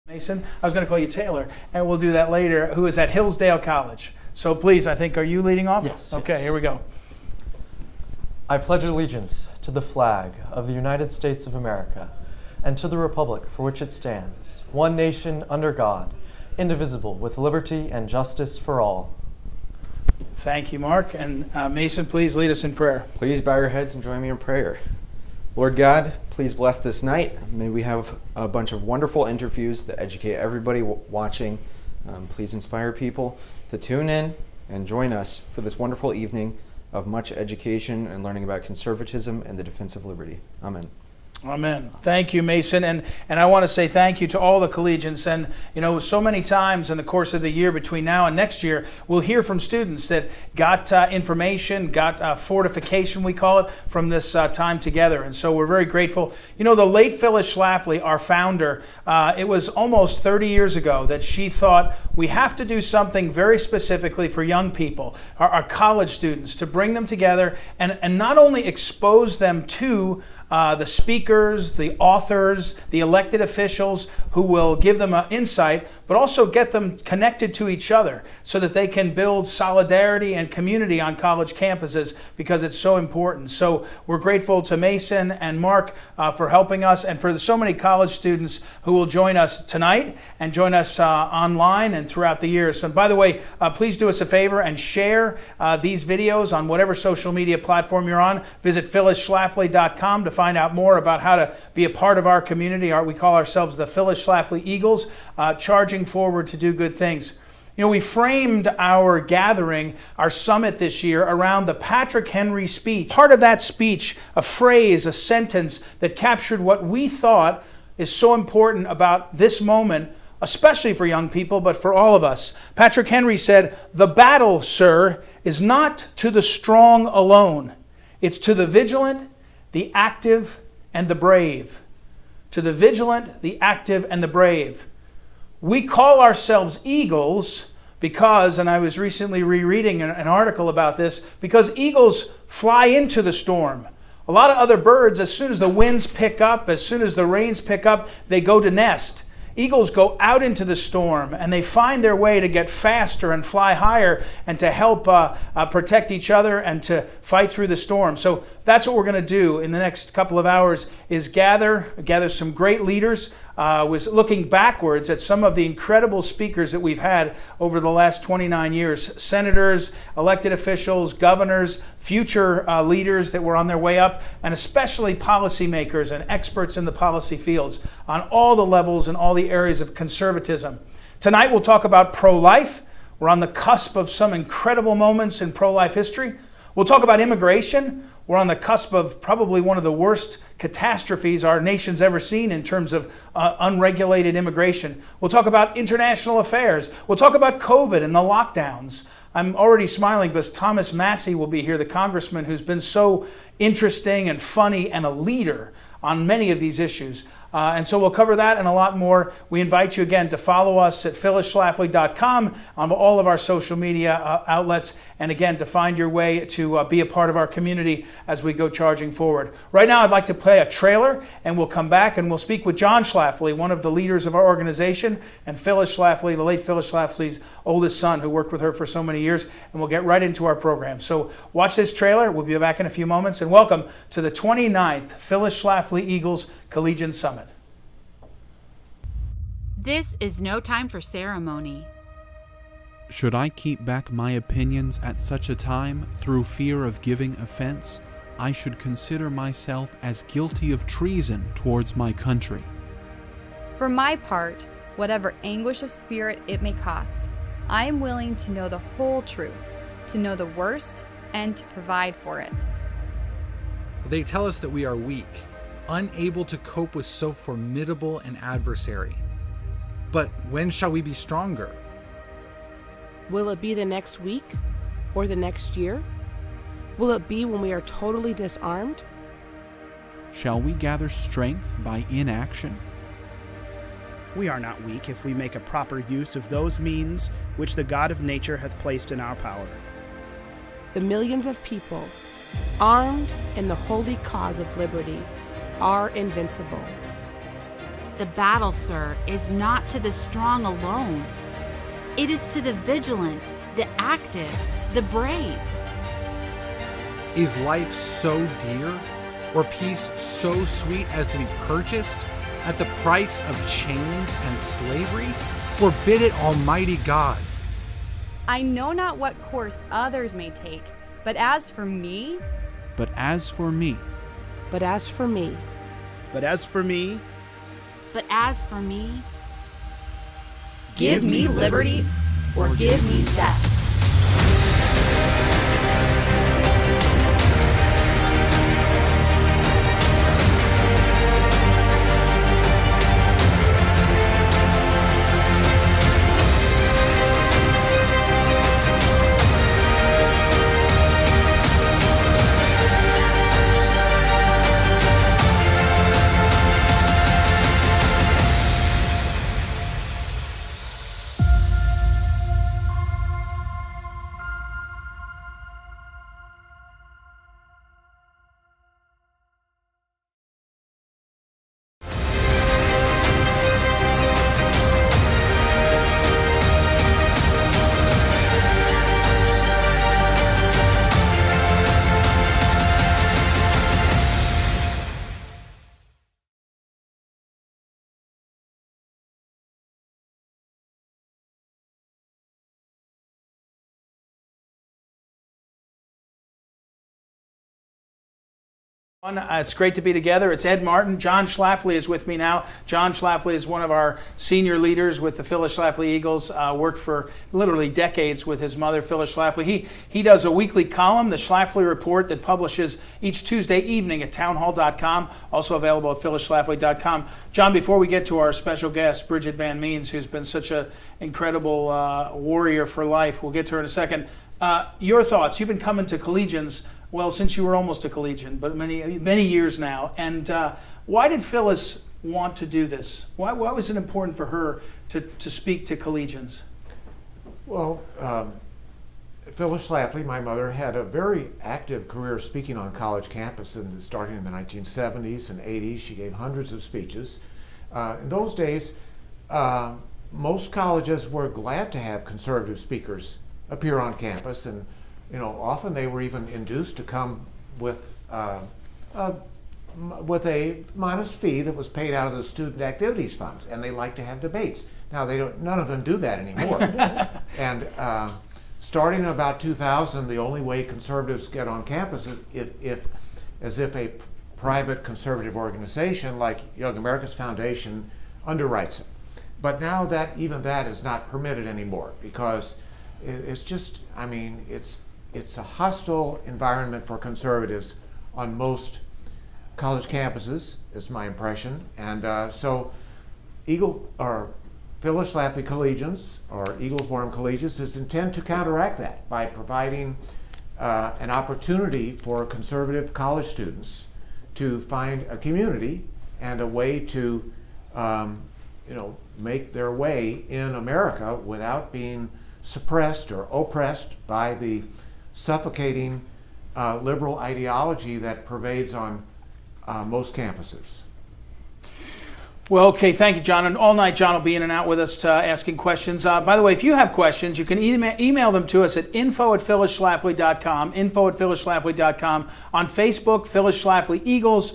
Mason, I was going to call you Taylor, and we'll do that later, who is at Hillsdale College. So please, I think, are you leading off? Yes. Okay, here we go. I pledge allegiance to the flag of the United States of America and to the republic for which it stands, one nation under God, indivisible, with liberty and justice for all. Thank you, Mark. And Mason, please lead us in prayer. Please bow your heads and join me in prayer. Lord God, please bless this night. May we have a bunch of wonderful interviews that educate everybody watching. Please inspire people to tune in and join us for this wonderful evening of much education and learning about conservatism and the defense of liberty. Amen. Amen. Thank you, Mason. And I want to say thank you to all the collegians. And, you know, so many times in the course of the year between now and next year, we'll hear from students that got information, got fortification, we call it, from this time together. And so we're very grateful. You know, the late Phyllis Schlafly, our founder, it was almost 30 years ago that she thought we have to do something very specifically for young people, our college students, to bring them together and not only expose them to the speakers, the authors, the elected officials who will give them insight, but also get them connected to each other so that they can build solidarity and community on college campuses, because it's so important. So we're grateful to Mason and Mark for helping us, and for so many college students who will join us tonight and join us online and throughout the year. So by the way, please do us a favor and share these videos on whatever social media platform you're on. Visit phyllisschlafly.com to find out more about how to be a part of our community. We call ourselves the Phyllis Schlafly Eagles, charging forward to do good things. You know, we framed our gathering, our summit this year, around the Patrick Henry speech. Part of that speech, a phrase, a sentence that captured what we thought is so important about this moment, especially for young people, but for all of us. Patrick Henry said, "The battle, sir, is not to the strong alone. It's to the vigilant, the active, and the brave." To the vigilant, the active, and the brave. We call ourselves eagles because, and I was recently rereading an article about this, because eagles fly into the storm. A lot of other birds, as soon as the winds pick up, as soon as the rains pick up, they go to nest. Eagles go out into the storm and they find their way to get faster and fly higher and to help protect each other and to fight through the storm. So that's what we're going to do in the next couple of hours, is gather some great leaders. Was looking backwards at some of the incredible speakers that we've had over the last 29 years. Senators, elected officials, governors, future leaders that were on their way up, and especially policymakers and experts in the policy fields on all the levels and all the areas of conservatism. Tonight we'll talk about pro-life. We're on the cusp of some incredible moments in pro-life history. We'll talk about immigration. We're on the cusp of probably one of the worst catastrophes our nation's ever seen in terms of unregulated immigration. We'll talk about international affairs. We'll talk about COVID and the lockdowns. I'm already smiling because Thomas Massie will be here, the congressman who's been so interesting and funny and a leader on many of these issues. And so we'll cover that and a lot more. We invite you again to follow us at phyllisschlafly.com on all of our social media outlets, and again to find your way to be a part of our community as we go charging forward. Right now I'd like to play a trailer, and we'll come back and we'll speak with John Schlafly, one of the leaders of our organization, and Phyllis Schlafly, the late Phyllis Schlafly's oldest son, who worked with her for so many years, and we'll get right into our program. So watch this trailer. We'll be back in a few moments, and welcome to the 29th Phyllis Schlafly Eagles Collegian Summit. This is no time for ceremony. Should I keep back my opinions at such a time through fear of giving offense? I should consider myself as guilty of treason towards my country. For my part, whatever anguish of spirit it may cost, I am willing to know the whole truth, to know the worst, and to provide for it. They tell us that we are weak, unable to cope with so formidable an adversary. But when shall we be stronger? Will it be the next week or the next year? Will it be when we are totally disarmed? Shall we gather strength by inaction? We are not weak if we make a proper use of those means which the God of nature hath placed in our power. The millions of people, armed in the holy cause of liberty, are invincible. The battle, sir, is not to the strong alone. It is to the vigilant, the active, the brave. Is life so dear, or peace so sweet as to be purchased at the price of chains and slavery? Forbid it, Almighty God. I know not what course others may take, but as for me, But as for me, But as for me, But as for me, But as for me, give me liberty or give me death. It's great to be together. It's Ed Martin. John Schlafly is with me now. John Schlafly is one of our senior leaders with the Phyllis Schlafly Eagles. Worked for literally decades with his mother, Phyllis Schlafly. He does a weekly column, the Schlafly Report, that publishes each Tuesday evening at townhall.com. Also available at phyllisschlafly.com. John, before we get to our special guest, Bridget VanMeans, who's been such an incredible warrior for life, we'll get to her in a second. Your thoughts? You've been coming to Collegians, well, since you were almost a collegian, but many years now. And why did Phyllis want to do this? Why was it important for her to speak to collegians? Well, Phyllis Schlafly, my mother, had a very active career speaking on college campuses, starting in the 1970s and 80s. She gave hundreds of speeches. In those days, most colleges were glad to have conservative speakers appear on campus, and often they were even induced to come with a modest fee that was paid out of the student activities funds, and they liked to have debates. Now none of them do that anymore. And starting in about 2000, the only way conservatives get on campus is if a private conservative organization like Young America's Foundation underwrites it. But now even that is not permitted anymore, because it's just, it's a hostile environment for conservatives on most college campuses, is my impression. And so Phyllis Schlafly Collegians, or Eagle Forum Collegians, is intent to counteract that by providing an opportunity for conservative college students to find a community and a way to make their way in America without being suppressed or oppressed by the suffocating liberal ideology that pervades on most campuses. Well, okay, thank you, John. And all night, John will be in and out with us asking questions. By the way, if you have questions, you can email them to us at info@phyllisschlafly.com, info@phyllisschlafly.com. On Facebook, Phyllis Schlafly Eagles,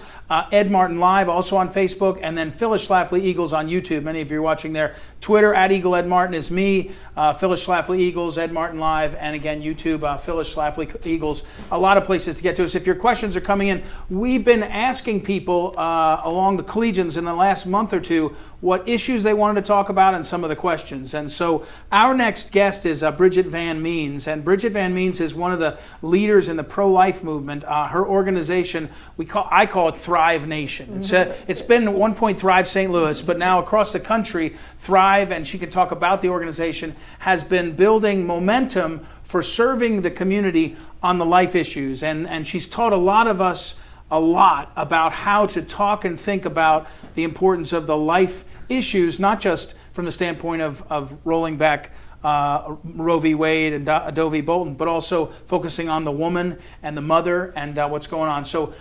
Ed Martin Live, also on Facebook, and then Phyllis Schlafly Eagles on YouTube. Many of you are watching there. Twitter, @EagleEdMartin is me, Phyllis Schlafly Eagles, Ed Martin Live, and again, YouTube, Phyllis Schlafly Eagles. A lot of places to get to us. If your questions are coming in, we've been asking people along the collegians in the last month or two what issues they wanted to talk about and some of the questions. And so our next guest is Bridget VanMeans. And Bridget VanMeans is one of the leaders in the pro-life movement. Her organization, I call it Thrive Nation. It's been at one point Thrive St. Louis, but now across the country, Thrive, and she can talk about the organization, has been building momentum for serving the community on the life issues. And she's taught a lot of us a lot about how to talk and think about the importance of the life issues, not just from the standpoint of rolling back Roe v. Wade and Doe v. Bolton, but also focusing on the woman and the mother and what's going on. So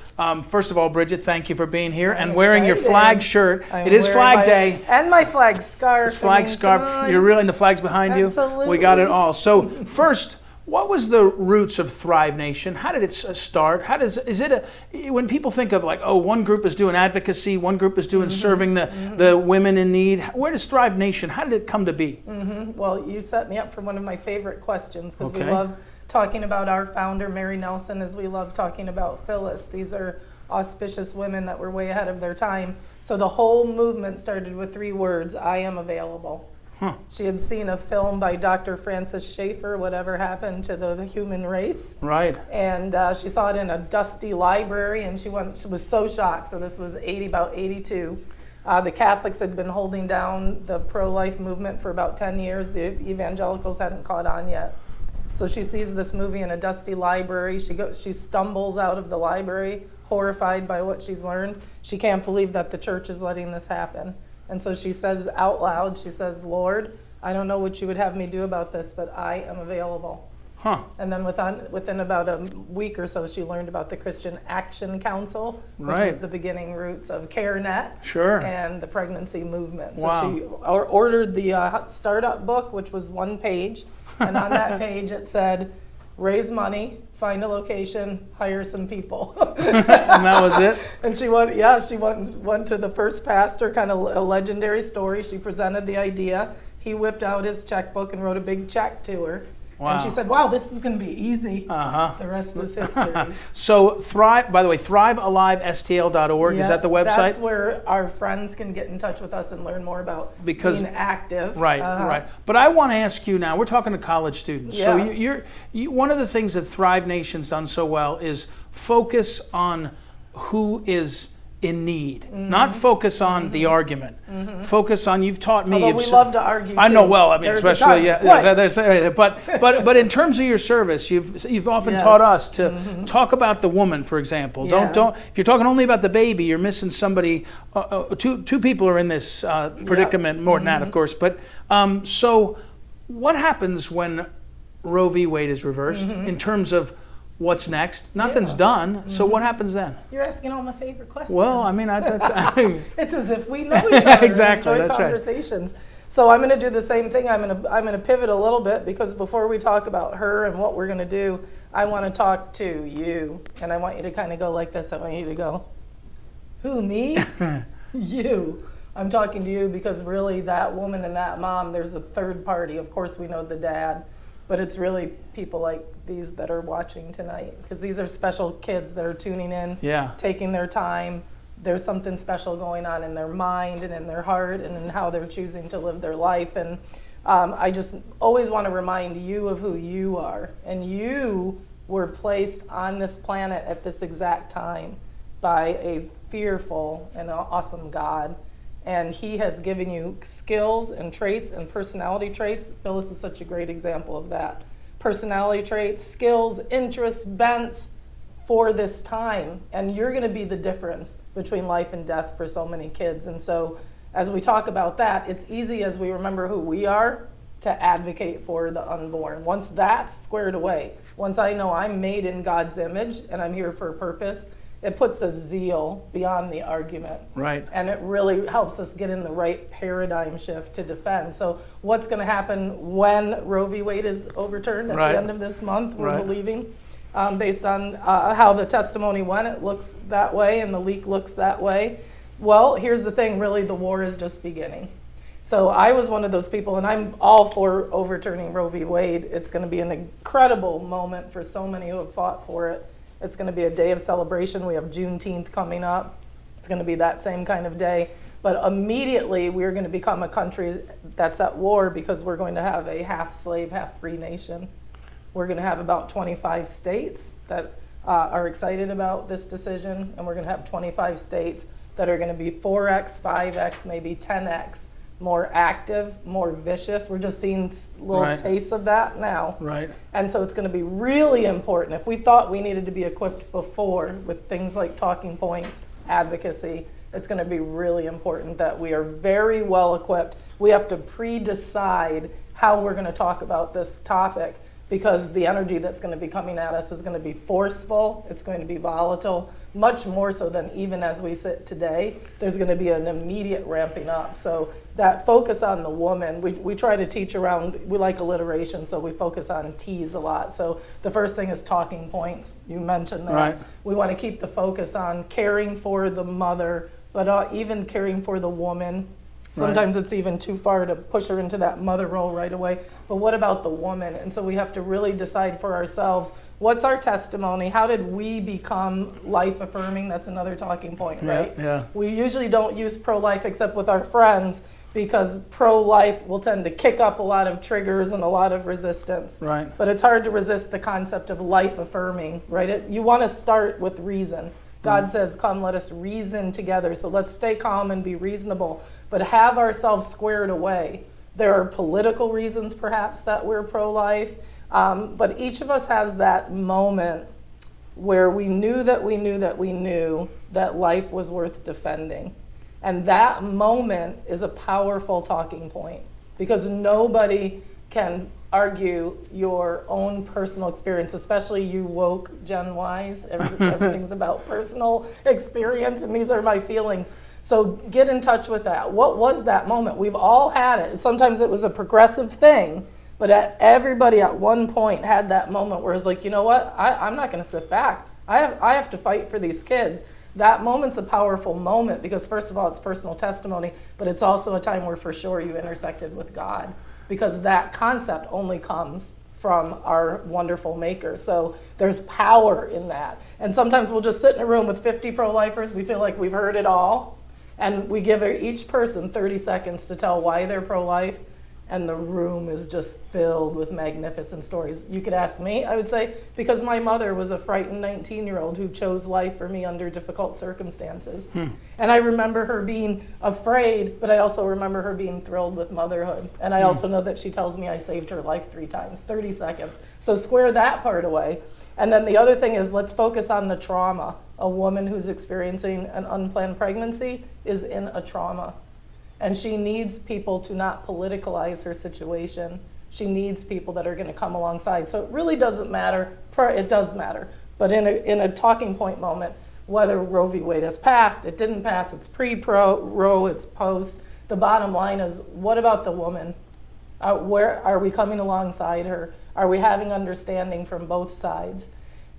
first of all, Bridget, thank you for being here and wearing your flag shirt. It is Flag Day. And my flag scarf. It's flag scarf. You're really, and the flag's behind you? Absolutely. We got it all. So first, what was the roots of Thrive Nation? How did it start? When people think of like, oh, one group is doing advocacy, one group is doing serving the women in need, where does Thrive Nation, how did it come to be? Well, you set me up for one of my favorite questions because we love talking about our founder, Mary Nelson, as we love talking about Phyllis. These are auspicious women that were way ahead of their time. So the whole movement started with 3 words: I am available. She had seen a film by Dr. Francis Schaeffer, Whatever Happened to the Human Race. Right. And she saw it in a dusty library, and she was so shocked. So this was about 82. The Catholics had been holding down the pro-life movement for about 10 years. The evangelicals hadn't caught on yet. So she sees this movie in a dusty library. She stumbles out of the library, horrified by what she's learned. She can't believe that the church is letting this happen. And so she says out loud, she says, Lord, I don't know what you would have me do about this, but I am available. And then within about a week or so, she learned about the Christian Action Council, which was the beginning roots of CareNet and the pregnancy movement. So she ordered the startup book, which was 1 page. And on that page, it said, raise money, find a location, hire some people. And that was it? And she went to the first pastor, kind of a legendary story. She presented the idea. He whipped out his checkbook and wrote a big check to her. And she said, wow, this is going to be easy. The rest is history. So Thrive, by the way, thrivealivestl.org, is that the website? That's where our friends can get in touch with us and learn more about being active. Right. But I want to ask you now, we're talking to college students. So you one of the things that Thrive Nation's done so well is focus on who is in need, not focus on the argument. Focus on, you've taught me. Although we love to argue too. I know, well, I mean, There's especially, but in terms of your service, you've often taught us to talk about the woman, for example. Don't, if you're talking only about the baby, you're missing somebody. Two people are in this predicament, more than that, of course. But so what happens when Roe v. Wade is reversed in terms of what's next? Nothing's done. So what happens then? You're asking all my favorite questions. Well, I mean, it's as if we know each other. Exactly. And enjoy conversations. Right. So I'm going to do the same thing. I'm going to pivot a little bit because before we talk about her and what we're going to do, I want to talk to you, and I want you to kind of go like this. I want you to go, who, me? You. I'm talking to you because really that woman and that mom, there's a third party. Of course, we know the dad. But it's really people like these that are watching tonight, because these are special kids that are tuning in, taking their time. There's something special going on in their mind and in their heart and in how they're choosing to live their life. And I just always want to remind you of who you are. And you were placed on this planet at this exact time by a fearful and awesome God. And he has given you skills and traits and personality traits. Phyllis is such a great example of that. Personality traits, skills, interests, bents for this time. And you're going to be the difference between life and death for so many kids. And so as we talk about that, it's easy as we remember who we are to advocate for the unborn. Once that's squared away, once I know I'm made in God's image and I'm here for a purpose, it puts a zeal beyond the argument. Right. And it really helps us get in the right paradigm shift to defend. So what's going to happen when Roe v. Wade is overturned at the end of this month, we're believing, based on how the testimony went, it looks that way and the leak looks that way. Well, here's the thing, really the war is just beginning. So I was one of those people, and I'm all for overturning Roe v. Wade. It's going to be an incredible moment for so many who have fought for it. It's going to be a day of celebration. We have Juneteenth coming up. It's going to be that same kind of day. But immediately we're going to become a country that's at war because we're going to have a half slave, half free nation. We're going to have about 25 states that are excited about this decision, and we're going to have 25 states that are going to be 4x, 5x, maybe 10x more active, more vicious. We're just seeing little tastes of that now. Right. And so it's going to be really important. If we thought we needed to be equipped before with things like talking points, advocacy, it's going to be really important that we are very well equipped we have to pre-decide how we're going to talk about this topic, because the energy that's going to be coming at us is going to be forceful, it's going to be volatile, much more so than even as we sit today. There's going to be an immediate ramping up. So that focus on the woman, we try to teach around, we like alliteration, so we focus on T's a lot. So the first thing is talking points. You mentioned that. Right. We want to keep the focus on caring for the mother, but even caring for the woman. Sometimes it's even too far to push her into that mother role right away. But what about the woman? And so we have to really decide for ourselves, what's our testimony? How did we become life affirming? That's another talking point, right? Yeah. We usually don't use pro-life except with our friends, because pro-life will tend to kick up a lot of triggers and a lot of resistance. Right. But it's hard to resist the concept of life affirming, right? You want to start with reason. God says, come, let us reason together. So let's stay calm and be reasonable, but have ourselves squared away. There are political reasons, perhaps, that we're pro-life, but each of us has that moment where we knew that we knew that we knew that life was worth defending. And that moment is a powerful talking point, because nobody can argue your own personal experience, especially you woke Gen Ys. Everything's about personal experience, and these are my feelings. So get in touch with that. What was that moment? We've all had it. Sometimes it was a progressive thing, but everybody at one point had that moment where it's like, you know what? I'm not going to sit back. I have to fight for these kids. That moment's a powerful moment, because first of all, it's personal testimony, but it's also a time where for sure you intersected with God, because that concept only comes from our wonderful maker. So there's power in that. And sometimes we'll just sit in a room with 50 pro-lifers. We feel like we've heard it all. And we give each person 30 seconds to tell why they're pro-life. And the room is just filled with magnificent stories. You could ask me, I would say, because my mother was a frightened 19-year-old who chose life for me under difficult circumstances. And I remember her being afraid, but I also remember her being thrilled with motherhood. And I also know that she tells me I saved her life 3 times, 30 seconds. So square that part away. And then the other thing is, let's focus on the trauma. A woman who's experiencing an unplanned pregnancy is in a trauma. And she needs people to not politicalize her situation. She needs people that are going to come alongside. So it really doesn't matter. It does matter. But in a talking point moment, whether Roe v. Wade has passed, it didn't pass, it's pre-Roe, it's post, the bottom line is, what about the woman? Where are we coming alongside her? Are we having understanding from both sides?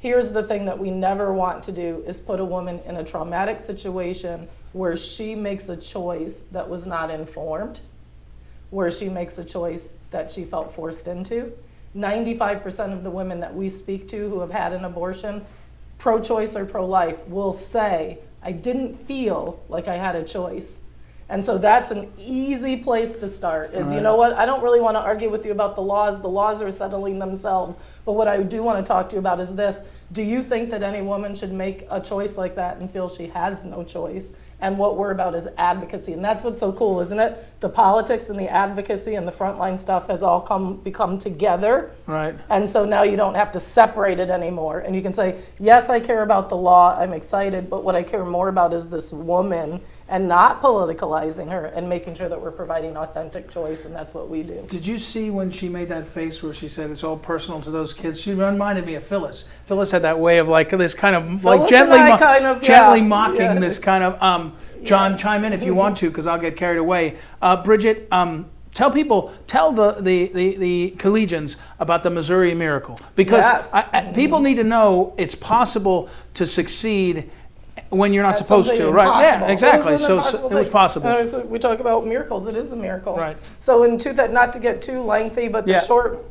Here's the thing that we never want to do, is put a woman in a traumatic situation where she makes a choice that was not informed, where she makes a choice that she felt forced into. 95% of the women that we speak to who have had an abortion, pro-choice or pro-life, will say, I didn't feel like I had a choice. And so that's an easy place to start, is, you know what, I don't really want to argue with you about the laws. The laws are settling themselves. But what I do want to talk to you about is this. Do you think that any woman should make a choice like that and feel she has no choice? And what we're about is advocacy. And that's what's so cool, isn't it? The politics and the advocacy and the frontline stuff has all become together. Right. And so now you don't have to separate it anymore. And you can say, yes, I care about the law, I'm excited, but what I care more about is this woman, and not politicalizing her, and making sure that we're providing authentic choice, and that's what we do. Did you see when she made that face where she said it's all personal to those kids? She reminded me of Phyllis. Phyllis had that way of like this kind of like gently mocking this kind of. John, chime in if you want to, because I'll get carried away. Bridget, tell the collegians about the Missouri Miracle, because people need to know it's possible to succeed when you're not supposed to, right? Yeah, exactly. So it was possible. We talk about miracles. It is a miracle. Right. So not to get too lengthy, but the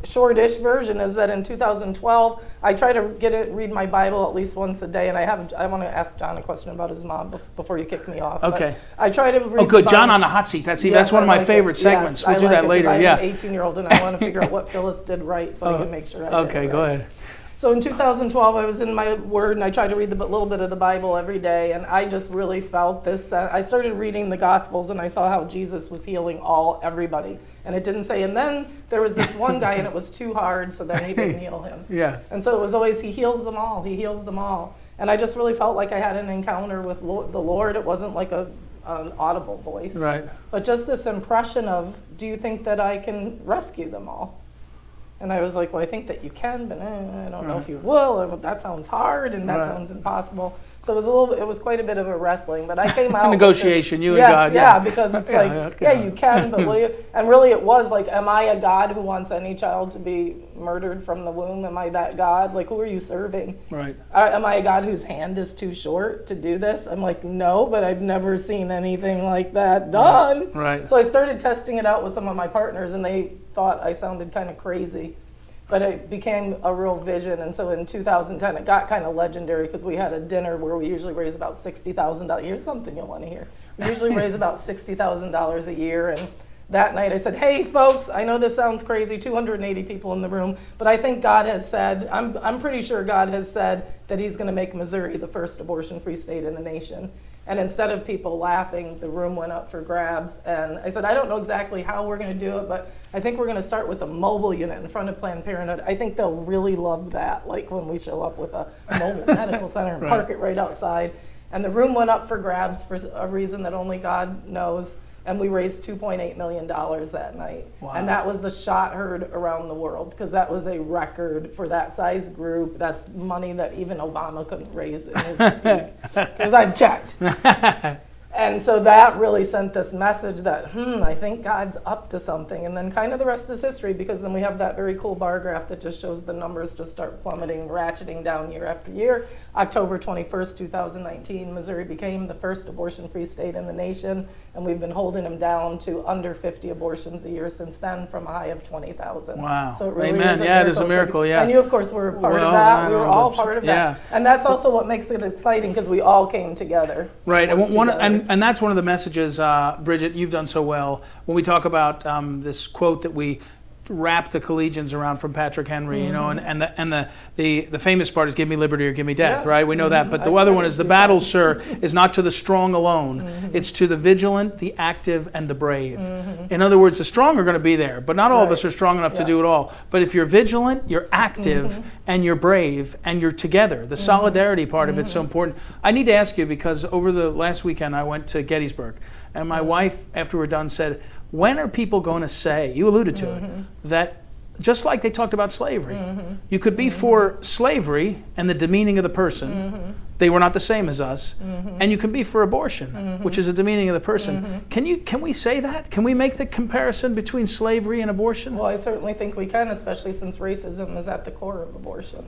shortish version is that in 2012, I try to read my Bible at least once a day, and I want to ask John a question about his mom before you kick me off. Okay. But I try to read. Oh, good. John on the hot seat. That's one of my favorite segments. We'll do that later. I'm an 18-year-old, and I want to figure out what Phyllis did right, so I can make sure I did it right. Go ahead. So in 2012, I was in my Word, and I tried to read a little bit of the Bible every day, and I just really felt this. I started reading the Gospels, and I saw how Jesus was healing everybody. And it didn't say, and then there was this one guy, and it was too hard, so then he didn't heal him. Yeah. And so it was always, he heals them all, he heals them all. And I just really felt like I had an encounter with the Lord. It wasn't like an audible voice. Right. But just this impression of, do you think that I can rescue them all? And I was like, well, I think that you can, but I don't know if you will, or that sounds hard, and that sounds impossible. So it was quite a bit of a wrestling, but I came out A negotiation, you and yes, God. Yeah, because it's you can, but will you? And really it was like, am I a God who wants any child to be murdered from the womb? Am I that God? Like, who are you serving? Right. Am I a God whose hand is too short to do this? I'm like, no, but I've never seen anything like that done. Right. So I started testing it out with some of my partners, and they thought I sounded kind of crazy. But it became a real vision, and so in 2010 it got kind of legendary because we had a dinner where we usually raise about $60,000. Here's something you'll want to hear. We usually raise about $60,000 a year, and that night I said, hey folks, I know this sounds crazy, 280 people in the room, but I think God has said, I'm pretty sure God has said that he's going to make Missouri the first abortion-free state in the nation. And instead of people laughing, the room went up for grabs. And I said, I don't know exactly how we're going to do it, but I think we're going to start with a mobile unit in front of Planned Parenthood. I think they'll really love that, like when we show up with a mobile medical center and park it right outside. And the room went up for grabs for a reason that only God knows. And we raised $2.8 million that night. Wow. And that was the shot heard around the world, because that was a record for that size group. That's money that even Obama couldn't raise in his peak, because I've checked. And so that really sent this message that, I think God's up to something. And then kind of the rest is history, because then we have that very cool bar graph that just shows the numbers just start plummeting, ratcheting down year after year. October 21st, 2019, Missouri became the first abortion-free state in the nation, and we've been holding them down to under 50 abortions a year since then, from a high of 20,000. Wow. So it really Amen. is a Yeah, miracle. it is a miracle, yeah. And you, of course, were part of that. We were all part of that. And that's also what makes it exciting, because we all came together. Right, and that's one of the messages, Bridget, you've done so well, when we talk about this quote that we wrap the collegians around from Patrick Henry, you know, and the famous part is "Give me liberty or give me death," right? We know that, but the other one is "The battle, sir, is not to the strong alone; it's to the vigilant, the active, and the brave." In other words, the strong are going to be there, but not all of us are strong enough to do it all. But if you're vigilant, you're active, and you're brave, and you're together, the solidarity part of it's so important. I need to ask you, because over the last weekend I went to Gettysburg, and my wife, after we're done, said, when are people going to say, you alluded to it, that just like they talked about slavery, you could be for slavery and the demeaning of the person, they were not the same as us, and you can be for abortion, which is a demeaning of the person. Can we say that? Can we make the comparison between slavery and abortion? Well, I certainly think we can, especially since racism is at the core of abortion.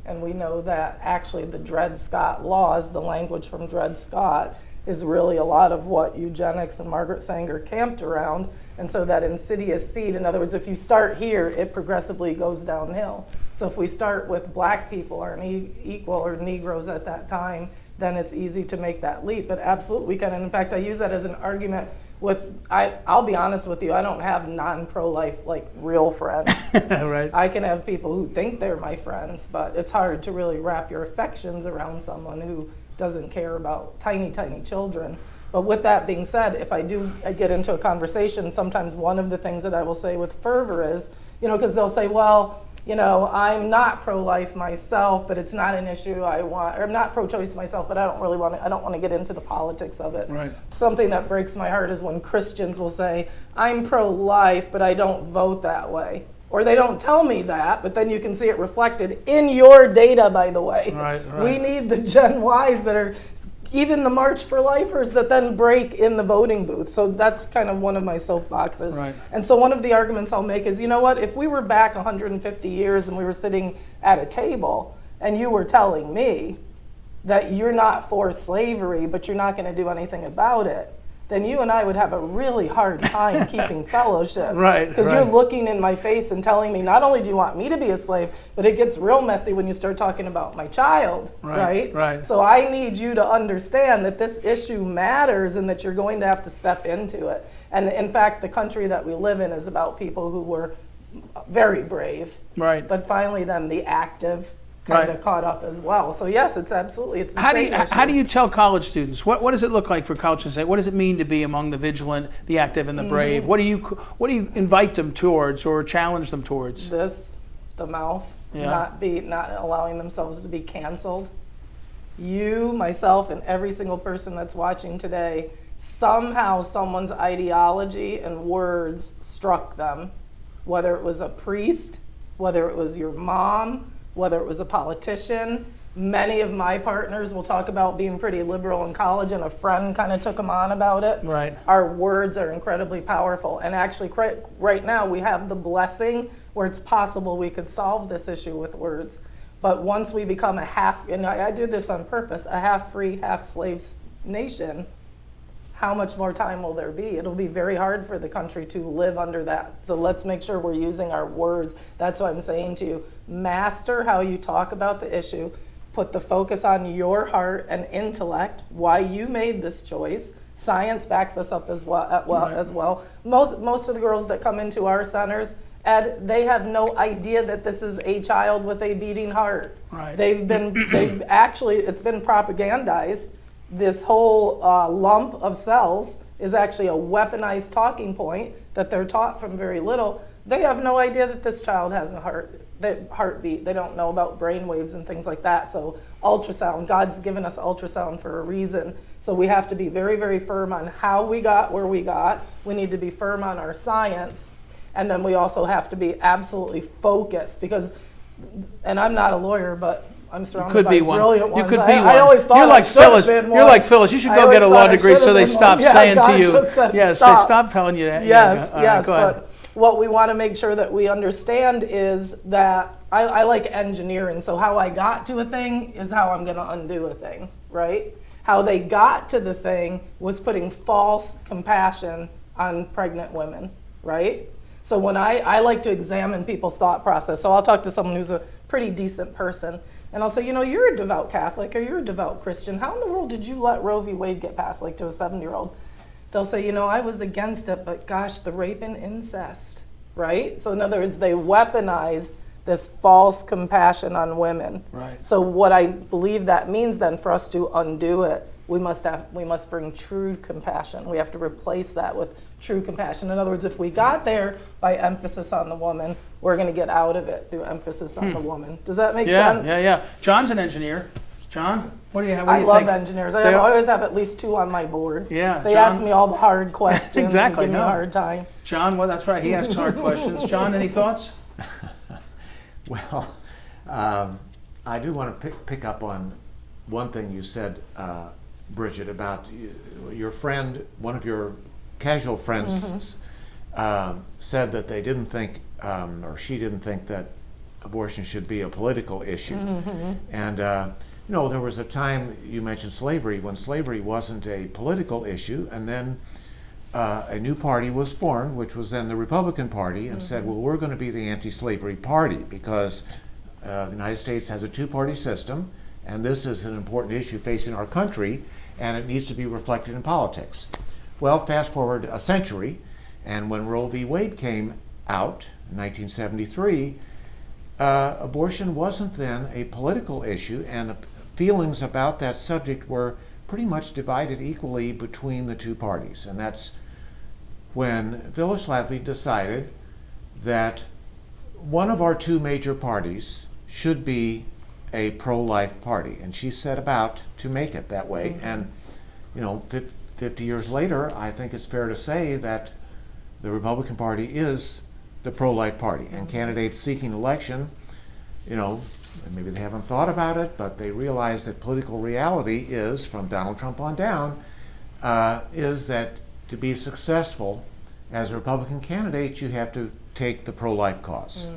And we know that actually the Dred Scott laws, the language from Dred Scott, is really a lot of what eugenics and Margaret Sanger camped around. And so that insidious seed, in other words, if you start here, it progressively goes downhill. So if we start with black people aren't equal, or Negroes at that time, then it's easy to make that leap. But absolutely we can. And in fact, I use that as an argument with, I'll be honest with you, I don't have non-pro-life, like, real friends. Right. I can have people who think they're my friends, but it's hard to really wrap your affections around someone who doesn't care about tiny, tiny children. But with that being said, if I get into a conversation, sometimes one of the things that I will say with fervor is, because they'll say, well, I'm not pro-life myself, but it's not an issue or I'm not pro-choice myself, but I don't want to get into the politics of it. Right. Something that breaks my heart is when Christians will say, I'm pro-life, but I don't vote that way. Or they don't tell me that, but then you can see it reflected in your data, by the way. Right. We need the Gen Ys that are even the March for Lifers that then break in the voting booth. So that's kind of one of my soapboxes. Right. And so one of the arguments I'll make is, you know what, if we were back 150 years and we were sitting at a table and you were telling me that you're not for slavery, but you're not going to do anything about it, then you and I would have a really hard time keeping fellowship. Right. Because you're looking in my face and telling me, not only do you want me to be a slave, but it gets real messy when you start talking about my child, right? Right. So I need you to understand that this issue matters and that you're going to have to step into it. And in fact, the country that we live in is about people who were very brave. Right. But finally then the active kind of caught up as well. So yes, it's absolutely, it's the same issue. How do you tell college students? What does it look like for college students? What does it mean to be among the vigilant, the active, and the brave? What do you invite them towards or challenge them towards? The mouth, not allowing themselves to be canceled. You, myself, and every single person that's watching today somehow someone's ideology and words struck them, whether it was a priest, whether it was your mom, whether it was a politician. Many of my partners will talk about being pretty liberal in college, and a friend kind of took them on about it. Right. Our words are incredibly powerful. And actually, right now, we have the blessing where it's possible we could solve this issue with words. But once we become a half, and I do this on purpose, a half-free, half-slave nation, how much more time will there be? It'll be very hard for the country to live under that. So let's make sure we're using our words. That's what I'm saying to you. Master how you talk about the issue. Put the focus on your heart and intellect, why you made this choice. Science backs us up as well. Most of the girls that come into our centers, Ed, they have no idea that this is a child with a beating heart. Right. They've actually, it's been propagandized. This whole lump of cells is actually a weaponized talking point that they're taught from very little. They have no idea that this child has a heartbeat. They don't know about brain waves and things like that. So ultrasound, God's given us ultrasound for a reason. So we have to be very, very firm on how we got where we got. We need to be firm on our science. And then we also have to be absolutely focused because, and I'm not a lawyer, but I'm surrounded by brilliant ones. You could be one. I always thought You're like I should have Phyllis. been You're one. like Phyllis. You should I go get a always law thought I degree should so have they been stop one. Yeah, saying God to you. just said Yes, stop. they stop telling you that. Yes, All right, yes. go ahead. But what we want to make sure that we understand is that I like engineering. So how I got to a thing is how I'm going to undo a thing, right? How they got to the thing was putting false compassion on pregnant women, right? So when I like to examine people's thought process. So I'll talk to someone who's a pretty decent person, and I'll say, you know, you're a devout Catholic or you're a devout Christian. How in the world did you let Roe v. Wade get passed, like to a 7-year-old? They'll say, you know, I was against it, but gosh, the rape and incest, right? So in other words, they weaponized this false compassion on women. Right. So what I believe that means then for us to undo it, we must bring true compassion. We have to replace that with true compassion. In other words, if we got there by emphasis on the woman, we're going to get out of it through emphasis on the woman. Does that make sense? Yeah. John's an engineer. John, what do you have? I love engineers. I always have at least 2 on my board. Yeah, they John, ask me all the hard questions. Exactly. And give me a hard time. John, well, that's right. He asks hard questions. John, any thoughts? Well, I do want to pick up on one thing you said, Bridget, about your friend. One of your casual friends said that they didn't think, or she didn't think, that abortion should be a political issue. And you know, there was a time, you mentioned slavery, when slavery wasn't a political issue, and then a new party was formed, which was then the Republican Party, and said, well, we're going to be the anti-slavery party because the United States has a 2-party system, and this is an important issue facing our country, and it needs to be reflected in politics. Well, fast forward a century, and when Roe v. Wade came out in 1973, abortion wasn't then a political issue, and feelings about that subject were pretty much divided equally between the 2 parties. And that's when Phyllis Schlafly decided that one of our 2 major parties should be a pro-life party, and she set about to make it that way. And you know, 50 years later, I think it's fair to say that the Republican Party is the pro-life party, and candidates seeking election, you know, maybe they haven't thought about it, but they realize that political reality is, from Donald Trump on down, is that to be successful as a Republican candidate, you have to take the pro-life cause.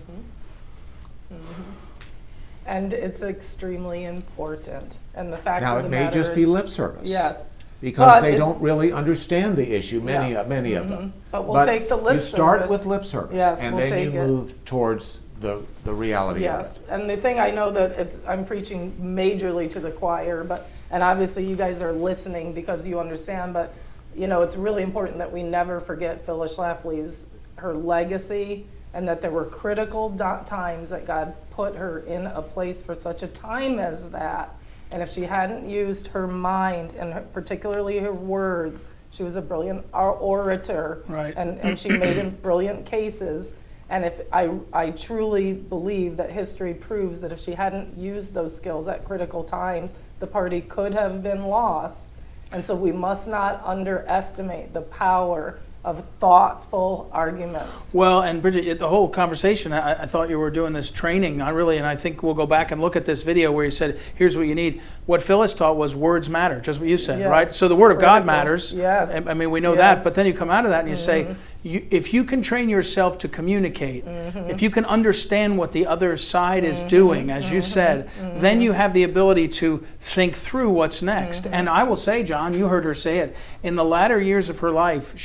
And it's extremely important. And the fact Now, of the it may matter, just be lip service. Yes. Because But they it's- don't really understand the issue, many of them. But we'll take the lip you start service. with lip service, Yes, and we'll then you take it. move towards the reality Yes, of it. and the thing I know that I'm preaching majorly to the choir, and obviously you guys are listening because you understand, but you know, it's really important that we never forget Phyllis Schlafly's, her legacy, and that there were critical times that God put her in a place for such a time as that. And if she hadn't used her mind, and particularly her words, she was a brilliant orator, Right. and she made brilliant cases. And if I truly believe that history proves that if she hadn't used those skills at critical times, the party could have been lost. And so we must not underestimate the power of thoughtful arguments. Well, and Bridget, the whole conversation, I thought you were doing this training, and I think we'll go back and look at this video where you said, here's what you need. What Phyllis taught was words matter, just what you said, Yes. right? So the Word of God Critical. matters. Yes. I mean, we know Yes. that, but then you come out of that and you say, if you can train yourself to communicate, if you can understand what the other side is doing, as you said, then you have the ability to think through what's next. And I will say, John, you heard her say it, in the latter years of her life,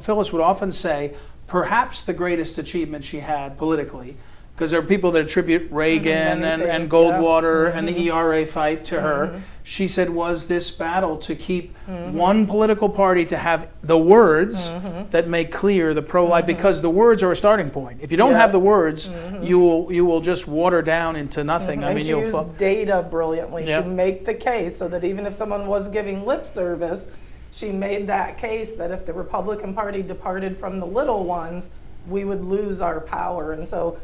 Phyllis would often say, perhaps the greatest achievement she had politically, because there are people that attribute Reagan and Goldwater and the ERA fight to her. She said was this battle to keep one political party to have the words that make clear the pro-life, because the words are a starting point. If you don't have the words, you will just water down into nothing. I And mean, she you'll used data brilliantly Yep. to make the case so that even if someone was giving lip service, she made that case that if the Republican Party departed from the little ones, we would lose our power. And so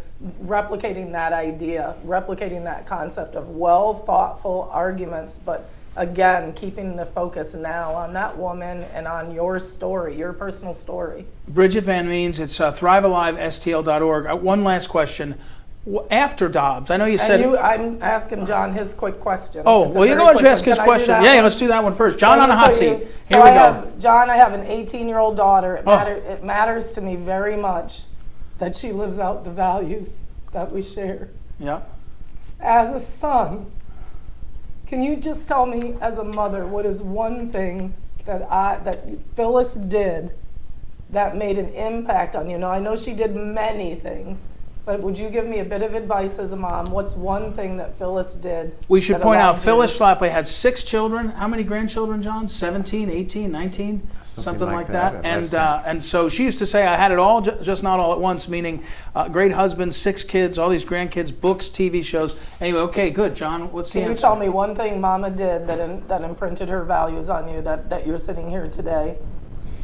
replicating that idea, replicating that concept of well thoughtful arguments, but again, keeping the focus now on that woman and on your story, your personal story. Bridget VanMeans, it's thrivealivestl.org. One last question. After Dobbs, I know you said... I'm asking John his quick question. Oh, It's a well, you very go and quick ask one. his Can I do question. that Yeah, one? let's do that one first. John So on the I'm hot gonna seat. put you- Here we go. John, I have an 18-year-old daughter. Oh. It matters to me very much that she lives out the values that we share. Yeah. As a son, can you just tell me, as a mother, what is one thing that Phyllis did that made an impact on you? Now, I know she did many things, but would you give me a bit of advice as a mom? What's one thing that Phyllis did? We should that point out allowed Phyllis you- Schlafly had 6 children. How many grandchildren, John? 17, 18, 19? Something like that. And so she used to say, I had it all, just not all at once, meaning great husband, 6 kids, all these grandkids, books, TV shows. Anyway, okay, good. John, what's the Can you answer? tell me one thing Mama did that imprinted her values on you, that you're sitting here today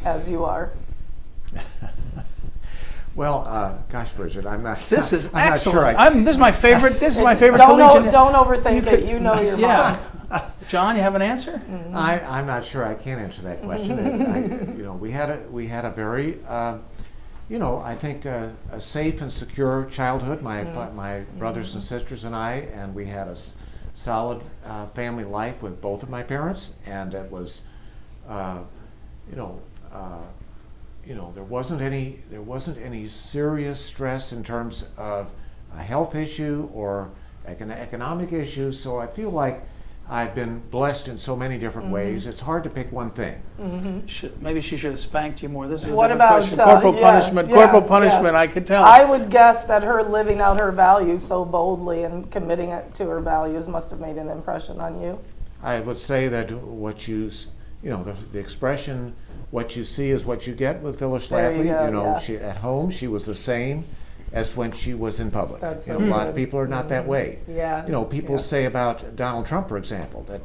as you are? Well, gosh, Bridget, I'm not. This is I'm excellent. Not sure This is my favorite. This is my favorite Don't collegian. don't overthink it. You know your mom. Yeah. John, you have an answer? I'm not sure I can answer that question. We had a very, I think a safe and secure childhood. My brothers and sisters and I, and we had a solid family life with both of my parents, and it was, there wasn't any serious stress in terms of a health issue or economic issue. So I feel like I've been blessed in so many different ways. It's hard to pick one thing. Maybe she should have spanked you more. This is a What different about question. Corporal punishment. Corporal punishment. I could tell. I would guess that her living out her values so boldly and committing it to her values must have made an impression on you. I would say that the expression, what you see is what you get with Phyllis There you Schlafly. go, yeah. She at home she was the same as when she was in public. That's A so lot good. of people are not that way. Yeah. People say about Donald Trump, for example, that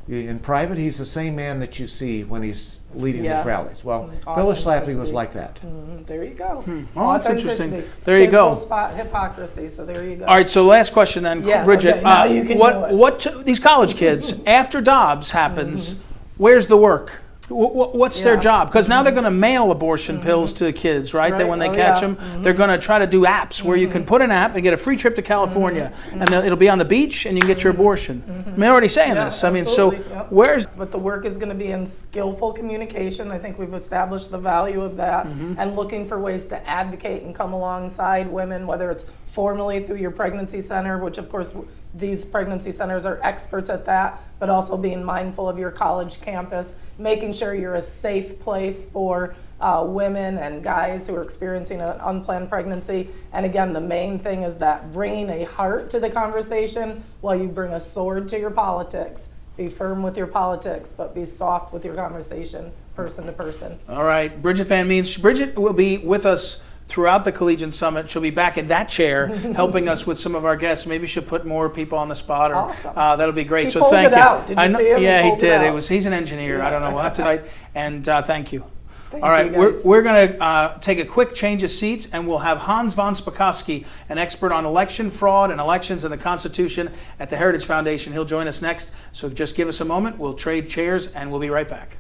in private he's the same man that you see when he's leading his rallies. Well, Phyllis Schlafly was like that. There you go. Oh, that's interesting. Authenticity. There you Kids go. will spot hypocrisy, so there you go. All right, so last question then, Yes, Bridget. okay, now you can do these college kids, after Dobbs happens, where's the work? What's their job? Because now they're going to mail abortion pills to kids, right? Then when they catch them, they're going to try to do apps where you can put an app and get a free trip to California, and it'll be on the beach, and you can get your abortion. I mean, they're already saying this. I mean, so where's... But the work is going to be in skillful communication. I think we've established the value of that, and looking for ways to advocate and come alongside women, whether it's formally through your pregnancy center, which of course these pregnancy centers are experts at that, but also being mindful of your college campus, making sure you're a safe place for women and guys who are experiencing an unplanned pregnancy. And again, the main thing is that bringing a heart to the conversation while you bring a sword to your politics. Be firm with your politics, but be soft with your conversation, person to person. All right, Bridget VanMeans. Bridget will be with us throughout the Collegian Summit. She'll be back in that chair helping us with some of our guests. Maybe she'll put more people on the spot. Or, awesome. That'll be great. He So pulled thank it you. out. Did you see him? Yeah, he pulled did. It He's an engineer. I don't know. We'll have to write. And thank you. Thank All right, you, guys. we're going to take a quick change of seats, and we'll have Hans von Spakovsky, an expert on election fraud and elections and the Constitution at the Heritage Foundation. He'll join us next, so just give us a moment. We'll trade chairs, and we'll be right back.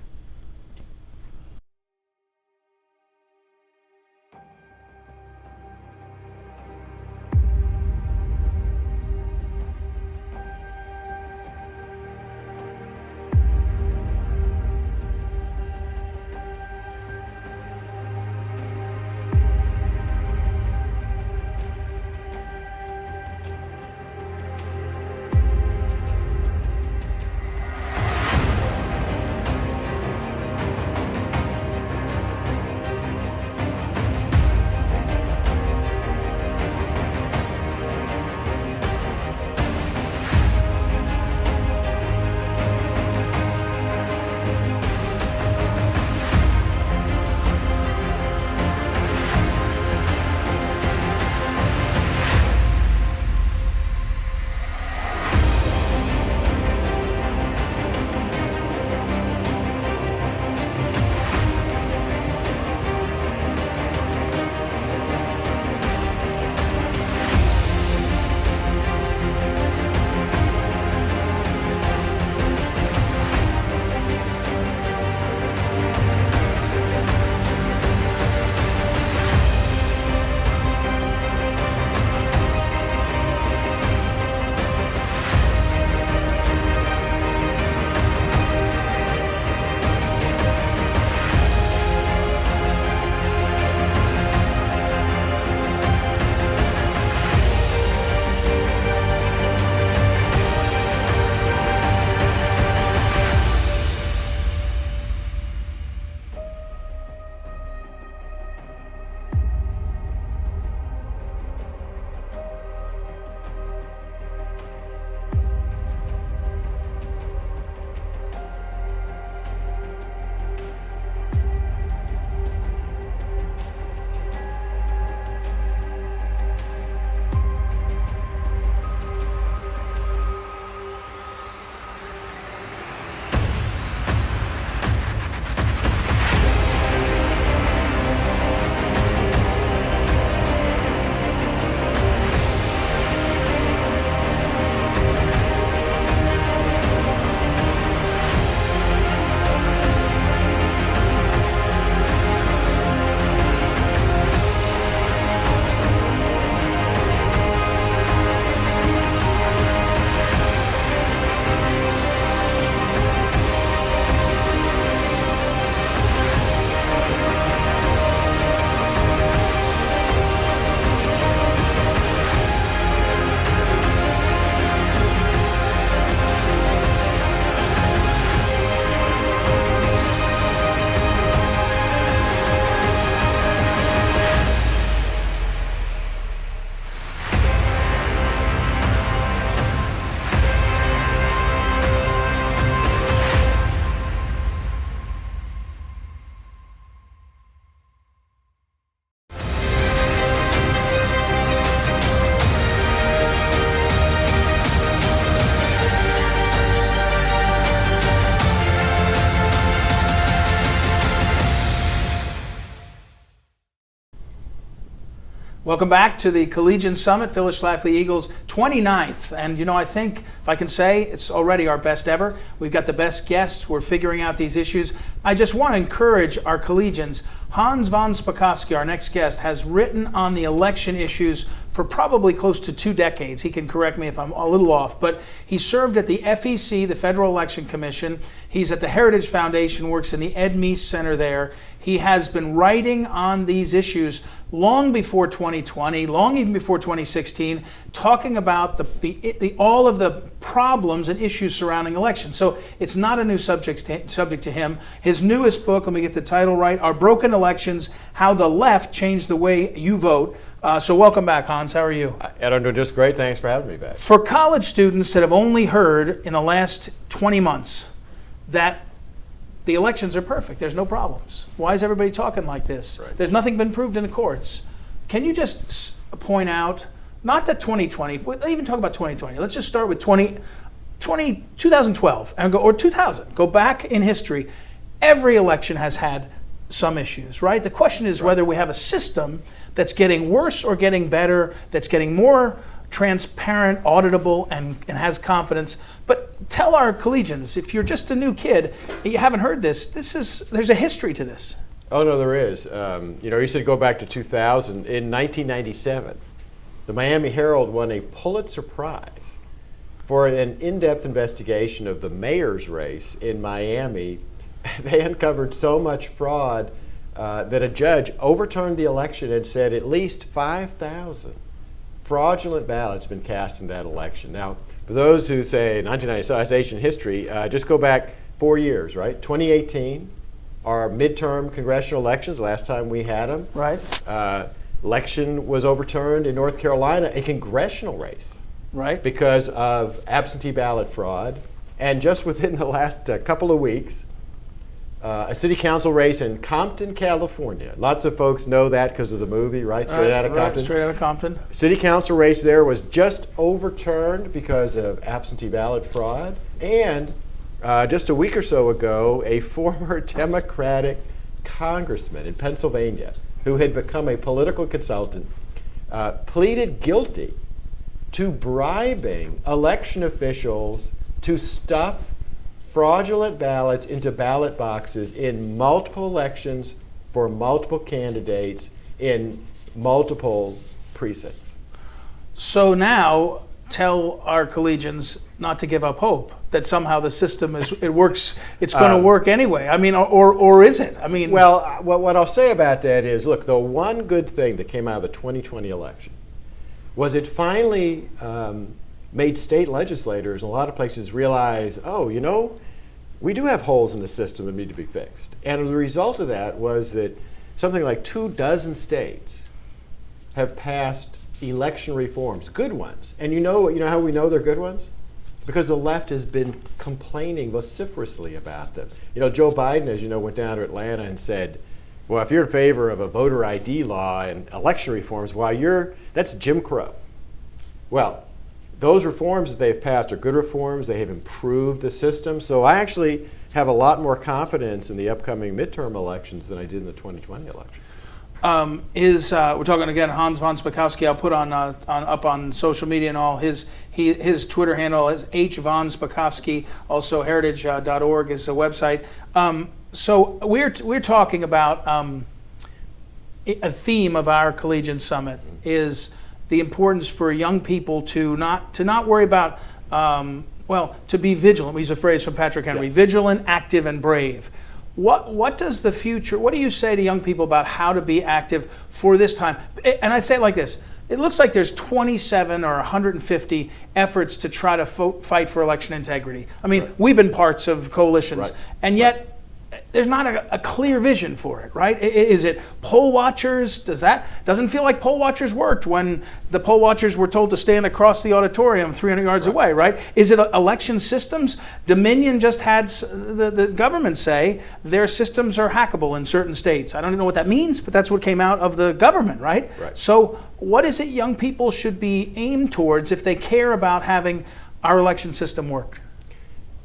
Welcome back to the Collegian Summit, Phyllis Schlafly Eagles 29th. And you know, I think, if I can say, it's already our best ever. We've got the best guests. We're figuring out these issues. I just want to encourage our collegians. Hans von Spakovsky, our next guest, has written on the election issues for probably close to 2 decades. He can correct me if I'm a little off, but he served at the FEC, the Federal Election Commission. He's at the Heritage Foundation, works in the Ed Meese Center there. He has been writing on these issues long before 2020, long even before 2016, talking about all of the problems and issues surrounding elections. So it's not a new subject to him. His newest book, let me get the title right, Our Broken Elections, How the Left Changed the Way You Vote. So welcome back, Hans. How are you? Ed, I'm doing just great. Thanks for having me back. For college students that have only heard in the last 20 months that the elections are perfect, there's no problems. Why is everybody talking like this? Right. There's nothing been proved in the courts. Can you just point out, not that 2020, let's even talk about 2020. Let's just start with 2012 and go, or 2000. Go back in history. Every election has had some issues, right? The question is whether we have a system that's getting worse or getting better, that's getting more transparent, auditable, and has confidence. But tell our collegians, if you're just a new kid, you haven't heard this, there's a history to this. Oh, no, there is. You said go back to 2000. In 1997, the Miami Herald won a Pulitzer Prize for an in-depth investigation of the mayor's race in Miami. They uncovered so much fraud that a judge overturned the election and said at least 5,000 fraudulent ballots been cast in that election. Now, for those who say 1997 is ancient history, just go back 4 years, right? 2018, our midterm congressional elections, last time we had them. Right. Election was overturned in North Carolina, a congressional race. Right. Because of absentee ballot fraud. And just within the last couple of weeks, a city council race in Compton, California. Lots of folks know that because of the movie, right? Straight Outta Compton. Straight Outta Compton. City council race there was just overturned because of absentee ballot fraud. And just a week or so ago, a former Democratic congressman in Pennsylvania who had become a political consultant pleaded guilty to bribing election officials to stuff fraudulent ballots into ballot boxes in multiple elections for multiple candidates in multiple precincts. So now tell our collegians not to give up hope, that somehow the system works, it's going to work anyway. I mean, or is it? I mean, well, what I'll say about that is, look, the one good thing that came out of the 2020 election was it finally made state legislators in a lot of places realize, oh, we do have holes in the system that need to be fixed. And the result of that was that something like 24 states have passed election reforms, good ones. And you know how we know they're good ones? Because the left has been complaining vociferously about them. Joe Biden, as you know, went down to Atlanta and said, well, if you're in favor of a voter ID law and election reforms, that's Jim Crow. Well, those reforms that they've passed are good reforms. They have improved the system. So I actually have a lot more confidence in the upcoming midterm elections than I did in the 2020 election. We're talking again, Hans von Spakovsky. I'll put up on social media and all. His Twitter handle is von Spakovsky. Also, heritage.org is a website. So we're talking about a theme of our Collegian Summit is the importance for young people to not worry about to be vigilant. We use a phrase from Patrick Henry: yes. Vigilant, active, and brave. What does the future? What do you say to young people about how to be active for this time? And I'd say it like this: it looks like there's 27 or 150 efforts to try to fight for election integrity. I mean, right. We've been parts of coalitions, right. And yet there's not a clear vision for it, right? Is it poll watchers? Doesn't feel like poll watchers worked when the poll watchers were told to stand across the auditorium 300 yards away, right? Is it election systems? Dominion just had the government say their systems are hackable in certain states. I don't even know what that means, but that's what came out of the government, right? So what is it young people should be aimed towards if they care about having our election system work?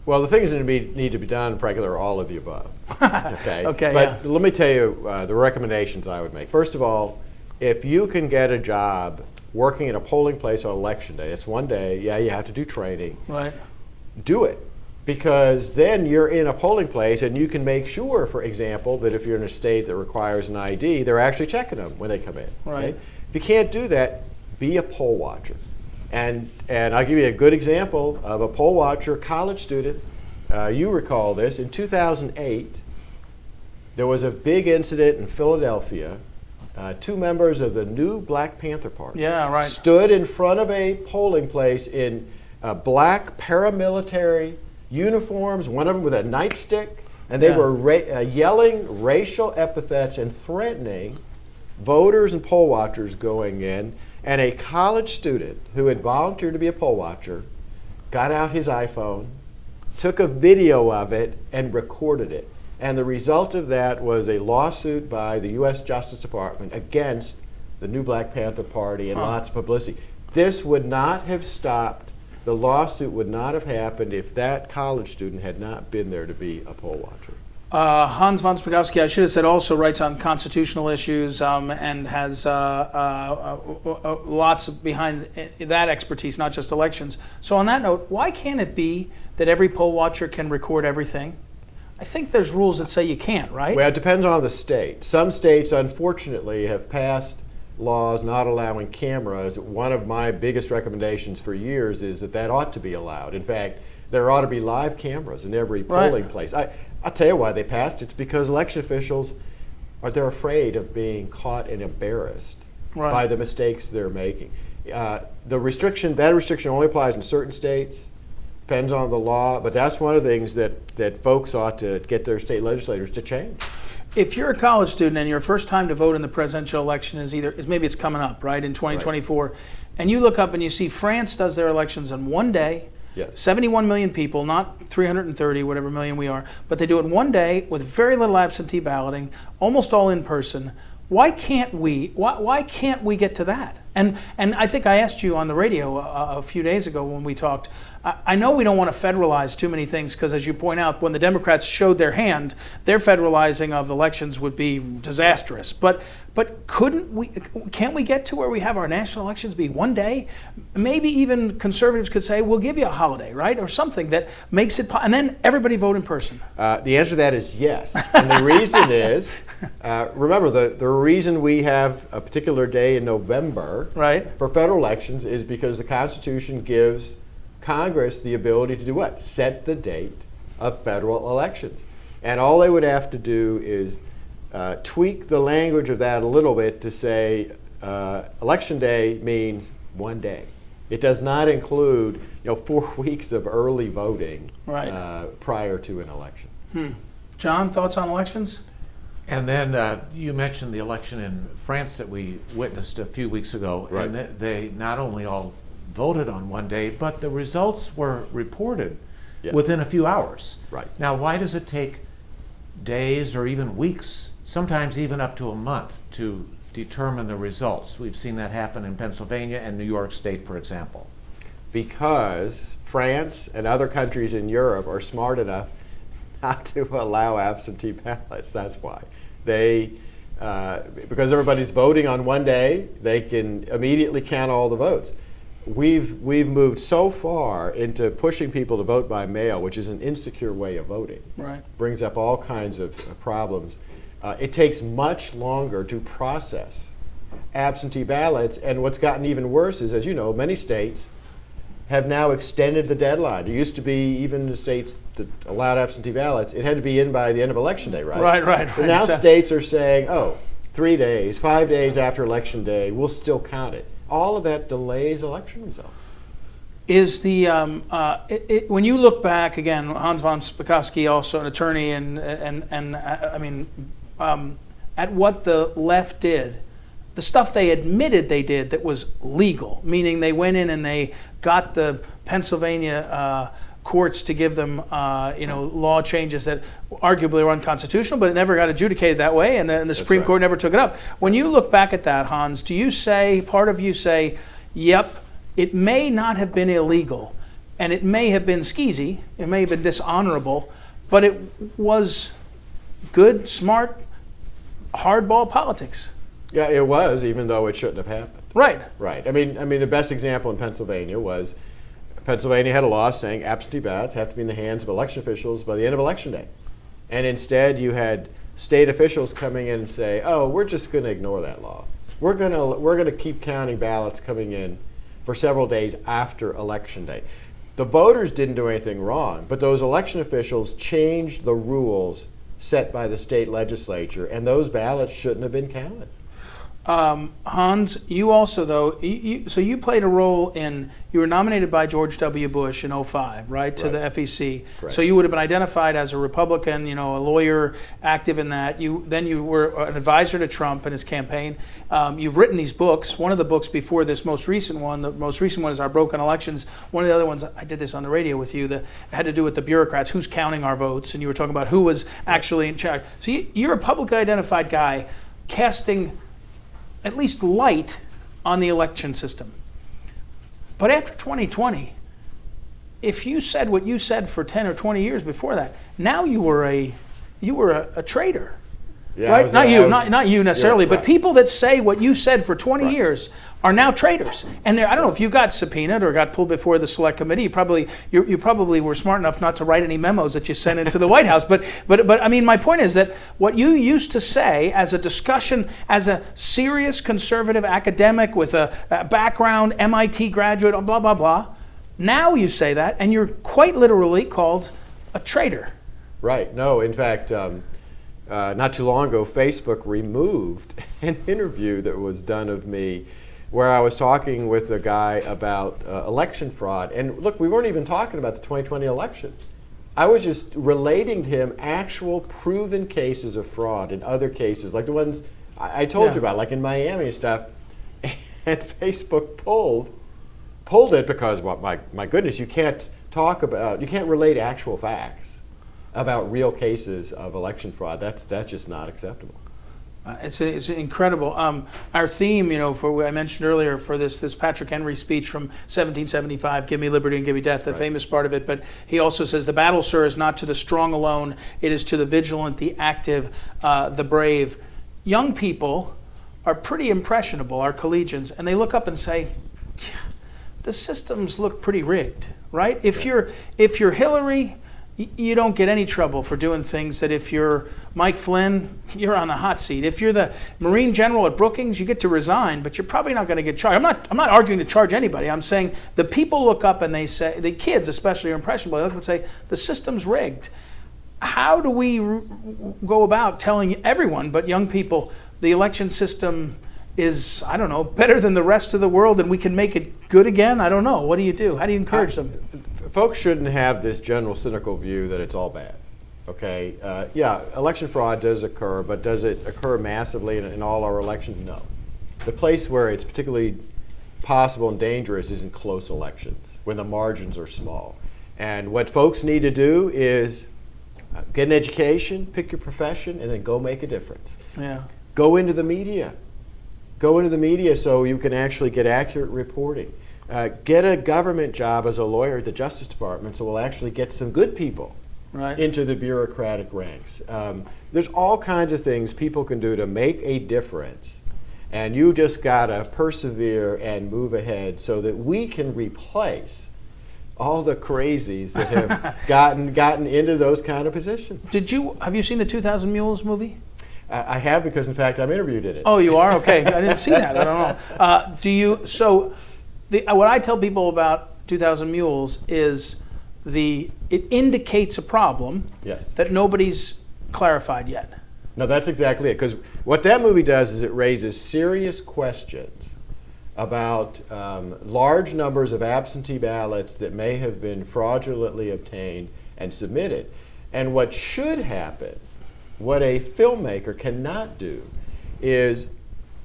Well, the things that need to be done, frankly, are all of the above. Okay. Okay. But let me tell you the recommendations I would make. First of all, if you can get a job working in a polling place on election day, it's one day. Yeah, you have to do training. Right. Do it, because then you're in a polling place and you can make sure, for example, that if you're in a state that requires an ID, they're actually checking them when they come in. Right. Okay? If you can't do that, be a poll watcher. And I'll give you a good example of a poll watcher, college student. You recall this. In 2008, there was a big incident in Philadelphia. 2 members of the new Black Panther Party stood in front of a polling place in black paramilitary uniforms, one of them with a nightstick, and they were yelling racial epithets and threatening voters and poll watchers going in. And a college student who had volunteered to be a poll watcher got out his iPhone, took a video of it, and recorded it. And the result of that was a lawsuit by the U.S. Justice Department against the new Black Panther Party and lots of publicity. This would not have stopped, the lawsuit would not have happened if that college student had not been there to be a poll watcher. Hans von Spakovsky, I should have said, also writes on constitutional issues and has lots behind that expertise, not just elections. So on that note, why can't it be that every poll watcher can record everything? I think there's rules that say you can't, right? Well, it depends on the state. Some states, unfortunately, have passed laws not allowing cameras. One of my biggest recommendations for years is that ought to be allowed. In fact, there ought to be live cameras in every polling place. I'll tell you why they passed it. It's because election officials they're afraid of being caught and embarrassed by the mistakes they're making. That restriction only applies in certain states. Depends on the law, but that's one of the things that folks ought to get their state legislators to change. If you're a college student and your first time to vote in the presidential election is maybe it's coming up, right, in 2024, and you look up and you see France does their elections in one day, 71 million people, not 330, whatever million we are, but they do it in one day with very little absentee balloting, almost all in person. Why can't we get to that? And I think I asked you on the radio a few days ago when we talked, I know we don't want to federalize too many things because, as you point out, when the Democrats showed their hand, their federalizing of elections would be disastrous. But can't we get to where we have our national elections be one day? Maybe even conservatives could say, we'll give you a holiday, right? Or something that makes it, and then everybody vote in person. The answer to that is yes. And the reason is, remember, the reason we have a particular day in November for federal elections is because the Constitution gives Congress the ability to do what? Set the date of federal elections. And all they would have to do is tweak the language of that a little bit to say election day means one day. It does not include 4 weeks of early voting prior to an election. John, thoughts on elections? And then you mentioned the election in France that we witnessed a few weeks ago, and they not only all voted on one day, but the results were reported within a few hours. Now, why does it take days or even weeks, sometimes even up to a month, to determine the results? We've seen that happen in Pennsylvania and New York State, for example. Because France and other countries in Europe are smart enough not to allow absentee ballots. That's why. Because everybody's voting on one day, they can immediately count all the votes. We've moved so far into pushing people to vote by mail, which is an insecure way of voting. Brings up all kinds of problems. It takes much longer to process absentee ballots, and what's gotten even worse is, as you know, many states have now extended the deadline. It used to be, even the states that allowed absentee ballots, it had to be in by the end of Election Day, right? But now states are saying, 3 days, 5 days after Election Day, we'll still count it. All of that delays election results. Is the when you look back again, Hans von Spakovsky, also an attorney, and I mean, at what the left did, the stuff they admitted they did that was legal, meaning they went in and they got the Pennsylvania courts to give them law changes that arguably were unconstitutional, but it never got adjudicated that way, and the Supreme Court never took it up. When you look back at that, Hans, do you say, part of you say, yep, it may not have been illegal, and it may have been skeezy, it may have been dishonorable, but it was good, smart, hardball politics? Yeah, it was, even though it shouldn't have happened. Right. I mean, the best example in Pennsylvania was Pennsylvania had a law saying absentee ballots have to be in the hands of election officials by the end of Election Day. And instead you had state officials coming in and say, we're just going to ignore that law. We're going to keep counting ballots coming in for several days after Election Day. The voters didn't do anything wrong, but those election officials changed the rules set by the state legislature, and those ballots shouldn't have been counted. Hans, you also, though, so you played a role you were nominated by George W. Bush in 2005, right, to the FEC. Correct. So you would have been identified as a Republican, a lawyer active in that. Then you were an advisor to Trump in his campaign. You've written these books. One of the books before this most recent one, the most recent one is Our Broken Elections. One of the other ones, I did this on the radio with you, that had to do with the bureaucrats, who's counting our votes, and you were talking about who was actually in charge. So you're a publicly identified guy casting at least light on the election system. But after 2020, if you said what you said for 10 or 20 years before that, now you were a you were a traitor. Yeah, Right? Not you necessarily, but right. people that say what you said for 20 Right. years are now traitors. And I don't know if you got subpoenaed or got pulled before the select committee. You probably were smart enough not to write any memos that you sent into the White House. But I mean, my point is that what you used to say as a discussion, as a serious conservative academic with a background, MIT graduate, blah, blah, blah, now you say that and you're quite literally called a traitor. Right. No, in fact, not too long ago, Facebook removed an interview that was done of me where I was talking with a guy about election fraud. And look, we weren't even talking about the 2020 election. I was just relating to him actual proven cases of fraud in other cases, like the ones I told you about, like in Miami and stuff. And Facebook pulled it because, well, my goodness, you can't relate actual facts about real cases of election fraud. That's just not acceptable. It's incredible. Our theme, for what I mentioned earlier, for this Patrick Henry speech from 1775, "Give me liberty and give me death," the famous part of it. But he also says, "The battle, sir, is not to the strong alone; it is to the vigilant, the active, the brave." Young people are pretty impressionable, our collegians, and they look up and say, "The systems look pretty rigged, right?" If you're Hillary, you don't get any trouble for doing things that if you're Mike Flynn, you're on the hot seat. If you're the Marine General at Brookings, you get to resign, but you're probably not going to get charged. I'm not arguing to charge anybody. I'm saying the people look up and they say, the kids especially are impressionable, they look up and say, the system's rigged. How do we go about telling everyone, but young people, the election system is, I don't know, better than the rest of the world and we can make it good again? I don't know. What do you do? How do you encourage them? Folks shouldn't have this general cynical view that it's all bad. Okay, yeah, election fraud does occur, but does it occur massively in all our elections? No. The place where it's particularly possible and dangerous is in close elections, when the margins are small. And what folks need to do is get an education, pick your profession, and then go make a difference. Yeah. Go into the media. Go into the media so you can actually get accurate reporting. Get a government job as a lawyer at the Justice Department so we'll actually get some good people into the bureaucratic ranks. There's all kinds of things people can do to make a difference, and you just gotta persevere and move ahead so that we can replace all the crazies that have gotten into those kind of positions. Have you seen the 2000 Mules movie? I have, because in fact I'm interviewed in it. Oh, you are? Okay, I didn't see that. I don't know. What I tell people about 2000 Mules is it indicates a problem that nobody's clarified yet. No, that's exactly it. Because what that movie does is it raises serious questions about large numbers of absentee ballots that may have been fraudulently obtained and submitted. And what should happen, what a filmmaker cannot do, is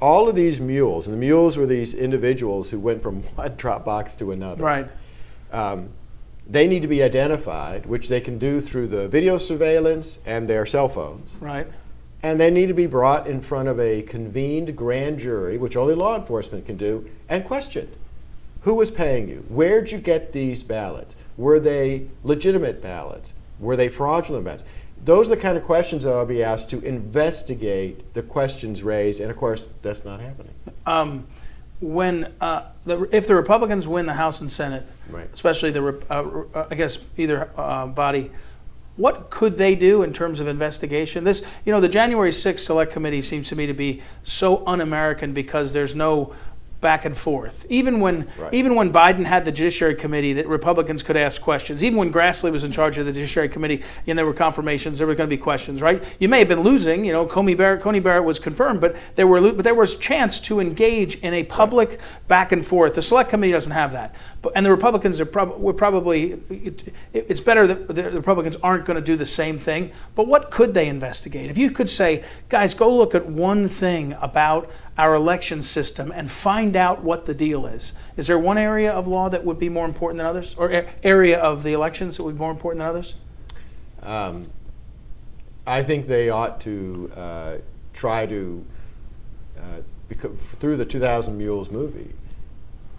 all of these mules, and the mules were these individuals who went from one drop box to another. Right. They need to be identified, which they can do through the video surveillance and their cell phones. Right. And they need to be brought in front of a convened grand jury, which only law enforcement can do, and questioned. Who was paying you? Where'd you get these ballots? Were they legitimate ballots? Were they fraudulent ballots? Those are the kind of questions that I'll be asked to investigate the questions raised, and of course, that's not happening. If the Republicans win the House and Senate, right, especially either body, what could they do in terms of investigation? The January 6th Select Committee seems to me to be so un-American because there's no back and forth. Even when Biden had the Judiciary Committee, that Republicans could ask questions. Even when Grassley was in charge of the Judiciary Committee, and there were confirmations, there were going to be questions, right? You may have been losing. Coney Barrett was confirmed, but there was chance to engage in a public back and forth. The Select Committee doesn't have that, and the Republicans it's better that the Republicans aren't going to do the same thing. But what could they investigate? If you could say, guys, go look at one thing about our election system and find out what the deal is. Is there one area of law that would be more important than others, or area of the elections that would be more important than others? I think they ought to try to, through the 2000 Mules movie,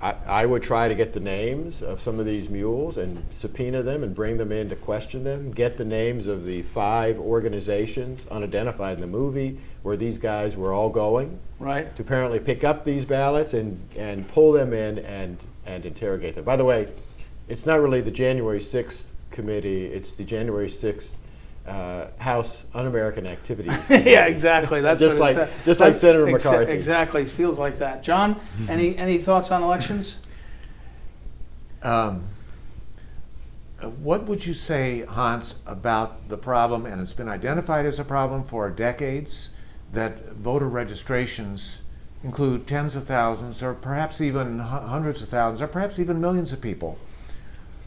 I would try to get the names of some of these mules and subpoena them and bring them in to question them, get the names of the 5 organizations unidentified in the movie where these guys were all going, right, to apparently pick up these ballots and pull them in and interrogate them. By the way, it's not really the January 6th committee, it's the January 6th House Un-American Activities. Yeah, exactly. That's just what like just like Senator McCarthy. Exactly, it feels like that. John, any thoughts on elections? What would you say, Hans, about the problem, and it's been identified as a problem for decades, that voter registrations include tens of thousands, or perhaps even hundreds of thousands, or perhaps even millions of people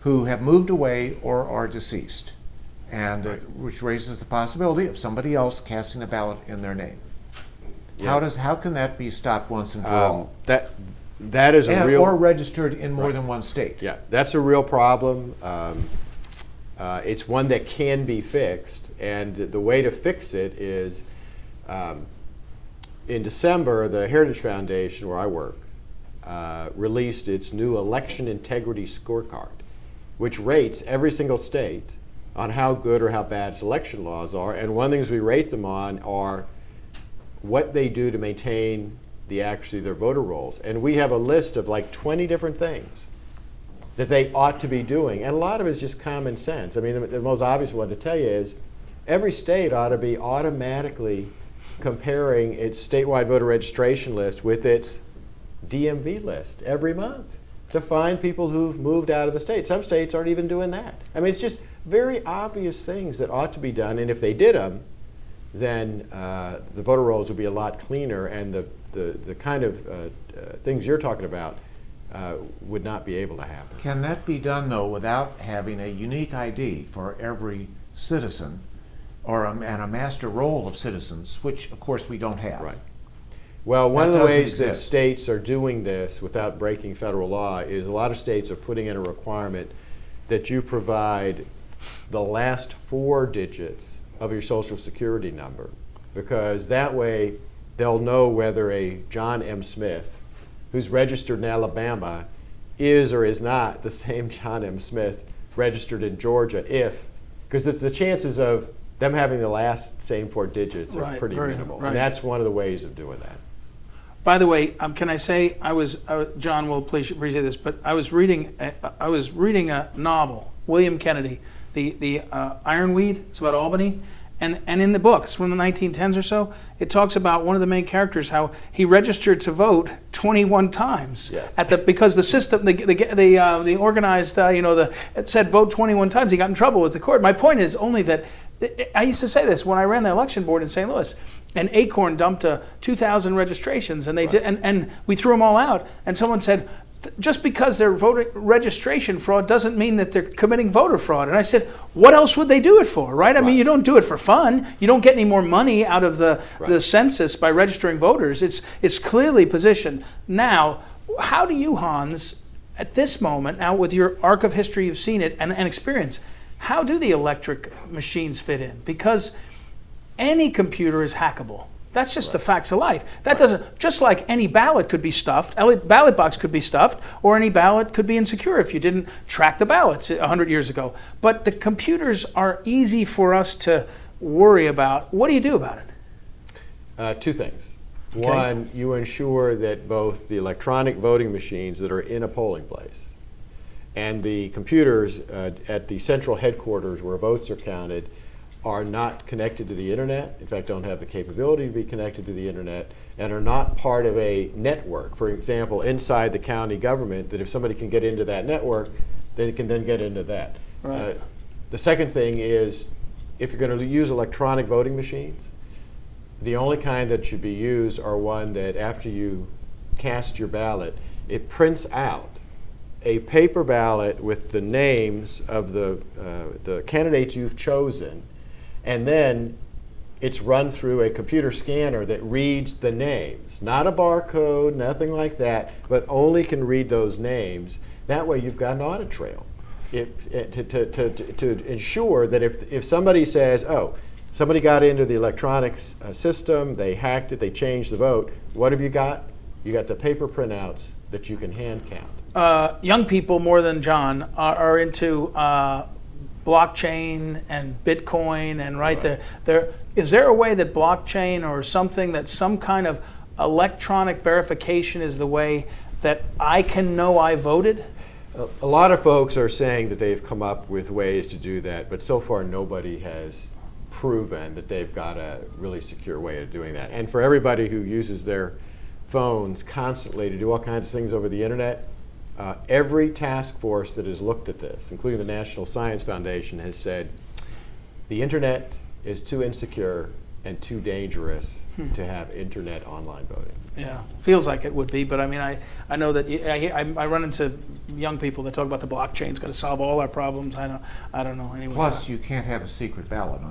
who have moved away or are deceased, and which raises the possibility of somebody else casting a ballot in their name. Yeah. How can that be stopped once and for all? That is a real, or registered in more than one state. Yeah, that's a real problem. It's one that can be fixed, and the way to fix it is, in December, the Heritage Foundation, where I work, released its new election integrity scorecard, which rates every single state on how good or how bad its election laws are. And one of the things we rate them on are what they do to maintain their voter rolls. And we have a list of like 20 different things that they ought to be doing. And a lot of it is just common sense. I mean, the most obvious one to tell you is every state ought to be automatically comparing its statewide voter registration list with its DMV list every month to find people who've moved out of the state. Some states aren't even doing that. I mean, it's just very obvious things that ought to be done, and if they did them, then the voter rolls would be a lot cleaner, and the kind of things you're talking about would not be able to happen. Can that be done, though, without having a unique ID for every citizen, or and a master roll of citizens, which, of course, we don't have? Right. Well, one of the ways that states are doing this without breaking federal law is a lot of states are putting in a requirement that you provide the last 4 digits of your Social Security number, because that way they'll know whether a John M. Smith, who's registered in Alabama, is or is not the same John M. Smith registered in Georgia, because the chances of them having the last same 4 digits are pretty minimal. Right. And that's one of the ways of doing that. By the way, can I say John will please appreciate this, but I was reading a novel, William Kennedy, the Ironweed. It's about Albany, and in the book, it's from the 1910s or so. It talks about one of the main characters, how he registered to vote 21 times because the system, the organized, it said vote 21 times. He got in trouble with the court. My point is only that I used to say this when I ran the election board in St. Louis. And Acorn dumped 2,000 registrations, and they did, and we threw them all out. And someone said, just because they're voter registration fraud doesn't mean that they're committing voter fraud. And I said, what else would they do it for, right? I mean, you don't do it for fun. You don't get any more money out of the census by registering voters. It's clearly positioned. Now, how do you, Hans, at this moment, now with your arc of history, you've seen it and experience, how do the electric machines fit in? Because any computer is hackable. That's just the facts of life. That doesn't, just like any ballot could be stuffed, any ballot box could be stuffed, or any ballot could be insecure if you didn't track the ballots 100 years ago. But the computers are easy for us to worry about. What do you do about it? 2 things. Okay. One, you ensure that both the electronic voting machines that are in a polling place and the computers at the central headquarters where votes are counted are not connected to the internet, in fact don't have the capability to be connected to the internet, and are not part of a network. For example, inside the county government, that if somebody can get into that network, they can then get into that. Right. The second thing is, if you're going to use electronic voting machines, the only kind that should be used are one that after you cast your ballot, it prints out a paper ballot with the names of the candidates you've chosen, and then it's run through a computer scanner that reads the names. Not a barcode, nothing like that, but only can read those names. That way you've got an audit trail to ensure that if somebody says, oh, somebody got into the electronics system, they hacked it, they changed the vote, what have you got? You got the paper printouts that you can hand count. Young people more than John are into blockchain and Bitcoin, and is there a way that blockchain or something, that some kind of electronic verification is the way that I can know I voted? A lot of folks are saying that they've come up with ways to do that, but so far nobody has proven that they've got a really secure way of doing that. And for everybody who uses their phones constantly to do all kinds of things over the internet, every task force that has looked at this, including the National Science Foundation, has said the internet is too insecure and too dangerous to have internet online voting. Yeah, feels like it would be, but I mean, I know that I run into young people that talk about the blockchain's going to solve all our problems. I don't know anyway. Plus, you can't have a secret ballot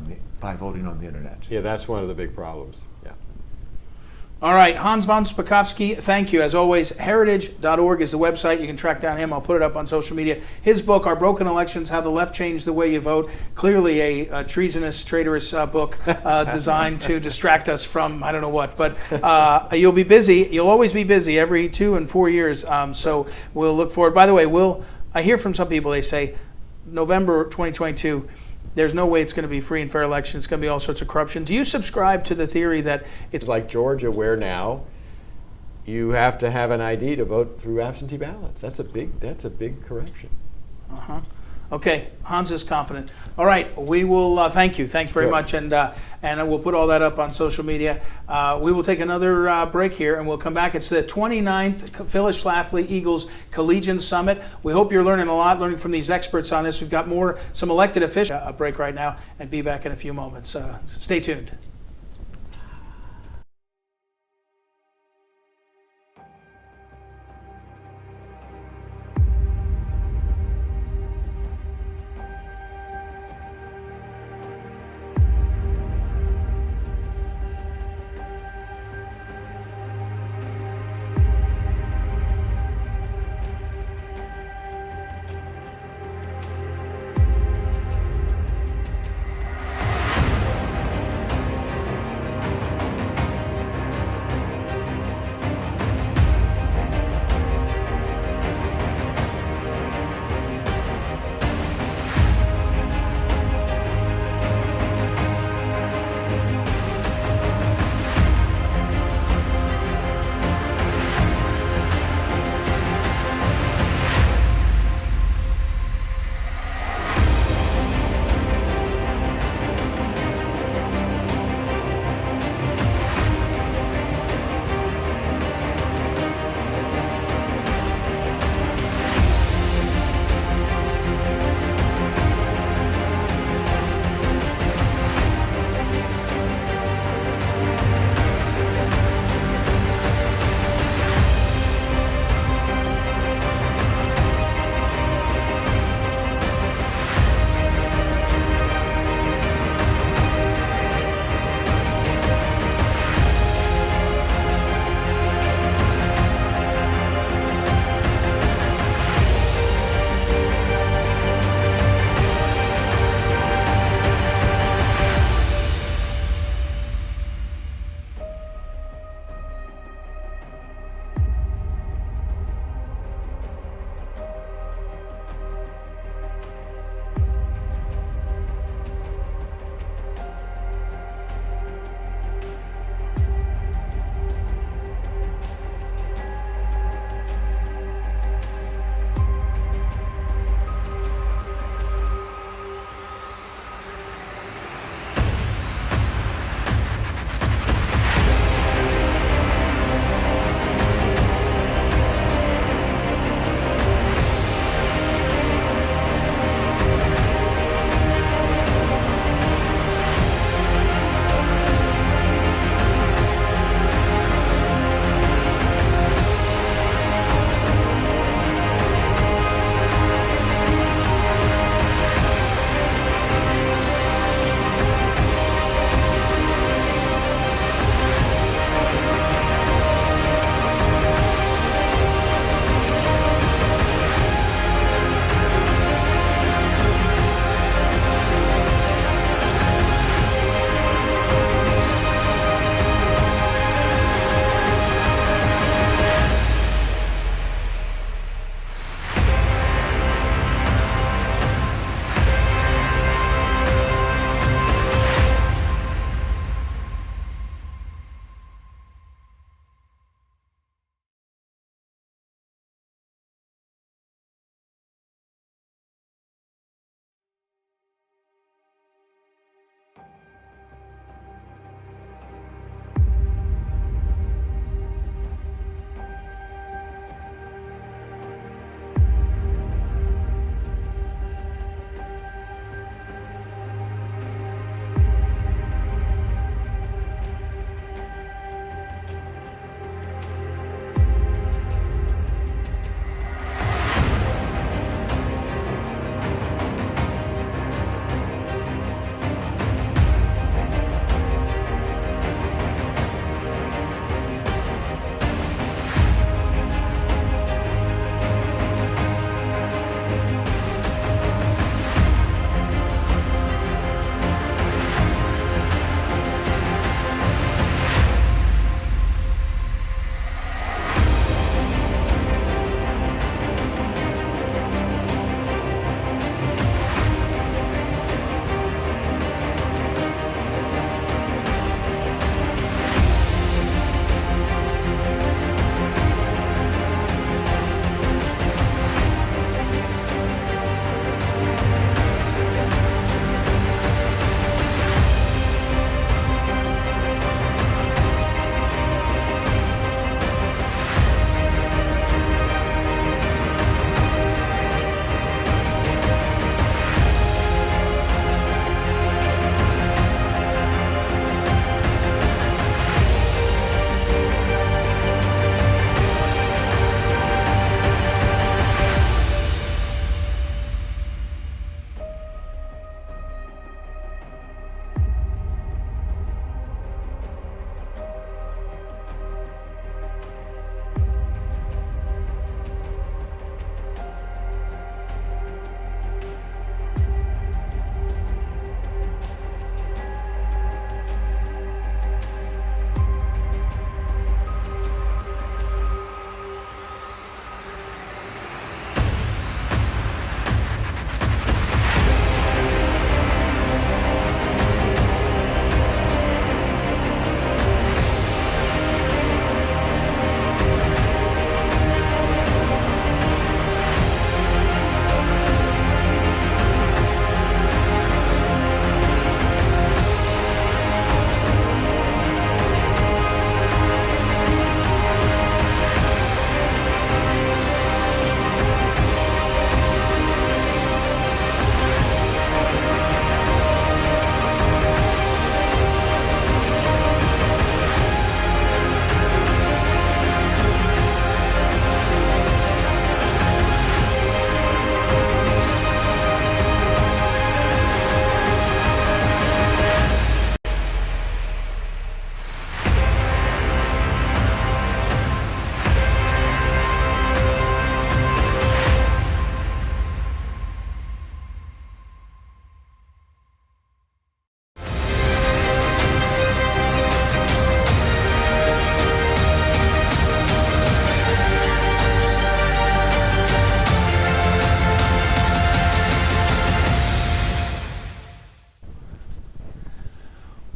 by voting on the internet. Yeah, that's one of the big problems. Yeah. All right, Hans von Spakovsky, thank you. As always, heritage.org is the website. You can track down him. I'll put it up on social media. His book, Our Broken Elections, How the Left Changed the Way You Vote, clearly a treasonous, traitorous book designed to distract us from I don't know what. But you'll be busy. You'll always be busy every 2 and 4 years. So we'll look forward. By the way, I hear from some people, they say, November 2022, there's no way it's going to be free and fair election. It's going to be all sorts of corruption. Do you subscribe to the theory that it's like Georgia, where now you have to have an ID to vote through absentee ballots? That's a big correction. Okay, Hans is confident. All right, we will thank you. Thanks very much, and we'll put all that up on social media. We will take another break here, and we'll come back. It's the 29th Phyllis Schlafly Eagles Collegian Summit. We hope you're learning a lot, learning from these experts on this. We've got some elected officials. A break right now, and be back in a few moments. Stay tuned.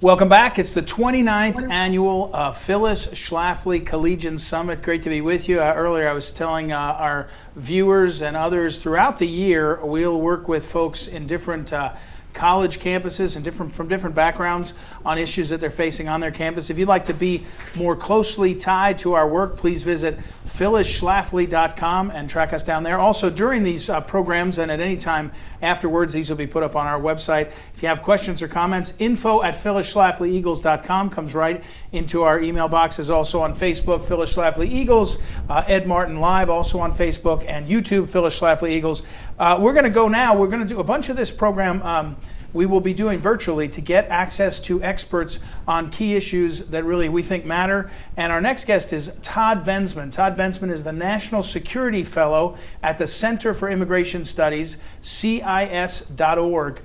Welcome back. It's the 29th annual Phyllis Schlafly Collegians Summit. Great to be with you. Earlier I was telling our viewers and others throughout the year, we'll work with folks in different college campuses and from different backgrounds on issues that they're facing on their campus. If you'd like to be more closely tied to our work, please visit phyllisschlafly.com and track us down there. Also, during these programs and at any time afterwards, these will be put up on our website. If you have questions or comments, info@phyllisschlaflyeagles.com comes right into our email boxes. Also on Facebook, Phyllis Schlafly Eagles, Ed Martin Live, also on Facebook, and YouTube, Phyllis Schlafly Eagles. We're going to go now. We're going to do a bunch of this program we will be doing virtually to get access to experts on key issues that really we think matter. And our next guest is Todd Bensman. Todd Bensman is the National Security Fellow at the Center for Immigration Studies, CIS.org.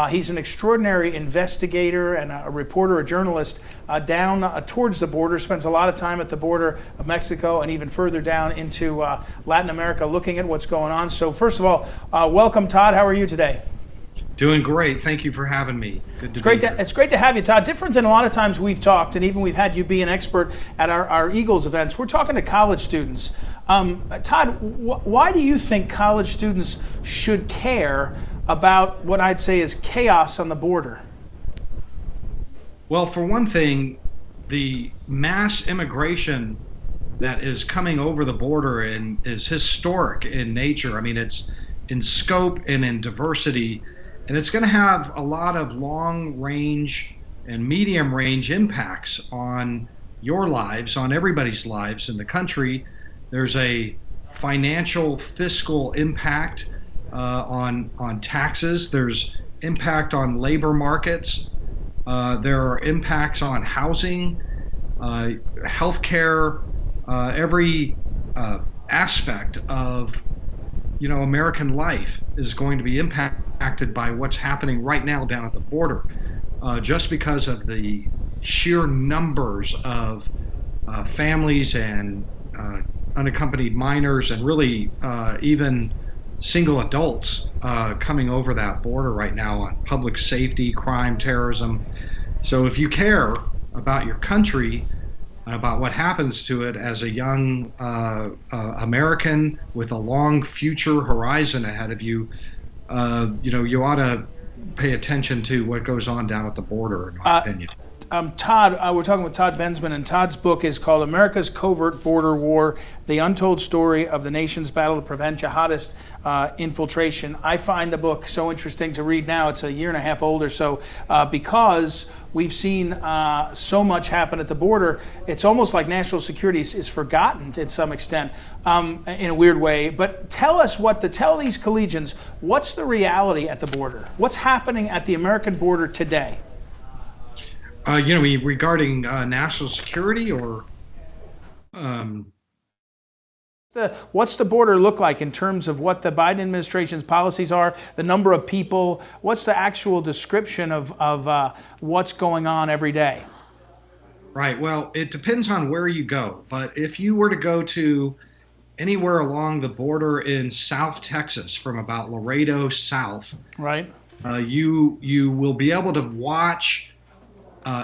He's an extraordinary investigator and a reporter, a journalist down towards the border, spends a lot of time at the border of Mexico and even further down into Latin America looking at what's going on. So first of all, welcome, Todd. How are you today? Doing great. Thank you for having me. Good to be here. It's great to have you, Todd. Different than a lot of times we've talked, and even we've had you be an expert at our Eagles events. We're talking to college students. Todd, why do you think college students should care about what I'd say is chaos on the border? Well, for one thing, the mass immigration that is coming over the border is historic in nature. I mean, it's in scope and in diversity. And it's going to have a lot of long range and medium range impacts on your lives, on everybody's lives in the country. There's a financial, fiscal impact on taxes. There's impact on labor markets. There are impacts on housing, healthcare, every aspect of American life is going to be impacted by what's happening right now down at the border, just because of the sheer numbers of families and unaccompanied minors and really even single adults coming over that border right now on public safety, crime, terrorism. So if you care about your country, about what happens to it as a young American with a long future horizon ahead of you, you ought to pay attention to what goes on down at the border, in my opinion. Todd, we're talking with Todd Bensman, and Todd's book is called America's Covert Border War, The Untold Story of the Nation's Battle to Prevent Jihadist Infiltration. I find the book so interesting to read now. It's a year and a half old or so, because we've seen so much happen at the border. It's almost like national security is forgotten to some extent, in a weird way. But tell these collegians, what's the reality at the border? What's happening at the American border today? Regarding national security, or what's the border look like in terms of what the Biden administration's policies are, the number of people? What's the actual description of what's going on every day? Right. Well, it depends on where you go. But if you were to go to anywhere along the border in South Texas, from about Laredo south, right, you will be able to watch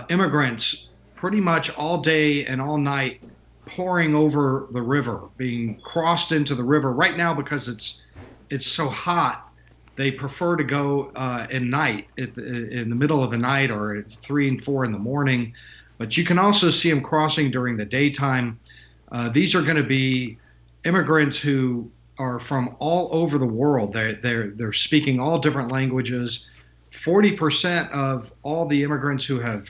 immigrants pretty much all day and all night pouring over the river, being crossed into the river. Right now, because it's so hot, they prefer to go at night, in the middle of the night, or at 3 and 4 in the morning. But you can also see them crossing during the daytime. These are going to be immigrants who are from all over the world. They're speaking all different languages. 40% of all the immigrants who have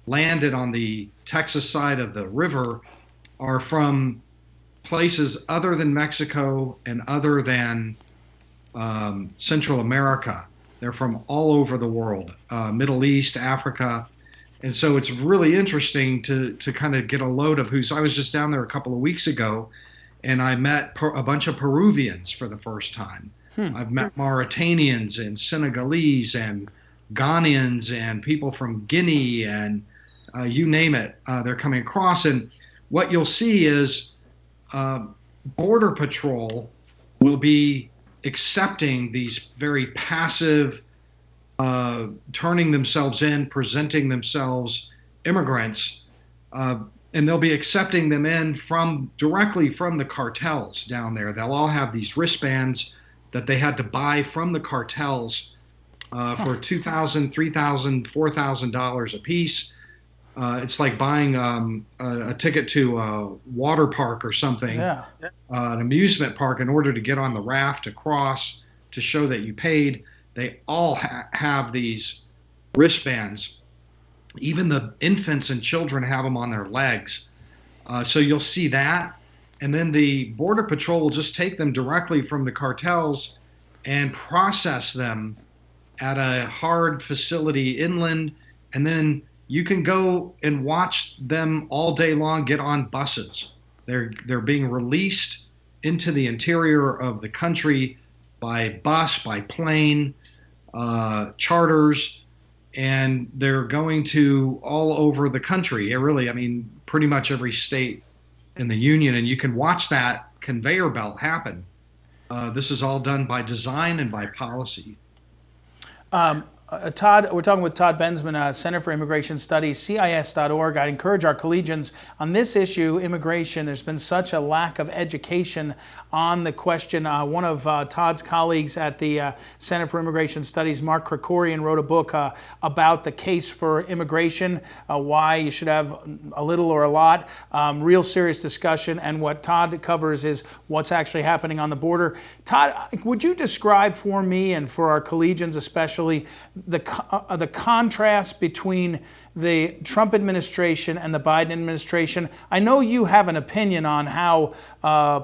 landed on the Texas side of the river are from places other than Mexico and other than Central America. They're from all over the world, Middle East, Africa. And so it's really interesting to kind of get a load of who's. I was just down there a couple of weeks ago, and I met a bunch of Peruvians for the first time. I've met Mauritanians and Senegalese and Ghanaians and people from Guinea and you name it. They're coming across. And what you'll see is Border Patrol will be accepting these very passive turning themselves in, presenting themselves immigrants, and they'll be accepting them in directly from the cartels down there. They'll all have these wristbands that they had to buy from the cartels for $2,000, $3,000, $4,000 a piece. It's like buying a ticket to a water park or something, an amusement park, in order to get on the raft across to show that you paid. They all have these wristbands. Even the infants and children have them on their legs. So you'll see that. And then the Border Patrol will just take them directly from the cartels and process them at a hard facility inland. And then you can go and watch them all day long get on buses. They're being released into the interior of the country by bus, by plane, charters, and they're going to all over the country. Pretty much every state in the union, and you can watch that conveyor belt happen. This is all done by design and by policy. Todd, we're talking with Todd Bensman, Center for Immigration Studies, CIS.org. I'd encourage our collegians on this issue, immigration. There's been such a lack of education on the question. One of Todd's colleagues at the Center for Immigration Studies, Mark Krikorian, wrote a book about the case for immigration, why you should have a little or a lot. Real serious discussion, and what Todd covers is what's actually happening on the border. Todd, would you describe for me and for our collegians especially the contrast between the Trump administration and the Biden administration? I know you have an opinion on how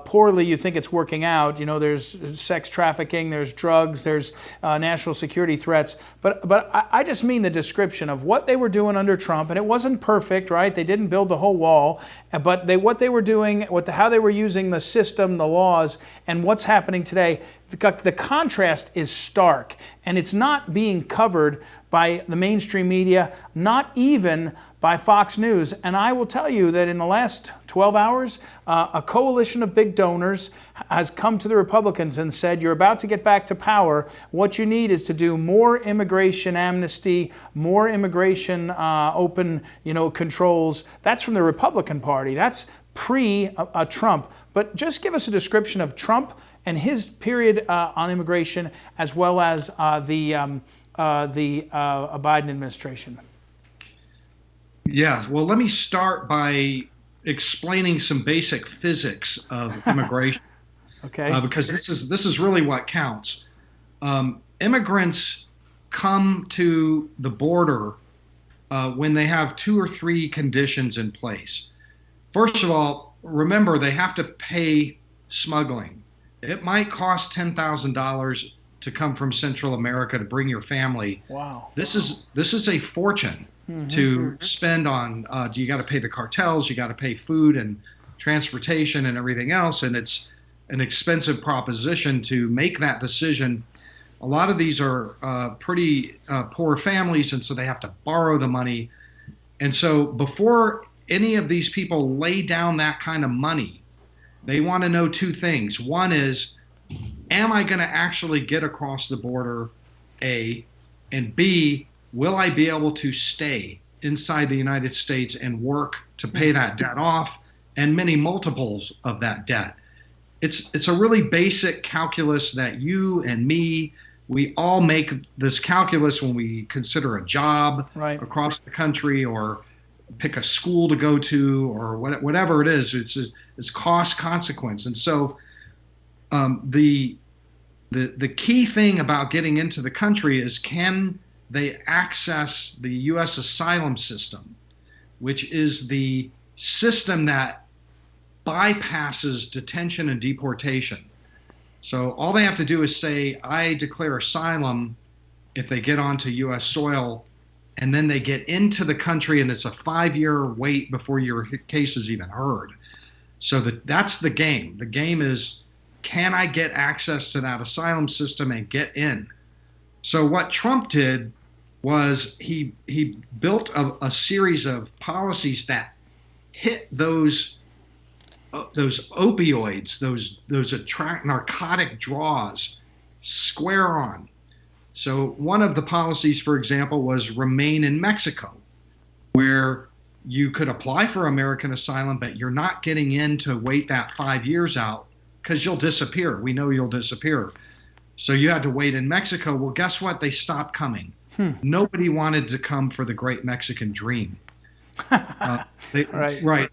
poorly you think it's working out. You know, there's sex trafficking, there's drugs, there's national security threats. But I just mean the description of what they were doing under Trump, and it wasn't perfect, right? They didn't build the whole wall, but what they were doing, how they were using the system, the laws, and what's happening today. The contrast is stark, and it's not being covered by the mainstream media, not even by Fox News. And I will tell you that in the last 12 hours, a coalition of big donors has come to the Republicans and said, you're about to get back to power. What you need is to do more immigration amnesty, more immigration open controls. That's from the Republican Party. That's pre-Trump. But just give us a description of Trump and his period on immigration, as well as the Biden administration. Yeah, well, let me start by explaining some basic physics of immigration. Okay. Because this is really what counts. Immigrants come to the border when they have 2 or 3 conditions in place. First of all, remember, they have to pay smuggling. It might cost $10,000 to come from Central America to bring your family. Wow. This is a fortune to spend on. You got to pay the cartels, you got to pay food and transportation and everything else, and it's an expensive proposition to make that decision. A lot of these are pretty poor families, and so they have to borrow the money. And so before any of these people lay down that kind of money, they want to know 2 things. One is, am I going to actually get across the border, A, and B, will I be able to stay inside the United States and work to pay that debt off, and many multiples of that debt? It's a really basic calculus that you and me, we all make this calculus when we consider a job across the country, or pick a school to go to, or whatever it is. It's cost consequence. And so the key thing about getting into the country is, can they access the U.S. asylum system, which is the system that bypasses detention and deportation. So all they have to do is say, I declare asylum, if they get onto U.S. soil, and then they get into the country, and it's a 5-year wait before your case is even heard. So that's the game. The game is, can I get access to that asylum system and get in? So what Trump did was he built a series of policies that hit those opioids, those narcotic draws square on. So one of the policies, for example, was remain in Mexico, where you could apply for American asylum, but you're not getting in to wait that 5 years out because you'll disappear. We know you'll disappear. So you had to wait in Mexico. Well, guess what? They stopped coming. Nobody wanted to come for the great Mexican dream. Right.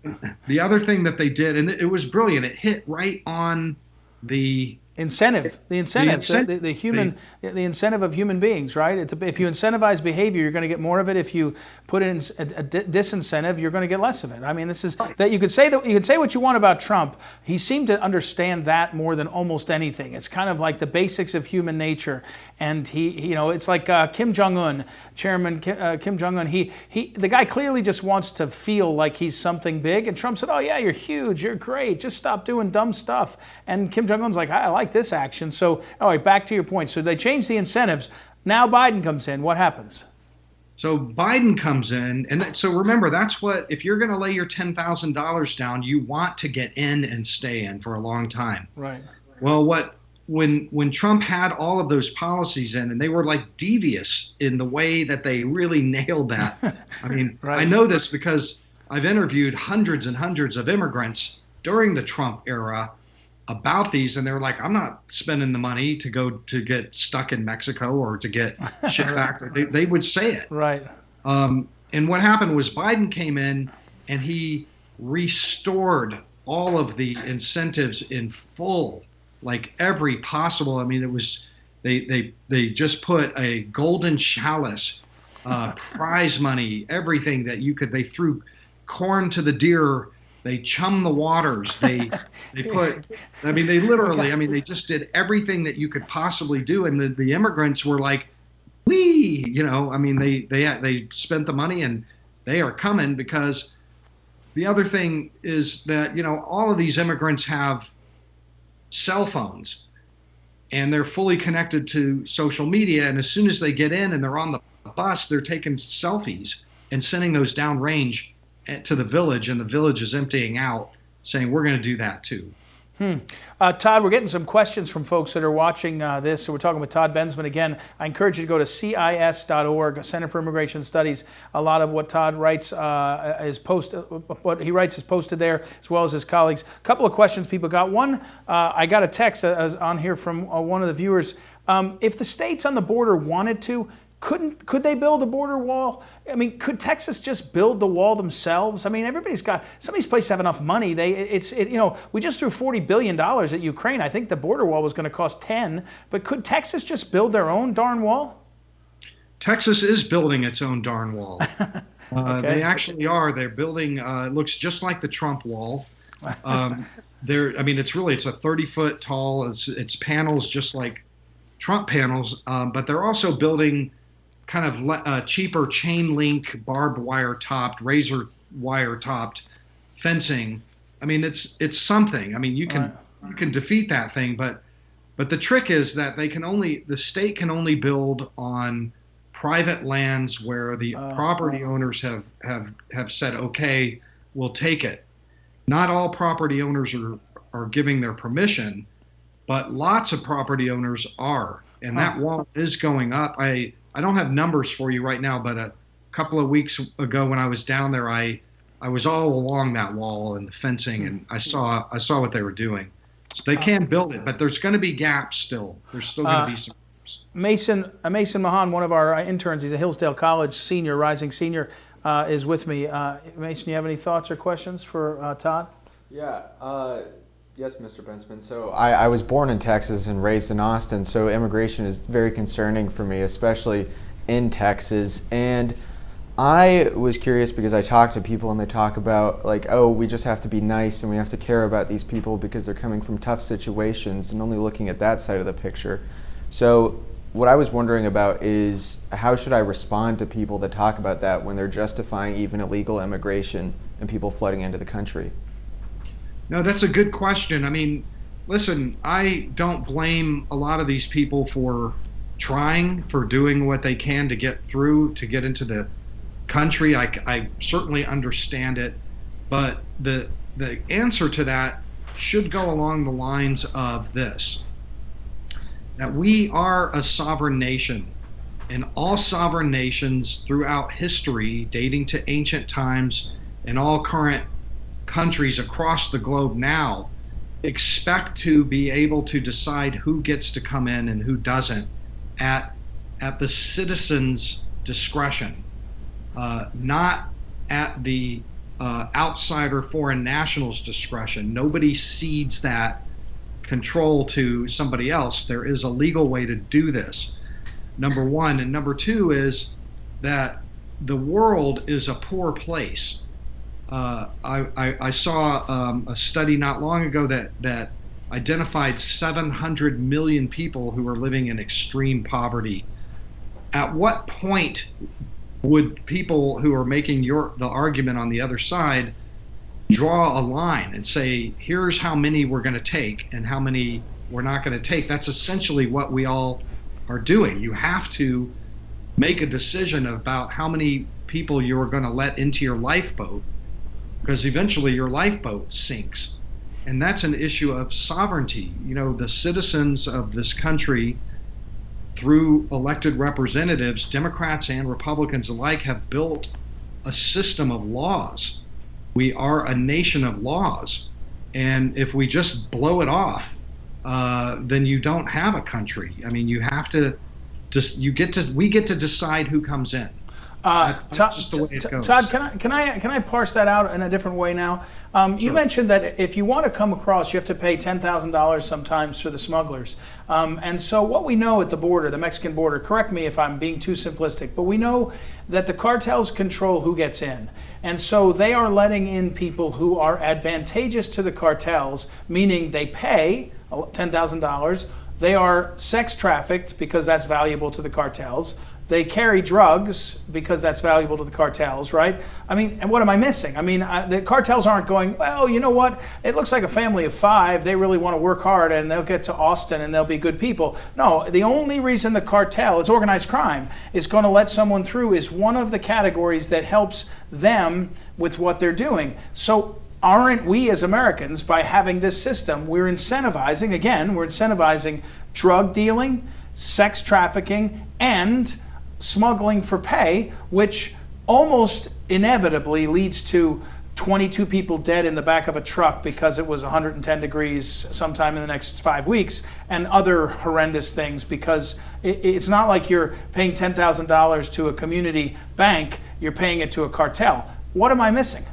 The other thing that they did, and it was brilliant, it hit right on the incentive, the incentive of human beings, right? If you incentivize behavior, you're going to get more of it. If you put in a disincentive, you're going to get less of it. I mean, this is that you could say what you want about Trump. He seemed to understand that more than almost anything. It's kind of like the basics of human nature. And it's like Kim Jong-un, Chairman Kim Jong-un. The guy clearly just wants to feel like he's something big. And Trump said, "Oh yeah, you're huge, you're great. Just stop doing dumb stuff." And Kim Jong-un's like, "I like this action." So, all right, back to your point. So they changed the incentives. Now Biden comes in. What happens? So Biden comes in, and so remember, that's what, if you're going to lay your $10,000 down, you want to get in and stay in for a long time. Right. Well, when Trump had all of those policies in, and they were like devious in the way that they really nailed that. I mean, right. I know this because I've interviewed hundreds and hundreds of immigrants during the Trump era about these, and they're like, "I'm not spending the money to go to get stuck in Mexico or to get shipped back." They would say it. Right. And what happened was Biden came in and he restored all of the incentives in full, like every possible. I mean, it was they just put a golden chalice, prize money, everything that you could. They threw corn to the deer. They chum the waters. They put. I mean, they literally. I mean, they just did everything that you could possibly do, and the immigrants were like, "Wee!" I mean, they spent the money, and they are coming because the other thing is that all of these immigrants have cell phones, and they're fully connected to social media. And as soon as they get in and they're on the bus, they're taking selfies and sending those downrange to the village, and the village is emptying out, saying we're going to do that too. Todd, we're getting some questions from folks that are watching this. So we're talking with Todd Bensman again. I encourage you to go to CIS.org, Center for Immigration Studies. A lot of what Todd writes is posted there, as well as his colleagues. A couple of questions people got. One, I got a text on here from one of the viewers. If the states on the border wanted to, could they build a border wall? I mean, could Texas just build the wall themselves? I mean, some of these places have enough money. We just threw $40 billion at Ukraine. I think the border wall was going to cost 10, but could Texas just build their own darn wall? Texas is building its own darn wall. Okay. They actually are. They're building, it looks just like the Trump wall. It's a 30-foot tall, it's panels just like Trump panels, but they're also building kind of cheaper chain link, barbed wire topped, razor wire topped fencing. I mean, it's something. I mean, you can defeat that thing, but the trick is that the state can only build on private lands where the property owners have said, okay, we'll take it. Not all property owners are giving their permission, but lots of property owners are, and that wall is going up. I don't have numbers for you right now, but a couple of weeks ago when I was down there, I was all along that wall and the fencing, and I saw what they were doing. So they can build it, but there's going to be gaps still. There's still going to be some gaps. Mason Mahan, one of our interns, he's a Hillsdale College senior, rising senior, is with me. Mason, you have any thoughts or questions for Todd? Yeah. Yes, Mr. Bensman. So I was born in Texas and raised in Austin, so immigration is very concerning for me, especially in Texas. And I was curious because I talk to people and they talk about like, oh, we just have to be nice and we have to care about these people because they're coming from tough situations, and only looking at that side of the picture. So what I was wondering about is, how should I respond to people that talk about that when they're justifying even illegal immigration and people flooding into the country? No, that's a good question. I mean, listen, I don't blame a lot of these people for doing what they can to get through, to get into the country. I certainly understand it, but the answer to that should go along the lines of this. that we are a sovereign nation, and all sovereign nations throughout history, dating to ancient times, and all current countries across the globe now, expect to be able to decide who gets to come in and who doesn't at the citizens' discretion, not at the outsider foreign nationals' discretion. Nobody cedes that control to somebody else. There is a legal way to do this, number one. And number two is that the world is a poor place. I saw a study not long ago that identified 700 million people who are living in extreme poverty. At what point would people who are making the argument on the other side draw a line and say, here's how many we're going to take and how many we're not going to take? That's essentially what we all are doing. You have to make a decision about how many people you're going to let into your lifeboat, because eventually your lifeboat sinks. And that's an issue of sovereignty. You know, the citizens of this country, through elected representatives, Democrats and Republicans alike, have built a system of laws. We are a nation of laws. And if we just blow it off, then you don't have a country. I mean, you have to we get to decide who comes in. Todd, just the way it goes. Todd, can I parse that out in a different way now? You mentioned that if you want to come across, you have to pay $10,000 sometimes for the smugglers. And so what we know at the border, the Mexican border, correct me if I'm being too simplistic, but we know that the cartels control who gets in. And so they are letting in people who are advantageous to the cartels, meaning they pay $10,000. They are sex trafficked because that's valuable to the cartels. They carry drugs because that's valuable to the cartels, right? I mean, and what am I missing? I mean, the cartels aren't going, well, you know what? It looks like a family of five. They really want to work hard and they'll get to Austin and they'll be good people. No, the only reason the cartel, it's organized crime, is going to let someone through is one of the categories that helps them with what they're doing. So aren't we as Americans, by having this system, we're incentivizing drug dealing, sex trafficking, and smuggling for pay, which almost inevitably leads to 22 people dead in the back of a truck because it was 110 degrees sometime in the next 5 weeks, and other horrendous things, because it's not like you're paying $10,000 to a community bank, you're paying it to a cartel. What am I missing?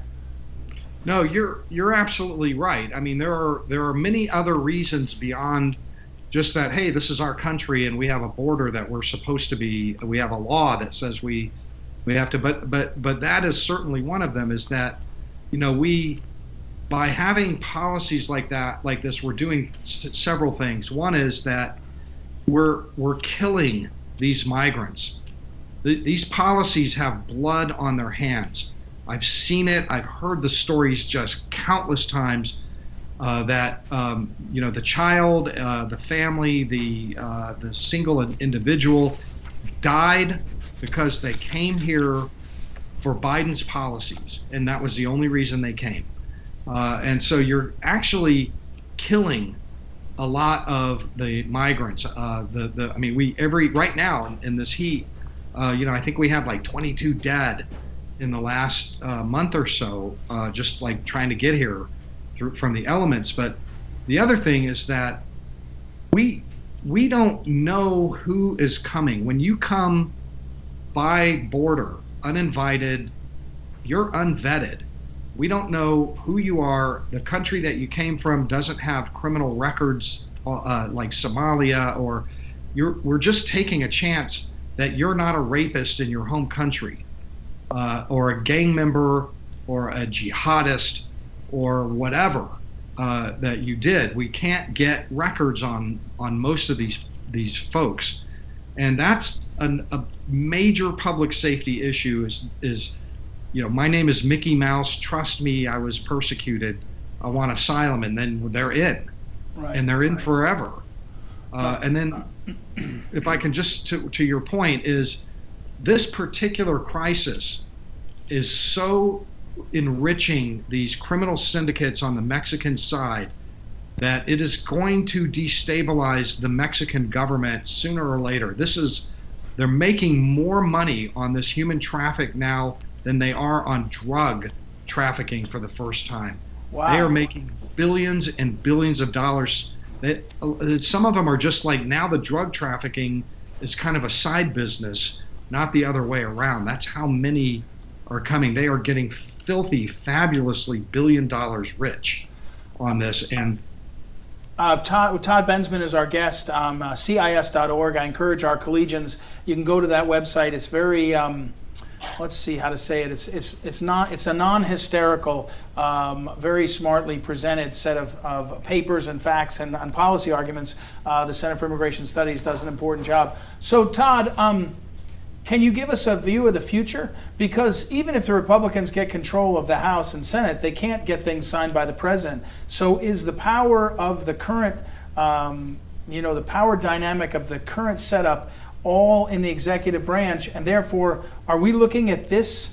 No, you're absolutely right. I mean, there are many other reasons beyond just that, hey, this is our country and we have a border that we're supposed to be, we have a law that says we have to, but that is certainly one of them, is that, you know, we, by having policies like that, like this, we're doing several things. One is that we're killing these migrants. These policies have blood on their hands. I've seen it, I've heard the stories just countless times. That you know, the child, the family, the single individual died because they came here for Biden's policies, and that was the only reason they came. And so you're actually killing a lot of the migrants. I mean, right now in this heat, you know, I think we have like 22 dead in the last month or so, just like trying to get here from the elements. But the other thing is that we don't know who is coming. When you come by border uninvited, you're unvetted. We don't know who you are. The country that you came from doesn't have criminal records like Somalia, or we're just taking a chance that you're not a rapist in your home country, or a gang member or a jihadist or whatever that you did. We can't get records on most of these folks, and that's a major public safety issue. Is you know, my name is Mickey Mouse. Trust me, I was persecuted. I want asylum, and then they're in, right, and they're in forever. And then, if I can just to your point, is this particular crisis is so enriching these criminal syndicates on the Mexican side that it is going to destabilize the Mexican government sooner or later. They're making more money on this human traffic now than they are on drug trafficking for the first time. Wow. They are making billions and billions of dollars. Some of them are just like, now the drug trafficking is kind of a side business, not the other way around. That's how many are coming. They are getting filthy, fabulously $1 billion rich on this. And Todd Bensman is our guest. CIS.org. I encourage our collegians. You can go to that website. It's very, let's see how to say it. It's a non-hysterical, very smartly presented set of papers and facts and policy arguments. The Center for Immigration Studies does an important job. So Todd, can you give us a view of the future? Because even if the Republicans get control of the House and Senate, they can't get things signed by the president. So is the power of the current, the power dynamic of the current setup all in the executive branch? And therefore, are we looking at this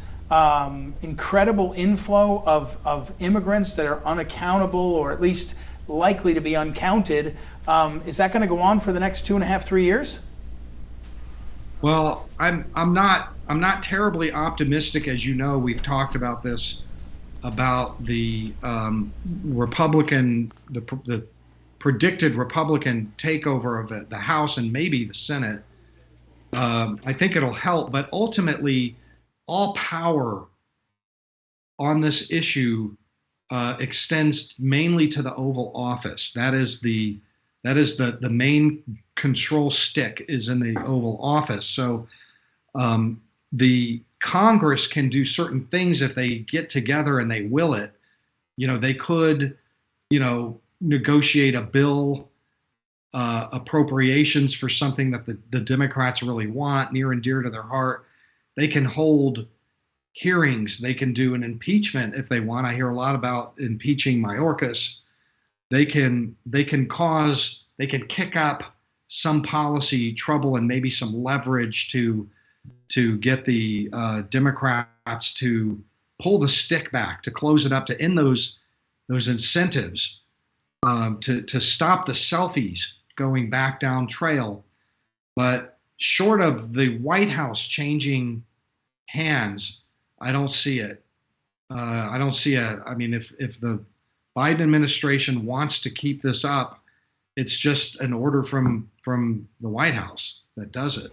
incredible inflow of immigrants that are unaccountable, or at least likely to be uncounted? Is that going to go on for the next 2.5, 3 years? Well, I'm not terribly optimistic. As you know, we've talked about this, about the the predicted Republican takeover of the House and maybe the Senate. I think it'll help, but ultimately, all power on this issue extends mainly to the Oval Office. That is the main control stick is in the Oval Office. So the Congress can do certain things if they get together and they will it. They could, negotiate a bill, appropriations for something that the Democrats really want, near and dear to their heart. They can hold hearings. They can do an impeachment if they want. I hear a lot about impeaching Mayorkas. They can kick up some policy trouble and maybe some leverage to get the Democrats to pull the stick back, to close it up, to end those incentives, to stop the selfies going back down trail. But short of the White House changing hands, I don't see it. I mean, if the Biden administration wants to keep this up, it's just an order from the White House that does it,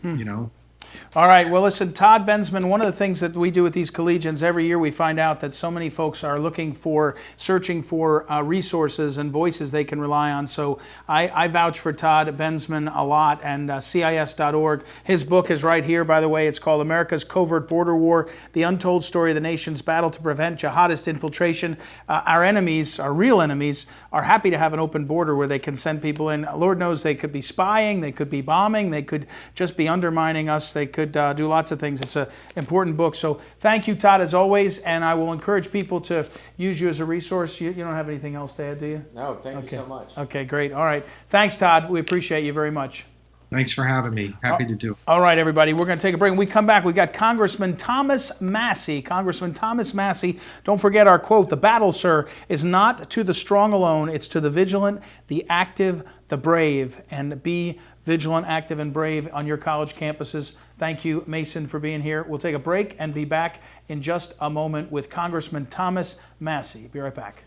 All right. Well, listen, Todd Bensman, one of the things that we do with these collegians, every year we find out that so many folks are searching for resources and voices they can rely on. So I vouch for Todd Bensman a lot, and CIS.org. His book is right here, by the way. It's called America's Covert Border War, The Untold Story of the Nation's Battle to Prevent Jihadist Infiltration. Our enemies, our real enemies, are happy to have an open border where they can send people in. Lord knows they could be spying, they could be bombing, they could just be undermining us. They could do lots of things. It's an important book. So thank you, Todd, as always. And I will encourage people to use you as a resource. You don't have anything else to add, do you? No, thank you so much. Okay, great. All right. Thanks, Todd. We appreciate you very much. Thanks for having me. Happy to do it. All right, everybody. We're going to take a break. When we come back, we've got Congressman Thomas Massie. Congressman Thomas Massie. Don't forget our quote, "The battle, sir, is not to the strong alone. It's to the vigilant, the active, the brave." And be vigilant, active, and brave on your college campuses. Thank you, Mason, for being here. We'll take a break and be back in just a moment with Congressman Thomas Massie. Be right back.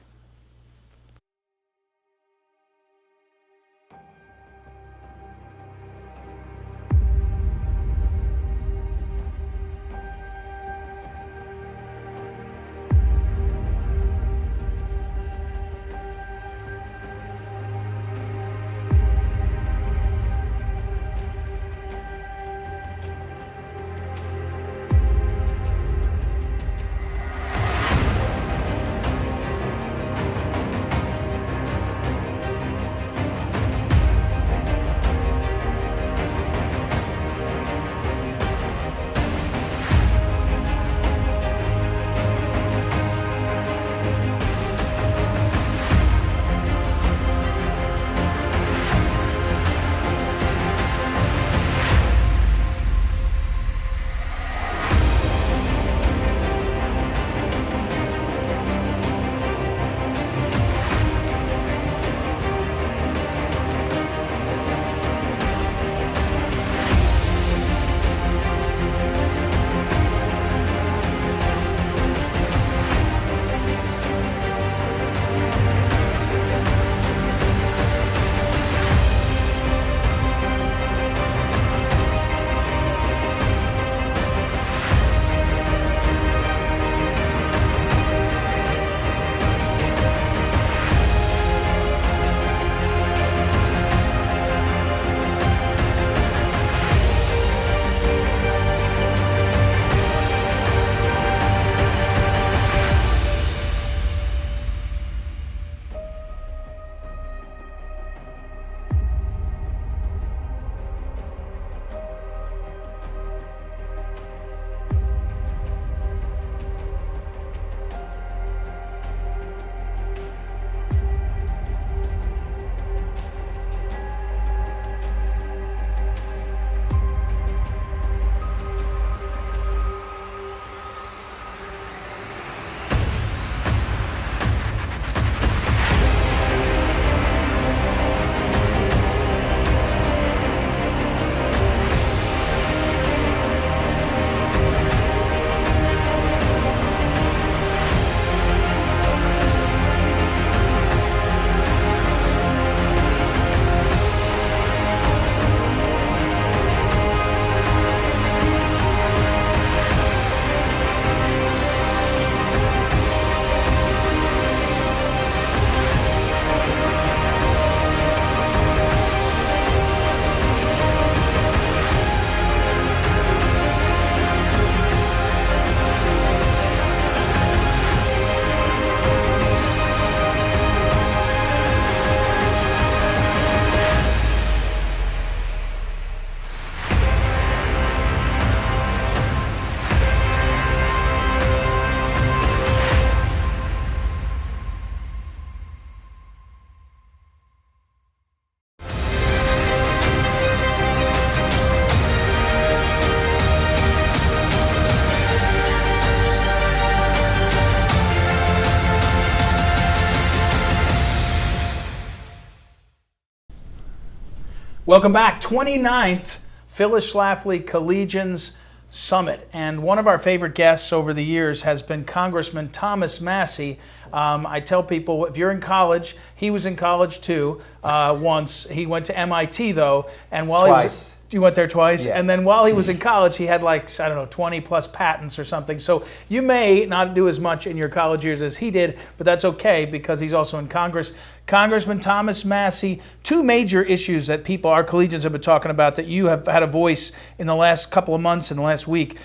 Welcome back. 29th Phyllis Schlafly Collegians Summit. And one of our favorite guests over the years has been Congressman Thomas Massie. I tell people, if you're in college, he was in college too once. He went to MIT though. And while Twice. You went there twice? Yeah. And then while he was in college, he had like, I don't know, 20 plus patents or something. So you may not do as much in your college years as he did, but that's okay because he's also in Congress. Congressman Thomas Massie, two major issues that people, our collegians, have been talking about that you have had a voice in the last couple of months and the last week.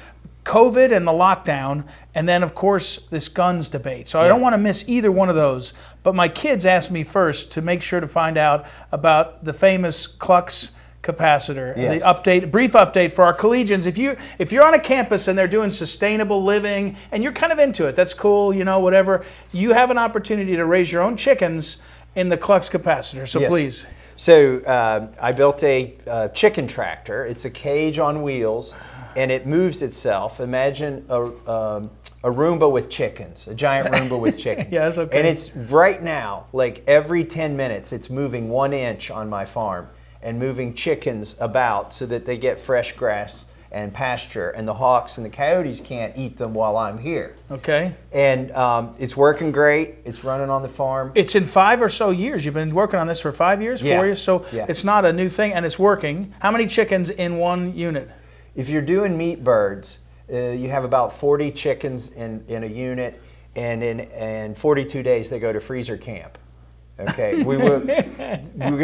COVID and the lockdown, and then of course this guns debate. So I don't want to miss either one of those. But my kids asked me first to make sure to find out about the famous Klux capacitor. Yes. The brief update for our collegians. If you're on a campus and they're doing sustainable living and you're kind of into it, that's cool, whatever. You have an opportunity to raise your own chickens in the Klux capacitor. So Yes. please. So I built a chicken tractor. It's a cage on wheels, and it moves itself. Imagine a Roomba with chickens, a giant Roomba with chickens. Yeah, that's okay. And it's right now, like every 10 minutes, it's moving 1 inch on my farm and moving chickens about so that they get fresh grass and pasture, and the hawks and the coyotes can't eat them while I'm here. Okay. And it's working great. It's running on the farm. It's in 5 or so years. You've been working on this for 5 years, 4 years? So it's not a new thing, and it's working. How many chickens in one unit? If you're doing meat birds, you have about 40 chickens in a unit, and in 42 days they go to freezer camp. Okay, we're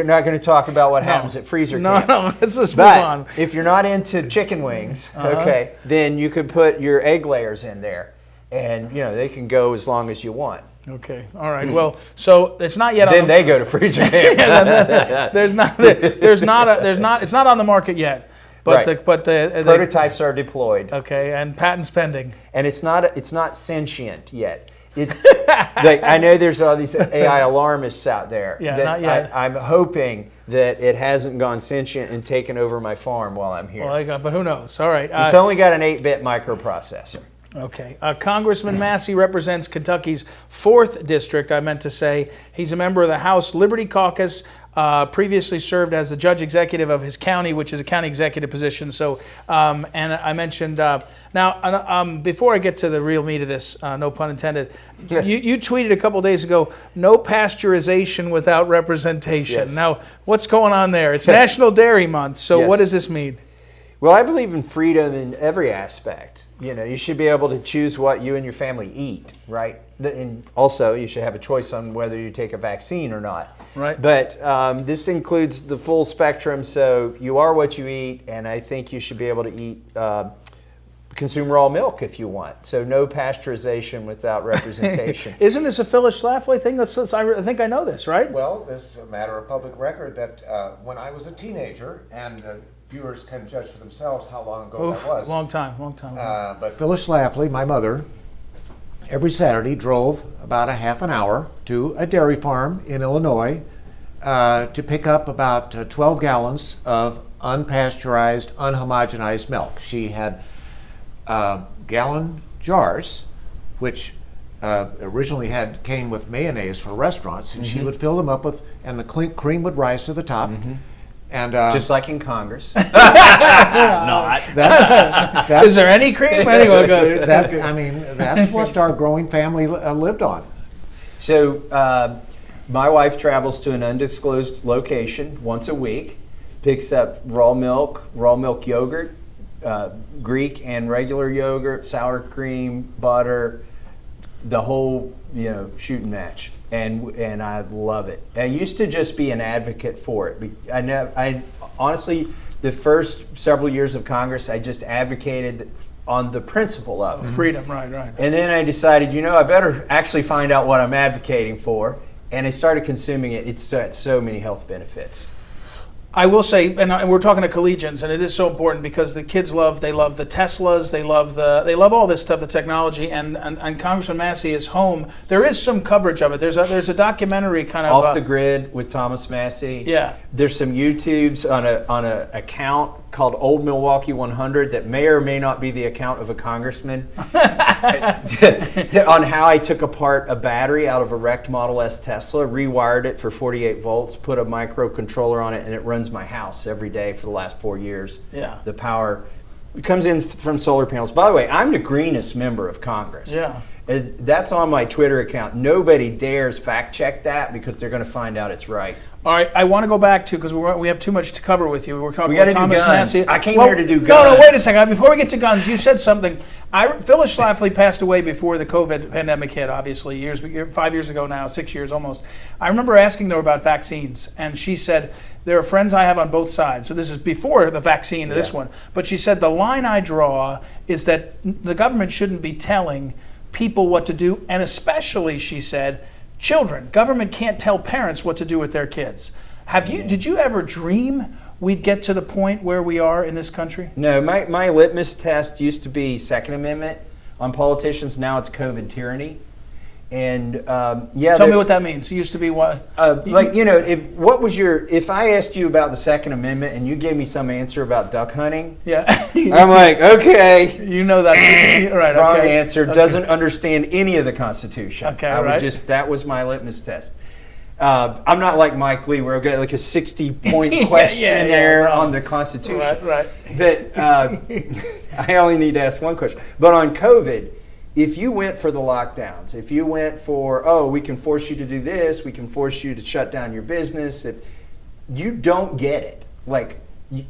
not going to talk about what happens at freezer camp. No, let's just move but on. If you're not into chicken wings, okay, then you could put your egg layers in there, and they can go as long as you want. Okay, all right. Well, so it's not yet. Then they go to freezer camp. It's not on the market yet. But right. the prototypes are deployed. Okay, and patents pending. And it's not sentient yet. I know there's all these AI alarmists out there. Yeah, not yet. I'm hoping that it hasn't gone sentient and taken over my farm while I'm here. Well, but who knows? All right. It's only got an 8-bit microprocessor. Okay. Congressman Massie represents Kentucky's 4th district, I meant to say. He's a member of the House Liberty Caucus, previously served as the judge executive of his county, which is a county executive position. So, and I mentioned, now, before I get to the real meat of this, no pun intended, you tweeted a couple days ago, no pasteurization without representation. Yes. Now, what's going on there? It's National Dairy Month, so Yes. what does this mean? Well, I believe in freedom in every aspect. You should be able to choose what you and your family eat, right? And also, you should have a choice on whether you take a vaccine or not. Right. But this includes the full spectrum, so you are what you eat, and I think you should be able to eat consume raw milk if you want. So no pasteurization without representation. Isn't this a Phyllis Schlafly thing? I think I know this, right? Well, this is a matter of public record that when I was a teenager, and viewers can judge for themselves how long ago that was. Long time. But Phyllis Schlafly, my mother, every Saturday drove about a half an hour to a dairy farm in Illinois to pick up about 12 gallons of unpasteurized, unhomogenized milk. She had gallon jars, which originally came with mayonnaise for restaurants, and she would fill them up with, and the cream would rise to the top. And just like in Congress. Not. Is there any cream? Anyway, good. That's what our growing family lived on. So my wife travels to an undisclosed location once a week, picks up raw milk yogurt, Greek and regular yogurt, sour cream, butter, the whole shooting match. And I love it. I used to just be an advocate for it. I honestly, the first several years of Congress, I just advocated on the principle of it. Freedom, right. And then I decided, I better actually find out what I'm advocating for. And I started consuming it. It's got so many health benefits. I will say, and we're talking to collegians, and it is so important because the kids love the Teslas, they love all this stuff, the technology, and Congressman Massie is home. There is some coverage of it. There's a documentary kind of Off the Grid with Thomas Massie. Yeah. There's some YouTubes on a account called Old Milwaukee 100 that may or may not be the account of a congressman on how I took apart a battery out of a wrecked Model S Tesla, rewired it for 48 volts, put a microcontroller on it, and it runs runs my house every day for the last 4 years. Yeah. The power comes in from solar panels. By the way, I'm the greenest member of Congress. Yeah. That's on my Twitter account. Nobody dares fact check that because they're going to find out it's right. All right, I want to go back to, because we have too much to cover with you. We're talking We about gotta do Thomas guns. Massie. I came here to do No, guns. wait a second. Before we get to guns, you said something. Phyllis Schlafly passed away before the COVID pandemic hit, obviously, 5 years ago now, 6 years almost. I remember asking her about vaccines, and she said, there are friends I have on both sides. So this is before the vaccine, this one. But she said, the line I draw is that the government shouldn't be telling people what to do, and especially, she said, children. Government can't tell parents what to do with their kids. Did you ever dream we'd get to the point where we are in this country? No, my litmus test used to be Second Amendment on politicians. Now it's COVID tyranny. And tell me what that means. It used to be what? If I asked you about the Second Amendment and you gave me some answer about duck hunting, yeah, I'm like, okay, you know that, right? Wrong okay. answer. Okay. Doesn't understand any of the Constitution. Okay, that was my litmus test. I'm not like Mike Lee, where I've got like a 60-point questionnaire on the Constitution. Right. But I only need to ask one question. But on COVID, if you went for the lockdowns, if you went for, we can force you to do this, we can force you to shut down your business, if you don't get it, like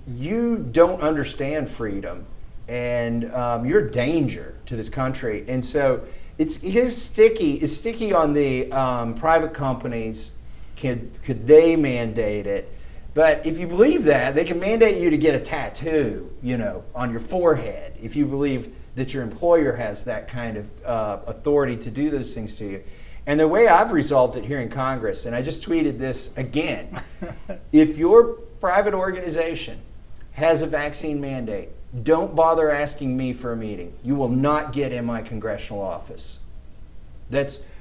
you don't understand freedom, and you're a danger to this country. And so it's sticky on the private companies. Could they mandate it? But if you believe that, they can mandate you to get a tattoo, on your forehead, if you believe that your employer has that kind of authority to do those things to you. And the way I've resolved it here in Congress, and I just tweeted this again, if your private organization has a vaccine mandate, don't bother asking me for a meeting. You will not get in my congressional office.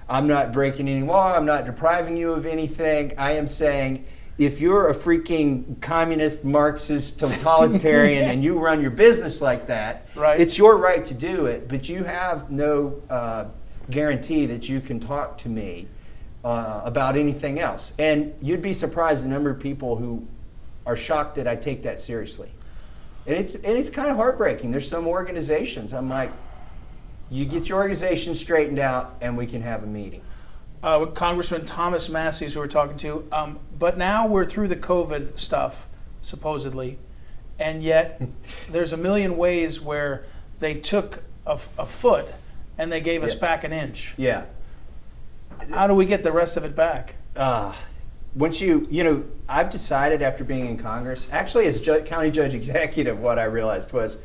I'm not breaking any law. I'm not depriving you of anything. I am saying, if you're a freaking communist, Marxist, totalitarian, and you run your business like that, it's your right to do it, but you have no guarantee that you can talk to me about anything else. And you'd be surprised the number of people who are shocked that I take that seriously. And it's kind of heartbreaking. There's some organizations, I'm like, you get your organization straightened out and we can have a meeting. With Congressman Thomas Massie, who we're talking to, but now we're through the COVID stuff, supposedly, and yet there's a million ways where they took a foot and they gave us back an inch. Yeah. How do we get the rest of it back? Once I've decided after being in Congress, actually as county judge executive, what I realized was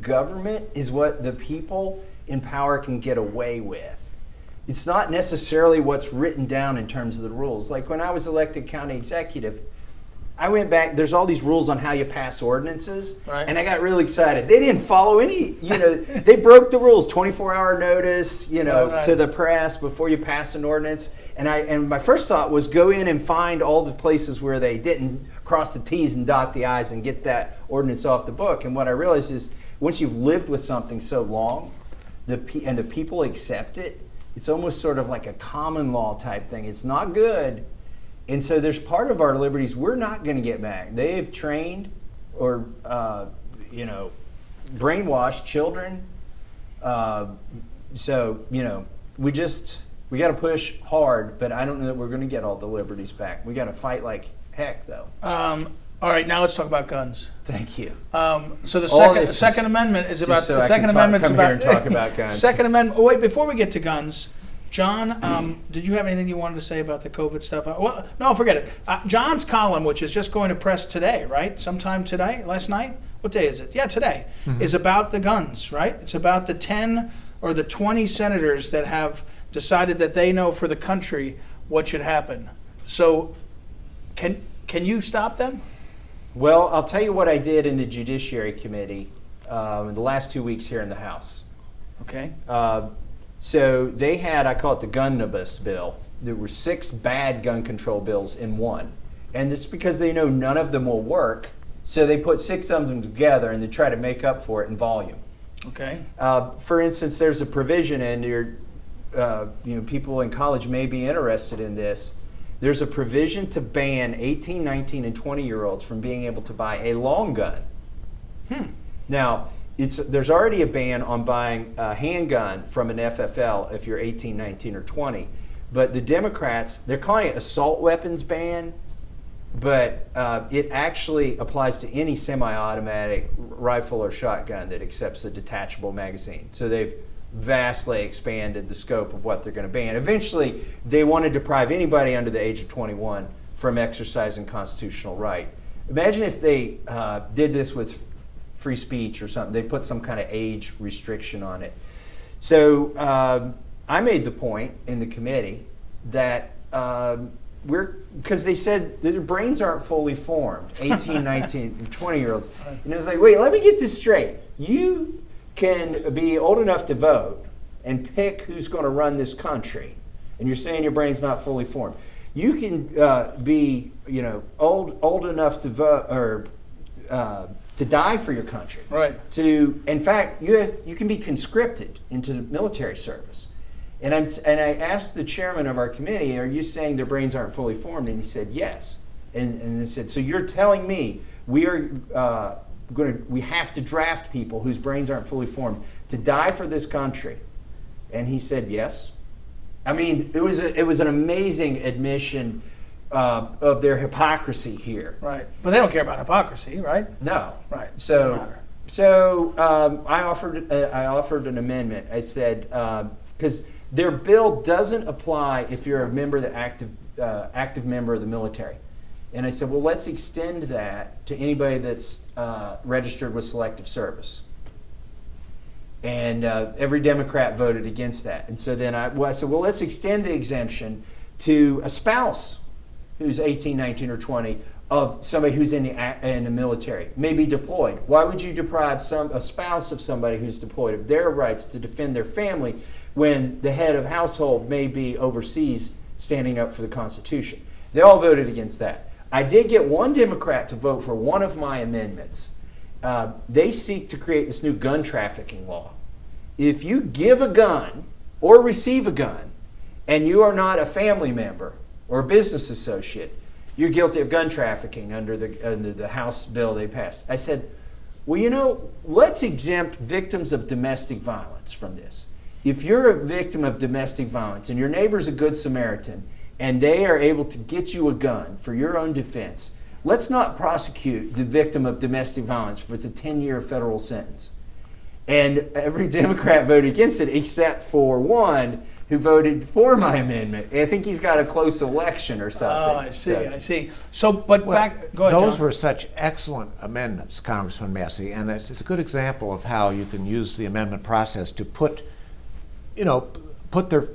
government is what the people in power can get away with. It's not necessarily what's written down in terms of the rules. Like when I was elected county executive, I went back, there's all these rules on how you pass ordinances, and I got really excited. They didn't follow any, they broke the rules, 24-hour notice, to the press before you pass an ordinance. And my first thought was go in and find all the places where they didn't cross the T's and dot the I's and get that ordinance off the book. And what I realized is once you've lived with something so long, and the people accept it, it's almost sort of like a common law type thing. It's not good. And so there's part of our liberties we're not going to get back. They have trained or, brainwashed children. We got to push hard, but I don't know that we're going to get all the liberties back. We got to fight like heck, though. All right, now let's talk about guns. Thank you. So the Second Amendment is about the Second Amendment's about here and talk about guns. Second Amendment. Oh, wait, before we get to guns, John, did you have anything you wanted to say about the COVID stuff? Well, no, forget it. John's column, which is just going to press today, right? Sometime today, last night. What day is it? Yeah, today is about the guns, right? It's about the 10 or the 20 senators that have decided that they know for the country what should happen. So, can you stop them? Well, I'll tell you what I did in the Judiciary Committee in the last 2 weeks here in the House. Okay. So they had, I call it the Gunnibus bill. There were 6 bad gun control bills in one. And it's because they know none of them will work, so they put 6 of them together and they try to make up for it in volume. Okay. For instance, there's a provision in your, people in college may be interested in this. there's a provision to ban 18, 19, and 20-year-olds from being able to buy a long gun. Now, there's already a ban on buying a handgun from an FFL if you're 18, 19, or 20. But the Democrats, they're calling it assault weapons ban, but it actually applies to any semi-automatic rifle or shotgun that accepts a detachable magazine. So they've vastly expanded the scope of what they're going to ban. Eventually, they want to deprive anybody under the age of 21 from exercising constitutional right. Imagine if they did this with free speech or something. They put some kind of age restriction on it. So I made the point in the committee that because they said their brains aren't fully formed, 18, 19, and 20-year-olds. And I was like, wait, let me get this straight. You can be old enough to vote and pick who's going to run this country, and you're saying your brain's not fully formed. You can be, old enough to vote or to die for your country. Right. In fact, you can be conscripted into military service. And I asked the chairman of our committee, are you saying their brains aren't fully formed? And he said, yes. And they said, so you're telling me we have to draft people whose brains aren't fully formed to die for this country? And he said, yes. I mean, it was an amazing admission of their hypocrisy here. Right. But they don't care about hypocrisy, right? No. Right. So I offered an amendment. I said, because their bill doesn't apply if you're a member of the active member of the military. And I said, well, let's extend that to anybody that's registered with Selective Service. And every Democrat voted against that. And so then I said, well, let's extend the exemption to a spouse who's 18, 19, or 20 of somebody who's in the military, maybe deployed. Why would you deprive a spouse of somebody who's deployed of their rights to defend their family when the head of household may be overseas standing up for the Constitution? They all voted against that. I did get one Democrat to vote for one of my amendments. They seek to create this new gun trafficking law. If you give a gun or receive a gun and you are not a family member or a business associate, you're guilty of gun trafficking under the House bill they passed. I said, well, let's exempt victims of domestic violence from this. If you're a victim of domestic violence and your neighbor's a good Samaritan and they are able to get you a gun for your own defense, let's not prosecute the victim of domestic violence with a 10-year federal sentence. And every Democrat voted against it except for one who voted for my amendment. I think he's got a close election or something. Oh, I see. So, go ahead, those John. were such excellent amendments, Congressman Massie, and it's a good example of how you can use the amendment process to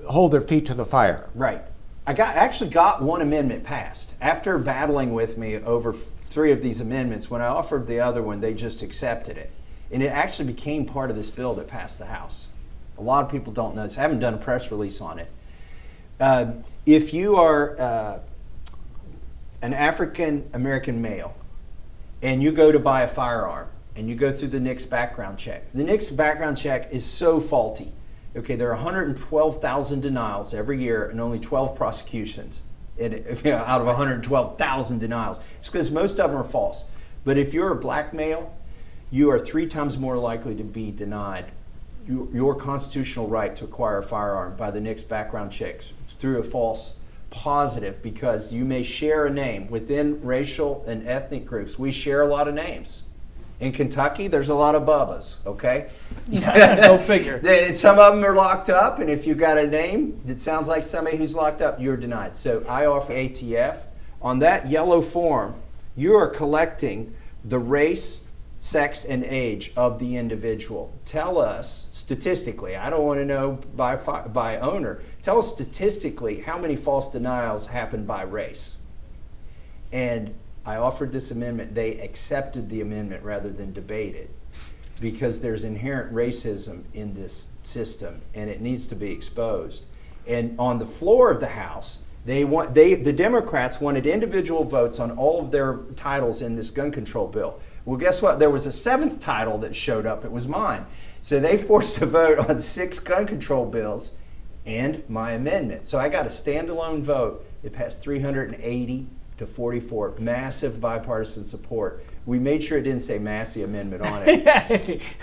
hold their feet to the fire. Right. I actually got one amendment passed. After battling with me over 3 of these amendments, when I offered the other one, they just accepted it. And it actually became part of this bill that passed the House. A lot of people don't know this. I haven't done a press release on it. If you are an African American male and you go to buy a firearm and you go through the NICS background check, the NICS background check is so faulty. Okay, there are 112,000 denials every year and only 12 prosecutions out of 112,000 denials. It's because most of them are false. But if you're a black male, you are 3 times more likely to be denied your constitutional right to acquire a firearm by the NICS background checks through a false positive, because you may share a name. Within racial and ethnic groups, we share a lot of names. In Kentucky, there's a lot of Bubbas, okay? Go figure. Some of them are locked up, and if you've got a name that sounds like somebody who's locked up, you're denied. So I offer ATF. On that yellow form, you are collecting the race, sex, and age of the individual. Tell us statistically, I don't want to know by owner, tell us statistically how many false denials happen by race. And I offered this amendment. They accepted the amendment rather than debate it, because there's inherent racism in this system and it needs to be exposed. And on the floor of the House, the Democrats wanted individual votes on all of their titles in this gun control bill. Well, guess what? There was a 7th title that showed up. It was mine. So they forced a vote on 6 gun control bills and my amendment. So I got a standalone vote It passed 380 to 44. Massive bipartisan support. We made sure it didn't say Massie amendment on it.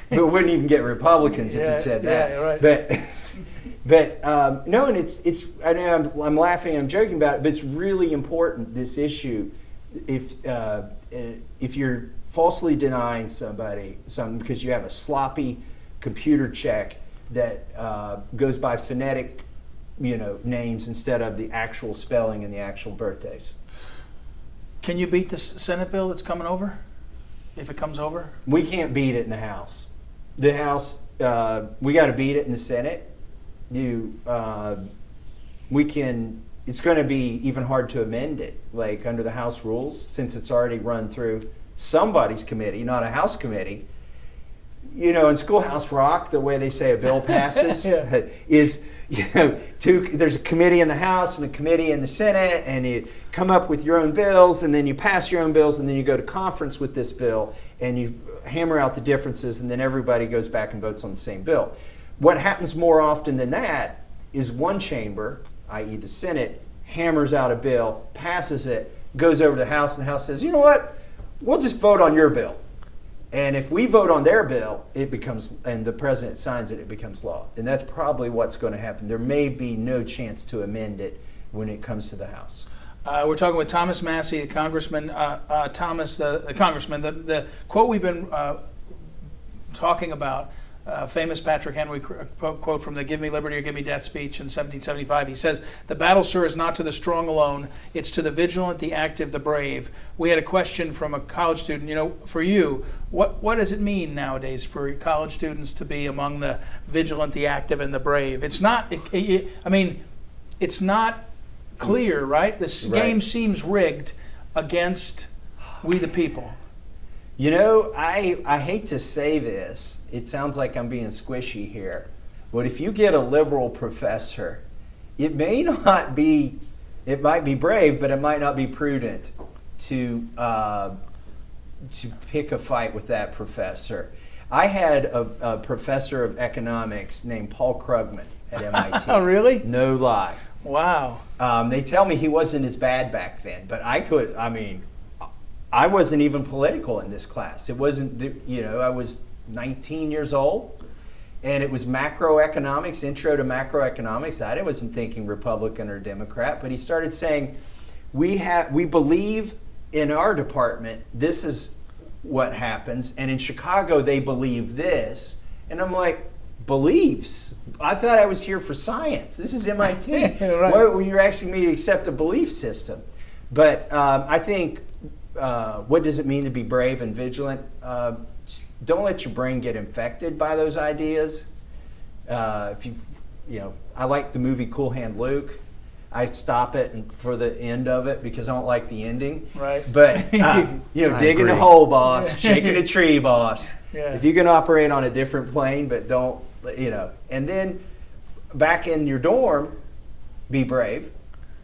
But it wouldn't even get Republicans if it said that. Yeah, right. But no, and it's. I know I'm laughing, I'm joking about it, but it's really important, this issue. If you're falsely denying somebody something because you have a sloppy computer check that goes by phonetic, names instead of the actual spelling and the actual birthdays. Can you beat the Senate bill that's coming over? If it comes over? We can't beat it in the House. The House, we got to beat it in the Senate. We can. It's going to be even hard to amend it, like under the House rules, since it's already run through somebody's committee, not a House committee. In Schoolhouse Rock, the way they say a bill passes is, there's a committee in the House and a committee in the Senate, and you come up with your own bills, and then you pass your own bills, and then you go to conference with this bill, and you hammer out the differences, and then everybody goes back and votes on the same bill. What happens more often than that is one chamber, i.e. the Senate, hammers out a bill, passes it, goes over to the House, and the House says, you know what, we'll just vote on your bill. And if we vote on their bill, it becomes, and the president signs it, it becomes law. And that's probably what's going to happen. There may be no chance to amend it when it comes to the House. We're talking with Thomas Massie, the congressman. Thomas, the congressman, the quote we've been talking about, famous Patrick Henry quote from the "Give Me Liberty or Give Me Death" speech in 1775. He says, "The battle, sir, is not to the strong alone. It's to the vigilant, the active, the brave." We had a question from a college student. For you, what does it mean nowadays for college students to be among the vigilant, the active, and the brave? It's not. It's not clear, right? This game seems rigged against we the people. I hate to say this. It sounds like I'm being squishy here. But if you get a liberal professor, it might be brave, but it might not be prudent to pick a fight with that professor. I had a professor of economics named Paul Krugman at MIT. Oh, really? No lie. Wow. They tell me he wasn't as bad back then, but I wasn't even political in this class. It wasn't, I was 19 years old, and it was macroeconomics, intro to macroeconomics. I wasn't thinking Republican or Democrat, but he started saying, we believe in our department, this is what happens, and in Chicago they believe this. And I'm like, beliefs? I thought I was here for science. This is MIT. Right. Why were you asking me to accept a belief system? But I think, what does it mean to be brave and vigilant? Don't let your brain get infected by those ideas. I like the movie Cool Hand Luke. I stop it for the end of it because I don't like the ending. Right. But digging a hole, boss. Shaking a tree, boss. Yeah. If you can operate on a different plane, but don't, and then back in your dorm, be brave.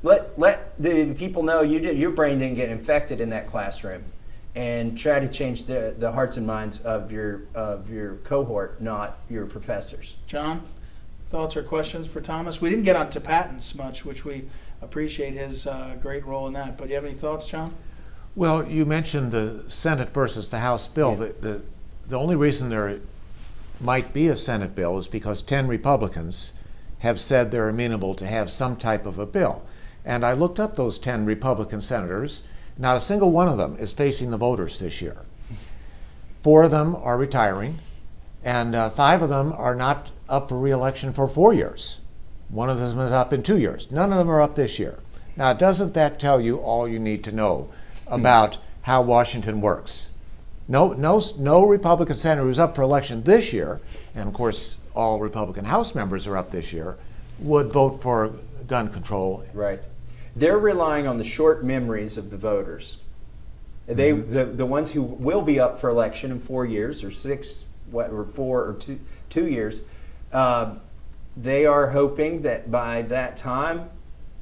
Let the people know your brain didn't get infected in that classroom, and try to change the hearts and minds of your cohort, not your professors. John, thoughts or questions for Thomas? We didn't get onto patents much, which we appreciate his great role in that. But do you have any thoughts, John? Well, you mentioned the Senate versus the House bill. Yeah. The only reason there might be a Senate bill is because 10 Republicans have said they're amenable to have some type of a bill. And I looked up those 10 Republican senators. Not a single one of them is facing the voters this year. 4 of them are retiring, and 5 of them are not up for re-election for 4 years. 1 of them is up in 2 years. None of them are up this year. Now, doesn't that tell you all you need to know about how Washington works? No Republican senator who's up for election this year, and of course all Republican House members are up this year, would vote for gun control. Right. They're relying on the short memories of the voters. The ones who will be up for election in 4 years or 6 or 4 or 2 years, they are hoping that by that time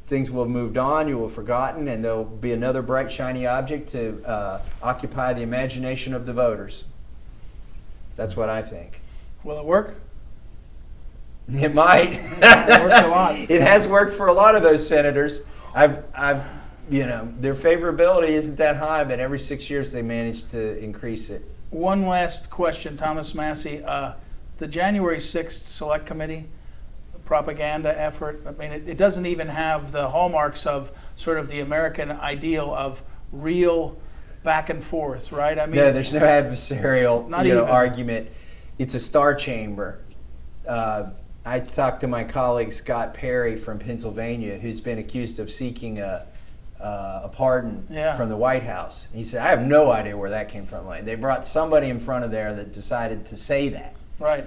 things will have moved on, you will have forgotten, and there'll be another bright, shiny object to occupy the imagination of the voters. That's what I think. Will it work? It might. It works a lot. It has worked for a lot of those senators. I've their favorability isn't that high, but every 6 years they manage to increase it. One last question, Thomas Massie. The January 6th Select Committee propaganda effort, I mean, it doesn't even have the hallmarks of sort of the American ideal of real back and forth, right? I mean, no, there's no adversarial not even argument. It's a star chamber. I talked to my colleague Scott Perry from Pennsylvania, who's been accused of seeking a pardon from the White House. He said, I have no idea where that came from. Like, they brought somebody in front of there that decided to say that. Right.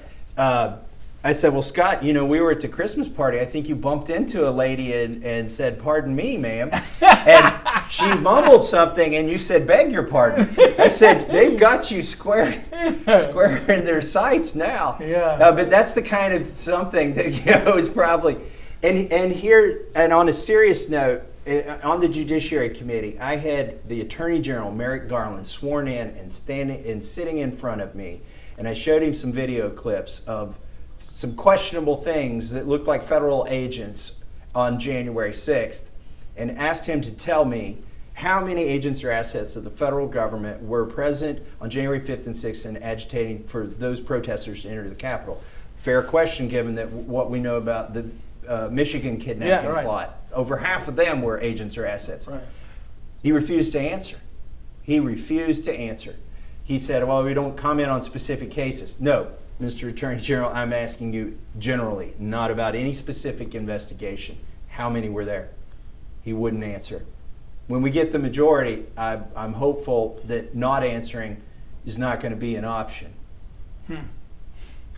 I said, well, Scott, we were at the Christmas party. I think you bumped into a lady and said, pardon me, ma'am. And she mumbled something and you said, beg your pardon. I said, they've got you square in their sights now. Yeah. But that's the kind of something that, is probably, and here, and on a serious note, on the Judiciary Committee, I had the Attorney General, Merrick Garland, sworn in and sitting in front of me. And I showed him some video clips of some questionable things that looked like federal agents on January 6th and asked him to tell me how many agents or assets of the federal government were present on January 5th and 6th and agitating for those protesters to enter the Capitol. Fair question, given that what we know about the Michigan kidnapping plot. Over half of them were agents or assets. Right. He refused to answer. He said, well, we don't comment on specific cases. No, Mr. Attorney General, I'm asking you generally, not about any specific investigation. How many were there? He wouldn't answer. When we get the majority, I'm hopeful that not answering is not going to be an option.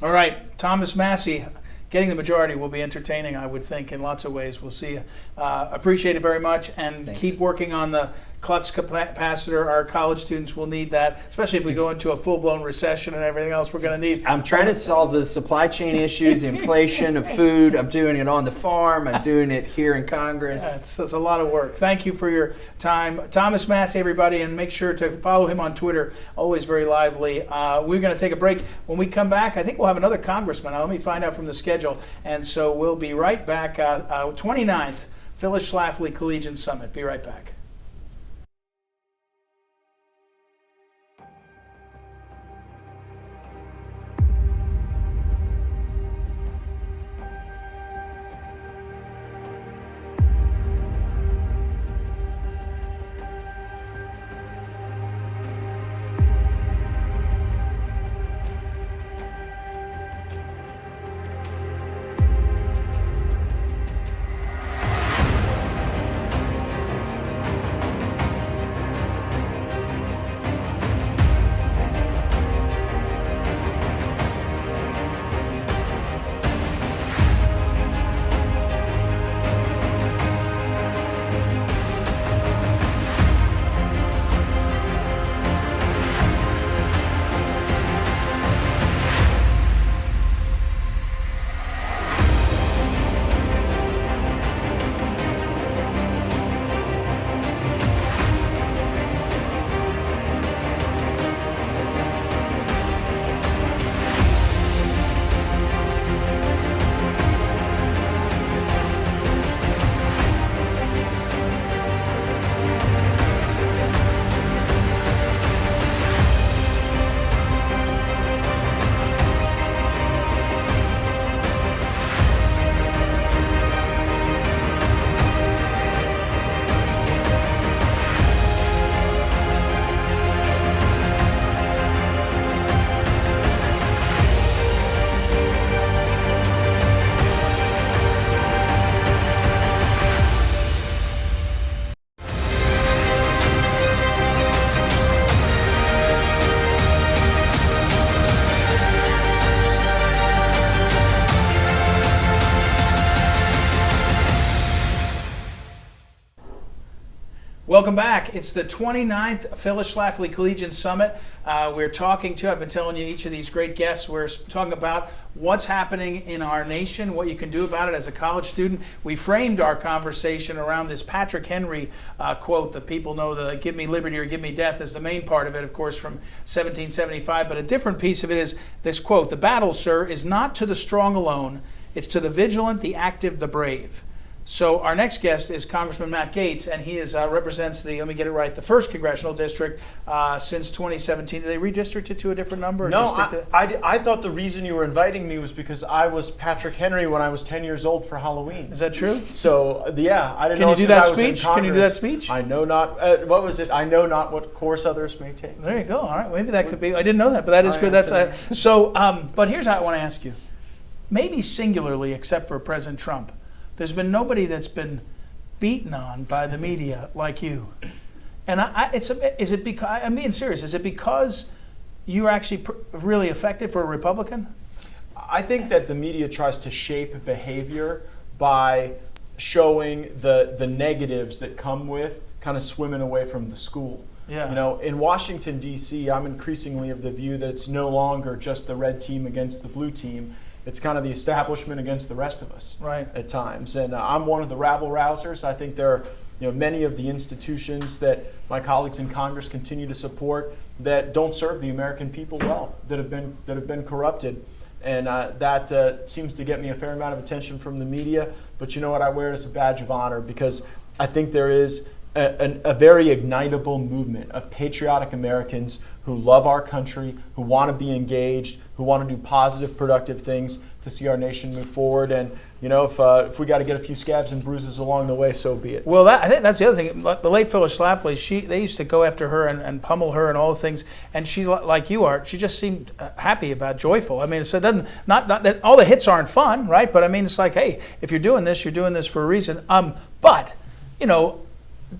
All right, Thomas Massie, getting the majority will be entertaining, I would think, in lots of ways. We'll see you. Appreciate it very much, and Thanks. Keep working on the clutch capacitor. Our college students will need that, especially if we go into a full-blown recession and everything else we're going to need. I'm trying to solve the supply chain issues, inflation of food. I'm doing it on the farm. I'm doing it here in Congress. It's a lot of work. Thank you for your time. Thomas Massie, everybody, and make sure to follow him on Twitter. Always very lively. We're going to take a break. When we come back, I think we'll have another congressman. Let me find out from the schedule. And so we'll be right back. 29th Phyllis Schlafly Collegians Summit. Be right back. Welcome back. It's the 29th Phyllis Schlafly Collegians Summit. We're talking to, I've been telling you each of these great guests, we're talking about what's happening in our nation, what you can do about it as a college student. We framed our conversation around this Patrick Henry quote that people know, the give me liberty or give me death, is the main part of it, of course, from 1775. But a different piece of it is this quote: the battle, sir, is not to the strong alone, it's to the vigilant, the active, the brave. So our next guest is Congressman Matt Gaetz, and he represents the, let me get it right, the 1st Congressional District since 2017. Did they redistrict it to a different number? Or No, just stick to- I thought the reason you were inviting me was because I was Patrick Henry when I was 10 years old for Halloween. Is that true? So, yeah, I didn't Can know you do if I that was in speech? Can you do that Congress. speech? I know not, what was it? I know not what course others may take. There you go. All right, maybe that could be. I didn't know that, but that is good. That's but here's how I want to ask you. Maybe singularly, except for President Trump, there's been nobody that's been beaten on by the media like you. And is it because, I'm being serious, is it because you're actually really effective for a Republican? I think that the media tries to shape behavior by showing the negatives that come with kind of swimming away from the school. Yeah. You know, in Washington, D.C., I'm increasingly of the view that it's no longer just the red team against the blue team. It's kind of the establishment against the rest of us at times. And I'm one of the rabble-rousers. I think there are many of the institutions that my colleagues in Congress continue to support that don't serve the American people well, that have been corrupted. And that seems to get me a fair amount of attention from the media. But you know what? I wear it as a badge of honor because I think there is a very ignitable movement of patriotic Americans who love our country, who want to be engaged, who want to do positive, productive things to see our nation move forward. And if we got to get a few scabs and bruises along the way, so be it. Well, I think that's the other thing. The late Phyllis Schlafly, they used to go after her and pummel her and all the things. And she, like you are, she just seemed happy joyful. I mean, so it doesn't not that all the hits aren't fun, right? But I mean, it's like, hey, if you're doing this for a reason. But the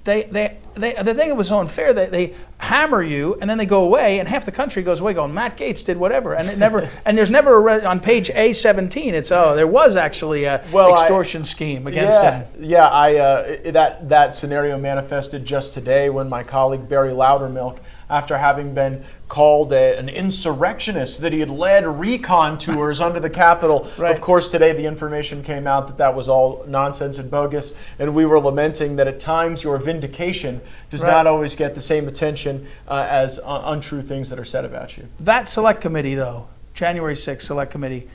thing that was so unfair, they hammer you and then they go away, and half the country goes away going, Matt Gaetz did whatever, and it never and there's never on page A17 it's there was actually a extortion scheme against him. Yeah, that scenario manifested just today when my colleague Barry Loudermilk, after having been called an insurrectionist, that he had led recon tours under the Capitol. Of course, today the information came out that was all nonsense and bogus, and we were lamenting that at times your vindication does not always get the same attention as untrue things that are said about you. That select committee, though, January 6th select committee,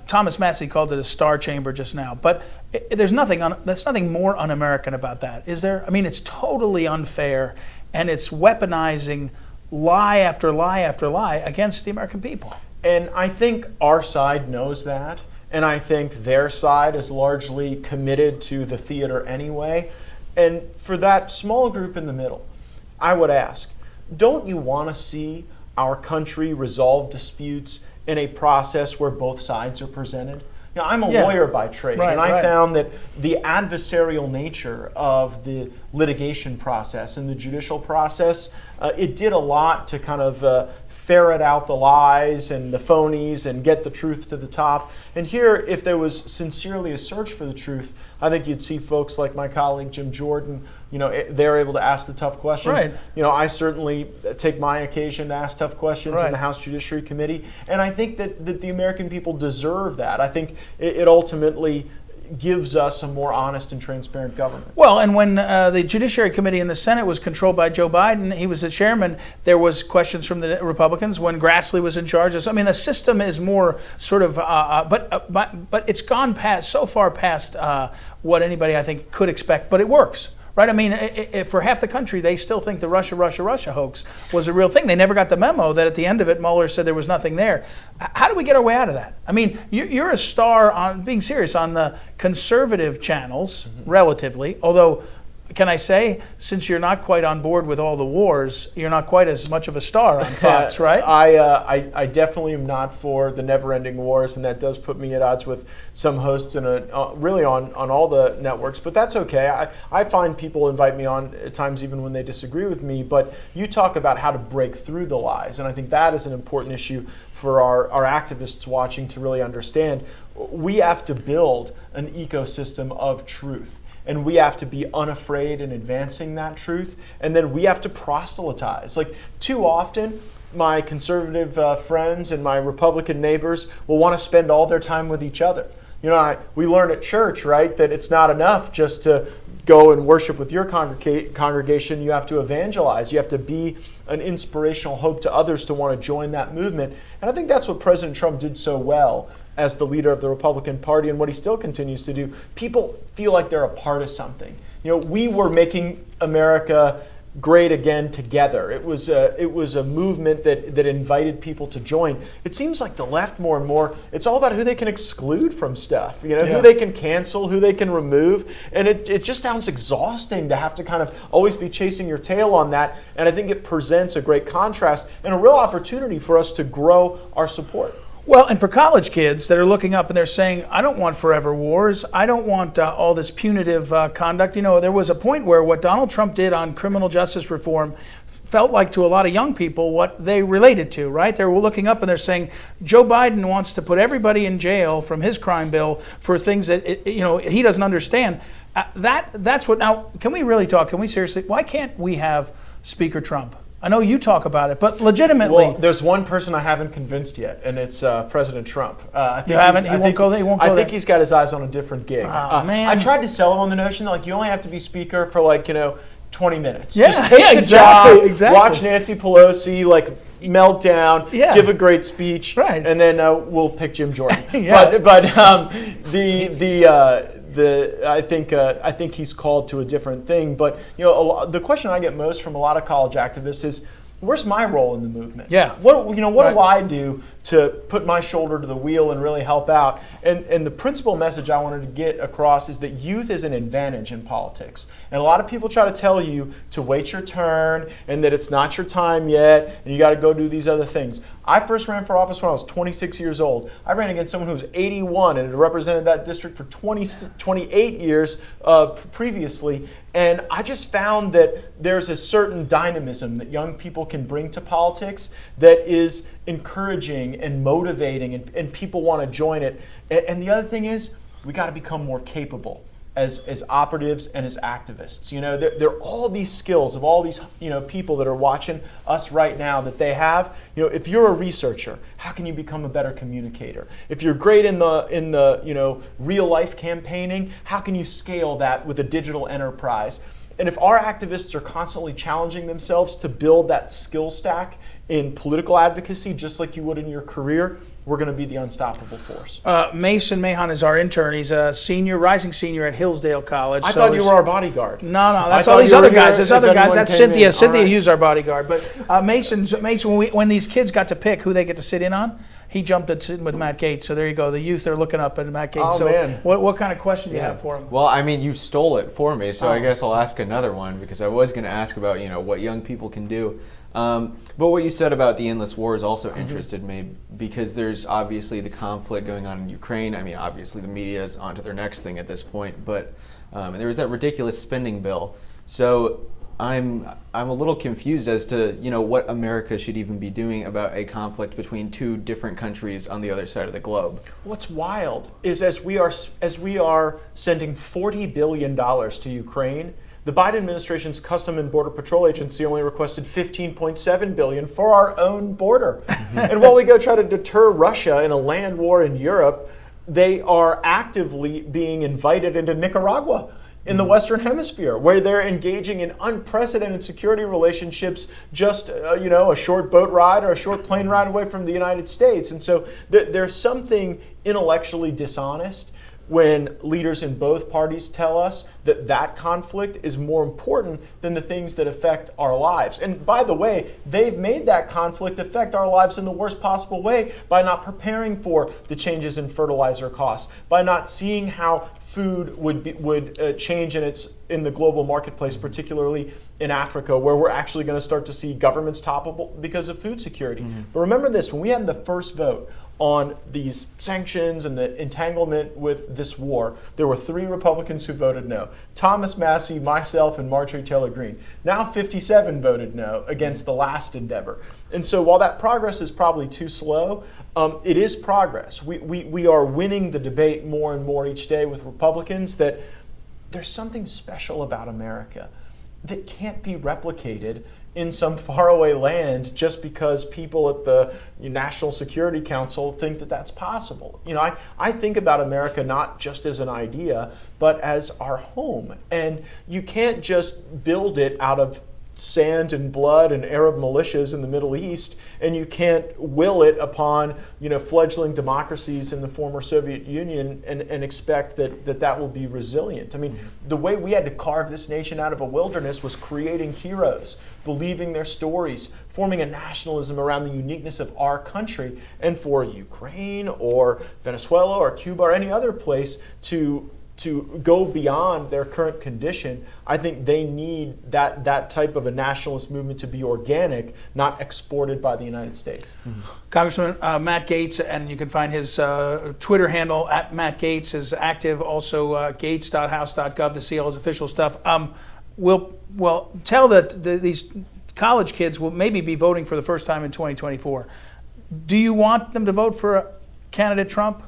Thomas Massie called it a star chamber just now, but there's nothing more un-American about that, is there? I mean, it's totally unfair, and it's weaponizing lie after lie after lie against the American people. And I think our side knows that, and I think their side is largely committed to the theater anyway. And for that small group in the middle, I would ask, don't you want to see our country resolve disputes in a process where both sides are presented? I'm a lawyer by trade, and I found that the adversarial nature of the litigation process and the judicial process, it did a lot to kind of ferret out the lies and the phonies and get the truth to the top. And here, if there was sincerely a search for the truth, I think you'd see folks like my colleague Jim Jordan, they're able to ask the tough questions. I certainly take my occasion to ask tough questions in the House Judiciary Committee, and I think that the American people deserve that. I think it ultimately gives us a more honest and transparent government. Well, and when the Judiciary Committee in the Senate was controlled by Joe Biden, he was the chairman, there was questions from the Republicans when Grassley was in charge. I mean, the system is more sort of, but it's gone so far past what anybody, I think, could expect, but it works. Right? I mean, for half the country, they still think the Russia hoax was a real thing. They never got the memo that at the end of it, Mueller said there was nothing there. How do we get our way out of that? I mean, you're a star, being serious, on the conservative channels, relatively, although, can I say, since you're not quite on board with all the wars, you're not quite as much of a star on Fox, right? I definitely am not for the never-ending wars, and that does put me at odds with some hosts and really on all the networks. But that's okay. I find people invite me on at times even when they disagree with me. But you talk about how to break through the lies, and I think that is an important issue for our activists watching to really understand. We have to build an ecosystem of truth. And we have to be unafraid in advancing that truth. And then we have to proselytize. Like, too often, my conservative friends and my Republican neighbors will want to spend all their time with each other. We learn at church, right, that it's not enough just to go and worship with your congregation. You have to evangelize. You have to be an inspirational hope to others to want to join that movement. And I think that's what President Trump did so well as the leader of the Republican Party and what he still continues to do, people feel like they're a part of something. We were making America great again together. It was a movement that invited people to join. It seems like the left more and more, it's all about who they can exclude from stuff, who they can cancel, who they can remove, and it just sounds exhausting to have to kind of always be chasing your tail on that, and I think it presents a great contrast and a real opportunity for us to grow our support. Well, and for college kids that are looking up and they're saying, I don't want forever wars. I don't want all this punitive conduct. There was a point where what Donald Trump did on criminal justice reform felt like to a lot of young people what they related to, right? They're looking up and they're saying, Joe Biden wants to put everybody in jail from his crime bill for things that he doesn't understand. That's what, now, can we really talk? Can we seriously, why can't we have Speaker Trump? I know you talk about it, but legitimately. Well, there's one person I haven't convinced yet, and it's President Trump. I think you haven't? He won't go there? He won't go there? I think he's got his eyes on a different gig. Oh, man. I tried to sell him on the notion that you only have to be Speaker for 20 minutes. Yeah, just take the exactly, job, exactly. watch Nancy Pelosi melt down, give a great speech, right. And then we'll pick Jim Jordan. Yeah. But I think he's called to a different thing. But the question I get most from a lot of college activists is, where's my role in the movement? Yeah. What do I do to put my shoulder to the wheel and really help out? And the principal message I wanted to get across is that youth is an advantage in politics. And a lot of people try to tell you to wait your turn and that it's not your time yet and you got to go do these other things. I first ran for office when I was 26 years old. I ran against someone who was 81 and had represented that district for 28 years previously. And I just found that there's a certain dynamism that young people can bring to politics that is encouraging and motivating, and people want to join it. And the other thing is, we got to become more capable as operatives and as activists. There are all these skills of all these people that are watching us right now that they have. If you're a researcher, how can you become a better communicator? If you're great in the real life campaigning, how can you scale that with a digital enterprise? And if our activists are constantly challenging themselves to build that skill stack in political advocacy, just like you would in your career, we're going to be the unstoppable force. Mason Mahon is our intern. He's a rising senior at Hillsdale College. I thought you were our bodyguard. No, that's all these other guys. There's other guys. That's Cynthia. Cynthia Hughes, our bodyguard. But Mason, when these kids got to pick who they get to sit in on, he jumped at sitting with Matt Gaetz. So there you go. The youth are looking up at Matt Gaetz. Oh, so man. What kind of question do you have for him? Well, you stole it for me, so I guess I'll ask another one, because I was going to ask about what young people can do. But what you said about the endless wars also interested me, because there's obviously the conflict going on in Ukraine. Obviously the media is onto their next thing at this point, but and there was that ridiculous spending bill. So I'm a little confused as to what America should even be doing about a conflict between two different countries on the other side of the globe. What's wild is as we are sending $40 billion to Ukraine, the Biden administration's Custom and Border Patrol Agency only requested $15.7 billion for our own border. And while we go try to deter Russia in a land war in Europe, they are actively being invited into Nicaragua in the Western Hemisphere, where they're engaging in unprecedented security relationships just a short boat ride or a short plane ride away from the United States. And so there's something intellectually dishonest when leaders in both parties tell us that conflict is more important than the things that affect our lives. And by the way, they've made that conflict affect our lives in the worst possible way by not preparing for the changes in fertilizer costs, by not seeing how food would change in the global marketplace, particularly in Africa, where we're actually going to start to see governments topple because of food security. But remember this, when we had the first vote on these sanctions and the entanglement with this war, there were 3 Republicans who voted no. Thomas Massie, myself, and Marjorie Taylor Greene. Now 57 voted no against the last endeavor. And so while that progress is probably too slow, it is progress. We are winning the debate more and more each day with Republicans that there's something special about America that can't be replicated in some faraway land just because people at the National Security Council think that that's possible. I think about America not just as an idea, but as our home. And you can't just build it out of sand and blood and Arab militias in the Middle East, and you can't will it upon fledgling democracies in the former Soviet Union and expect that will be resilient. I mean, the way we had to carve this nation out of a wilderness was creating heroes, believing their stories, forming a nationalism around the uniqueness of our country, and for Ukraine or Venezuela or Cuba or any other place to go beyond their current condition. I think they need that type of a nationalist movement to be organic, not exported by the United States. Congressman Matt Gaetz, and you can find his Twitter handle at Matt Gaetz, is active. Also, gaetz.house.gov to see all his official stuff. We'll tell that these college kids will maybe be voting for the first time in 2024. Do you want them to vote for candidate Trump?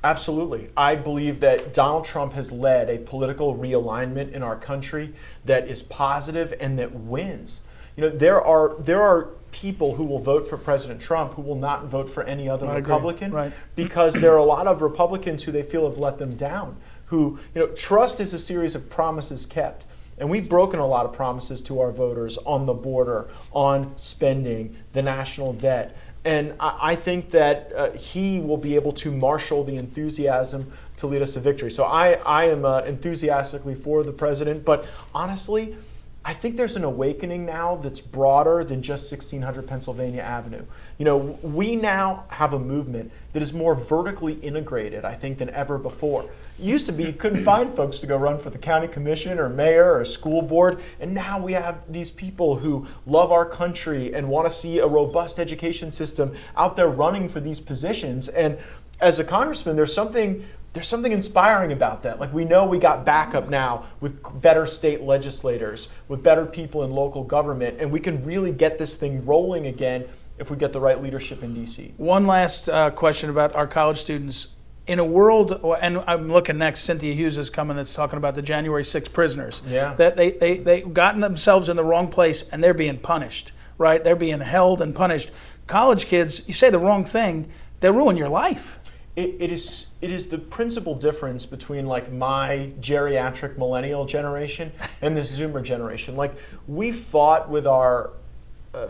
Absolutely. I believe that Donald Trump has led a political realignment in our country that is positive and that wins. There are people who will vote for President Trump who will not vote for any other Republican, right? Because there are a lot of Republicans who they feel have let them down. Trust is a series of promises kept. And we've broken a lot of promises to our voters on the border, on spending, the national debt. And I think that he will be able to marshal the enthusiasm to lead us to victory. So I am enthusiastically for the president, but honestly, I think there's an awakening now that's broader than just 1600 Pennsylvania Avenue. We now have a movement that is more vertically integrated, I think, than ever before. It used to be you couldn't find folks to go run for the county commission or mayor or school board, and now we have these people who love our country and want to see a robust education system out there running for these positions. And as a congressman, there's something inspiring about that. Like, we know we got backup now with better state legislators, with better people in local government, and we can really get this thing rolling again if we get the right leadership in D.C. One last question about our college students. In a world, and I'm looking next, Cynthia Hughes is coming, that's talking about the January 6 prisoners. Yeah. That they gotten themselves in the wrong place and they're being punished, right? They're being held and punished. College kids, you say the wrong thing, they ruin your life. It is the principal difference between like my geriatric millennial generation and this Zoomer generation. Like, we fought with our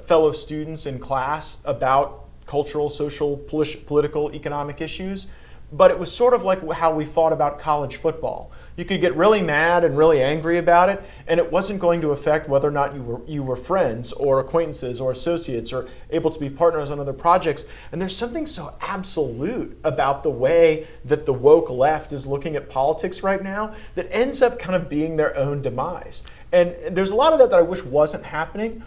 fellow students in class about cultural, social, political, economic issues, but it was sort of like how we fought about college football. You could get really mad and really angry about it, and it wasn't going to affect whether or not you were friends or acquaintances or associates or able to be partners on other projects. And there's something so absolute about the way that the woke left is looking at politics right now that ends up kind of being their own demise. And there's a lot of that I wish wasn't happening,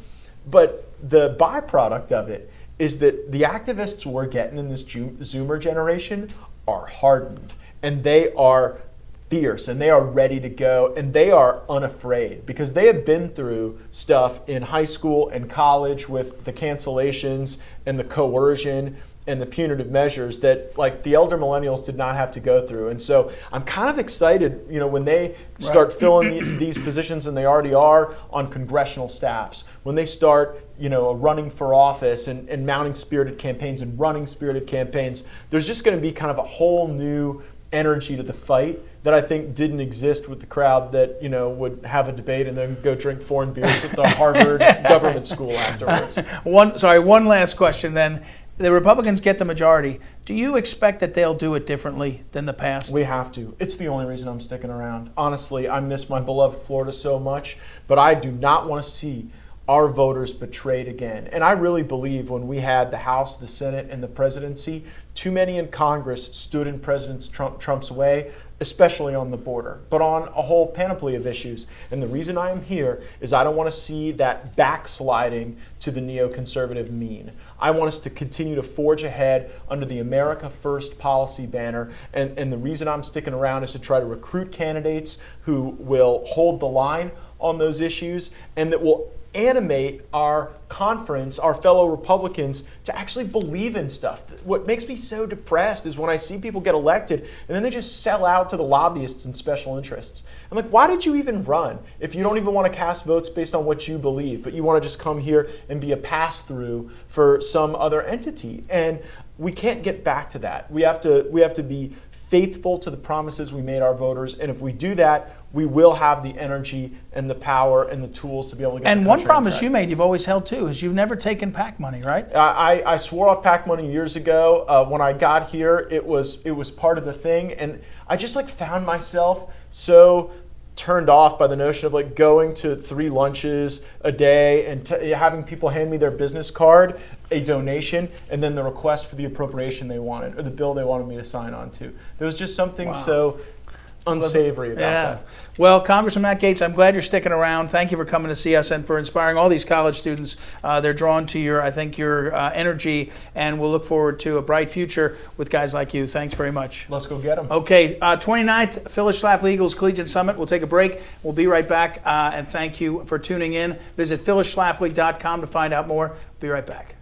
but the byproduct of it is that the activists we're getting in this Zoomer generation are hardened, and they are fierce, and they are ready to go, and they are unafraid because they have been through stuff in high school and college with the cancellations and the coercion and the punitive measures that like the elder millennials did not have to go through. And so I'm kind of excited, when they start filling these positions, and they already are on congressional staffs, when they start running for office and mounting spirited campaigns and running spirited campaigns, there's just going to be kind of a whole new energy to the fight that I think didn't exist with the crowd that would have a debate and then go drink foreign beers at the Harvard government school afterwards. One last question then. The Republicans get the majority. Do you expect that they'll do it differently than the past? We have to. It's the only reason I'm sticking around. Honestly, I miss my beloved Florida so much, but I do not want to see our voters betrayed again. And I really believe when we had the House, the Senate, and the presidency, too many in Congress stood in President Trump's way, especially on the border, but on a whole panoply of issues. And the reason I am here is I don't want to see that backsliding to the neoconservative mean. I want us to continue to forge ahead under the America First policy banner. And the reason I'm sticking around is to try to recruit candidates who will hold the line on those issues and that will animate our conference, our fellow Republicans, to actually believe in stuff. What makes me so depressed is when I see people get elected and then they just sell out to the lobbyists and special interests. I'm like, why did you even run if you don't even want to cast votes based on what you believe, but you want to just come here and be a pass-through for some other entity? And we can't get back to that. We have to be faithful to the promises we made our voters. And if we do that, we will have the energy and the power and the tools to be able to get And the one country on promise track. you made, you've always held too, is you've never taken PAC money, right? I swore off PAC money years ago. When I got here, it was part of the thing, and I just like found myself so turned off by the notion of like going to 3 lunches a day and having people hand me their business card, a donation, and then the request for the appropriation they wanted or the bill they wanted me to sign on to. There was just something so unsavory about that. Well, Congressman Matt Gaetz, I'm glad you're sticking around. Thank you for coming to see us and for inspiring all these college students. They're drawn to your energy, and we'll look forward to a bright future with guys like you. Thanks very much. Let's go get them. Okay, 29th Phyllis Schlafly Eagles Collegiate Summit. We'll take a break. We'll be right back, and thank you for tuning in. Visit phyllisschlafly.com to find out more. Be right back.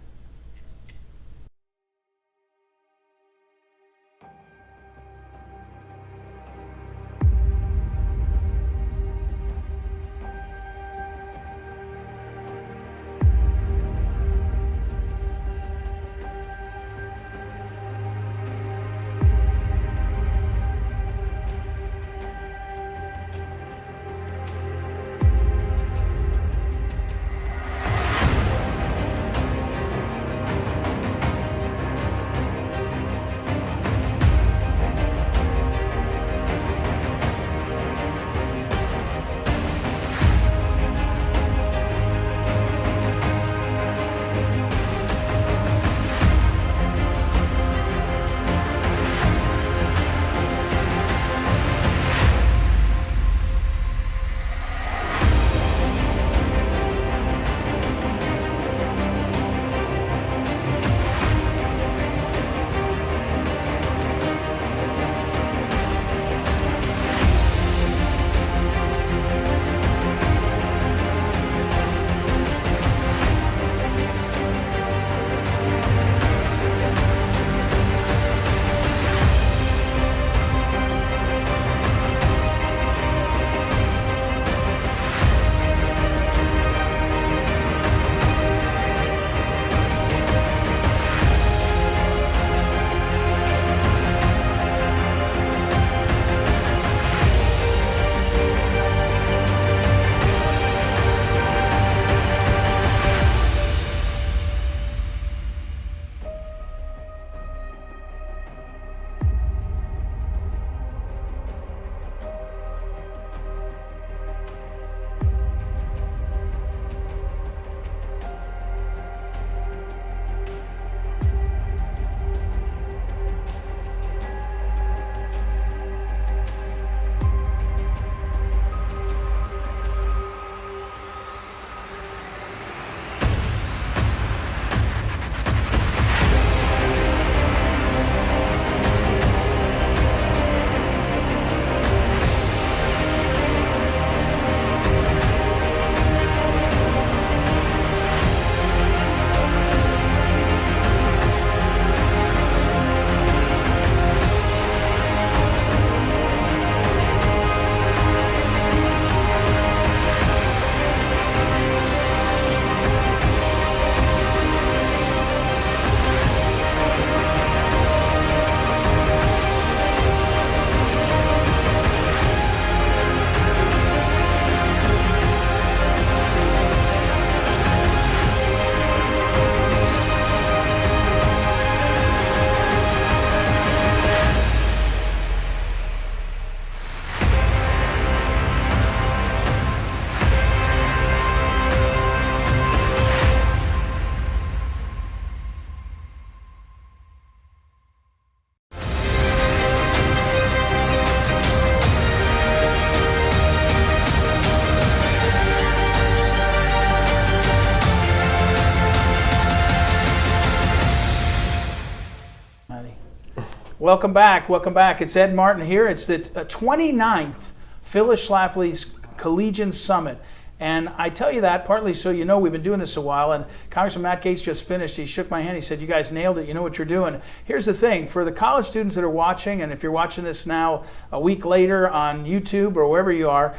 Welcome back. Welcome back. It's Ed Martin here. It's the 29th Phyllis Schlafly Collegians Summit. And I tell you that partly so you know we've been doing this a while, and Congressman Matt Gaetz just finished. He shook my hand. He said, you guys nailed it. You know what you're doing. Here's the thing. For the college students that are watching, and if you're watching this now a week later on YouTube or wherever you are,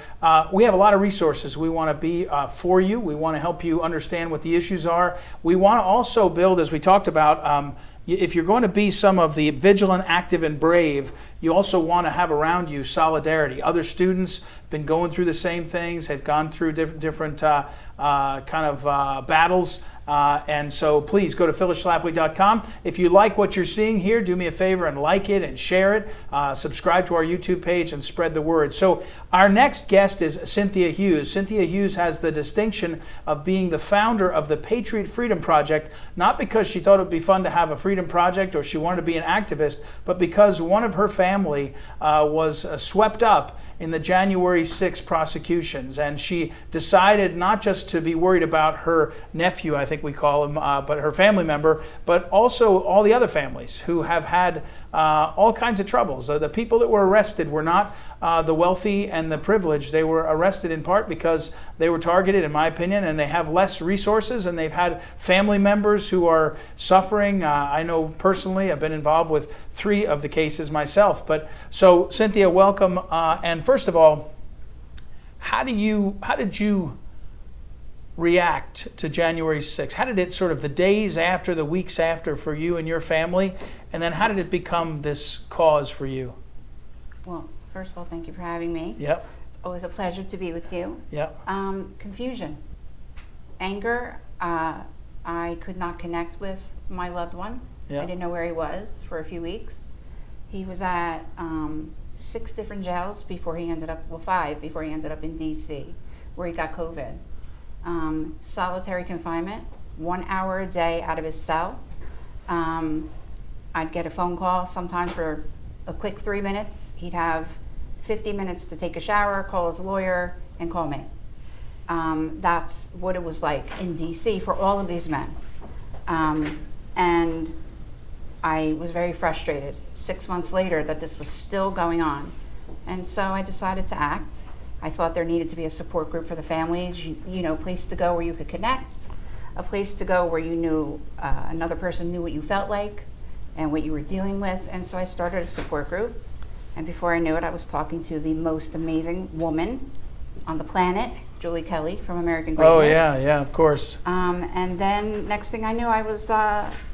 we have a lot of resources. We want to be for you. We want to help you understand what the issues are. We want to also build, as we talked about, if you're going to be some of the vigilant, active, and brave, you also want to have around you solidarity. Other students have been going through the same things, have gone through different battles. And so please go to phyllisschlafly.com. If you like what you're seeing here, do me a favor and like it and share it. Subscribe to our YouTube page and spread the word. So our next guest is Cynthia Hughes. Cynthia Hughes has the distinction of being the founder of the Patriot Freedom Project, not because she thought it would be fun to have a freedom project or she wanted to be an activist, but because one of her family was swept up in the January 6 prosecutions. And she decided not just to be worried about her nephew, I think we call him, but her family member, but also all the other families who have had all kinds of troubles. The people that were arrested were not the wealthy and the privileged. They were arrested in part because they were targeted, in my opinion, and they have less resources, and they've had family members who are suffering. I know personally, I've been involved with 3 of the cases myself. But so Cynthia, welcome. And first of all, how did you react to January 6th? How did it sort of the days after, the weeks after for you and your family? And then how did it become this cause for you? Well, first of all, thank you for having me. Yep. It's always a pleasure to be with you. Yep. Confusion, anger. I could not connect with my loved one. Yep. I didn't know where he was for a few weeks. He was at 6 different jails before he ended up, 5 before he ended up in DC, where he got COVID. Solitary confinement, 1 hour a day out of his cell. I'd get a phone call sometimes for a quick 3 minutes. He'd have 50 minutes to take a shower, call his lawyer, and call me. That's what it was like in DC for all of these men. And I was very frustrated 6 months later that this was still going on. And so I decided to act. I thought there needed to be a support group for the families, you know, a place to go where you could connect, a place to go where you knew another person knew what you felt like and what you were dealing with. And so I started a support group. And before I knew it, I was talking to the most amazing woman on the planet, Julie Kelly from American Greatness. Oh, yeah, of course. And then next thing I knew, I was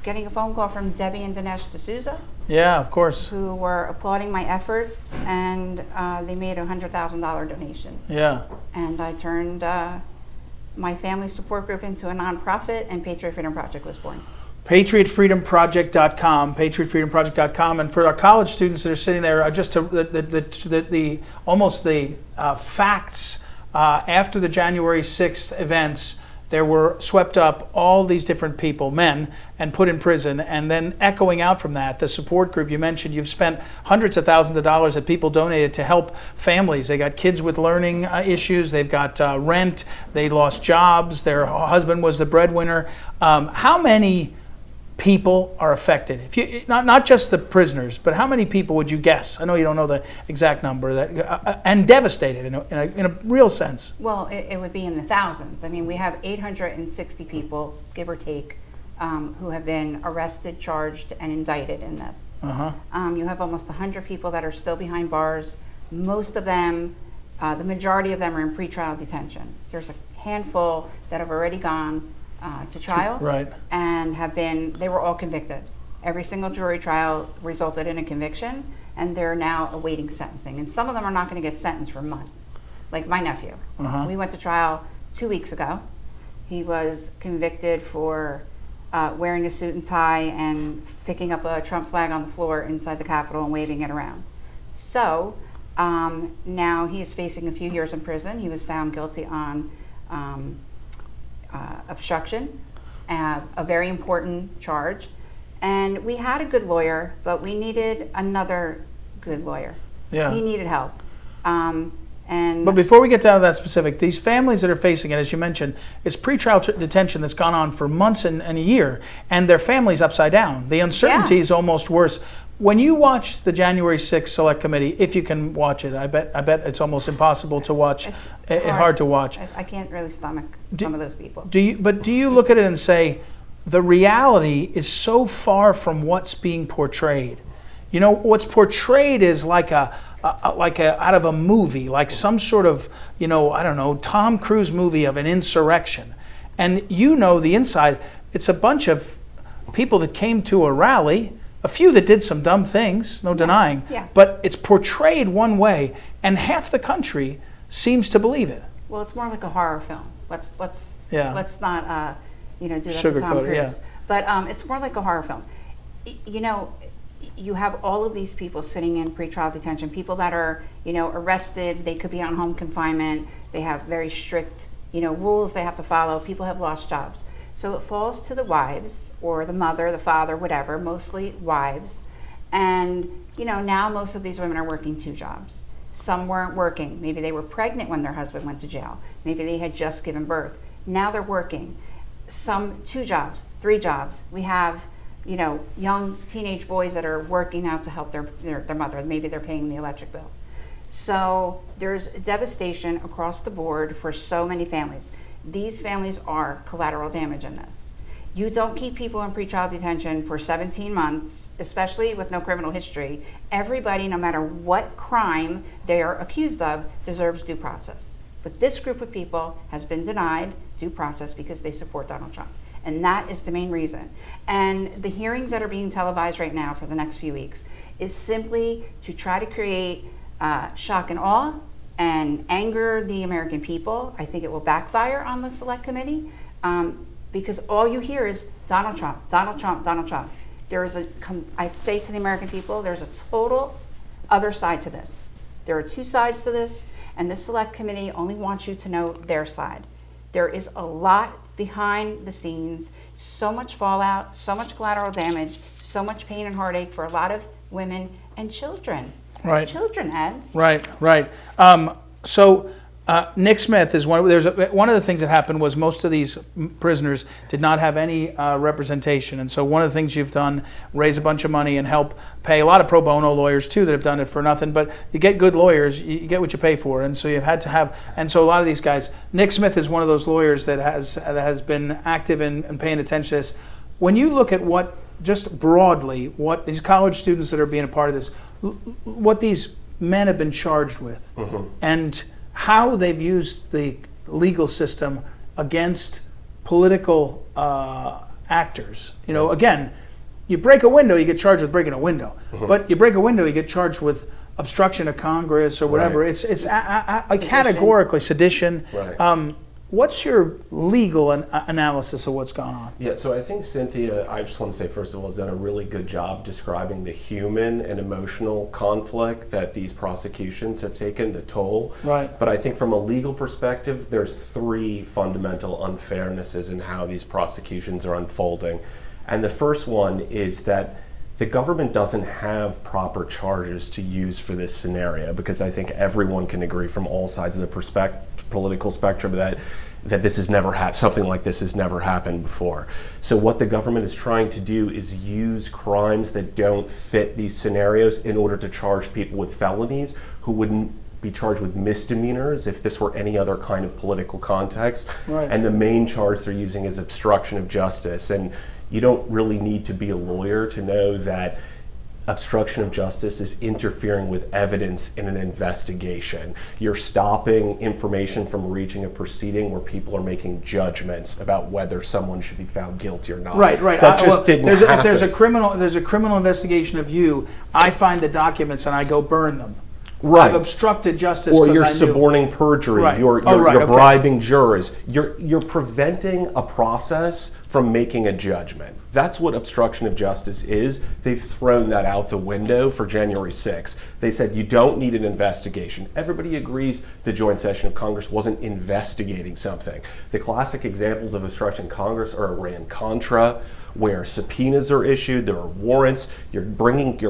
getting a phone call from Debbie and Dinesh D'Souza. Yeah, of course. Who were applauding my efforts, and they made a $100,000 donation. Yeah. And I turned my family support group into a nonprofit, and Patriot Freedom Project was born. PatriotFreedomProject.com, PatriotFreedomProject.com, and for our college students that are sitting there, just to the facts after the January 6th events. There were swept up all these different people, men, and put in prison. And then echoing out from that, the support group you mentioned, you've spent hundreds of thousands of dollars that people donated to help families. They got kids with learning issues. They've got rent. They lost jobs. Their husband was the breadwinner. How many people are affected? If you not just the prisoners, but how many people would you guess? I know you don't know the exact number, that and devastated in a real sense. Well, it would be in the thousands. I mean, we have 860 people, give or take, who have been arrested, charged, and indicted in this. You have almost 100 people that are still behind bars. Most of them, the majority of them, are in pretrial detention. There's a handful that have already gone to trial, right, and they were all convicted. Every single jury trial resulted in a conviction, and they're now awaiting sentencing. And some of them are not going to get sentenced for months, like my nephew. We went to trial 2 weeks ago. He was convicted for wearing a suit and tie and picking up a Trump flag on the floor inside the Capitol and waving it around. So now he is facing a few years in prison. He was found guilty on obstruction, a very important charge. And we had a good lawyer, but we needed another good lawyer. Yeah. He needed help. But before we get down to that specific, these families that are facing it, as you mentioned, it's pretrial detention that's gone on for months and a year, and their family's upside down. The uncertainty is almost worse. When you watch the January 6th Select Committee, if you can watch it, I bet it's almost impossible to watch. It's hard to watch. I can't really stomach some of those people. Do you look at it and say, the reality is so far from what's being portrayed? You know, what's portrayed is like a out of a movie, like some sort of, I don't know, Tom Cruise movie of an insurrection. And the inside, it's a bunch of people that came to a rally, a few that did some dumb things, no denying, Yeah. but it's portrayed one way, and half the country seems to believe it. Well, it's more like a horror film. Let's not do that to Tom Sugarcoat it, Cruise. yeah. But it's more like a horror film. You have all of these people sitting in pretrial detention, people that are arrested. They could be on home confinement. They have very strict rules they have to follow. People have lost jobs. So it falls to the wives or the mother, the father, whatever, mostly wives. And, now most of these women are working 2 jobs. Some weren't working. Maybe they were pregnant when their husband went to jail. Maybe they had just given birth. Now they're working. Some 2 jobs, 3 jobs. We have, young teenage boys that are working now to help their mother. Maybe they're paying the electric bill. So there's devastation across the board for so many families. These families are collateral damage in this. You don't keep people in pretrial detention for 17 months, especially with no criminal history. Everybody, no matter what crime they are accused of, deserves due process. But this group of people has been denied due process because they support Donald Trump. And that is the main reason. And the hearings that are being televised right now for the next few weeks is simply to try to create shock and awe and anger the American people. I think it will backfire on the select committee because all you hear is Donald Trump, Donald Trump, Donald Trump. I say to the American people, there's a total other side to this. There are 2 sides to this, and this select committee only wants you to know their side. There is a lot behind the scenes, so much fallout, so much collateral damage, so much pain and heartache for a lot of women and children. Right. Children, Ed. Right. So Nick Smith is one of the things that happened was most of these prisoners did not have any representation, and so one of the things you've done, raise a bunch of money and help pay a lot of pro bono lawyers too that have done it for nothing. But you get good lawyers, you get what you pay for, and so you've had to have. And so a lot of these guys, Nick Smith is one of those lawyers that has been active in paying attention to this. When you look at what just broadly what these college students that are being a part of this, what these men have been charged with, and how they've used the legal system against political actors. Again, you break a window, you get charged with breaking a window. But you break a window, you get charged with obstruction of Congress or whatever. Right. It's categorically sedition. Right. What's your legal analysis of what's gone on? Yeah, so I think Cynthia, I just want to say, first of all, has done a really good job describing the human and emotional conflict that these prosecutions have taken, the toll. Right. But I think from a legal perspective, there's 3 fundamental unfairnesses in how these prosecutions are unfolding. And the first one is that the government doesn't have proper charges to use for this scenario, because I think everyone can agree from all sides of the political spectrum that this has never happened, something like this has never happened before. So what the government is trying to do is use crimes that don't fit these scenarios in order to charge people with felonies who wouldn't be charged with misdemeanors if this were any other kind of political context. Right. And the main charge they're using is obstruction of justice. And you don't really need to be a lawyer to know that obstruction of justice is interfering with evidence in an investigation. You're stopping information from reaching a proceeding where people are making judgments about whether someone should be found guilty or not. Right. That just didn't happen. If there's a criminal investigation of you, I find the documents and I go burn them. Right. I've obstructed justice. Or you're suborning perjury. Right. You're Okay. bribing jurors. You're preventing a process from making a judgment. That's what obstruction of justice is. They've thrown that out the window for January 6th. They said you don't need an investigation. Everybody agrees the joint session of Congress wasn't investigating something. The classic examples of obstruction of Congress are Iran-Contra, where subpoenas are issued, there are warrants, you're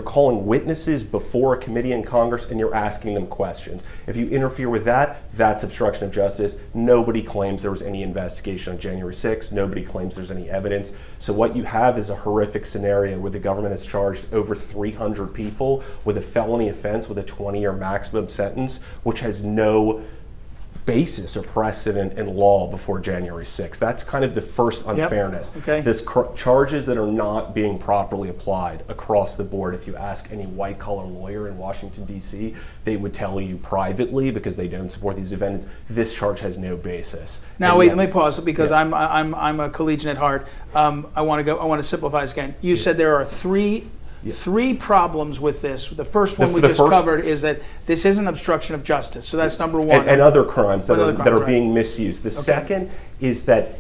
calling witnesses before a committee in Congress and you're asking them questions. If you interfere with that, that's obstruction of justice. Nobody claims there was any investigation on January 6th. Nobody claims there's any evidence. So what you have is a horrific scenario where the government has charged over 300 people with a felony offense with a 20-year maximum sentence, which has no basis or precedent in law before January 6th. That's kind of the first unfairness. Okay. This charges that are not being properly applied across the board. If you ask any white-collar lawyer in Washington, D.C., they would tell you privately, because they don't support these defendants, this charge has no basis. Now, And wait, yet- let me pause because I'm a collegian at heart. I want to simplify this again. You said there are three problems with this. The first one we just covered is that this isn't obstruction of justice. So that's number one. And other crimes that are right. being misused. The second is that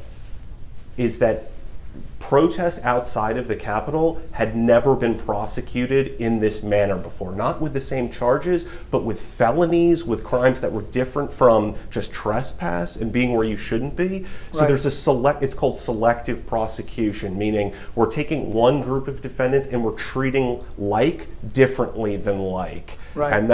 protests outside of the Capitol had never been prosecuted in this manner before. Not with the same charges, but with felonies, with crimes that were different from just trespass and being where you shouldn't be. So Right. there's it's called selective prosecution, meaning we're taking one group of defendants and we're treating like differently than like. Right. And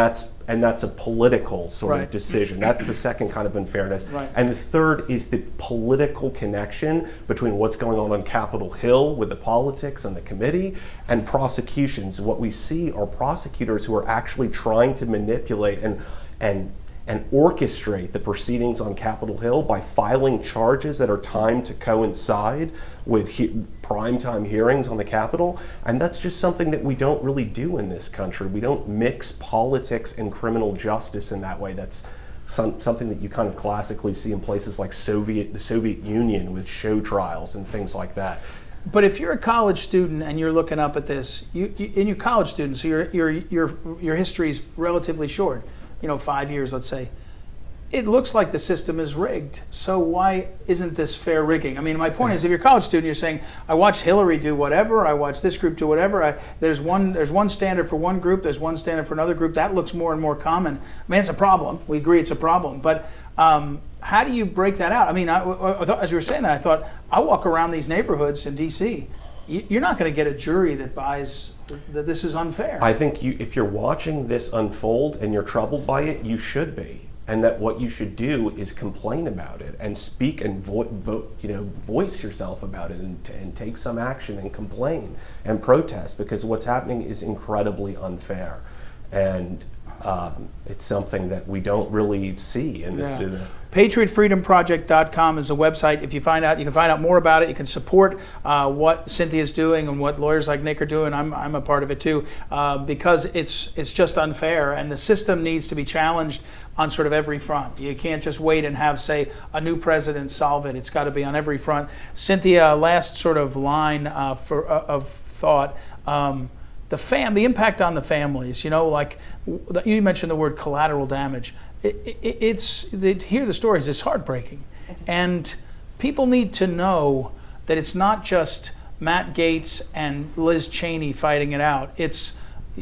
that's a political sort Right. of decision. That's the second kind of unfairness. Right. And the third is the political connection between what's going on Capitol Hill with the politics and the committee and prosecutions. What we see are prosecutors who are actually trying to manipulate and orchestrate the proceedings on Capitol Hill by filing charges that are timed to coincide with primetime hearings on the Capitol. And that's just something that we don't really do in this country. We don't mix politics and criminal justice in that way. That's something that you kind of classically see in places like the Soviet Union with show trials and things like that. But if you're a college student and you're looking up at this, and you're college students, so your history's relatively short, 5 years, let's say. It looks like the system is rigged. So why isn't this fair rigging? I mean, my point is, if you're a college student, you're saying, I watched Hillary do whatever, I watched this group do whatever. There's one standard for one group, there's one standard for another group. That looks more and more common. I mean, it's a problem. We agree it's a problem. But how do you break that out? I mean, as you were saying that, I thought, I walk around these neighborhoods in D.C. You're not going to get a jury that buys that this is unfair. I think if you're watching this unfold and you're troubled by it, you should be. And that what you should do is complain about it and speak and voice yourself about it and take some action and complain and protest, because what's happening is incredibly unfair. And it's something that we don't really see in this. PatriotFreedomProject.com is the website. If you can find out more about it. You can support what Cynthia's doing and what lawyers like Nick are doing. I'm a part of it too, because it's just unfair, and the system needs to be challenged on sort of every front. You can't just wait and have, say, a new president solve it. It's got to be on every front. Cynthia, last sort of line of thought. The impact on the families, like you mentioned the word collateral damage. To hear the stories, it's heartbreaking. And people need to know that it's not just Matt Gaetz and Liz Cheney fighting it out. It's,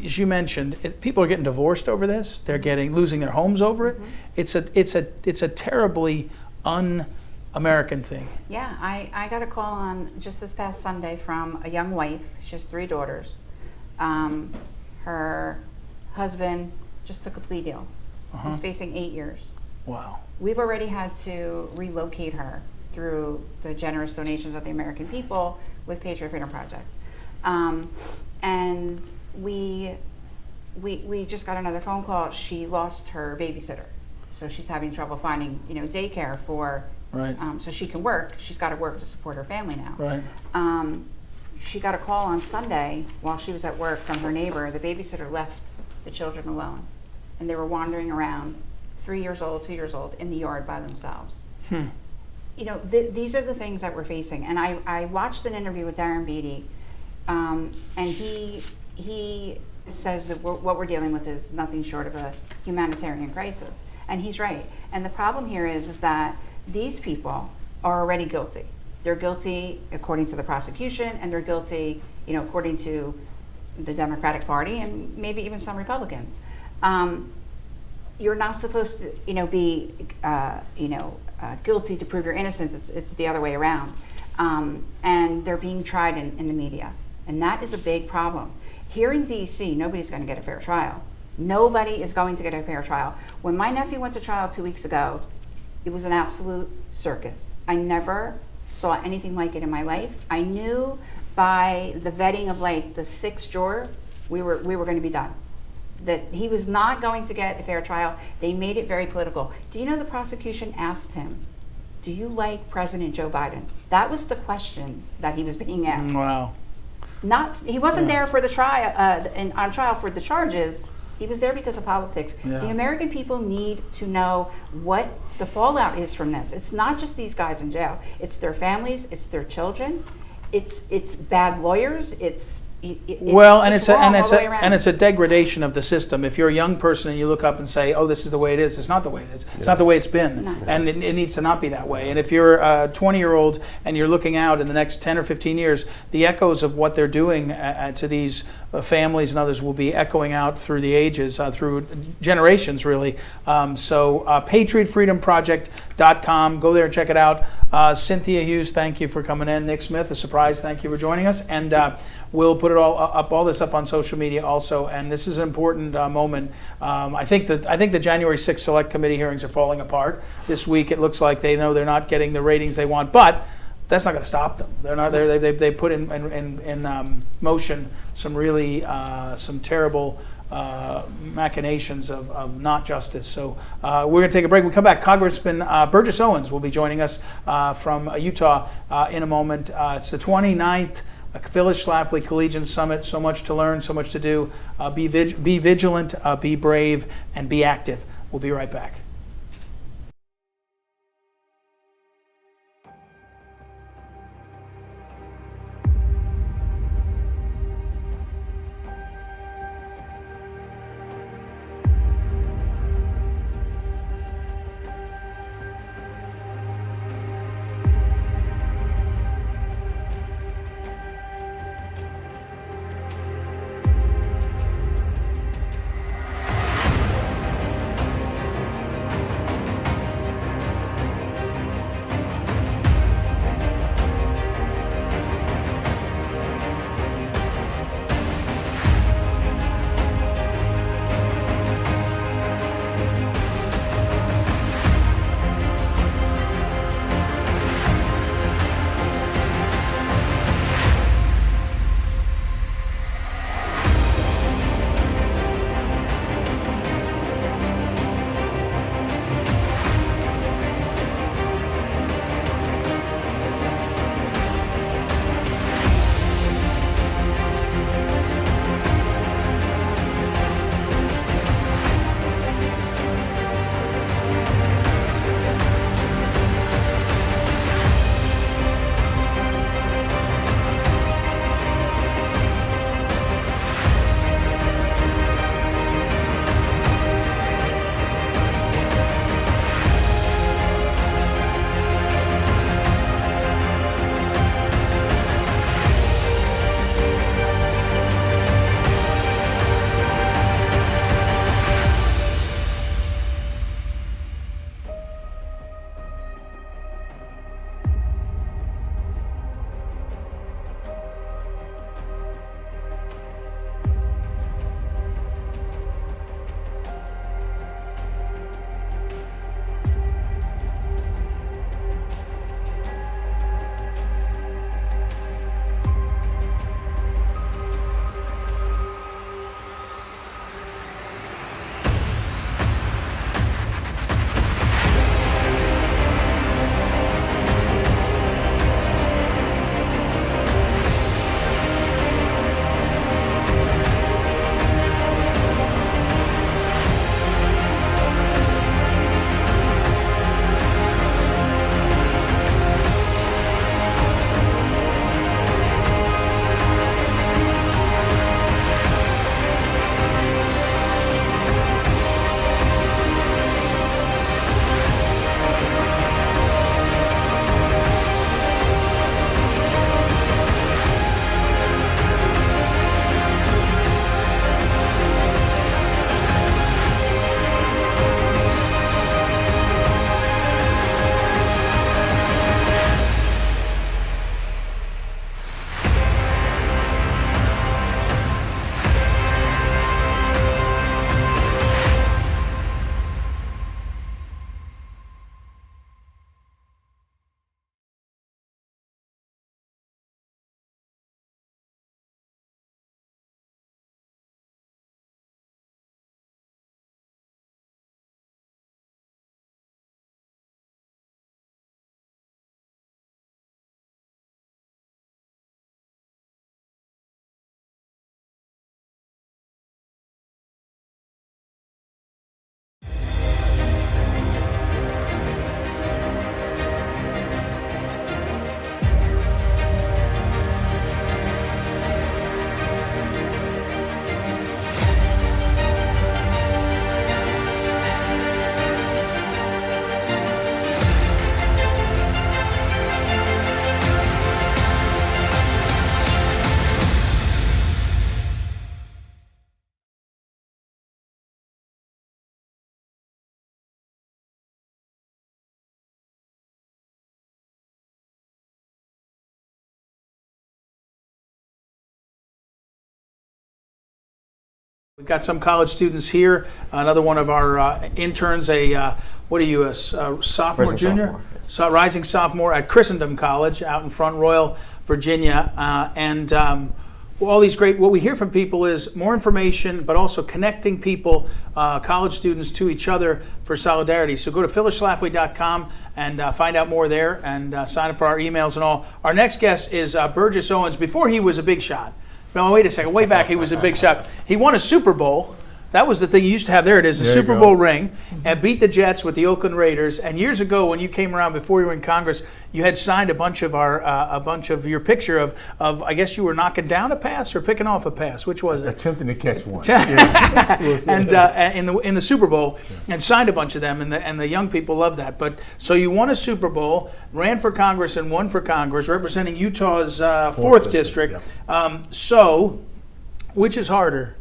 as you mentioned, people are getting divorced over this. They're losing their homes over it. It's a terribly un-American thing. Yeah, I got a call on just this past Sunday from a young wife. She has 3 daughters. Her husband just took a plea deal. He's facing 8 years. Wow. We've already had to relocate her through the generous donations of the American people with Patriot Freedom Project. And we just got another phone call. She lost her babysitter. So she's having trouble finding, daycare for, right. So she can work. She's got to work to support her family now. Right. She got a call on Sunday while she was at work from her neighbor. The babysitter left the children alone, and they were wandering around, 3 years old, 2 years old, in the yard by themselves. These are the things that we're facing. And I watched an interview with Darren Beatty, and he says that what we're dealing with is nothing short of a humanitarian crisis. And he's right. And the problem here is that these people are already guilty. They're guilty according to the prosecution, and they're guilty, according to the Democratic Party and maybe even some Republicans. You're not supposed to, be, guilty to prove your innocence. It's the other way around. And they're being tried in the media, and that is a big problem. Here in D.C., nobody's going to get a fair trial. Nobody is going to get a fair trial. When my nephew went to trial 2 weeks ago, it was an absolute circus. I never saw anything like it in my life. I knew by the vetting of the 6th juror, we were going to be done. that he was not going to get a fair trial. They made it very political. Do you know the prosecution asked him, do you like President Joe Biden? That was the questions that he was being asked. Wow. He wasn't there for the trial, on trial for the charges. He was there because of politics. Yeah. The American people need to know what the fallout is from this. It's not just these guys in jail. It's their families. It's their children. It's bad lawyers. It's Well, and just wrong all the way around. it's a degradation of the system. If you're a young person and you look up and say, "Oh, this is the way it is," it's not the way it is. It's not the way it's been, and it needs to not be that way. And if you're a 20-year-old and you're looking out in the next 10 or 15 years, the echoes of what they're doing to these families and others will be echoing out through the ages, through generations, really. PatriotFreedomProject.com. Go there and check it out. Cynthia Hughes, thank you for coming in. Nick Smith, a surprise, thank you for joining us. And we'll put it all this up on social media also. And this is an important moment. I think the January 6th Select Committee hearings are falling apart this week. It looks like they know they're not getting the ratings they want, but that's not going to stop them. They're not. They put in motion some really some terrible machinations of not justice. So we're going to take a break. We come back. Congressman Burgess Owens will be joining us from Utah in a moment. It's the 29th Phyllis Schlafly Collegians Summit. So much to learn, so much to do. Be vigilant, be brave, and be active. We'll be right back. We've got some college students here. Another one of our interns, what are you, a sophomore, Rising junior? sophomore, yes. Rising sophomore at Christendom College out in Front Royal, Virginia. All these great, what we hear from people is more information, but also connecting people, college students, to each other for solidarity. So go to phyllisschlafly.com and find out more there and sign up for our emails and all. Our next guest is Burgess Owens. Before he was a big shot. No, wait a second. Way back, he was a big shot. He won a Super Bowl. That was the thing you used to have. There it is, the Super Bowl ring, and beat the Jets with the Oakland Raiders. And years ago, when you came around before you were in Congress, you had signed a bunch of your picture of I guess you were knocking down a pass or picking off a pass. Which was it? Attempting to catch one. And in the Super Bowl, and signed a bunch of them, and the young people love that. But so you won a Super Bowl, ran for Congress, and won for Congress, representing Utah's 4th district. So, which is harder?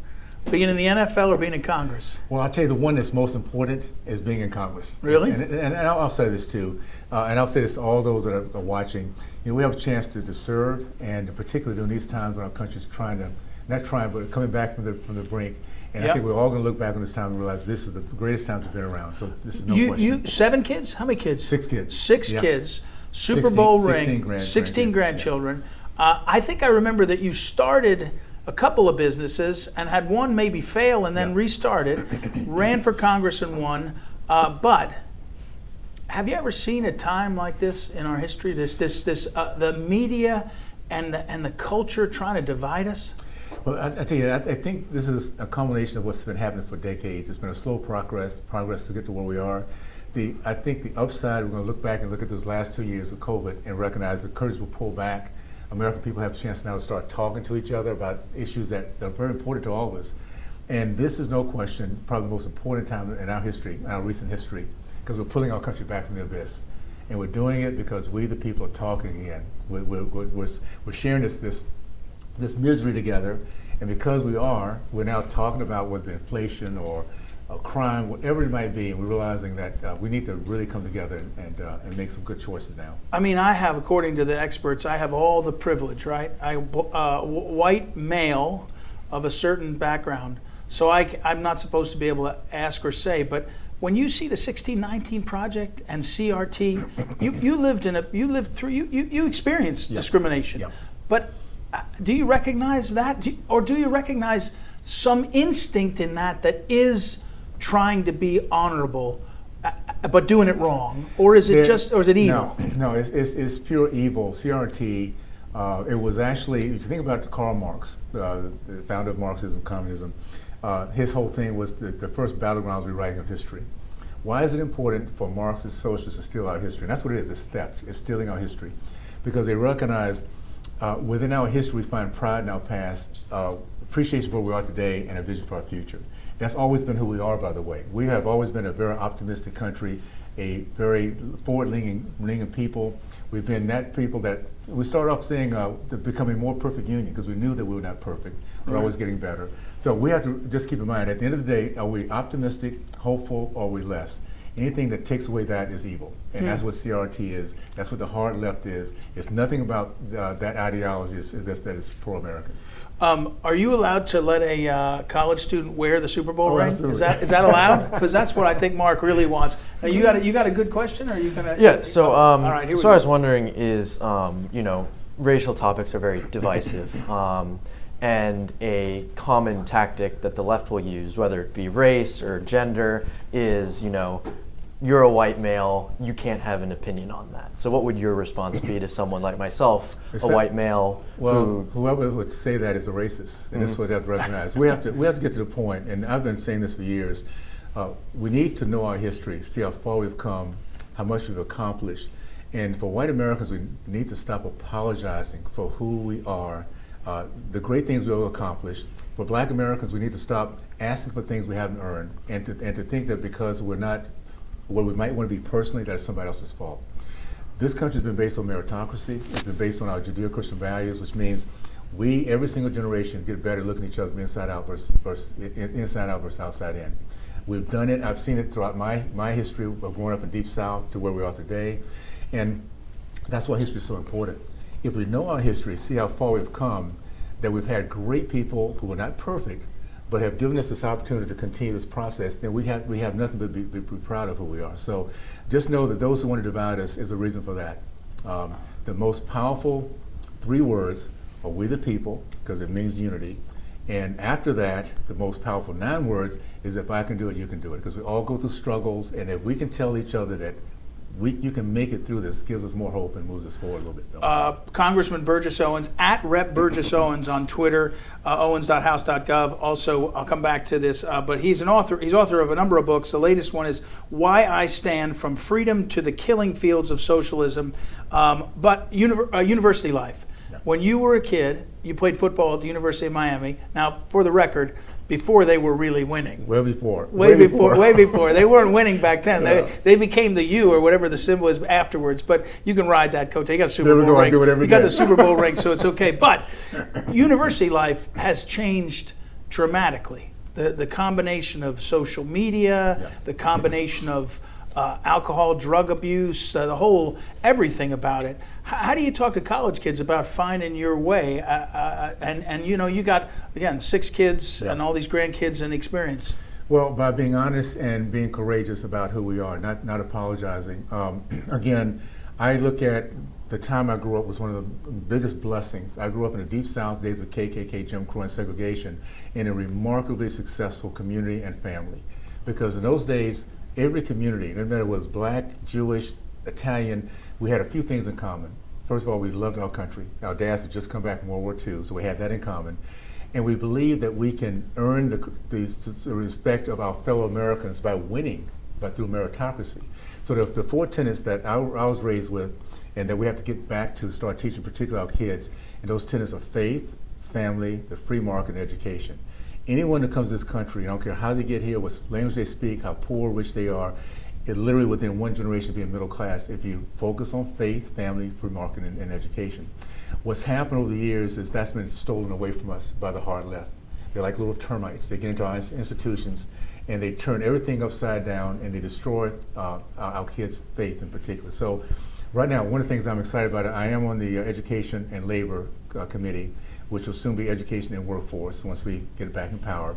Being in the NFL or being in Congress? Well, I'll tell you, the one that's most important is being in Congress. Really? And I'll say this too, and I'll say this to all those that are watching. You know, we have a chance to serve, and particularly during these times when our country's but coming back from the brink. And I think we're all going to look back on this time and realize this is the greatest time we've been around. So this is no question. You 7 kids? How many kids? 6 kids. 6 kids. Super Bowl ring. 16 grandchildren. I think I remember that you started a couple of businesses and had one maybe fail and then restarted, ran for Congress and won. But have you ever seen a time like this in our history? The media and the culture trying to divide us? Well, I tell you, I think this is a combination of what's been happening for decades. It's been a slow progress to get to where we are. I think the upside, we're going to look back and look at those last 2 years of COVID and recognize the curtains will pull back. American people have a chance now to start talking to each other about issues that are very important to all of us. And this is no question probably the most important time in our history, in our recent history, because we're pulling our country back from the abyss. And we're doing it because we, the people, are talking again. We're sharing this misery together. And because we're now talking about whether inflation or crime, whatever it might be, and we're realizing that we need to really come together and make some good choices now. I mean, I have, according to the experts, I have all the privilege, right? White male of a certain background, so I'm not supposed to be able to ask or say, but when you see the 1619 Project and CRT, you experienced discrimination. But do you recognize that, or do you recognize some instinct in that is trying to be honorable, but doing it wrong, or is it evil? No, it's pure evil. CRT. It was actually, if you think about Karl Marx, the founder of Marxism, communism. His whole thing was the first battlegrounds rewriting of history. Why is it important for Marxist socialists to steal our history? And that's what it is. It's theft. It's stealing our history, because they recognize within our history we find pride in our past, appreciation for where we are today, and a vision for our future. That's always been who we are, by the way. We have always been a very optimistic country, a very forward-leaning people. We've been that people that we started off saying becoming a more perfect union, because we knew that we were not perfect. We're always getting better. So we have to just keep in mind, at the end of the day, are we optimistic, hopeful, or are we less? Anything that takes away that is evil. And that's what CRT is. That's what the hard left is. It's nothing about that ideology that is pro-American. Are you allowed to let a college student wear the Super Bowl ring? Absolutely. Is that allowed? Because that's what I think Mark really wants. Now, you got a good question, or are you gonna? Yeah. So all right, here we so I go. was wondering is racial topics are very divisive. And a common tactic that the left will use, whether it be race or gender, is, you're a white male, you can't have an opinion on that. So what would your response be to someone like myself, a white male? Well, whoever would say that is a racist, and that's what we have to recognize. We have to get to the point, and I've been saying this for years, we need to know our history, see how far we've come, how much we've accomplished. And for white Americans, we need to stop apologizing for who we are, the great things we've accomplished. For black Americans, we need to stop asking for things we haven't earned, and to think that because we're not where we might want to be personally, that is somebody else's fault. This country's been based on meritocracy. It's been based on our Judeo-Christian values, which means we, every single generation, get better looking at each other inside out versus outside in. We've done it. I've seen it throughout my history of growing up in Deep South to where we are today, and that's why history is so important. If we know our history, see how far we've come, that we've had great people who were not perfect, but have given us this opportunity to continue this process, then we have nothing but be proud of who we are. So just know that those who want to divide us is a reason for that. The most powerful 3 words are "we the people," because it means unity. And after that, the most powerful 9 words is "if I can do it, you can do it." Because we all go through struggles, and if we can tell each other that you can make it through this, gives us more hope and moves us forward a little bit. Congressman Burgess Owens, at Rep. Burgess Owens on Twitter, owens.house.gov. Also, I'll come back to this, but he's an author. He's author of a number of books. The latest one is "Why I Stand: From Freedom to the Killing Fields of Socialism." But university life. When you were a kid, you played football at the University of Miami. Now, for the record, before they were really winning. Way before. Way before. They weren't winning back then. No. They became the U or whatever the symbol is afterwards. But you can ride that coat. You got a Super Bowl ring. You got the Super Bowl ring, so it's okay. But university life has changed dramatically. The combination of social media, the combination of alcohol, drug abuse, the whole everything about it. How do you talk to college kids about finding your way? And you got, again, 6 kids and all these grandkids and experience. Well, by being honest and being courageous about who we are, not apologizing. Again, I look at the time I grew up was one of the biggest blessings. I grew up in the Deep South, days of KKK, Jim Crow, and segregation, in a remarkably successful community and family. Because in those days, every community, no matter was black, Jewish, Italian, we had a few things in common. First of all, we loved our country. Our dads had just come back from World War II, so we had that in common. And we believed that we can earn the respect of our fellow Americans by winning, through meritocracy. So the 4 tenets that I was raised with, and that we have to get back to start teaching, particularly our kids, and those tenets are faith, family, the free market, and education. Anyone that comes to this country, I don't care how they get here, what language they speak, how poor or rich they are, it literally within one generation being middle class if you focus on faith, family, free market, and education. What's happened over the years is that's been stolen away from us by the hard left. They're like little termites. They get into our institutions and they turn everything upside down and they destroy our kids' faith in particular. So right now, one of the things I'm excited about, I am on the Education and Labor Committee, which will soon be Education and Workforce once we get it back in power.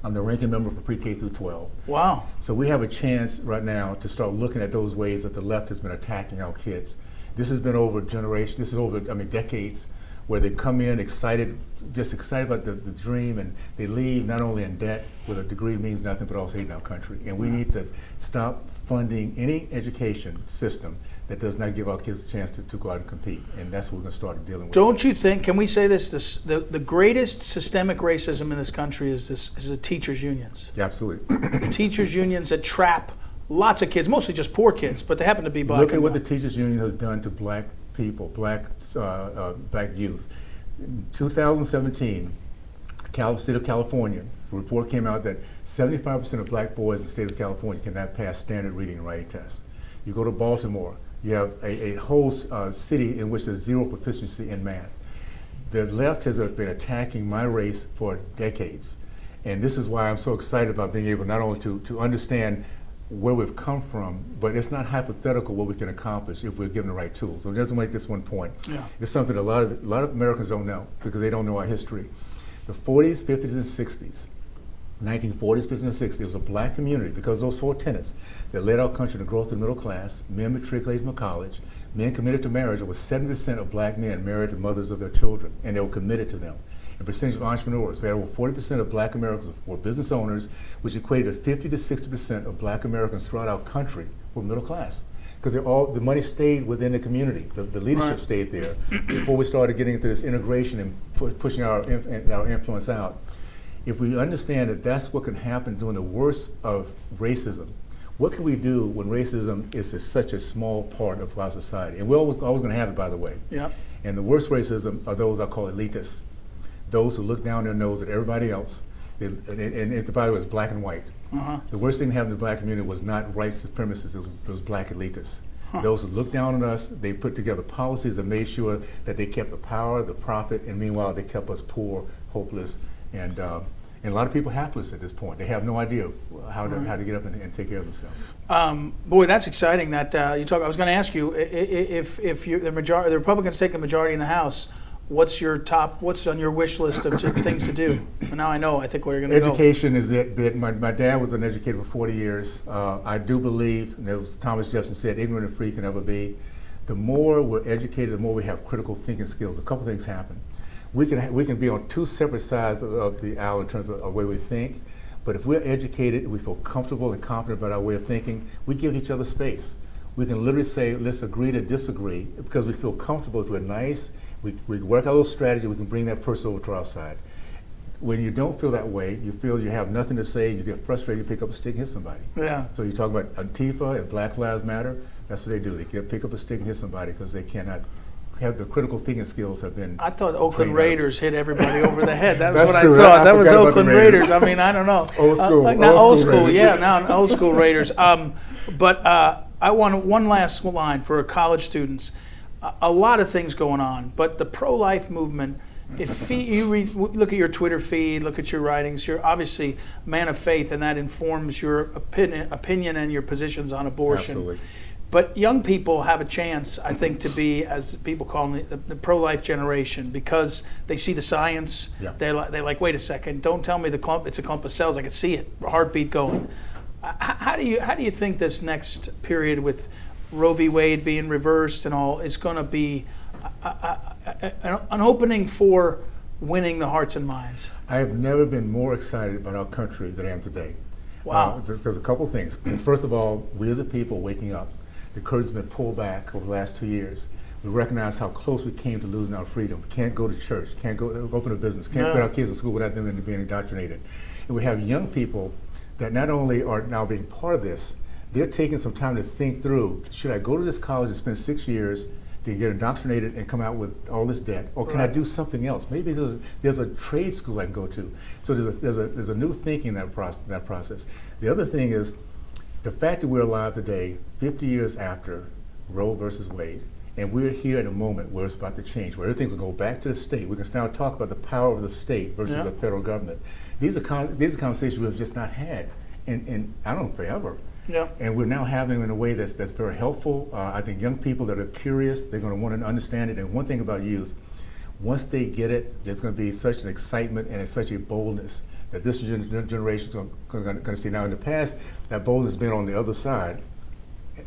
I'm the ranking member for pre-K through 12. Wow. So we have a chance right now to start looking at those ways that the left has been attacking our kids. This has been over generations, this is over, decades, where they come in excited, just excited about the dream, and they leave not only in debt, where a degree means nothing, but also hating our country. And we need to stop funding any education system that does not give our kids a chance to go out and compete. And that's what we're going to start dealing with. Don't you think, can we say this, the greatest systemic racism in this country is the teachers' unions? Yeah, absolutely. The teachers' unions that trap lots of kids, mostly just poor kids, but they happen to be black. Look at what the teachers' union has done to black people, black youth. In 2017, state of California, a report came out that 75% of black boys in the state of California cannot pass standard reading and writing tests. You go to Baltimore, you have a whole city in which there's zero proficiency in math. The left has been attacking my race for decades. And this is why I'm so excited about being able not only to understand where we've come from, but it's not hypothetical what we can accomplish if we're given the right tools. So just to make this one point. Yeah. It's something a lot of Americans don't know because they don't know our history. The 40s, 50s, and 60s, 1940s, 50s, and 60s, there was a black community because of those 4 tenets that led our country to growth in the middle class, men matriculated from college, men committed to marriage. Over 70% of black men married the mothers of their children, and they were committed to them. And percentage of entrepreneurs, we had over 40% of black Americans were business owners, which equated to 50 to 60% of black Americans throughout our country were middle class. Because the money stayed within the community, the leadership stayed there before we started getting into this integration and pushing our influence out. If we understand that that's what can happen during the worst of racism, what can we do when racism is such a small part of our society? And we're always going to have it, by the way. Yeah. And the worst racism are those I call elitists, those who look down their nose at everybody else. And by the way, it's black and white. Uh-huh. The worst thing that happened to the black community was not white supremacists, it was black elitists. Huh. Those who looked down on us, they put together policies that made sure that they kept the power, the profit, and meanwhile they kept us poor, hopeless, and a lot of people hapless at this point. They have no idea how to get up and take care of themselves. Boy, that's exciting. That you talk. I was going to ask you if the Republicans take the majority in the House, what's on your wish list of things to do? And now I think where you're going to go. Education is it. My dad was an educator for 40 years. I do believe, and it was Thomas Jefferson said, ignorant and free can never be. The more we're educated, the more we have critical thinking skills. A couple things happen. We can be on two separate sides of the aisle in terms of the way we think, but if we're educated, we feel comfortable and confident about our way of thinking, we give each other space. We can literally say, let's agree to disagree, because we feel comfortable. If we're nice, we work out a little strategy, we can bring that person over to our side. When you don't feel that way, you feel you have nothing to say, you get frustrated, you pick up a stick and hit somebody. Yeah. So you talk about Antifa and Black Lives Matter, that's what they do. They pick up a stick and hit somebody because they cannot have the critical thinking skills have been. I thought Oakland Raiders hit everybody over the head. That was That's what true. I thought. I That was forgot about Oakland the Raiders. Raiders. I mean, I don't know. Old school. Old school. Raiders. Yeah, now old school Raiders. But I want one last line for college students. A lot of things going on, but the pro-life movement. If you look at your Twitter feed, look at your writings, you're obviously a man of faith, and that informs your opinion and your positions on abortion. Absolutely. But young people have a chance, I think, to be, as people call them, the pro-life generation, because they see the science. Yeah. They're like, wait a second, don't tell me it's a clump of cells. I can see it, heartbeat going. How do you think this next period with Roe v. Wade being reversed and all is going to be an opening for winning the hearts and minds? I have never been more excited about our country than I am today. Wow. There's a couple things. First of all, we as a people waking up. The curtain's been pulled back over the last 2 years. We recognize how close we came to losing our freedom. We can't go to church, can't go open a business, can't put our kids in school without them being indoctrinated. And we have young people that not only are now being part of this, they're taking some time to think through, should I go to this college and spend 6 years to get indoctrinated and come out with all this debt, or can I do something else? Maybe there's a trade school I can go to. So there's a new thinking in that process. The other thing is the fact that we're alive today, 50 years after Roe versus Wade, and we're here at a moment where it's about to change, where everything's going to go back to the state. We can now talk about the power of the state versus the federal government. These are conversations we've just not had in I don't know, forever. Yeah. And we're now having them in a way that's very helpful. I think young people that are curious, they're going to want to understand it. And one thing about youth, once they get it, there's going to be such an excitement and such a boldness that this generation is going to see. Now, in the past, that boldness has been on the other side,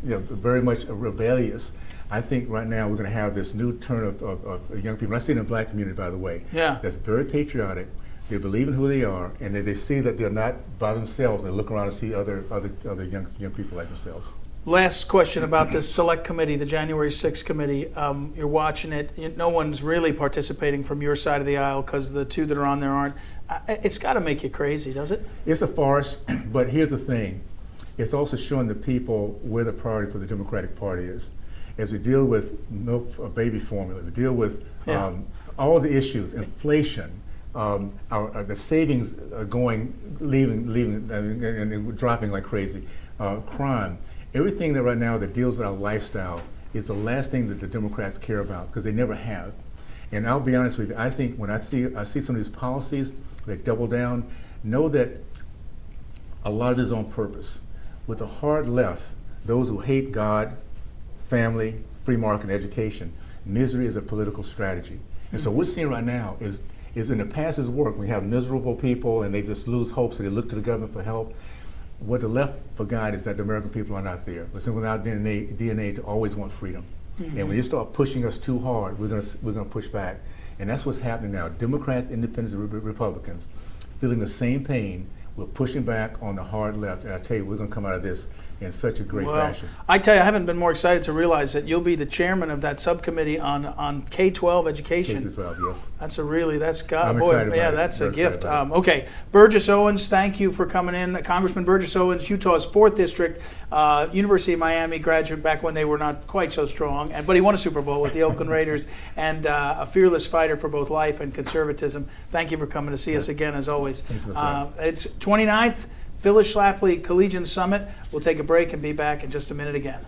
very much rebellious. I think right now we're going to have this new turn of young people. I see it in the black community, by the way. Yeah. That's very patriotic. They believe in who they are, and they see that they're not by themselves. They look around and see other young people like themselves. Last question about this select committee, the January 6th committee. You're watching it. No one's really participating from your side of the aisle because the two that are on there aren't. It's got to make you crazy, does it? It's a farce, but here's the thing. It's also showing the people where the priority for the Democratic Party is. As we deal with milk baby formula, we deal with all the issues, inflation, the savings leaving, and dropping like crazy, crime. Everything that right now that deals with our lifestyle is the last thing that the Democrats care about, because they never have. And I'll be honest with you, I think when I see some of these policies that double down, know that a lot of it is on purpose. With the hard left, those who hate God, family, free market, education, misery is a political strategy. And so what we're seeing right now is in the past is work. We have miserable people and they just lose hope, so they look to the government for help. What the left forgot is that the American people are not there. We're simply without DNA to always want freedom. And when you start pushing us too hard, we're gonna push back. And that's what's happening now. Democrats, independents, and Republicans feeling the same pain. We're pushing back on the hard left. And I tell you, we're gonna come out of this in such a great fashion. I tell you, I haven't been more excited to realize that you'll be the chairman of that subcommittee on K-12 education. K-12, yes. That's a gift. Okay, Burgess Owens, thank you for coming in. Congressman Burgess Owens, Utah's 4th District, University of Miami graduate back when they were not quite so strong, but he won a Super Bowl with the Oakland Raiders, and a fearless fighter for both life and conservatism. Thank you for coming to see us again, as always. It's 29th. Phyllis Schlafly Collegians Summit. We'll take a break and be back in just a minute again.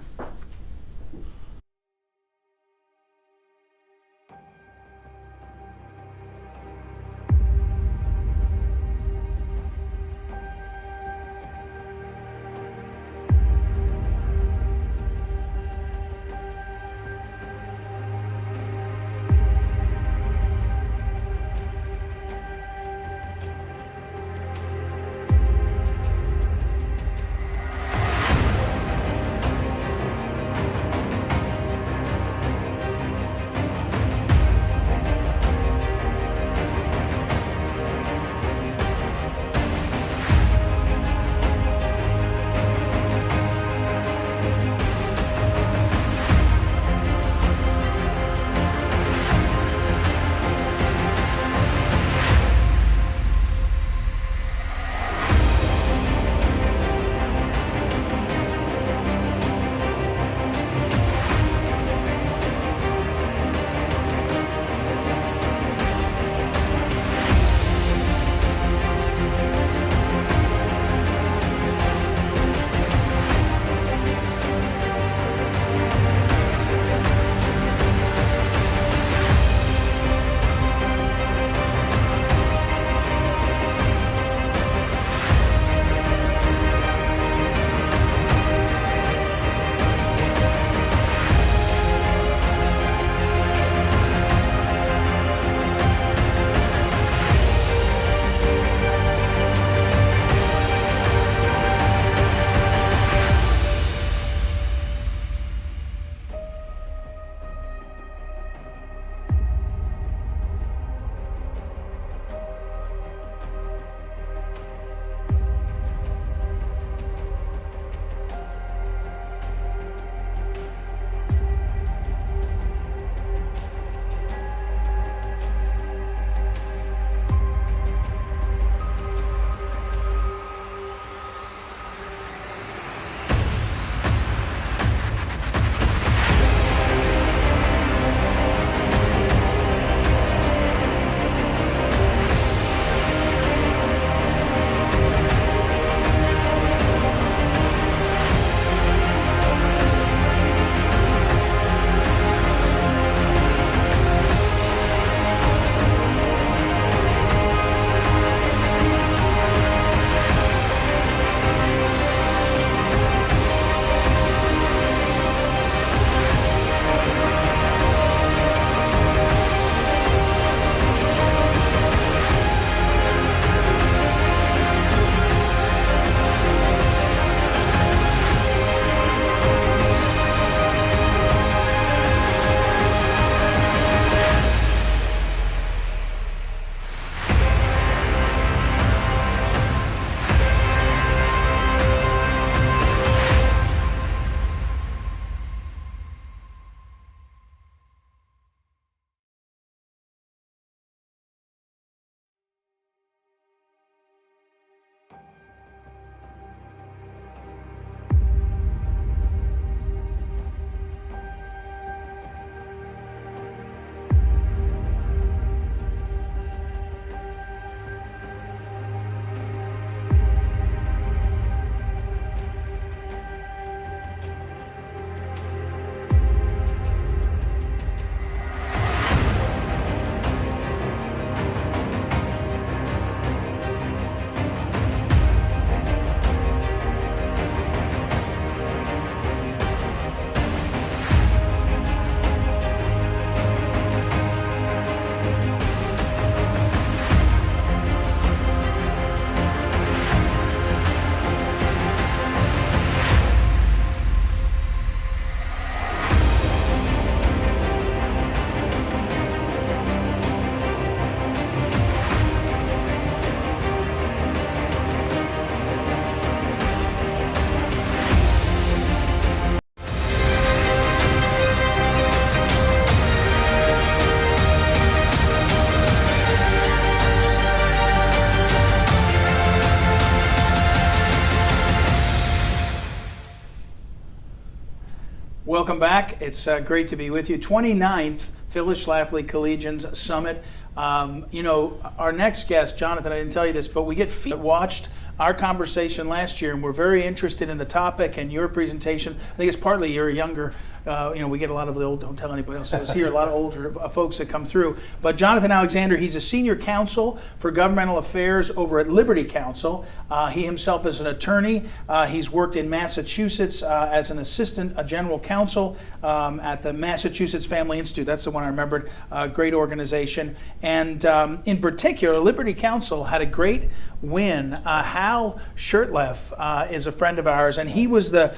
Welcome back. It's great to be with you. 29th Phyllis Schlafly Collegians Summit. Our next guest, Jonathan, I didn't tell you this, but we watched our conversation last year, and we're very interested in the topic and your presentation. I think it's partly you're younger. We get a lot of the old, don't tell anybody else who's here, a lot of older folks that come through. But Jonathan Alexandre, he's a senior counsel for governmental affairs over at Liberty Counsel. He himself is an attorney. He's worked in Massachusetts as an assistant general counsel at the Massachusetts Family Institute. That's the one I remembered. Great organization. And in particular, Liberty Counsel had a great win. Hal Shurtleff is a friend of ours, and he was the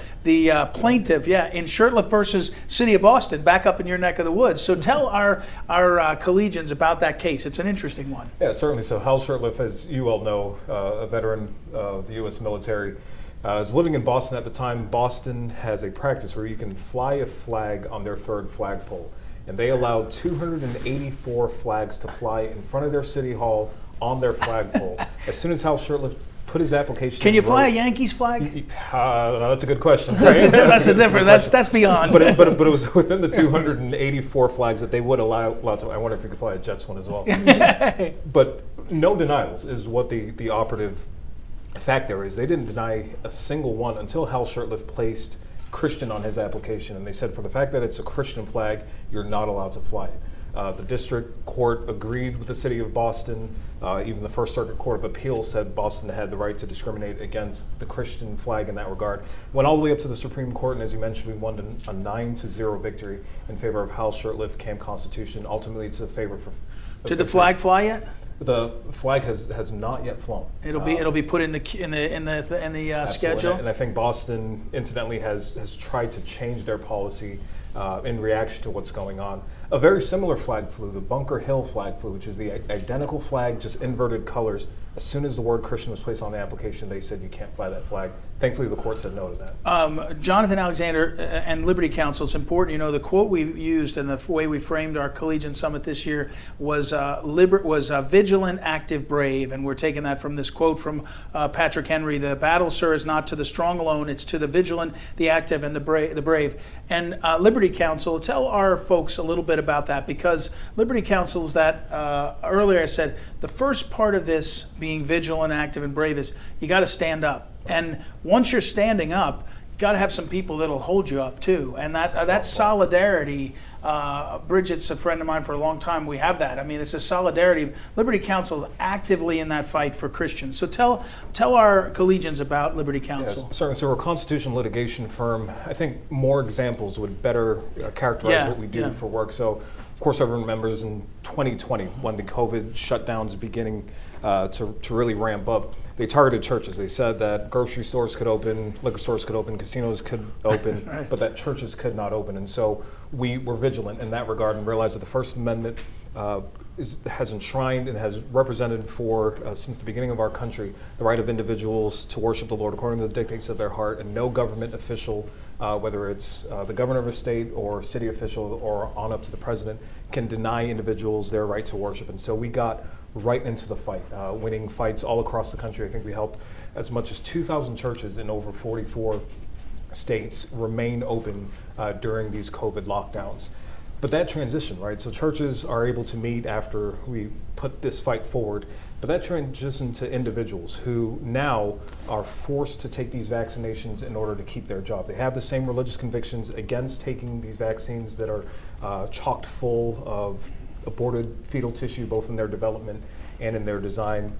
plaintiff, in Shurtleff versus City of Boston, back up in your neck of the woods. So tell our collegians about that case. It's an interesting one. Yeah, certainly. So Hal Shurtleff, as you all know, a veteran of the U.S. military, was living in Boston at the time. Boston has a practice where you can fly a flag on their third flagpole, and they allowed 284 flags to fly in front of their city hall on their flagpole. As soon as Hal Shurtleff put his application. Can you fly a Yankees flag? No, that's a good question. That's a different. That's beyond. But it was within the 284 flags that they would allow to. I wonder if you could fly a Jets one as well. But no denials is what the operative fact there is. They didn't deny a single one until Hal Shurtleff placed Christian on his application, and they said for the fact that it's a Christian flag, you're not allowed to fly it. The district court agreed with the city of Boston. Even the First Circuit Court of Appeals said Boston had the right to discriminate against the Christian flag in that regard. Went all the way up to the Supreme Court, and as you mentioned, we won a 9-0 victory in favor of Hal Shurtleff Camp Constitution. Ultimately, it's a favor for. Did the flag fly yet? The flag has not yet flown. It'll be put in the schedule. And I think Boston, incidentally, has tried to change their policy in reaction to what's going on. A very similar flag flew, the Bunker Hill flag flew, which is the identical flag, just inverted colors. As soon as the word Christian was placed on the application, they said you can't fly that flag. Thankfully, the court said no to that. Jonathan Alexandre and Liberty Counsel, it's important. The quote we used and the way we framed our Collegian Summit this year was vigilant, active, brave. And we're taking that from this quote from Patrick Henry: "The battle, sir, is not to the strong alone, it's to the vigilant, the active, and the brave." And Liberty Counsel, tell our folks a little bit about that, because Liberty Counsel is that, earlier I said, the first part of this being vigilant, active, and brave is you got to stand up. And once you're standing up, you got to have some people that'll hold you up too. And that solidarity, Bridget's a friend of mine for a long time. We have that. I mean, it's a solidarity. Liberty Counsel is actively in that fight for Christians. So tell our collegians about Liberty Counsel. Yes, certainly. So we're a constitutional litigation firm. I think more examples would better characterize what we do for work. So, of course, everyone remembers in 2020 when the COVID shutdowns beginning to really ramp up, they targeted churches. They said that grocery stores could open, liquor stores could open, casinos could open, right, but that churches could not open. And so we were vigilant in that regard and realized that the First Amendment has enshrined and has represented for, since the beginning of our country, the right of individuals to worship the Lord according to the dictates of their heart, and no government official, whether it's the governor of a state or city official or on up to the president, can deny individuals their right to worship. And so we got right into the fight, winning fights all across the country. I think we helped as much as 2,000 churches in over 44 states remain open during these COVID lockdowns. But that transition, right? So churches are able to meet after we put this fight forward, but that transitioned to individuals who now are forced to take these vaccinations in order to keep their job. They have the same religious convictions against taking these vaccines that are chocked full of aborted fetal tissue, both in their development and in their design.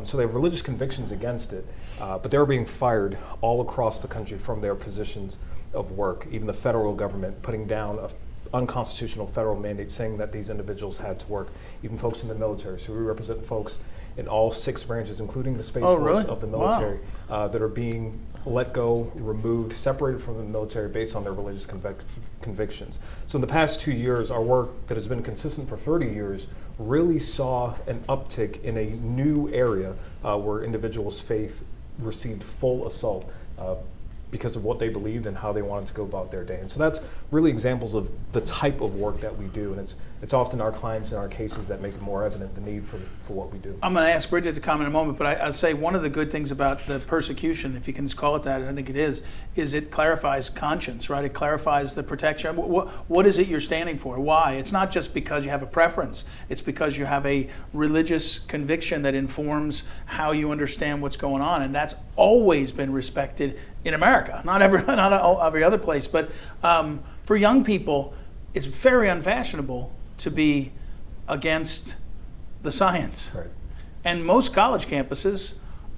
So they have religious convictions against it, but they're being fired all across the country from their positions of work. Even the federal government putting down an unconstitutional federal mandate saying that these individuals had to work. Even folks in the military. So we represent folks in all 6 branches, including the Space Force of the military, that are being let go, removed, separated from the military based on their religious convictions. So in the past 2 years, our work that has been consistent for 30 years really saw an uptick in a new area where individuals' faith received full assault. because of what they believed and how they wanted to go about their day. And so that's really examples of the type of work that we do. And it's often our clients and our cases that make it more evident the need for what we do. I'm going to ask Bridget to comment in a moment, but I'd say one of the good things about the persecution, if you can call it that, and I think it is it clarifies conscience, right? It clarifies the protection. What is it you're standing for? Why? It's not just because you have a preference. It's because you have a religious conviction that informs how you understand what's going on, and that's always been respected in America. Not every other place, but for young people, it's very unfashionable to be against the science. Right. And most college campuses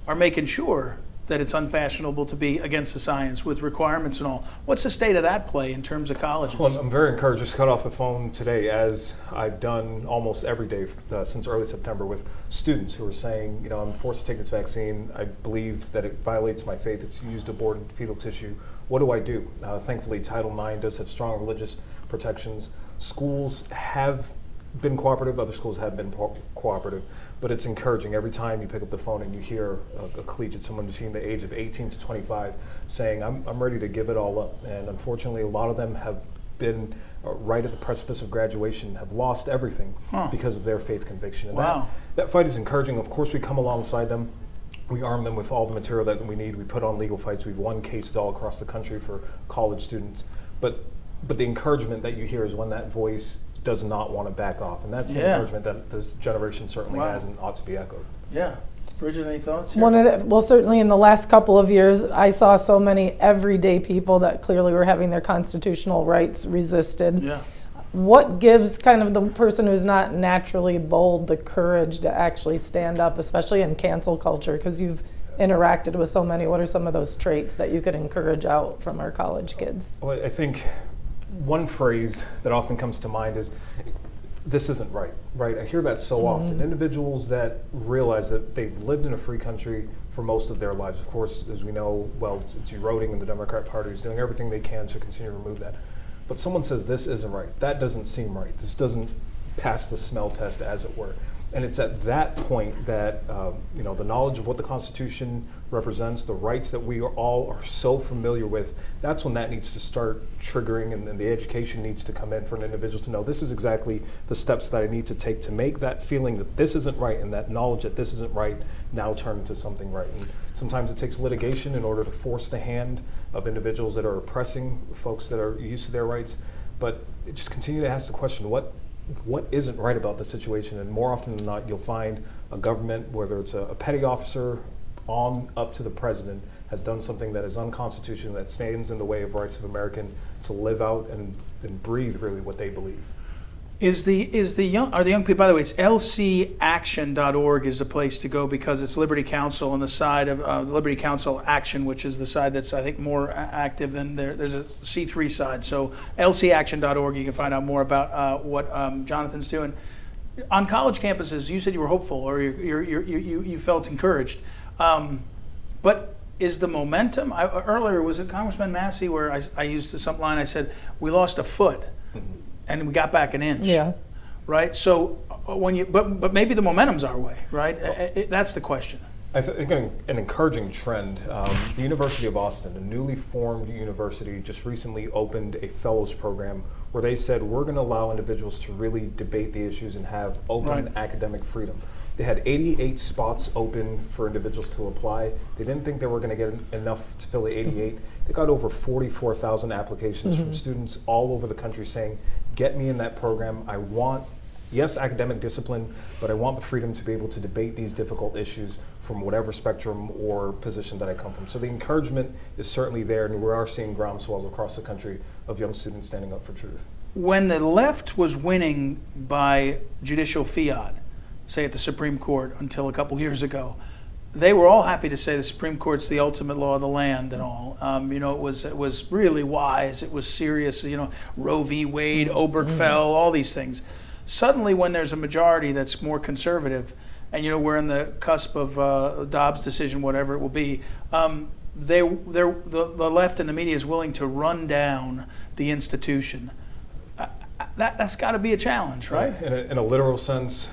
are making sure that it's unfashionable to be against the science with requirements and all. What's the state of that play in terms of colleges? Well, I'm very encouraged. Just got off the phone today, as I've done almost every day since early September, with students who are saying, you know, I'm forced to take this vaccine. I believe that it violates my faith. It's used aborted fetal tissue. What do I do? Thankfully, Title IX does have strong religious protections. Schools have been cooperative. Other schools have been cooperative. But it's encouraging every time you pick up the phone and you hear a collegiate, someone between the age of 18 to 25, saying, I'm ready to give it all up. And unfortunately, a lot of them have been right at the precipice of graduation, have lost everything because of their faith conviction. And that fight is encouraging. Of course, we come alongside them. We arm them with all the material that we need. We put on legal fights. We've won cases all across the country for college students. But the encouragement that you hear is when that voice does not want to back off. And that's the encouragement that this generation certainly has and ought to be echoed. Yeah. Bridget, any thoughts here? Well, certainly in the last couple of years, I saw so many everyday people that clearly were having their constitutional rights resisted. Yeah. What gives kind of the person who's not naturally bold the courage to actually stand up, especially in cancel culture, because you've interacted with so many? What are some of those traits that you could encourage out from our college kids? Well, I think one phrase that often comes to mind is, this isn't right, right? I hear that so often. Individuals that realize that they've lived in a free country for most of their lives. Of course, as we know, well, it's eroding, and the Democrat Party is doing everything they can to continue to remove that. But someone says, this isn't right. That doesn't seem right. This doesn't pass the smell test, as it were. And it's at that point that you know, the knowledge of what the Constitution represents, the rights that we all are so familiar with, that's when that needs to start triggering, and then the education needs to come in for an individual to know, this is exactly the steps that I need to take to make that feeling that this isn't right, and that knowledge that this isn't right now turn into something right. And sometimes it takes litigation in order to force the hand of individuals that are oppressing folks that are used to their rights. But it just continue to ask the question, what isn't right about the situation? And more often than not, you'll find a government, whether it's a petty officer on up to the president, has done something that is unconstitutional, that stands in the way of rights of Americans to live out and breathe really what they believe. Are the young people, by the way, it's lcaction.org is the place to go, because it's Liberty Counsel on the side of Liberty Counsel Action, which is the side that's, I think, more active than there's a C3 side. So lcaction.org, you can find out more about what Jonathan's doing. On college campuses, you said you were hopeful, or you felt encouraged. But is the momentum, earlier, was it Congressman Massie, where I used some line, I said, we lost a foot. And we got back an inch. Yeah. Right. So when but maybe the momentum's our way, right? That's the question. I think an encouraging trend. The University of Austin, a newly formed university, just recently opened a fellows program where they said, we're going to allow individuals to really debate the issues and have open academic freedom. They had 88 spots open for individuals to apply. They didn't think they were going to get enough to fill the 88. They got over 44,000 applications from students all over the country saying, get me in that program. I want, yes, academic discipline, but I want the freedom to be able to debate these difficult issues from whatever spectrum or position that I come from. So the encouragement is certainly there, and we are seeing groundswells across the country of young students standing up for truth. When the left was winning by judicial fiat, say at the Supreme Court until a couple years ago, they were all happy to say the Supreme Court's the ultimate law of the land and all. You know, it was really wise. It was serious. You know, Roe v. Wade, Obergefell, all these things. Suddenly, when there's a majority that's more conservative, and you know we're in the cusp of Dobbs' decision, whatever it will be, the left and the media is willing to run down the institution. That's got to be a challenge, right? In a literal sense,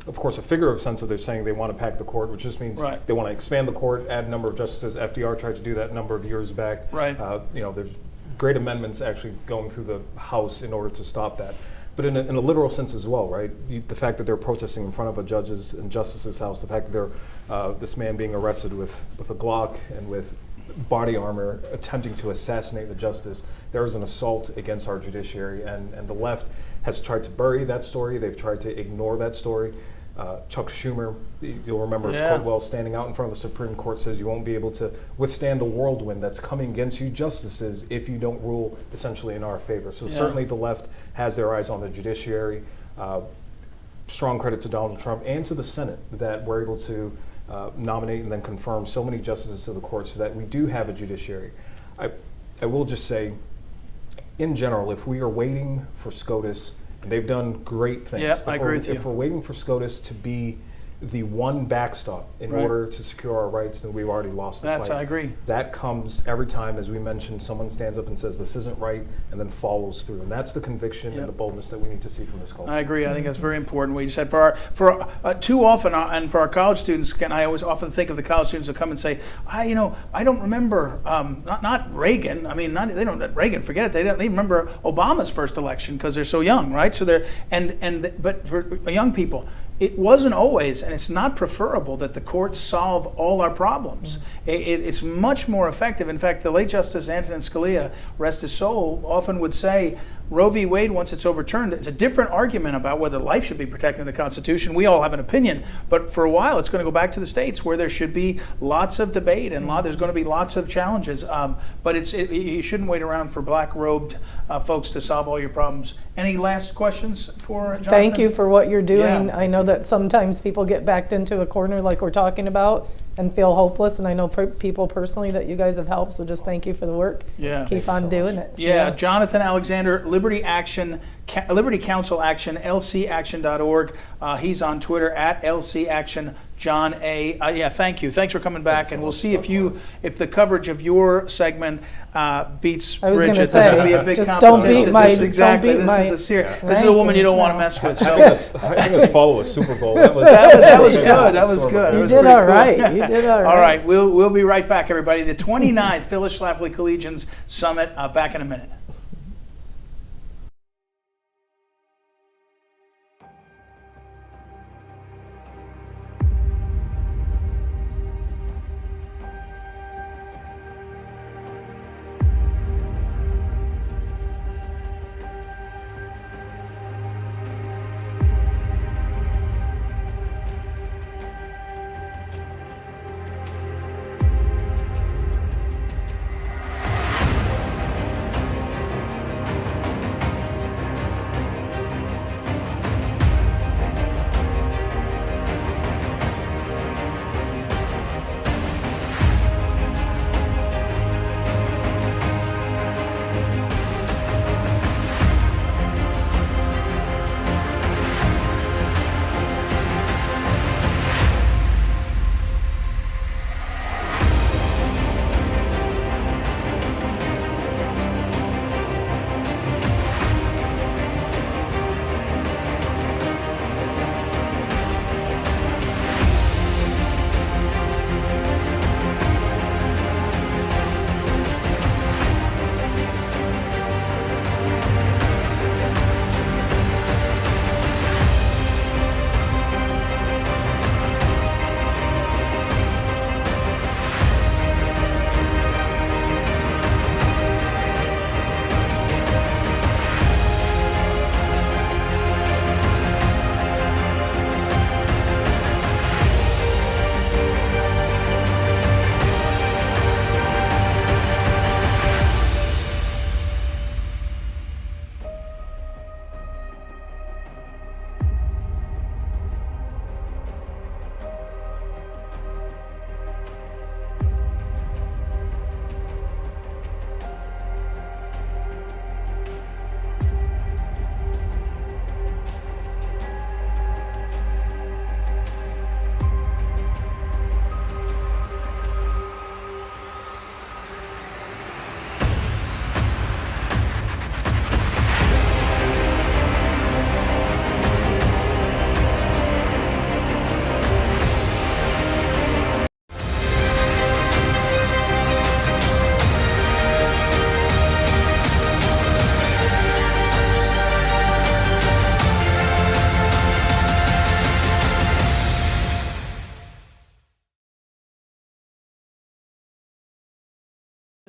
of course, a figurative sense of they're saying they want to pack the court, which just means Right. they want to expand the court, add a number of justices. FDR tried to do that a number of years back. Right. There's great amendments actually going through the House in order to stop that. But in a literal sense as well, right? The fact that they're protesting in front of a judge's and justice's house, the fact that they're this man being arrested with a Glock and with body armor attempting to assassinate the justice, there is an assault against our judiciary, and the left has tried to bury that story. They've tried to ignore that story. Chuck Schumer, you'll remember, as Caldwell standing out in front of the Supreme Court, says you won't be able to withstand the whirlwind that's coming against you justices if you don't rule essentially in our favor. So certainly the left has their eyes on the judiciary. Strong credit to Donald Trump and to the Senate that we're able to nominate and then confirm so many justices to the court so that we do have a judiciary. I will just say, in general, if we are waiting for SCOTUS, and they've done great things. Yeah, I agree with you. If we're waiting for SCOTUS to be the one backstop in Right. order to secure our rights, then we've already lost the fight. I agree. That comes every time, as we mentioned, someone stands up and says this isn't right and then follows through. And that's the conviction and the boldness that we need to see from this culture. I agree. I think that's very important. What you said too often, and for our college students, I always often think of the college students who come and say, I don't remember, not Reagan. I mean, they don't Reagan. Forget it. They don't even remember Obama's first election because they're so young, right? So but for young people, it wasn't always, and it's not preferable that the courts solve all our problems. It's much more effective. In fact, the late Justice Antonin Scalia, rest his soul, often would say, Roe v. Wade, once it's overturned, it's a different argument about whether life should be protected in the Constitution. We all have an opinion, but for a while it's going to go back to the states where there should be lots of debate and there's going to be lots of challenges. But you shouldn't wait around for black-robed folks to solve all your problems. Any last questions for Jonathan? Thank you for what you're doing. Yeah. I know that sometimes people get backed into a corner like we're talking about and feel hopeless, and I know people personally that you guys have helped, so just thank you for the work. Yeah. Keep on doing it. Yeah, Jonathan Alexandre, Liberty Council Action, lcaction.org. He's on Twitter at lcaction. John A. Thank you. Thanks for coming back, and we'll see if the coverage of your segment beats I was Bridget. gonna say, this will be a big just competition. don't beat my. This is a woman you don't want to mess with. So I think let's follow a Super Bowl. That was good. That was good. You did all right. You did all right. All right. We'll be right back, everybody. The 29th Phyllis Schlafly Collegians Summit. Back in a minute.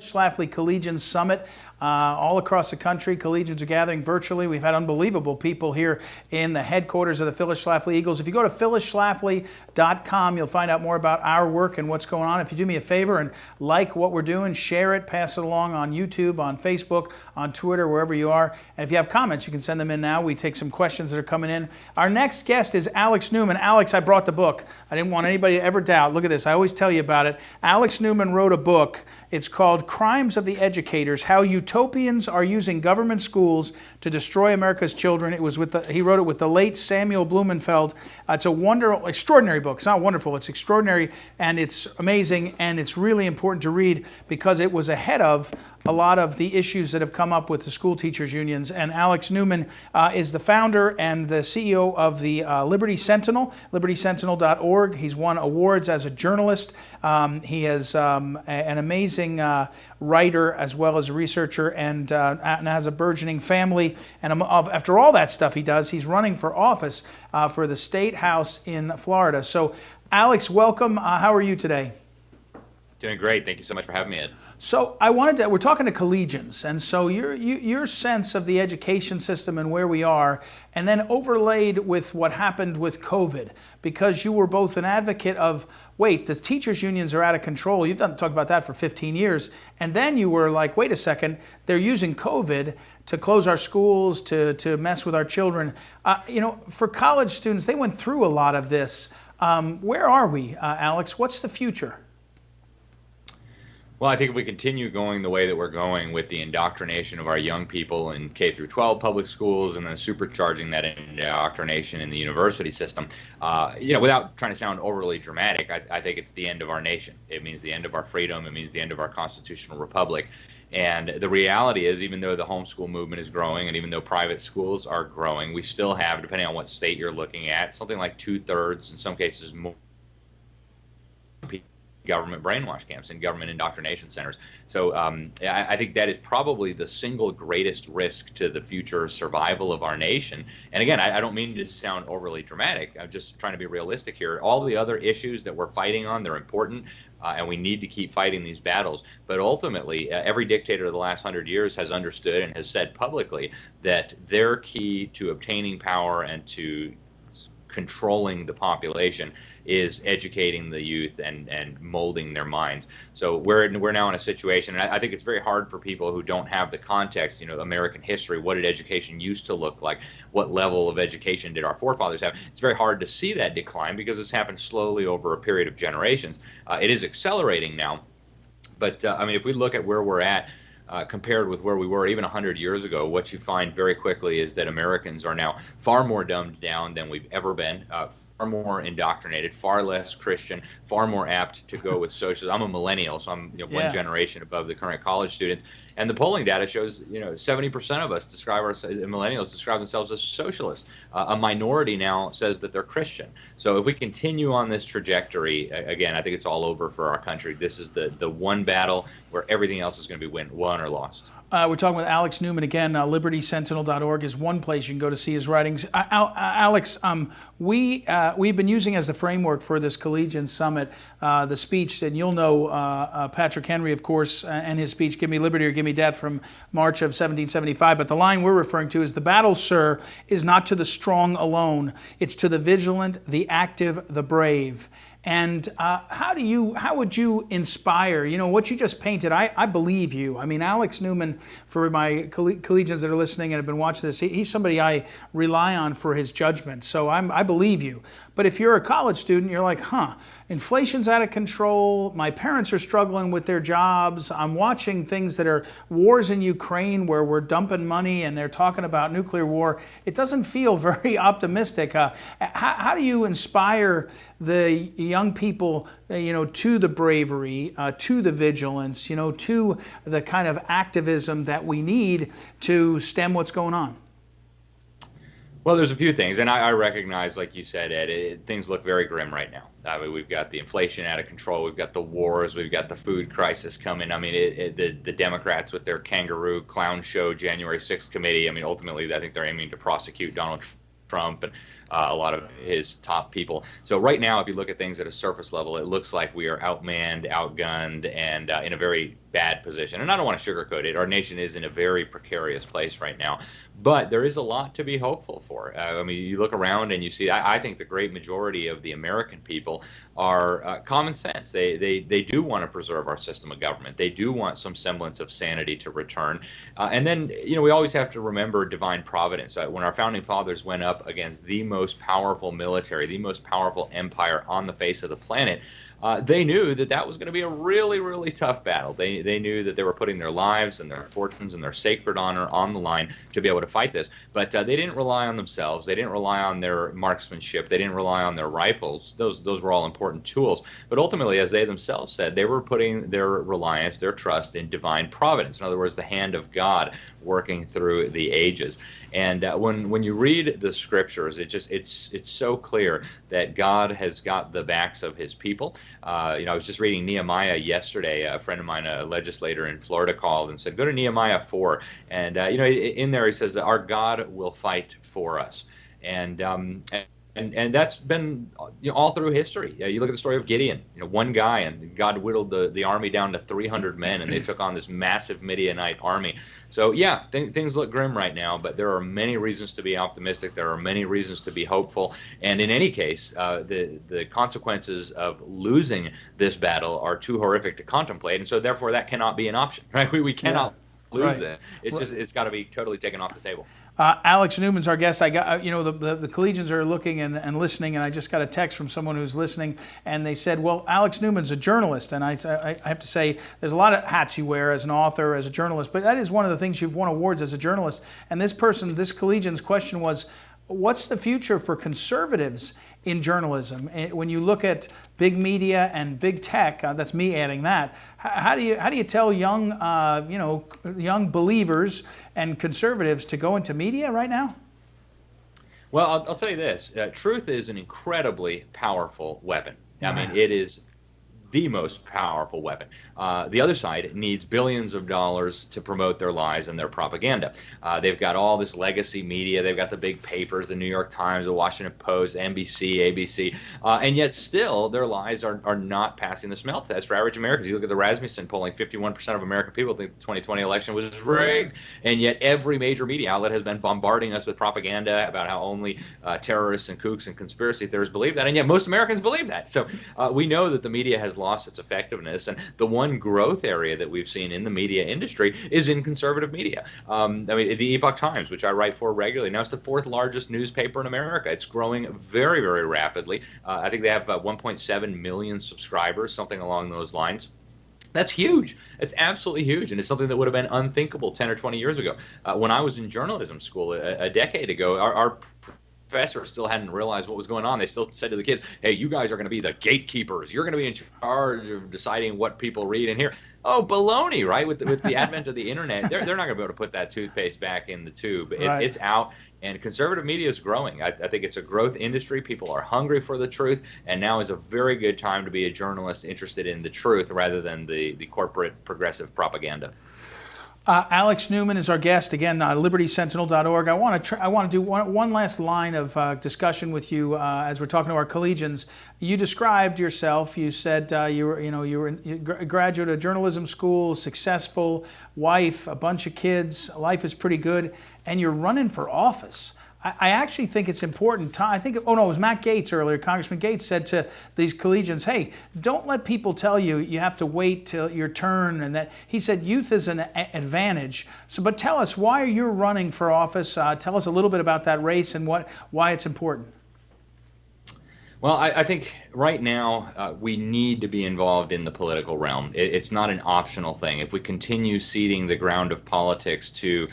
Schlafly Collegians Summit. All across the country, collegians are gathering virtually. We've had unbelievable people here in the headquarters of the Phyllis Schlafly Eagles. If you go to phyllisschlafly.com, you'll find out more about our work and what's going on. If you do me a favor and like what we're doing, share it, pass it along on YouTube, on Facebook, on Twitter, wherever you are. And if you have comments, you can send them in now. We take some questions that are coming in. Our next guest is Alex Newman. Alex, I brought the book. I didn't want anybody to ever doubt. Look at this. I always tell you about it. Alex Newman wrote a book. It's called Crimes of the Educators, How Utopians Are Using Government Schools to Destroy America's Children. It was he wrote it with the late Samuel Blumenfeld. It's a extraordinary book. It's not wonderful, it's extraordinary, and it's amazing, and it's really important to read because it was ahead of a lot of the issues that have come up with the school teachers unions. And Alex Newman is the founder and the CEO of the Liberty Sentinel, libertysentinel.org. He's won awards as a journalist. He is an amazing writer as well as a researcher, and has a burgeoning family. And after all that stuff he does, he's running for office for the State House in Florida. So, Alex, welcome. How are you today? Doing great. Thank you so much for having me, Ed. So we're talking to collegians, and so your sense of the education system and where we are, and then overlaid with what happened with COVID, because you were both an advocate of, wait, the teachers unions are out of control. You've talked about that for 15 years. And then you were like, wait a second, they're using COVID to close our schools, to mess with our children. For college students, they went through a lot of this. Where are we, Alex? What's the future? Well, I think if we continue going the way that we're going with the indoctrination of our young people in K through 12 public schools, and then supercharging that indoctrination in the university system, without trying to sound overly dramatic, I think it's the end of our nation. It means the end of our freedom. It means the end of our constitutional republic. And the reality is, even though the homeschool movement is growing, and even though private schools are growing, we still have, depending on what state you're looking at, something like 2/3, in some cases more, government brainwash camps and government indoctrination centers. So I think that is probably the single greatest risk to the future survival of our nation. And again, I don't mean to sound overly dramatic. I'm just trying to be realistic here. All the other issues that we're fighting on, they're important, and we need to keep fighting these battles. But ultimately, every dictator of the last 100 years has understood and has said publicly that their key to obtaining power and to controlling the population is educating the youth and molding their minds. So we're now in a situation, and I think it's very hard for people who don't have the context, American history. What did education used to look like? What level of education did our forefathers have? It's very hard to see that decline because it's happened slowly over a period of generations. It is accelerating now, but if we look at where we're at, compared with where we were even 100 years ago, what you find very quickly is that Americans are now far more dumbed down than we've ever been, far more indoctrinated, far less Christian, far more apt to go with socialism. I'm a millennial, so I'm one generation above the current college students. And the polling data shows, 70% of us millennials describe themselves as socialists. A minority now says that they're Christian. So if we continue on this trajectory, again, I think it's all over for our country. This is the one battle where everything else is going to be won or lost. We're talking with Alex Newman again. LibertySentinel.org is one place you can go to see his writings. Alex, we've been using as the framework for this Collegian Summit the speech, and you'll know Patrick Henry, of course, and his speech, "Give me liberty or give me death," from March of 1775. But the line we're referring to is, "The battle, sir, is not to the strong alone. It's to the vigilant, the active, the brave." And how would you inspire, what you just painted? I believe you. Alex Newman, for my collegians that are listening and have been watching this, he's somebody I rely on for his judgment. So I believe you. But if you're a college student, you're like, inflation's out of control. My parents are struggling with their jobs. I'm watching things that are wars in Ukraine where we're dumping money and they're talking about nuclear war. It doesn't feel very optimistic. How do you inspire the young people, to the bravery, to the vigilance, to the kind of activism that we need to stem what's going on? Well, there's a few things, and I recognize, like you said, Ed, things look very grim right now. We've got the inflation out of control. We've got the wars. We've got the food crisis coming. The Democrats with their kangaroo clown show January 6th committee. Ultimately, I think they're aiming to prosecute Donald Trump. And a lot of his top people. So right now, if you look at things at a surface level, it looks like we are outmanned, outgunned, and in a very bad position. And I don't want to sugarcoat it. Our nation is in a very precarious place right now. But there is a lot to be hopeful for. I mean, you look around and you see, I think the great majority of the American people are common sense. They do want to preserve our system of government. They do want some semblance of sanity to return. And then, we always have to remember divine providence. When our founding fathers went up against the most powerful military, the most powerful empire on the face of the planet, they knew that was going to be a really, really tough battle. They knew that they were putting their lives and their fortunes and their sacred honor on the line to be able to fight this. But they didn't rely on themselves. They didn't rely on their marksmanship. They didn't rely on their rifles. Those were all important tools. But ultimately, as they themselves said, they were putting their reliance, their trust in divine providence. In other words, the hand of God working through the ages. And when you read the scriptures, it's so clear that God has got the backs of his people. I was just reading Nehemiah yesterday. A friend of mine, a legislator in Florida, called and said, go to Nehemiah 4. And, in there he says that our God will fight for us. And that's been all through history. You look at the story of Gideon, one guy, and God whittled the army down to 300 men, and they took on this massive Midianite army. So yeah, things look grim right now, but there are many reasons to be optimistic. There are many reasons to be hopeful. And in any case, the consequences of losing this battle are too horrific to contemplate, and so therefore that cannot be an option, right? We cannot lose it. It's got to be totally taken off the table. Alex Newman's our guest. I got, the collegians are looking and listening, and I just got a text from someone who's listening, and they said, well, Alex Newman's a journalist, and I have to say, there's a lot of hats you wear as an author, as a journalist, but that is one of the things you've won awards as a journalist. And this collegian's question was, what's the future for conservatives in journalism? When you look at big media and big tech, that's me adding that. How do you tell young young believers and conservatives to go into media right now? Well, I'll tell you this: truth is an incredibly powerful weapon. I mean, it is the most powerful weapon. The other side needs billions of dollars to promote their lies and their propaganda. They've got all this legacy media. They've got the big papers, the New York Times, the Washington Post, NBC, ABC, and yet still their lies are not passing the smell test for average Americans. You look at the Rasmussen polling, 51% of American people think the 2020 election was rigged, and yet every major media outlet has been bombarding us with propaganda about how only terrorists and kooks and conspiracy theorists believe that, and yet most Americans believe that. So we know that the media has lost its effectiveness, and the one growth area that we've seen in the media industry is in conservative media. I mean, the Epoch Times, which I write for regularly, now it's the 4th largest newspaper in America. It's growing very, very rapidly. I think they have 1.7 million subscribers, something along those lines. That's huge. It's absolutely huge, and it's something that would have been unthinkable 10 or 20 years ago. When I was in journalism school a decade ago, our professor still hadn't realized what was going on. They still said to the kids, hey, you guys are going to be the gatekeepers. You're going to be in charge of deciding what people read and hear. Oh, baloney, right? With the advent of the internet, they're not going to be able to put that toothpaste back in the tube. It's out, and conservative media is growing. I think it's a growth industry. People are hungry for the truth, and now is a very good time to be a journalist interested in the truth rather than the corporate progressive propaganda. Alex Newman is our guest again. LibertySentinel.org. I want to do one last line of discussion with you as we're talking to our collegians. You described yourself. You said you were a graduate of journalism school, successful wife, a bunch of kids. Life is pretty good, and you're running for office. I actually think it's important. It was Matt Gaetz earlier. Congressman Gaetz said to these collegians, hey, don't let people tell you you have to wait till your turn. And that he said youth is an advantage. But tell us why you're running for office. Tell us a little bit about that race and why it's important. Well, I think right now we need to be involved in the political realm. It's not an optional thing. If we continue ceding the ground of politics to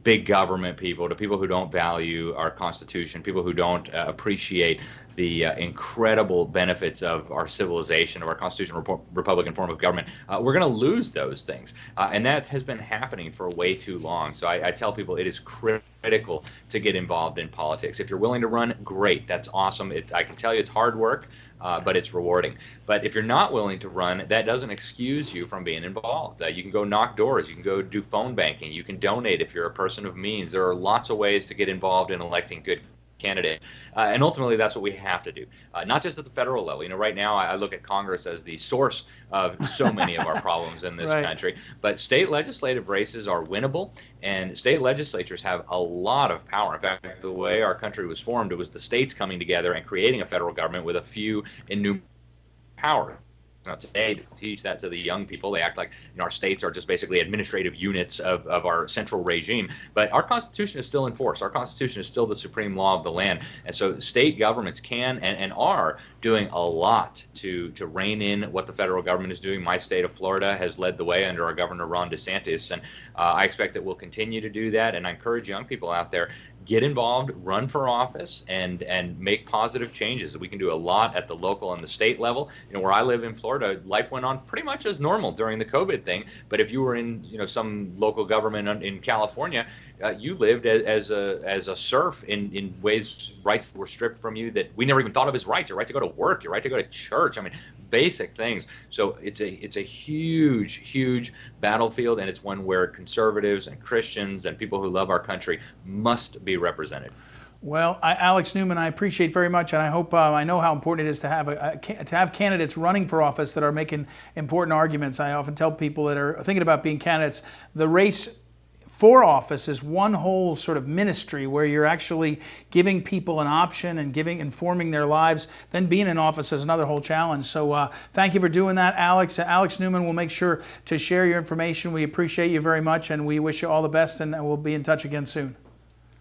big government people, to people who don't value our Constitution, people who don't appreciate the incredible benefits of our civilization, of our constitutional Republican form of government, we're going to lose those things. And that has been happening for way too long. So I tell people it is critical to get involved in politics. If you're willing to run, great. That's awesome. I can tell you it's hard work, but it's rewarding. But if you're not willing to run, that doesn't excuse you from being involved. You can go knock doors. You can go do phone banking. You can donate if you're a person of means. There are lots of ways to get involved in electing good candidate. And ultimately, that's what we have to do, not just at the federal level. Right now, I look at Congress as the source of so many of our problems in this country. But state legislative races are winnable, and state legislatures have a lot of power. In fact, the way our country was formed, it was the states coming together and creating a federal government with a few innumerable powers. Now, today, to teach that to the young people, they act like our states are just basically administrative units of our central regime. But our Constitution is still in force. Our Constitution is still the supreme law of the land. And so state governments can and are doing a lot to rein in what the federal government is doing. My state of Florida has led the way under our Governor Ron DeSantis, and I expect that we'll continue to do that. And I encourage young people out there, get involved, run for office, and make positive changes. We can do a lot at the local and the state level. Where I live in Florida, life went on pretty much as normal during the COVID thing. But if you were in some local government in California, you lived as a serf in ways rights were stripped from you that we never even thought of as rights. Your right to go to work, your right to go to church. I mean, basic things. So it's a huge battlefield, and it's one where conservatives and Christians and people who love our country must be represented. Well, Alex Newman, I appreciate very much, and I hope I know how important it is to have candidates running for office that are making important arguments. I often tell people that are thinking about being candidates, the race for office is one whole sort of ministry where you're actually giving people an option and informing their lives. Then being in office is another whole challenge. So thank you for doing that, Alex. Alex Newman will make sure to share your information. We appreciate you very much, and we wish you all the best, and we'll be in touch again soon.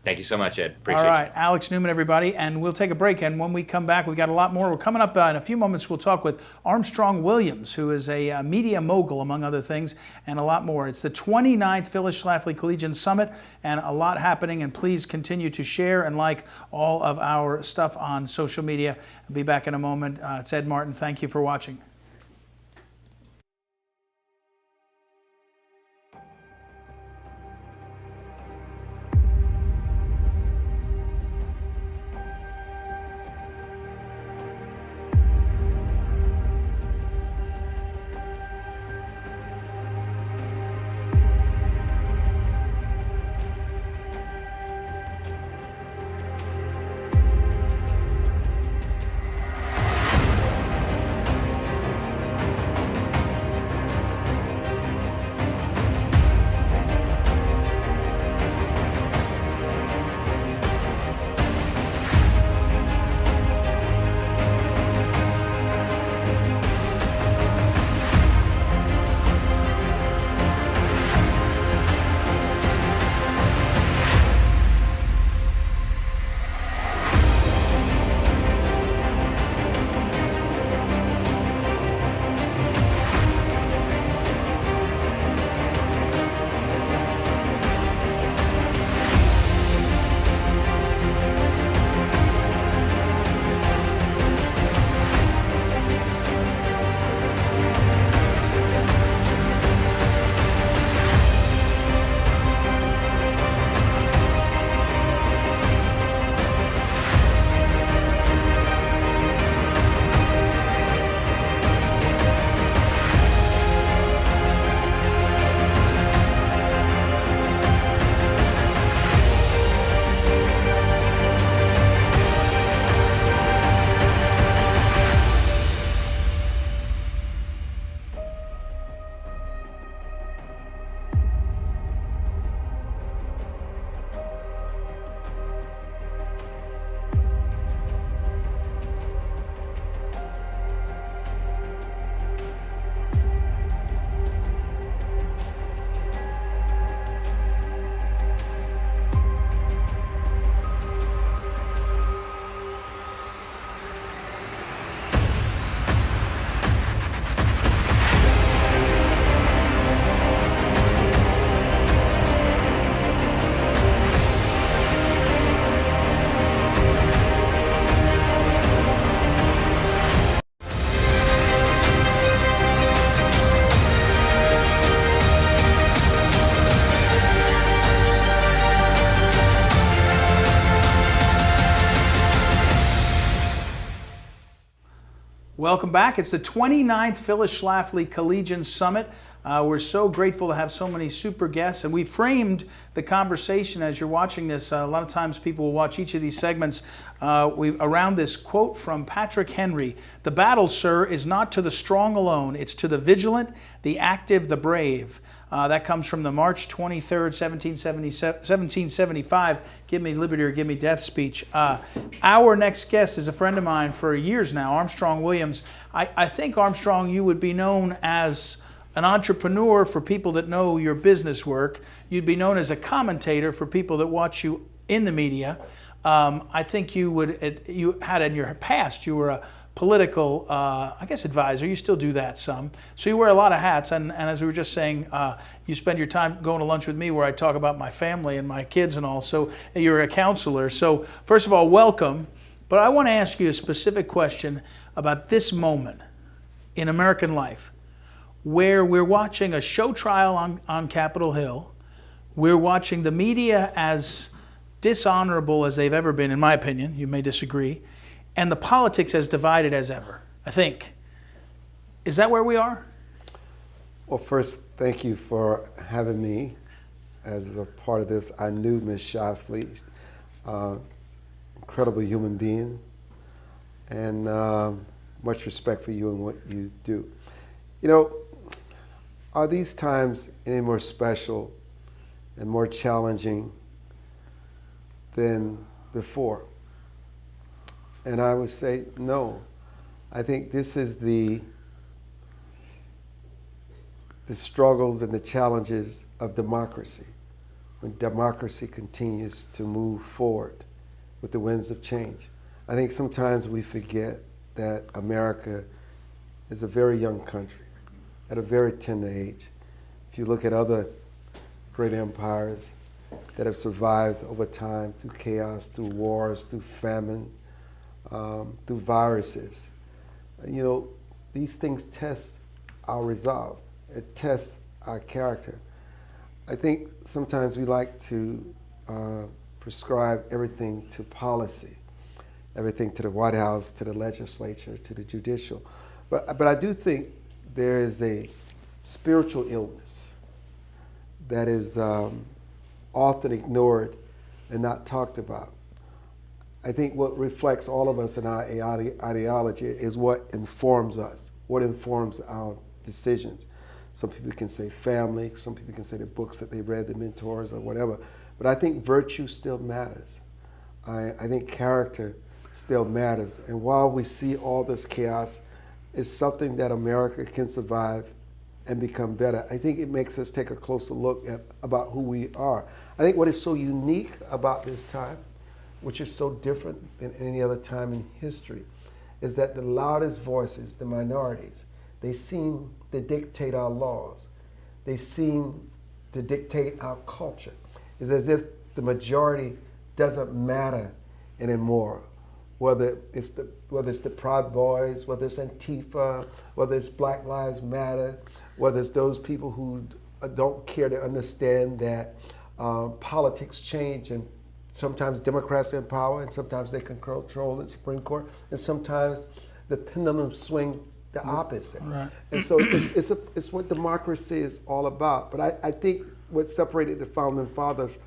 Thank you so much, Ed. Appreciate it. All right, Alex Newman, everybody, and we'll take a break. And when we come back, we've got a lot more. We're coming up in a few moments. We'll talk with Armstrong Williams, who is a media mogul, among other things, and a lot more. It's the 29th Phyllis Schlafly Collegians Summit, and a lot happening. And please continue to share and like all of our stuff on social media. I'll be back in a moment. It's Ed Martin. Thank you for watching. Welcome back. It's the 29th Phyllis Schlafly Collegians Summit. We're so grateful to have so many super guests, and we framed the conversation as you're watching this. A lot of times people will watch each of these segments around this quote from Patrick Henry: "The battle, sir, is not to the strong alone, it's to the vigilant, the active, the brave." That comes from the March 23rd, 1775, "Give me liberty or give me death" speech. Our next guest is a friend of mine for years now, Armstrong Williams. I think, Armstrong, you would be known as an entrepreneur for people that know your business work. You'd be known as a commentator for people that watch you in the media. I think you had in your past, you were a political, advisor. You still do that some. So you wear a lot of hats. And as we were just saying, you spend your time going to lunch with me where I talk about my family and my kids and all. So you're a counselor. So first of all, welcome. But I want to ask you a specific question about this moment in American life, where we're watching a show trial on Capitol Hill. We're watching the media as dishonorable as they've ever been, in my opinion. You may disagree. And the politics as divided as ever, I think. Is that where we are? Well, first, thank you for having me as a part of this. I knew Ms. Schlafly, incredible human being, and much respect for you and what you do. You know, are these times any more special and more challenging than before? And I would say no. I think this is the struggles and the challenges of democracy, when democracy continues to move forward with the winds of change. I think sometimes we forget that America is a very young country at a very tender age. If you look at other great empires that have survived over time through chaos, through wars, through famine, through viruses. You know, these things test our resolve. It tests our character. I think sometimes we like to prescribe everything to policy, everything to the White House, to the legislature, to the judicial. But I do think there is a spiritual illness that is often ignored and not talked about. I think what reflects all of us in our ideology is what informs us, what informs our decisions. Some people can say family, some people can say the books that they read, the mentors or whatever, but I think virtue still matters. I think character still matters. And while we see all this chaos, it's something that America can survive and become better. I think it makes us take a closer look at about who we are. I think what is so unique about this time, which is so different than any other time in history, is that the loudest voices, the minorities, they seem to dictate our laws. They seem to dictate our culture. It's as if the majority doesn't matter anymore. Whether it's the Proud Boys, whether it's Antifa, whether it's Black Lives Matter, whether it's those people who don't care to understand that politics change, and sometimes Democrats are in power, and sometimes they can control the Supreme Court, and sometimes the pendulum swing the opposite. Right. And so it's what democracy is all about. But I think what separated the Founding Fathers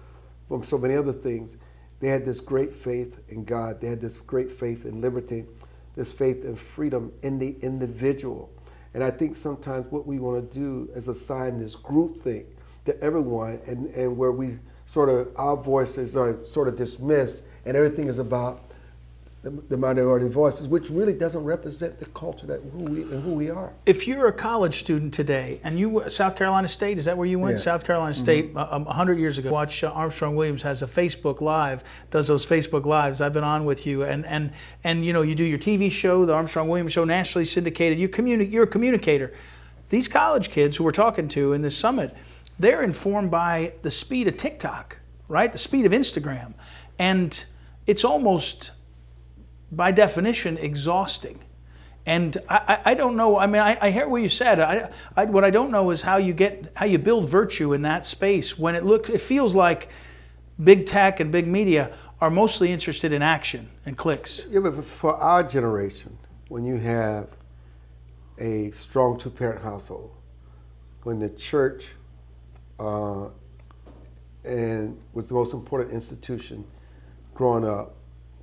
from so many other things, they had this great faith in God. They had this great faith in liberty, this faith in freedom in the individual. And I think sometimes what we want to do is assign this group thing to everyone, and where we our voices are sort of dismissed, and everything is about the minority voices, which really doesn't represent the culture that who we are. If you're a college student today, and you South Carolina State, is that where you went? Yeah. South Carolina State, 100 years ago. Watch Armstrong Williams has a Facebook Live, does those Facebook Lives. I've been on with you, and you know, you do your TV show, the Armstrong Williams Show, nationally syndicated. You're a communicator. These college kids who we're talking to in this summit, they're informed by the speed of TikTok, right? The speed of Instagram, and it's almost, by definition, exhausting. And I don't know, I mean, I hear what you said. What I don't know is how you build virtue in that space when it feels like big tech and big media are mostly interested in action and clicks. Yeah, but for our generation, when you have a strong two-parent household, when the church and was the most important institution growing up,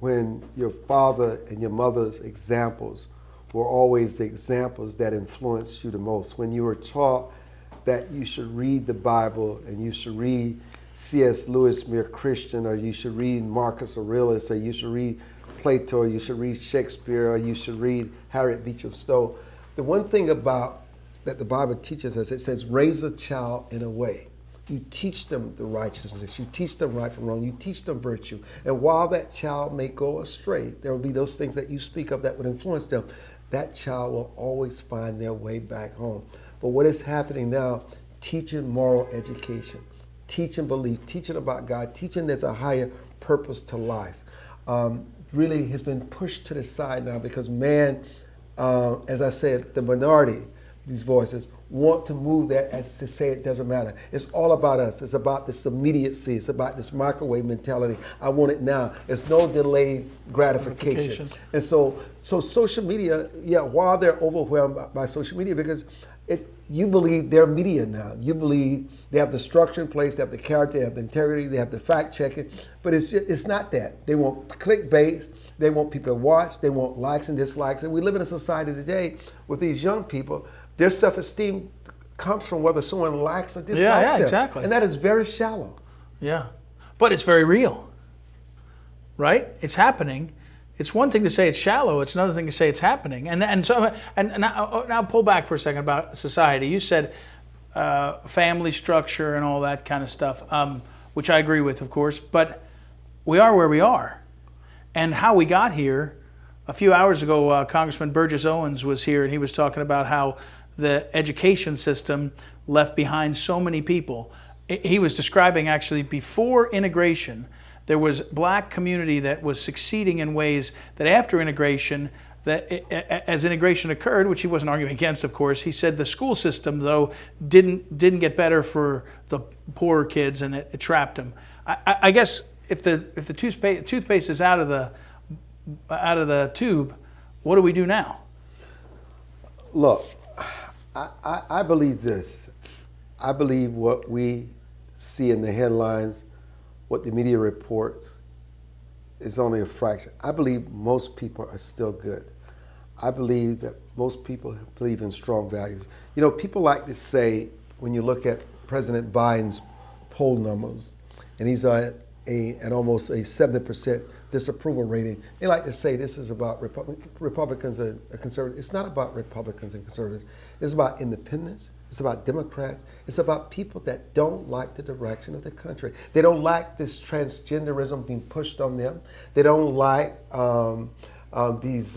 when your father and your mother's examples were always the examples that influenced you the most, when you were taught that you should read the Bible and you should read C.S. Lewis, Mere Christian, or you should read Marcus Aurelius, or you should read Plato, or you should read Shakespeare, or you should read Harriet Beecher Stowe. The one thing about that the Bible teaches us, it says, raise a child in a way. You teach them the righteousness. You teach them right from wrong. You teach them virtue. And while that child may go astray, there will be those things that you speak of that would influence them. That child will always find their way back home. But what is happening now, teaching moral education, teaching belief, teaching about God, teaching there's a higher purpose to life, really has been pushed to the side now because man, as I said, the minority, these voices, want to move that as to say it doesn't matter. It's all about us. It's about this immediacy. It's about this microwave mentality. I want it now. It's no delayed gratification. And so social media, yeah, while they're overwhelmed by social media, because you believe they're media now. You believe they have the structure in place, they have the character, they have the integrity, they have the fact checking, but it's not that. They want clickbait, they want people to watch, they want likes and dislikes, and we live in a society today with these young people, their self-esteem comes from whether someone likes or dislikes them. Exactly. And that is very shallow. Yeah, but it's very real, right? It's happening. It's one thing to say it's shallow. It's another thing to say it's happening. And now pull back for a second about society. You said family structure and all that kind of stuff, which I agree with, of course. But we are where we are, and how we got here. A few hours ago, Congressman Burgess Owens was here, and he was talking about how the education system left behind so many people. He was describing actually before integration, there was black community that was succeeding in ways that after integration, as integration occurred, which he wasn't arguing against, of course, he said the school system, though, didn't get better for the poorer kids, and it trapped them. I guess if the toothpaste is out of the tube, what do we do now? Look, I believe this. I believe what we see in the headlines, what the media reports, is only a fraction. I believe most people are still good. I believe that most people believe in strong values. You know, people like to say, when you look at President Biden's poll numbers, and he's at almost a 70% disapproval rating, they like to say this is about Republicans and conservatives. It's not about Republicans and conservatives. It's about independents. It's about Democrats. It's about people that don't like the direction of the country. They don't like this transgenderism being pushed on them. They don't like these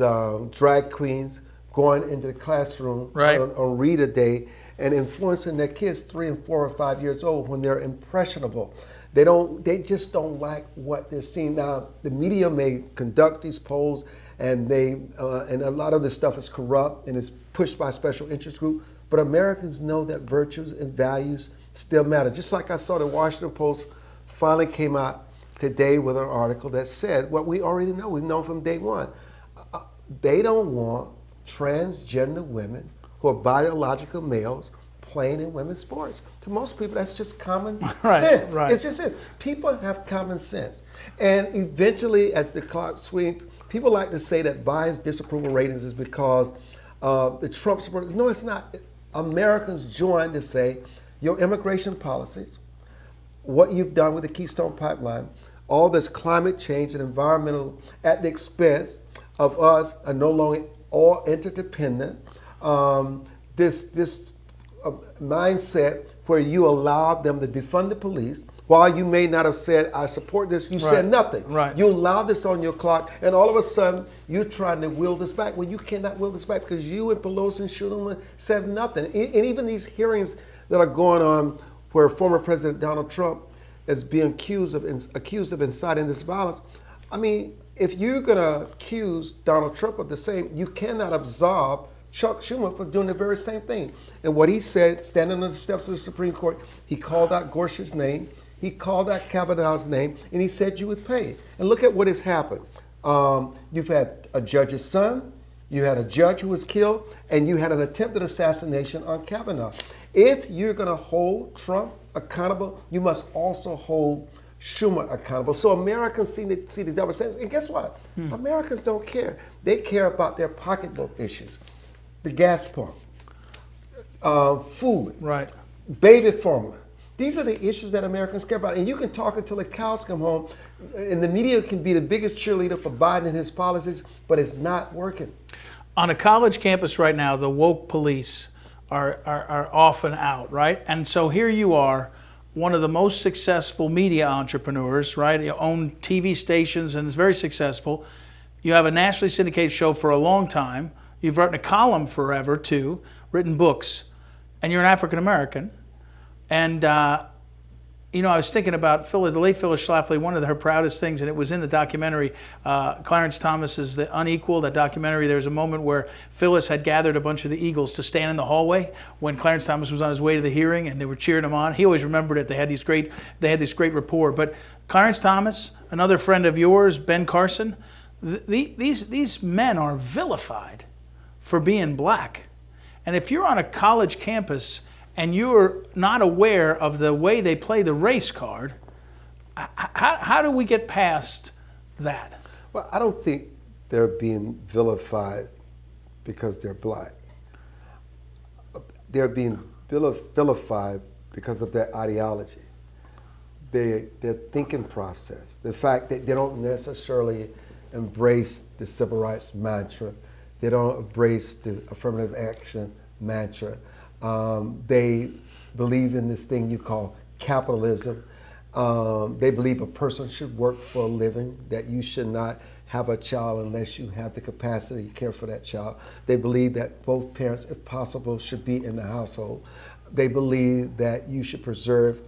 drag queens going into the classroom on read a day and influencing their kids 3 and 4 or 5 years old when they're impressionable. They just don't like what they're seeing. Now, the media may conduct these polls, and and a lot of this stuff is corrupt and is pushed by special interest groups. But Americans know that virtues and values still matter. Just like I saw the Washington Post finally came out today with an article that said what we already know. We've known from day one. They don't want transgender women who are biological males playing in women's sports. To most people, that's just common sense. Right. It's just it. People have common sense. And eventually, as the clock swings, people like to say that Biden's disapproval ratings is because the Trump supporters. No, it's not. Americans joined to say your immigration policies, what you've done with the Keystone Pipeline, all this climate change and environmental at the expense of us are no longer all interdependent. This mindset where you allowed them to defund the police, while you may not have said, I support this, you said nothing. You allowed this on your clock, and all of a sudden, you're trying to will this back. Well, you cannot will this back because you and Pelosi and Schumer said nothing. And even these hearings that are going on where former President Donald Trump is being accused of inciting this violence, I mean, if you're going to accuse Donald Trump of the same, you cannot absolve Chuck Schumer for doing the very same thing. And what he said, standing on the steps of the Supreme Court, he called out Gorsuch's name, he called out Kavanaugh's name, and he said you would pay. And look at what has happened. You've had a judge's son, You had a judge who was killed, and you had an attempted assassination on Kavanaugh. If you're going to hold Trump accountable, you must also hold Schumer accountable. So Americans see the double standards. And guess what? Americans don't care. They care about their pocketbook issues. The gas pump, food, right, baby formula. These are the issues that Americans care about. And you can talk until the cows come home, and the media can be the biggest cheerleader for Biden and his policies, but it's not working. On a college campus right now, the woke police are off and out, right? And so here you are, one of the most successful media entrepreneurs, right? You own TV stations and is very successful. You have a nationally syndicated show for a long time. You've written a column forever, too, written books, and you're an African American. And, you know, I was thinking about the late Phyllis Schlafly, one of her proudest things, and it was in the documentary, Clarence Thomas's The Unequal, that documentary. There was a moment where Phyllis had gathered a bunch of the Eagles to stand in the hallway when Clarence Thomas was on his way to the hearing, and they were cheering him on. He always remembered it. They had this great rapport. But Clarence Thomas, another friend of yours, Ben Carson, these men are vilified for being black. And if you're on a college campus and you're not aware of the way they play the race card, how do we get past that? Well, I don't think they're being vilified because they're black. They're being vilified because of their ideology, their thinking process, the fact that they don't necessarily embrace the civil rights mantra, they don't embrace the affirmative action mantra. They believe in this thing you call capitalism. They believe a person should work for a living, that you should not have a child unless you have the capacity to care for that child. They believe that both parents, if possible, should be in the household. They believe that you should preserve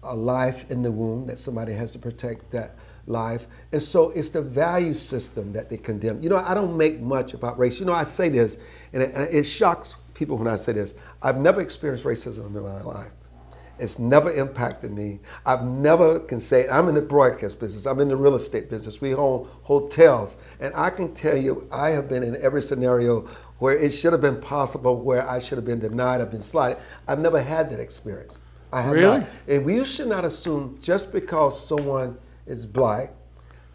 a life in the womb, that somebody has to protect that life. And so it's the value system that they condemn. You know, I don't make much about race. You know, I say this, and it shocks people when I say this. I've never experienced racism in my life. It's never impacted me. I've never can say, I'm in the broadcast business, I'm in the real estate business, we own hotels, and I can tell you I have been in every scenario where it should have been possible, where I should have been denied, I've been slighted. I've never had that experience. I have Really? not. And we should not assume just because someone is black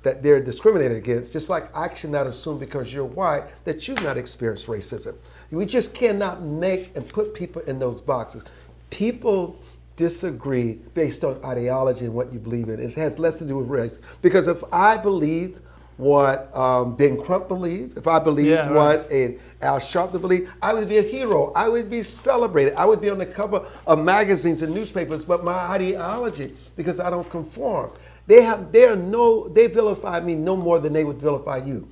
that they're discriminated against, just like I should not assume because you're white that you've not experienced racism. We just cannot make and put people in those boxes. People disagree based on ideology and what you believe in. It has less to do with race. Because if I believed what Ben Crump believed, if I believed what Al Sharpton believed, I would be a hero. I would be celebrated. I would be on the cover of magazines and newspapers, but my ideology, because I don't conform. They vilify me no more than they would vilify you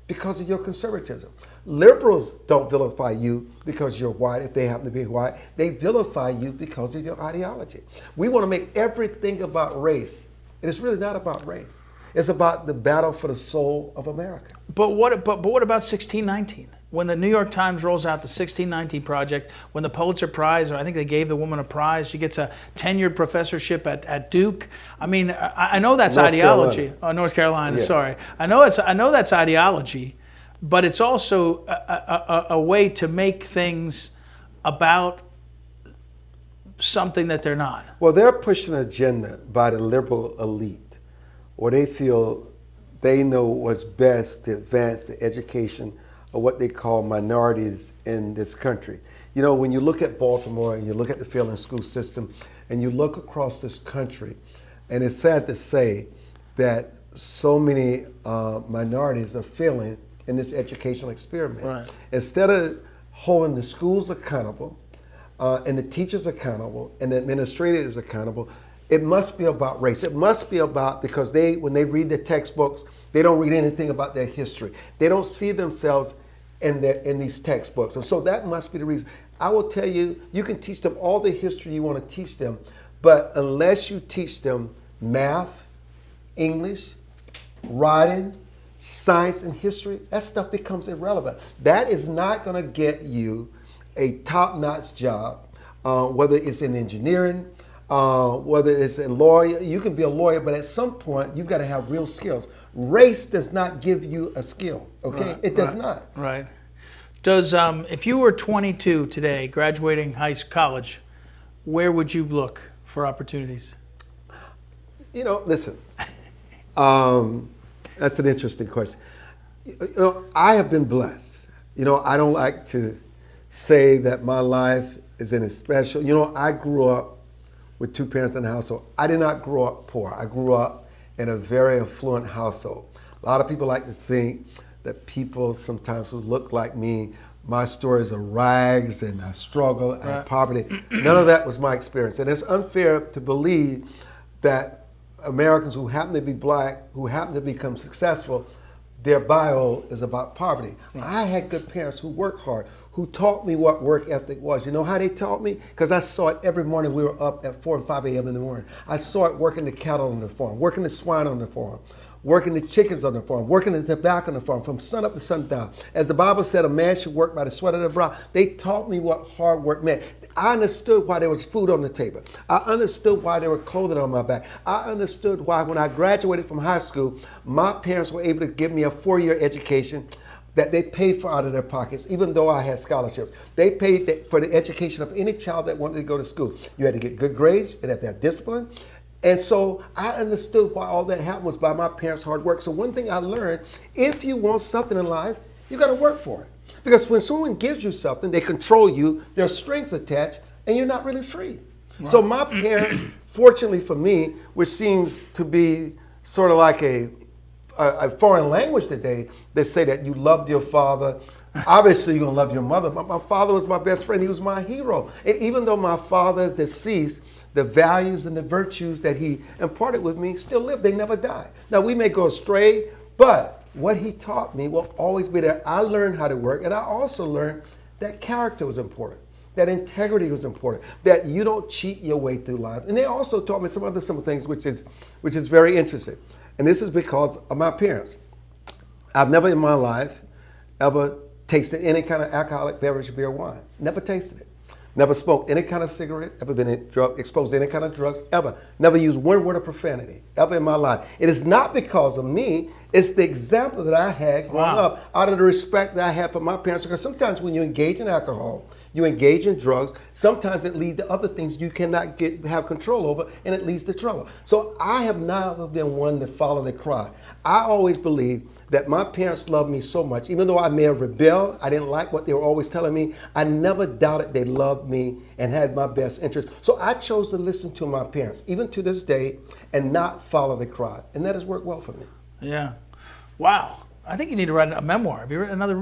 because of your conservatism. Liberals don't vilify you because you're white, if they happen to be white. They vilify you because of your ideology. We want to make everything about race. And it's really not about race. It's about the battle for the soul of America. But what about 1619? When the New York Times rolls out the 1619 Project, when the Pulitzer Prize, or I think they gave the woman a prize, she gets a tenured professorship at Duke. I mean, I know that's ideology. North Carolina, Yes. Sorry. I know that's ideology, but it's also a way to make things about something that they're not. Well, they're pushing an agenda by the liberal elite, where they feel they know what's best to advance the education of what they call minorities in this country. You know, when you look at Baltimore and you look at the failing school system and you look across this country, and it's sad to say that so many minorities are failing in this educational experiment. Right. Instead of holding the schools accountable and the teachers accountable and the administrators accountable, it must be about race. It must be about, because when they read the textbooks, they don't read anything about their history. They don't see themselves in these textbooks. And so that must be the reason. I will tell you, you can teach them all the history you want to teach them, but unless you teach them math, English, writing, science, and history, that stuff becomes irrelevant. That is not going to get you a top-notch job, whether it's in engineering, whether it's a lawyer. You can be a lawyer, but at some point, you've got to have real skills. Race does not give you a skill, okay? Right, it does not. Right. Does if you were 22 today, graduating college, where would you look for opportunities? Listen, that's an interesting question. I have been blessed. I don't like to say that my life is any special. I grew up with two parents in the household. I did not grow up poor. I grew up in a very affluent household. A lot of people like to think that people sometimes who look like me, my stories are rags and I struggle and poverty. None of that was my experience. And it's unfair to believe that Americans who happen to be black, who happen to become successful, their bio is about poverty. I had good parents who worked hard, who taught me what work ethic was. You know how they taught me? Because I saw it every morning. We were up at 4 and 5 a.m. in the morning. I saw it working the cattle on the farm, working the swine on the farm, working the chickens on the farm, working the tobacco on the farm from sun up to sundown. As the Bible said, a man should work by the sweat of their brow. They taught me what hard work meant. I understood why there was food on the table. I understood why there were clothing on my back. I understood why when I graduated from high school, my parents were able to give me a 4-year education that they paid for out of their pockets, even though I had scholarships. They paid for the education of any child that wanted to go to school. You had to get good grades, you had to have discipline. And so I understood why all that happened was by my parents' hard work. So one thing I learned, if you want something in life, you gotta work for it. Because when someone gives you something, they control you, there are strings attached, and you're not really free. Right. So my parents, fortunately for me, which seems to be sort of like a foreign language today, they say that you loved your father. Obviously, you're gonna love your mother. My father was my best friend. He was my hero. And even though my father is deceased, the values and the virtues that he imparted with me still live. They never die. Now, we may go astray, but what he taught me will always be there. I learned how to work, and I also learned that character was important, that integrity was important, that you don't cheat your way through life. And they also taught me some other simple things, which is very interesting. And this is because of my parents. I've never in my life ever tasted any kind of alcoholic beverage, beer, wine. Never tasted it. Never smoked any kind of cigarette, ever been exposed to any kind of drugs, ever. Never used one word of profanity, ever in my life. It is not because of me, it's the example that I had growing up, out of the respect that I had for my parents. Because sometimes when you engage in alcohol, you engage in drugs, sometimes it leads to other things you cannot have control over, and it leads to trouble. So I have never been one to follow the crowd. I always believe that my parents loved me so much. Even though I may have rebelled, I didn't like what they were always telling me, I never doubted they loved me and had my best interest. So I chose to listen to my parents, even to this day, and not follow the crowd. And that has worked well for me. Yeah. Wow. I think you need to write a memoir. Have you written another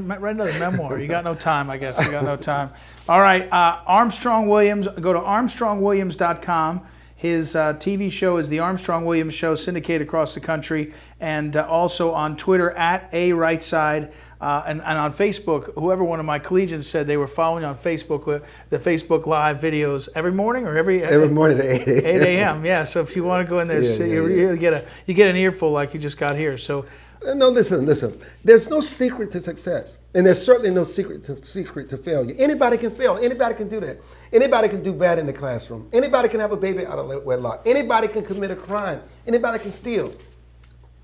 memoir? You got no time, I guess. You got no time. All right. Armstrong Williams, go to armstrongwilliams.com. His TV show is The Armstrong Williams Show, syndicated across the country, and also on Twitter at @RightSide, and on Facebook. Whoever one of my collegians said they were following on Facebook with the Facebook Live videos every morning or every morning at 8 a.m. 8 a.m. Yeah. So if you want to go in there, you get an earful like you just got here. So. No, listen. There's no secret to success, and there's certainly no secret to failure. Anybody can fail. Anybody can do that. Anybody can do bad in the classroom. Anybody can have a baby out of wedlock. Anybody can commit a crime. Anybody can steal.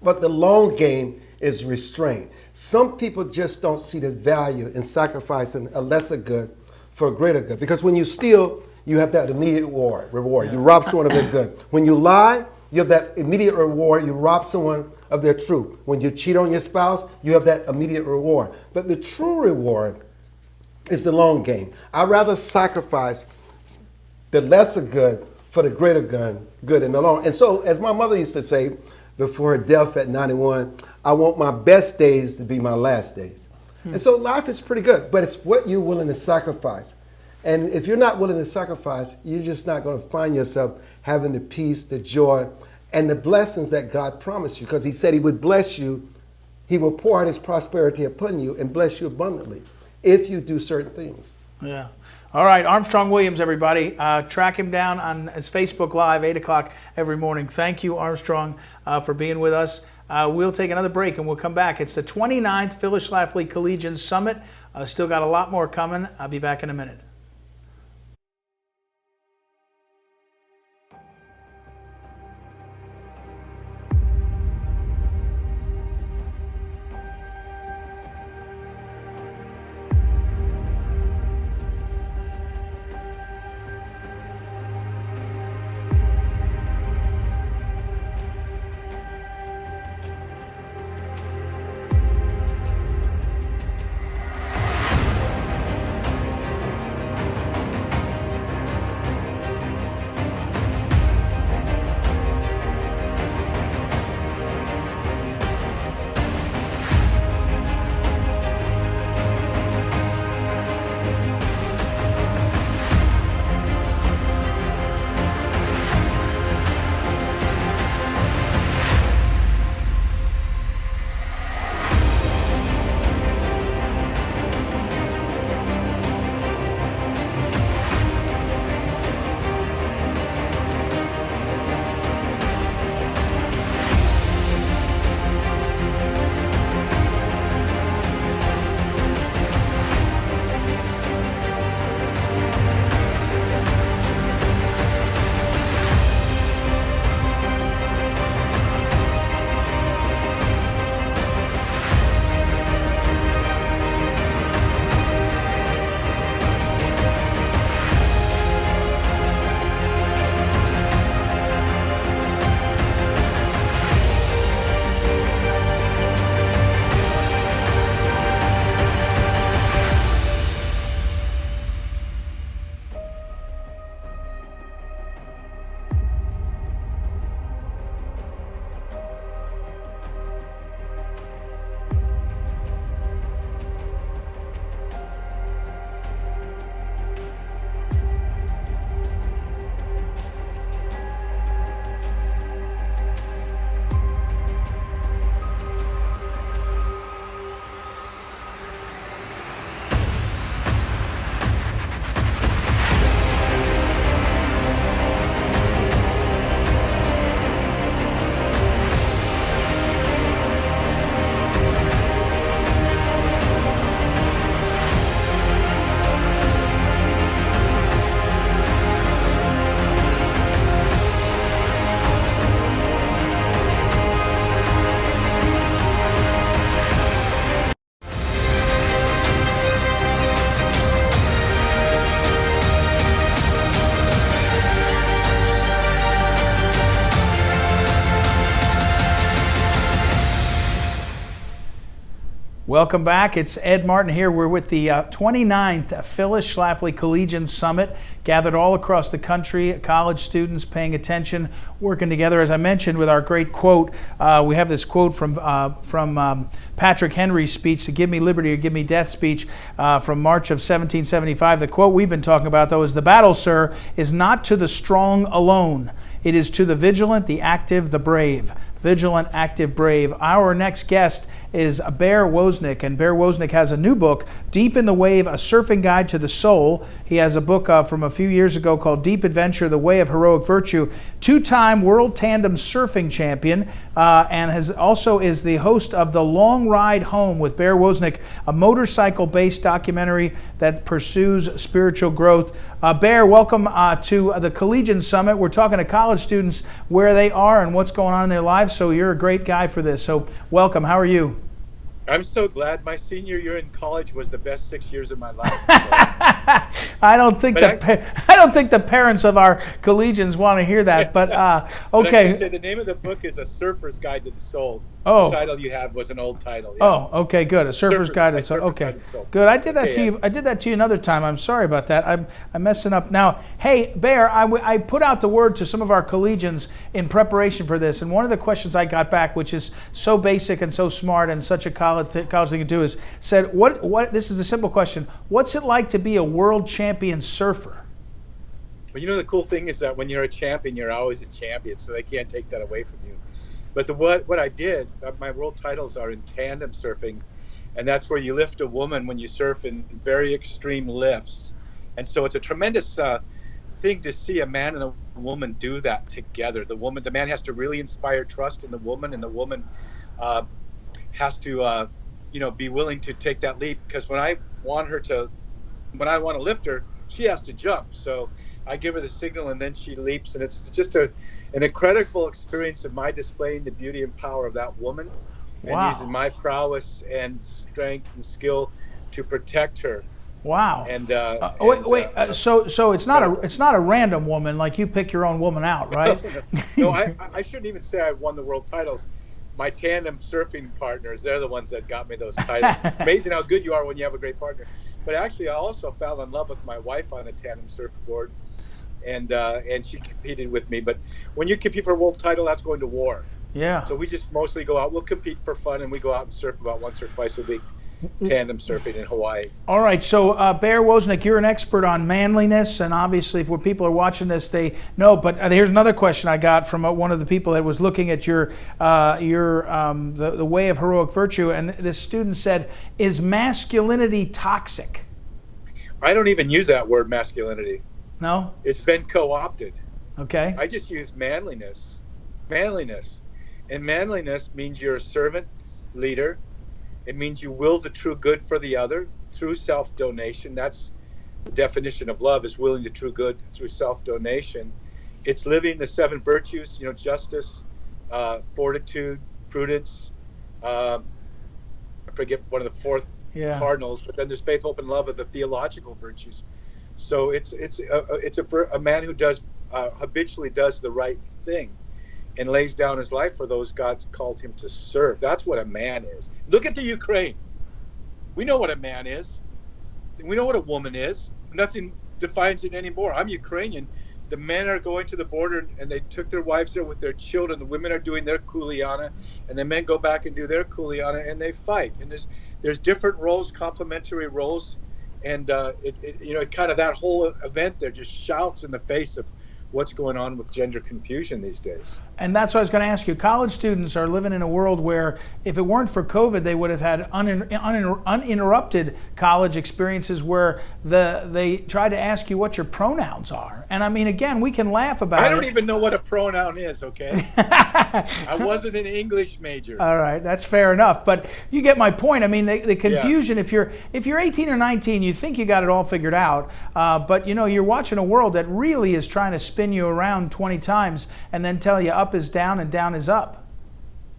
But the long game is restraint. Some people just don't see the value in sacrificing a lesser good for a greater good. Because when you steal, you have that immediate reward. Yeah. You rob someone of their good. When you lie, you have that immediate reward. You rob someone of their truth. When you cheat on your spouse, you have that immediate reward. But the true reward is the long game. I'd rather sacrifice the lesser good for the greater good in the long. And so, as my mother used to say before her death at 91, I want my best days to be my last days. And so life is pretty good, but it's what you're willing to sacrifice. And if you're not willing to sacrifice, you're just not going to find yourself having the peace, the joy, and the blessings that God promised you. Because he said he would bless you. He will pour out his prosperity upon you and bless you abundantly if you do certain things. Yeah. All right, Armstrong Williams, everybody. Track him down on his Facebook Live, 8 o'clock every morning. Thank you, Armstrong, for being with us. We'll take another break and we'll come back. It's the 29th Phyllis Schlafly Collegians Summit. Still got a lot more coming. I'll be back in a minute. Welcome back. It's Ed Martin here. We're with the 29th Phyllis Schlafly Collegians Summit, gathered all across the country, college students paying attention, working together. As I mentioned with our great quote, we have this quote from Patrick Henry's speech, the Give Me Liberty or Give Me Death speech from March of 1775. The quote we've been talking about, though, is the battle, sir, is not to the strong alone. It is to the vigilant, the active, the brave. Vigilant, active, brave. Our next guest is Bear Woznick, and Bear Woznick has a new book, Deep in the Wave, A Surfing Guide to the Soul. He has a book from a few years ago called Deep Adventure, The Way of Heroic Virtue. Two-time world tandem surfing champion, and also is the host of The Long Ride Home with Bear Woznick, a motorcycle-based documentary that pursues spiritual growth. Bear, welcome to the Collegian Summit. We're talking to college students where they are and what's going on in their lives, so you're a great guy for this. So welcome. How are you? I'm so glad. My senior year in college was the best 6 years of my life. I don't think the parents of our collegians want to hear that, but okay. But I say the name of the book is A Surfer's Guide to the Soul. Oh. The title you have was an old title. Yeah. Oh, okay, good. A Surfer's Guide to the Soul. Okay, good. I did that to you. I did that to you another time. I'm sorry about that. I'm messing up now. Hey, Bear, I put out the word to some of our collegians in preparation for this, and one of the questions I got back, which is so basic and so smart and such a college thing to do, is said, what? This is a simple question. What's it like to be a world champion surfer? Well, you know, the cool thing is that when you're a champion, you're always a champion, so they can't take that away from you. But what I did, my world titles are in tandem surfing, and that's where you lift a woman when you surf in very extreme lifts. And so it's a tremendous thing to see a man and a woman do that together. The man has to really inspire trust in the woman, and the woman has to, be willing to take that leap. Because when I want to lift her, she has to jump. So I give her the signal, and then she leaps, and it's just an incredible experience of my displaying the beauty and power of that woman, and using my prowess and strength and skill to protect her. Wow. And so it's not a random woman, like you pick your own woman out, right? No, I shouldn't even say I won the world titles. My tandem surfing partners, they're the ones that got me those titles. Amazing how good you are when you have a great partner. But actually, I also fell in love with my wife on a tandem surfboard, and she competed with me. But when you compete for a world title, that's going to war. Yeah. So we just mostly go out. We'll compete for fun, and we go out and surf about once or twice a week, tandem surfing in Hawaii. All right. So Bear Woznick, you're an expert on manliness, and obviously, if people are watching this, they know. But here's another question I got from one of the people that was looking at the Way of Heroic Virtue, and this student said, "Is masculinity toxic?" I don't even use that word, masculinity. No? It's been co-opted. Okay. I just use manliness. Manliness. And manliness means you're a servant leader. It means you will the true good for the other through self-donation. That's the definition of love, is willing the true good through self-donation. It's living the 7 virtues, justice, fortitude, prudence. I forget one of the fourth cardinals, but then there's faith, hope, and love of the theological virtues. So it's a man who does habitually does the right thing and lays down his life for those God's called him to serve. That's what a man is. Look at the Ukraine. We know what a man is. We know what a woman is. Nothing defines it anymore. I'm Ukrainian. The men are going to the border, and they took their wives there with their children. The women are doing their kuliana, and the men go back and do their kuliana, and they fight. And there's different roles, complementary roles, and it kind of, that whole event there just shouts in the face of what's going on with gender confusion these days. And that's what I was going to ask you. College students are living in a world where if it weren't for COVID, they would have had uninterrupted college experiences where they try to ask you what your pronouns are. And I mean, again, we can laugh about it. I don't even know what a pronoun is, okay? I wasn't an English major. All right, that's fair enough. But you get my point. I mean, the confusion, if you're 18 or 19, you think you got it all figured out. But you're watching a world that really is trying to spin you around 20 times and then tell you up is down and down is up.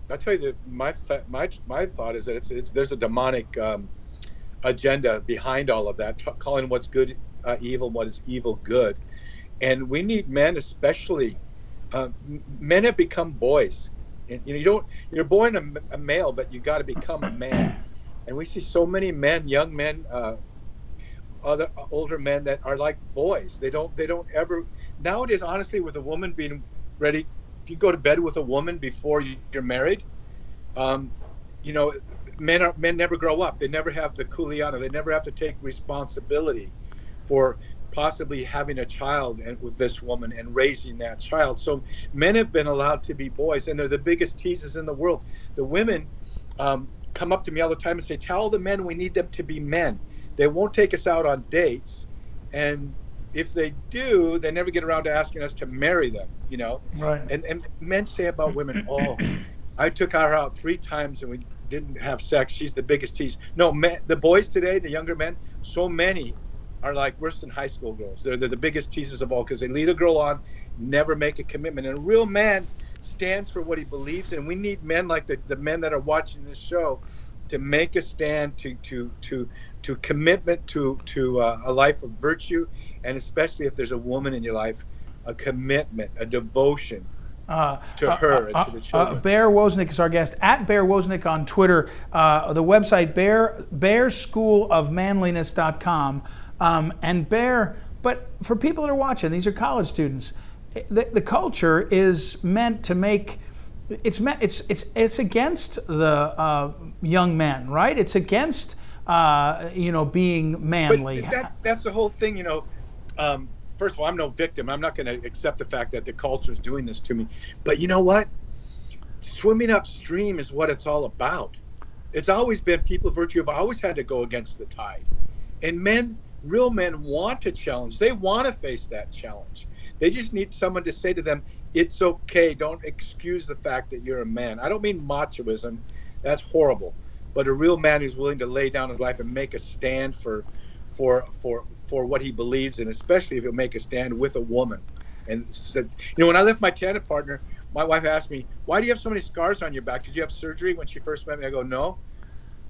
I'll tell you that my thought is that there's a demonic agenda behind all of that, calling what's good evil, what is evil good. And we need men, especially men have become boys. And you're born a male, but you got to become a man. And we see so many men, young men, other older men that are like boys. They don't ever, nowadays, honestly, with a woman being ready, if you go to bed with a woman before you're married, you know, men never grow up. They never have the kuleana. They never have to take responsibility for possibly having a child with this woman and raising that child. So men have been allowed to be boys, and they're the biggest teasers in the world. The women come up to me all the time and say, tell the men we need them to be men. They won't take us out on dates, and if they do, they never get around to asking us to marry them, you know? Right. And men say about women, oh, I took her out 3 times and we didn't have sex. She's the biggest tease. No, men, the boys today, the younger men, so many are like worse than high school girls. They're the biggest teasers of all because they lead a girl on, never make a commitment. And a real man stands for what he believes in. We need men like the men that are watching this show to make a stand to commitment to a life of virtue, and especially if there's a woman in your life, a commitment, a devotion to her and to the children. Bear Woznick is our guest, at Bear Woznick on Twitter. The website, bearschoolofmanliness.com. And Bear, but for people that are watching, these are college students, the culture is meant to make, it's against the young men, right? It's against, being manly. But that's the whole thing, you know. First of all, I'm no victim. I'm not going to accept the fact that the culture is doing this to me. But you know what? Swimming upstream is what it's all about. It's always been people of virtue have always had to go against the tide. And men, real men, want to challenge. They want to face that challenge. They just need someone to say to them, it's okay. Don't excuse the fact that you're a man. I don't mean machoism. That's horrible. But a real man who's willing to lay down his life and make a stand for what he believes in, especially if he'll make a stand with a woman. And said, you know, when I left my tandem partner, my wife asked me, why do you have so many scars on your back? Did you have surgery when she first met me? I go, no.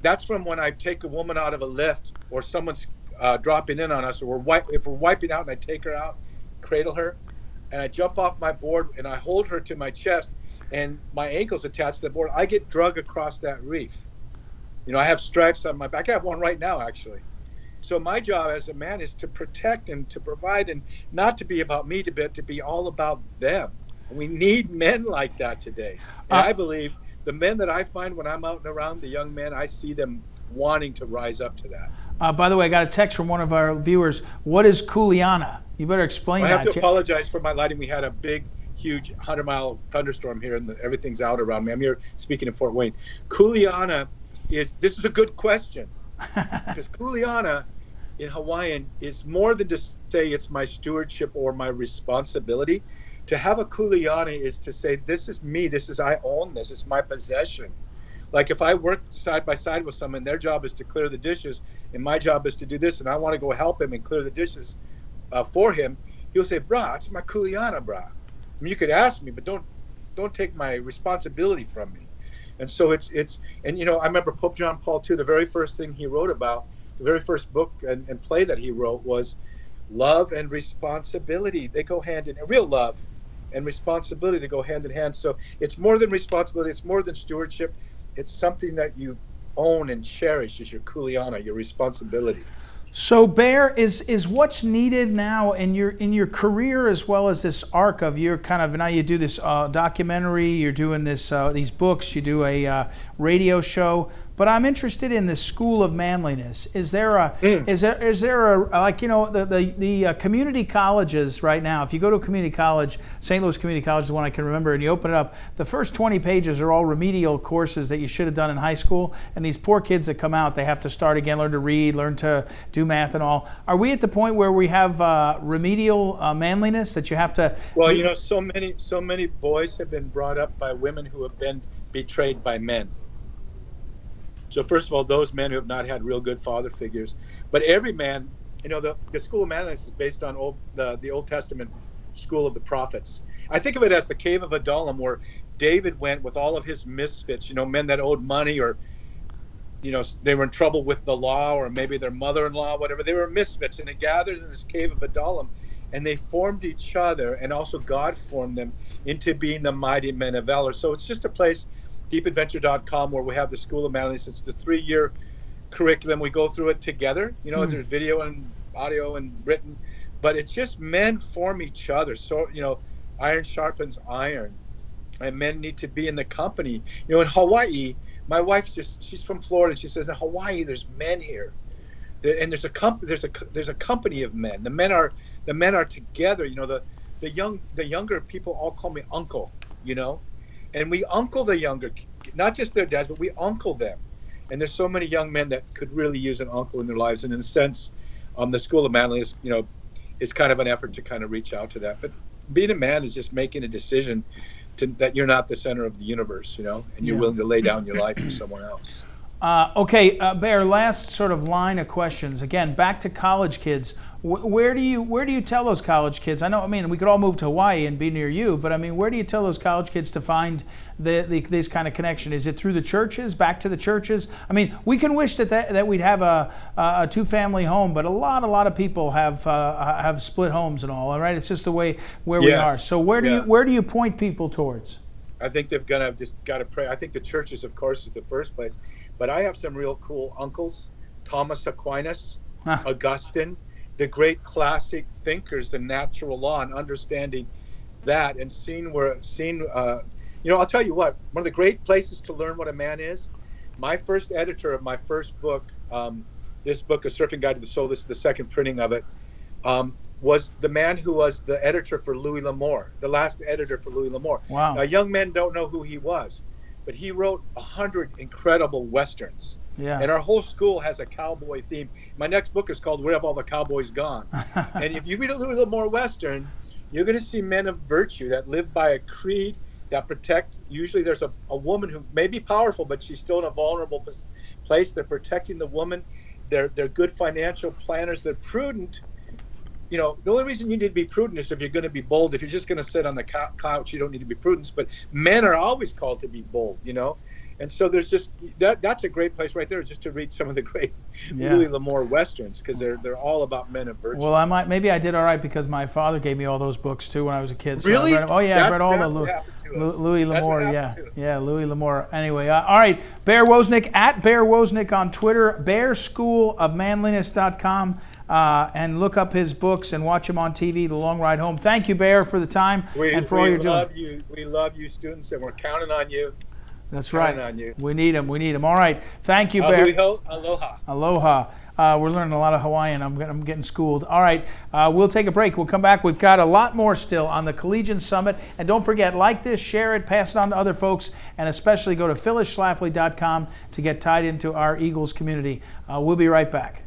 That's from when I take a woman out of a lift, or someone's dropping in on us, or if we're wiping out and I take her out, cradle her, and I jump off my board and I hold her to my chest and my ankle's attached to the board, I get drug across that reef. You know, I have stripes on my back. I have one right now, actually. So my job as a man is to protect and to provide, and not to be about me, but to be all about them. And we need men like that today. And I believe the men that I find when I'm out and around, the young men, I see them wanting to rise up to that. By the way, I got a text from one of our viewers. What is kuleana? You better explain that. I have to apologize for my lighting. We had a big, huge 100-mile thunderstorm here, and everything's out around me. I'm here speaking in Fort Wayne. Kuleana this is a good question, because kuleana in Hawaiian is more than to say it's my stewardship or my responsibility. To have a kuleana is to say, this is me, I own this, it's my possession. Like if I work side by side with someone, their job is to clear the dishes, and my job is to do this, and I want to go help him and clear the dishes for him, he'll say, brah, it's my kuleana, brah. I mean, you could ask me, but don't take my responsibility from me. And so it's and you know, I remember Pope John Paul II, the very first thing he wrote about, the very first book and play that he wrote was love and responsibility. They go hand in hand. Real love and responsibility, they go hand in hand. So it's more than responsibility, it's more than stewardship. It's something that you own and cherish, is your kuleana, your responsibility. So Bear, is what's needed now in your career, as well as this arc of your kind of, now you do this documentary, you're doing this these books, you do a radio show, but I'm interested in the School of Manliness. Is there a is there a, like, you know, the community colleges right now, if you go to a community college, St. Louis Community College is the one I can remember, and you open it up, the first 20 pages are all remedial courses that you should have done in high school, and these poor kids that come out, they have to start again, learn to read, learn to do math and all. Are we at the point where we have remedial manliness that you have to? Well, you know, so many boys have been brought up by women who have been betrayed by men. So first of all, those men who have not had real good father figures. But every man, you know, the School of Manliness is based on the Old Testament school of the prophets. I think of it as the cave of Adullam, where David went with all of his misfits, you know, men that owed money, or, you know, they were in trouble with the law, or maybe their mother-in-law, whatever. They were misfits, and they gathered in this cave of Adullam, and they formed each other, and also God formed them into being the mighty men of valor. So it's just a place, deepadventure.com, where we have the School of Manliness. It's the 3-year curriculum. We go through it together. You know, there's video and audio and written, but it's just men form each other. So, you know, iron sharpens iron, and men need to be in the company. You know, in Hawaii, my wife's she's from Florida. She says in Hawaii, there's men here, and there's a company of men. The men are together. You know, the younger people all call me uncle. You know, and we uncle the younger, not just their dads, but we uncle them. And there's so many young men that could really use an uncle in their lives. And in a sense, the School of Manliness, you know, is kind of an effort to kind of reach out to that. But being a man is just making a decision that you're not the center of the universe, you know, and you're willing to lay down your life for someone else. Okay, Bear, last sort of line of questions. Again, back to college kids. Where do you tell those college kids? I mean, we could all move to Hawaii and be near you, but I mean, where do you tell those college kids to find this kind of connection? Is it through the churches, back to the churches? I mean, we can wish that we'd have a two-family home, but a lot of people have split homes and all right? It's just the way where we are. So where do you point people towards? I think they've got to pray. I think the churches, of course, is the first place. But I have some real cool uncles: Thomas Aquinas, Augustine, the great classic thinkers, the natural law, and understanding that, and seeing. You know, I'll tell you what. One of the great places to learn what a man is. My first editor of my first book, this book, A Surfing Guide to the Soul. This is the second printing of it. Was the man who was the editor for Louis L'Amour, the last editor for Louis L'Amour. Wow. Now, young men don't know who he was, but he wrote 100 incredible Westerns. Yeah. And our whole school has a cowboy theme. My next book is called Where Have All the Cowboys Gone? And if you read a Louis L'Amour Western, you're going to see men of virtue that live by a creed that protect. Usually there's a woman who may be powerful, but she's still in a vulnerable place. They're protecting the woman. They're good financial planners. They're prudent. You know, the only reason you need to be prudent is if you're going to be bold. If you're just going to sit on the couch, you don't need to be prudent. But men are always called to be bold, you know. And so there's just that's a great place right there, just to read some of the great Louis L'Amour Westerns, because they're all about men of virtue. Well, maybe I did all right because my father gave me all those books too when I was a kid. So Really? I read all the Louis L'Amour. Yeah, Louis L'Amour. Anyway, all right, Bear Woznick at Bear Woznick on Twitter, BearSchoolOfManliness.com. And look up his books and watch him on TV, The Long Ride Home. Thank you, Bear, for the time and for all you're doing. We love you, students, and we're counting on you. That's right. On you. We need him. All right. Thank you, Bear. Aloha. Aloha. We're learning a lot of Hawaiian. I'm getting schooled. All right. We'll take a break. We'll come back. We've got a lot more still on the Collegian Summit. And don't forget, like this, share it, pass it on to other folks, and especially go to PhyllisSchlafly.com to get tied into our Eagles community. We'll be right back.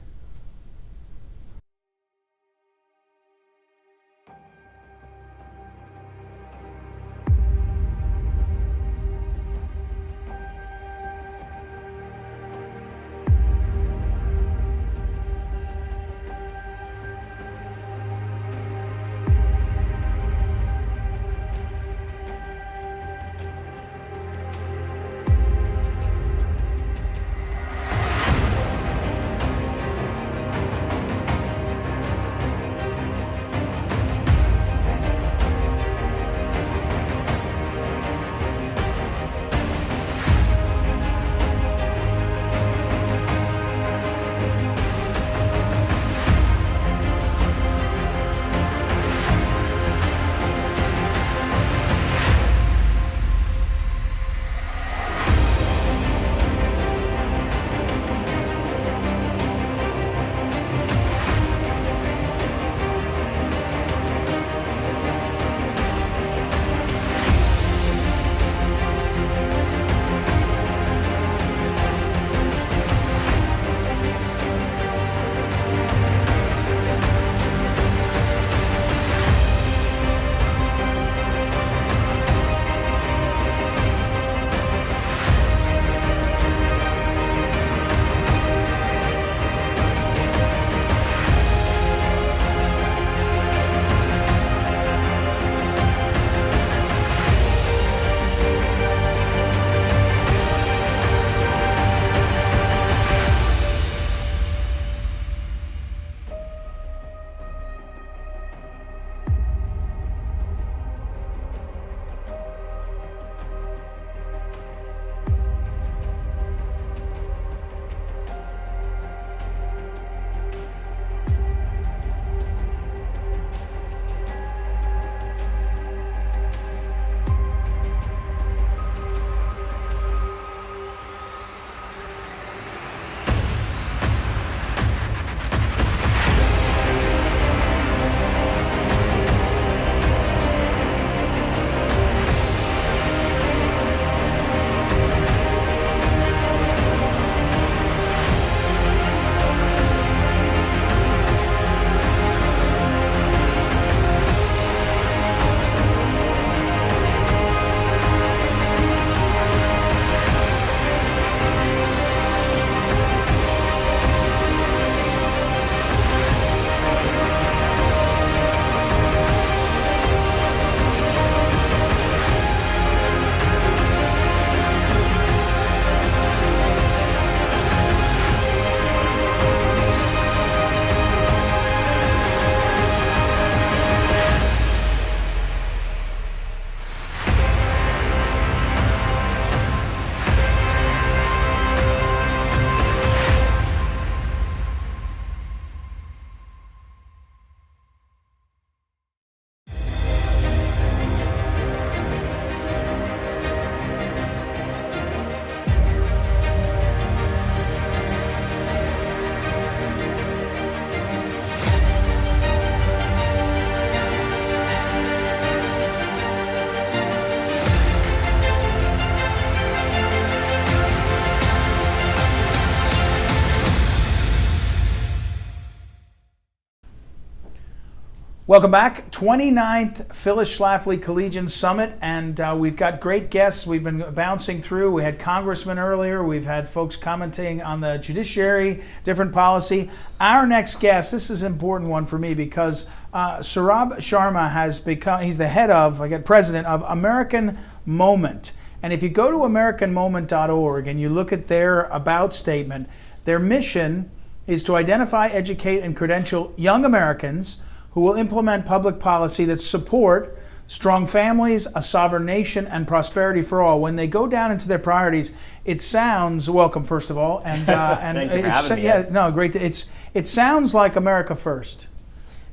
Welcome back. 29th Phyllis Schlafly Collegians Summit, and we've got great guests. We've been bouncing through. We had congressmen earlier. We've had folks commenting on the judiciary, different policy. Our next guest, this is an important one for me because Saurabh Sharma has become, he's the head of, president of American Moment. And if you go to AmericanMoment.org and you look at their about statement, their mission is to identify, educate, and credential young Americans who will implement public policy that support strong families, a sovereign nation, and prosperity for all. When they go down into their priorities, it sounds, welcome first of all, and Thank you for having me. yeah, no, great. It sounds like America first.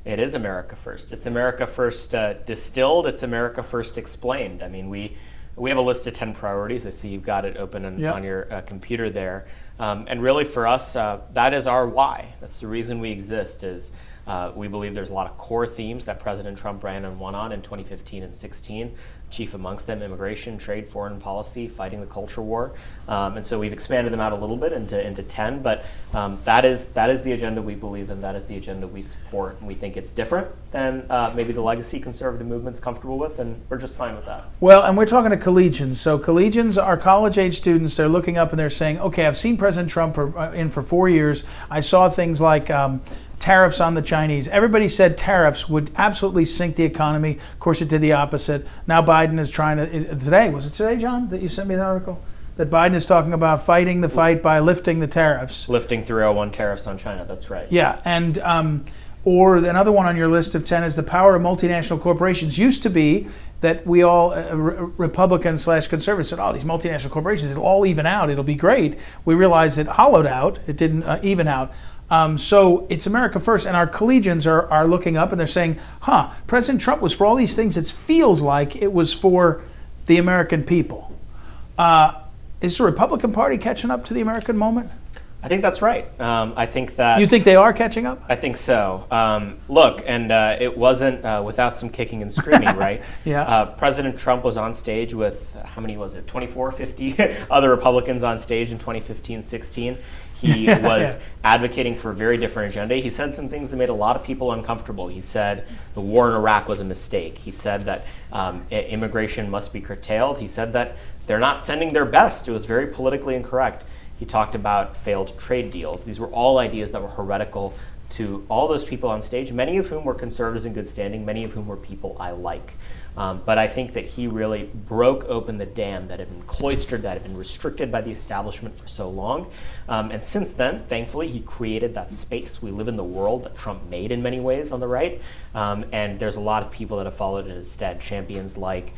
It is America first. It's America first distilled. It's America first explained. I mean, we have a list of 10 priorities. I see you've got it open on your computer there. And really for us, that is our why. That's the reason we exist is we believe there's a lot of core themes that President Trump ran and won on in 2015 and 16. Chief amongst them, immigration, trade, foreign policy, fighting the culture war. And so we've expanded them out a little bit into 10, but that is the agenda we believe in, that is the agenda we support, and we think it's different than maybe the legacy conservative movement's comfortable with, and we're just fine with that. Well, and we're talking to collegians. So collegians are college-age students. They're looking up and they're saying, okay, I've seen President Trump in for 4 years. I saw things like tariffs on the Chinese. Everybody said tariffs would absolutely sink the economy. Of course, it did the opposite. Now Biden is trying to, today, was it today, John, that you sent me the article? That Biden is talking about fighting the fight by lifting the tariffs. Lifting 301 tariffs on China, that's right. Yeah, and or another one on your list of 10 is the power of multinational corporations. Used to be that we all, Republicans / conservatives said, oh, these multinational corporations, it'll all even out, it'll be great. We realized it hollowed out, it didn't even out. So it's America first, and our collegians are looking up and they're saying, President Trump was for all these things. It feels like it was for the American people. Is the Republican Party catching up to the American moment? I think that's right. I think that... You think they are catching up? I think so. Look, and it wasn't without some kicking and screaming, right? Yeah. President Trump was on stage with, how many was it, 24, 50 other Republicans on stage in 2015-16. He was advocating for a very different agenda. He said some things that made a lot of people uncomfortable. He said the war in Iraq was a mistake. He said that immigration must be curtailed. He said that they're not sending their best. It was very politically incorrect. He talked about failed trade deals. These were all ideas that were heretical to all those people on stage, many of whom were conservatives in good standing, many of whom were people I like. But I think that he really broke open the dam that had been cloistered, that had been restricted by the establishment for so long. And since then, thankfully, he created that space. We live in the world that Trump made in many ways on the right. And there's a lot of people that have followed in his stead, champions like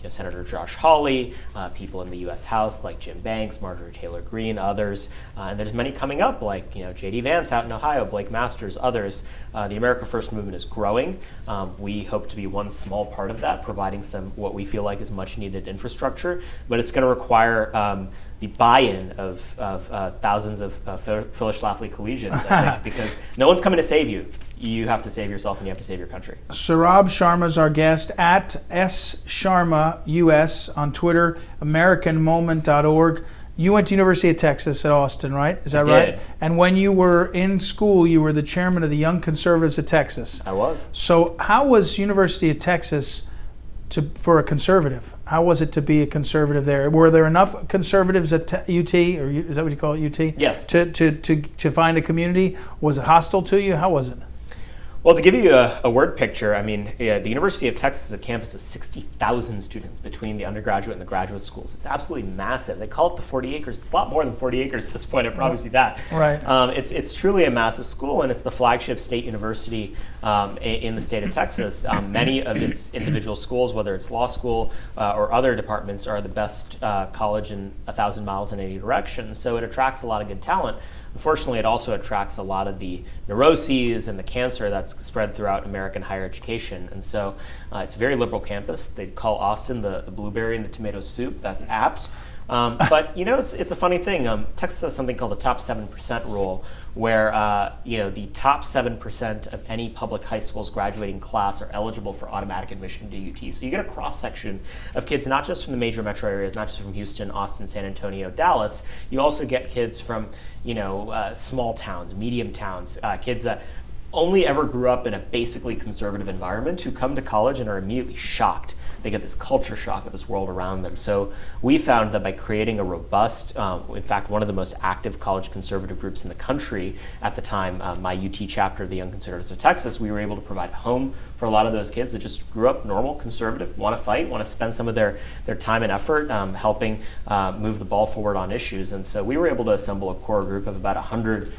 Senator Josh Hawley, people in the U.S. House like Jim Banks, Marjorie Taylor Greene, others. And there's many coming up like J.D. Vance out in Ohio, Blake Masters, others. The America First movement is growing. We hope to be one small part of that, providing some what we feel like is much needed infrastructure, but it's going to require the buy-in of thousands of Phyllis Schlafly Collegians, I think, because no one's coming to save you. You have to save yourself and you have to save your country. Saurabh Sharma is our guest at @SSharmaUS on Twitter, AmericanMoment.org. You went to University of Texas at Austin, right? Is that right? Did. And when you were in school, you were the chairman of the Young Conservatives of Texas. I was. So how was University of Texas for a conservative? How was it to be a conservative there? Were there enough conservatives at UT, or is that what you call it, UT? Yes. To find a community? Was it hostile to you? How was it? Well, to give you a word picture, I mean, the University of Texas is a campus of 60,000 students between the undergraduate and the graduate schools. It's absolutely massive. They call it the 40 acres. It's a lot more than 40 acres at this point, I promise you that. Right. It's truly a massive school, and it's the flagship state university in the state of Texas. Many of its individual schools, whether it's law school or other departments, are the best college in 1,000 miles in any direction. So it attracts a lot of good talent. Unfortunately, it also attracts a lot of the neuroses and the cancer that's spread throughout American higher education. And so it's a very liberal campus. They call Austin the blueberry and the tomato soup. That's apt. But, it's a funny thing. Texas has something called the top 7% rule, where, the top 7% of any public high school's graduating class are eligible for automatic admission to UT. So you get a cross-section of kids, not just from the major metro areas, not just from Houston, Austin, San Antonio, Dallas. You also get kids from, small towns, medium towns, kids that only ever grew up in a basically conservative environment who come to college and are immediately shocked. They get this culture shock of this world around them. So we found that by creating a robust, in fact, one of the most active college conservative groups in the country at the time, my UT chapter of the Young Conservatives of Texas, we were able to provide a home for a lot of those kids that just grew up normal, conservative, want to fight, want to spend some of their time and effort helping move the ball forward on issues. And so we were able to assemble a core group of about 100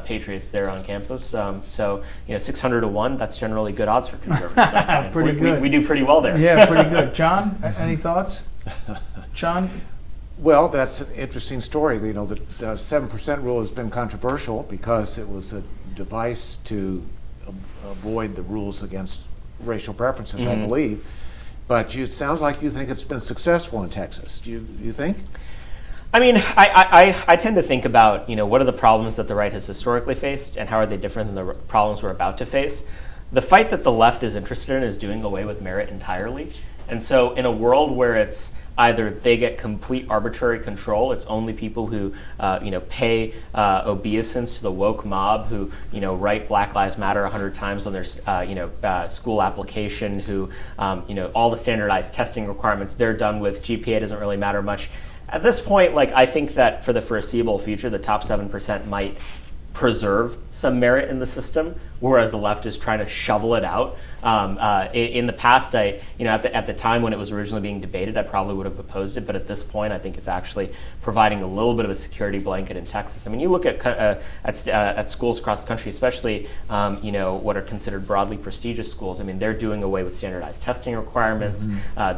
patriots there on campus. So 600 to 1, that's generally good odds for conservatives. I find. Pretty good. We do pretty well there. Yeah, pretty good. John, any thoughts? John? Well, that's an interesting story. The 7% rule has been controversial because it was a device to avoid the rules against racial preferences, I believe. But it sounds like you think it's been successful in Texas. Do you think? I mean, I tend to think about, what are the problems that the right has historically faced and how are they different than the problems we're about to face? The fight that the left is interested in is doing away with merit entirely. And so in a world where it's either they get complete arbitrary control, it's only people who, pay obeisance to the woke mob, who, write Black Lives Matter 100 times on their, school application, who, all the standardized testing requirements they're done with. GPA doesn't really matter much. At this point, I think that for the foreseeable future, the top 7% might preserve some merit in the system, whereas the left is trying to shovel it out. In the past, at the time when it was originally being debated, I probably would have opposed it, but at this point, I think it's actually providing a little bit of a security blanket in Texas. I mean, you look at schools across the country, especially what are considered broadly prestigious schools. I mean, they're doing away with standardized testing requirements.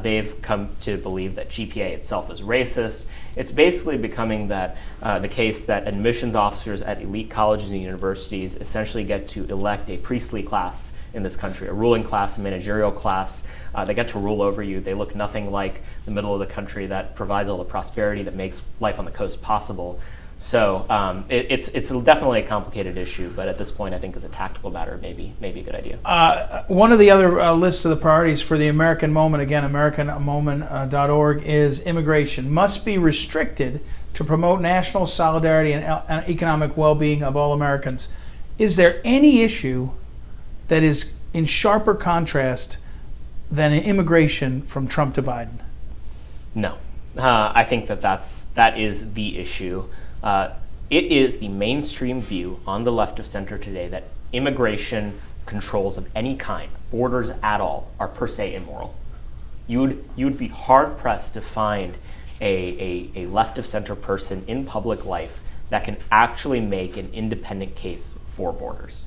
They've come to believe that GPA itself is racist. It's basically becoming that the case that admissions officers at elite colleges and universities essentially get to elect a priestly class in this country, a ruling class, a managerial class. They get to rule over you. They look nothing like the middle of the country that provides all the prosperity that makes life on the coast possible. So it's definitely a complicated issue, but at this point, I think as a tactical matter, maybe a good idea. One of the other lists of the priorities for the American Moment, again, AmericanMoment.org, is immigration must be restricted to promote national solidarity and economic well-being of all Americans. Is there any issue that is in sharper contrast than immigration from Trump to Biden? No. I think that is the issue. It is the mainstream view on the left of center today that immigration controls of any kind, borders at all, are per se immoral. You would be hard pressed to find a left of center person in public life that can actually make an independent case for borders.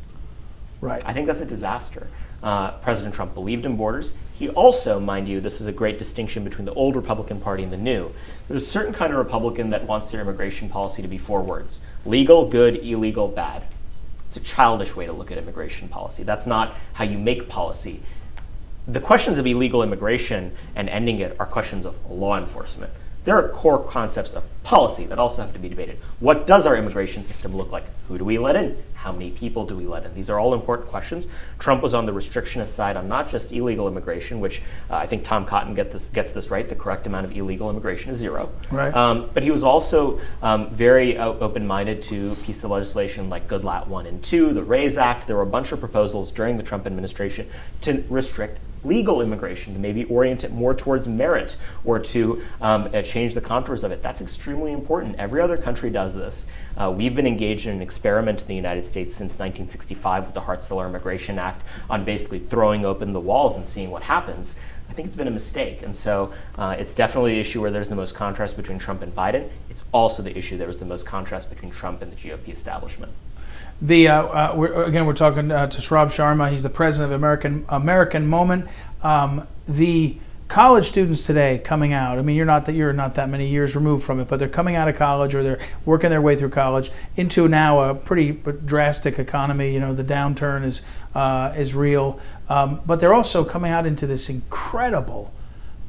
Right. I think that's a disaster. President Trump believed in borders. He also, mind you, this is a great distinction between the old Republican Party and the new. There's a certain kind of Republican that wants their immigration policy to be 4 words: legal, good, illegal, bad. It's a childish way to look at immigration policy. That's not how you make policy. The questions of illegal immigration and ending it are questions of law enforcement. There are core concepts of policy that also have to be debated. What does our immigration system look like? Who do we let in? How many people do we let in? These are all important questions. Trump was on the restrictionist side on not just illegal immigration, which I think Tom Cotton gets this right. The correct amount of illegal immigration is 0. Right. But he was also very open-minded to pieces of legislation like Good Lat 1 and 2, the RAISE Act. There were a bunch of proposals during the Trump administration to restrict legal immigration, to maybe orient it more towards merit or to change the contours of it. That's extremely important. Every other country does this. We've been engaged in an experiment in the United States since 1965 with the Hart-Celler Immigration Act on basically throwing open the walls and seeing what happens. I think it's been a mistake. And so it's definitely the issue where there's the most contrast between Trump and Biden. It's also the issue there was the most contrast between Trump and the GOP establishment. We're talking to Saurabh Sharma. He's the president of American Moment. The college students today coming out. I mean, you're not that many years removed from it, but they're coming out of college or they're working their way through college into now a pretty drastic economy. The downturn is real, but they're also coming out into this incredible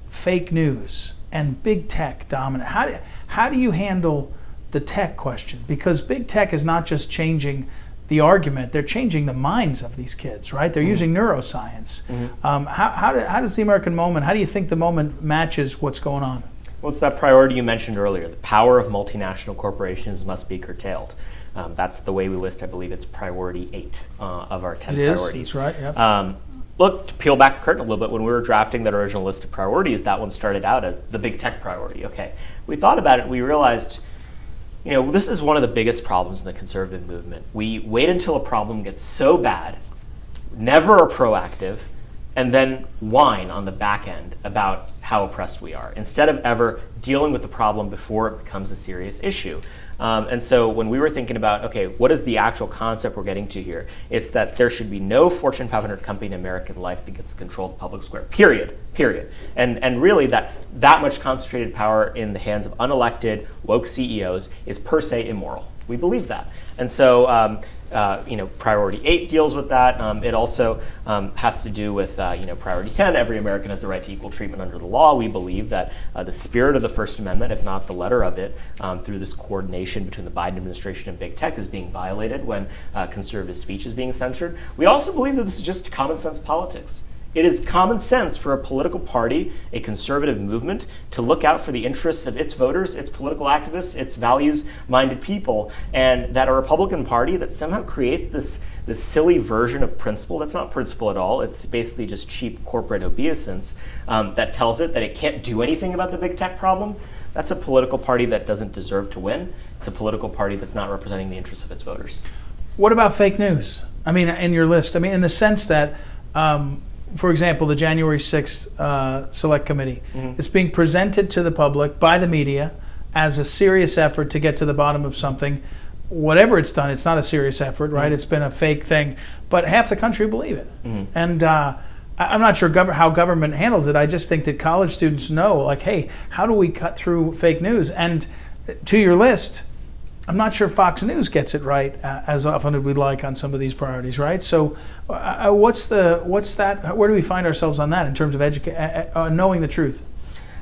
fake news and big tech dominant. How do you handle the tech question? Because big tech is not just changing the argument, they're changing the minds of these kids, right? They're using neuroscience. How does the American Moment, how do you think the moment matches what's going on? Well, it's that priority you mentioned earlier. The power of multinational corporations must be curtailed. That's the way we list, I believe it's priority 8 of our 10 It is, priorities. that's right, yep. Look, to peel back the curtain a little bit, when we were drafting that original list of priorities, that one started out as the big tech priority. Okay, we thought about it, we realized, this is one of the biggest problems in the conservative movement. We wait until a problem gets so bad, never are proactive, and then whine on the back end about how oppressed we are, instead of ever dealing with the problem before it becomes a serious issue. And so when we were thinking about, okay, what is the actual concept we're getting to here? It's that there should be no Fortune 500 company in American life that gets to control the public square, period. And really that much concentrated power in the hands of unelected, woke CEOs is per se immoral. We believe that. And so, priority 8 deals with that. It also has to do with, priority 10, every American has a right to equal treatment under the law. We believe that the spirit of the First Amendment, if not the letter of it, through this coordination between the Biden administration and big tech is being violated when conservative speech is being censored. We also believe that this is just common sense politics. It is common sense for a political party, a conservative movement, to look out for the interests of its voters, its political activists, its values-minded people, and that a Republican Party that somehow creates this silly version of principle that's not principle at all, it's basically just cheap corporate obeisance, that tells it that it can't do anything about the big tech problem. That's a political party that doesn't deserve to win. It's a political party that's not representing the interests of its voters. What about fake news? I mean, in your list, in the sense that, for example, the January 6th Select Committee, it's being presented to the public by the media as a serious effort to get to the bottom of something. Whatever it's done, it's not a serious effort, right? It's been a fake thing, but half the country believe it. And I'm not sure how government handles it. I just think that college students know, like, hey, how do we cut through fake news? And to your list, I'm not sure Fox News gets it right as often as we'd like on some of these priorities, right? So what's that? Where do we find ourselves on that in terms of knowing the truth?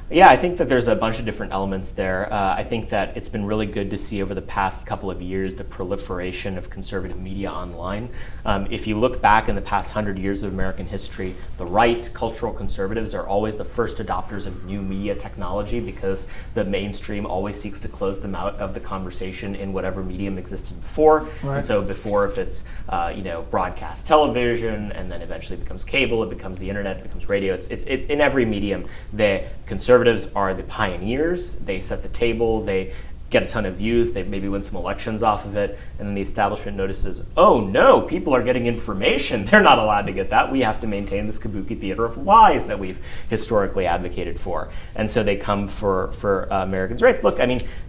Yeah, I think that there's a bunch of different elements there. I think that it's been really good to see over the past couple of years the proliferation of conservative media online. If you look back in the past 100 years of American history, the right, cultural conservatives are always the first adopters of new media technology because the mainstream always seeks to close them out of the conversation in whatever medium existed before. Right. And so before, if it's broadcast television, and then eventually becomes cable, it becomes the internet, it becomes radio. It's in every medium. The conservatives are the pioneers. They set the table. They get a ton of views. They maybe win some elections off of it. And then the establishment notices, oh no, people are getting information. They're not allowed to get that. We have to maintain this kabuki theater of lies that we've historically advocated for. And so they come for Americans' rights. Look,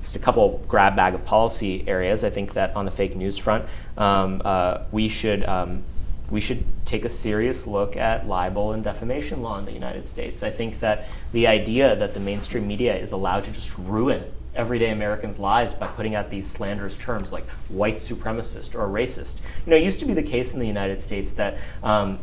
just a couple grab bag of policy areas. I think that on the fake news front, we should take a serious look at libel and defamation law in the United States. I think that the idea that the mainstream media is allowed to just ruin everyday Americans' lives by putting out these slanderous terms like white supremacist or racist. It used to be the case in the United States that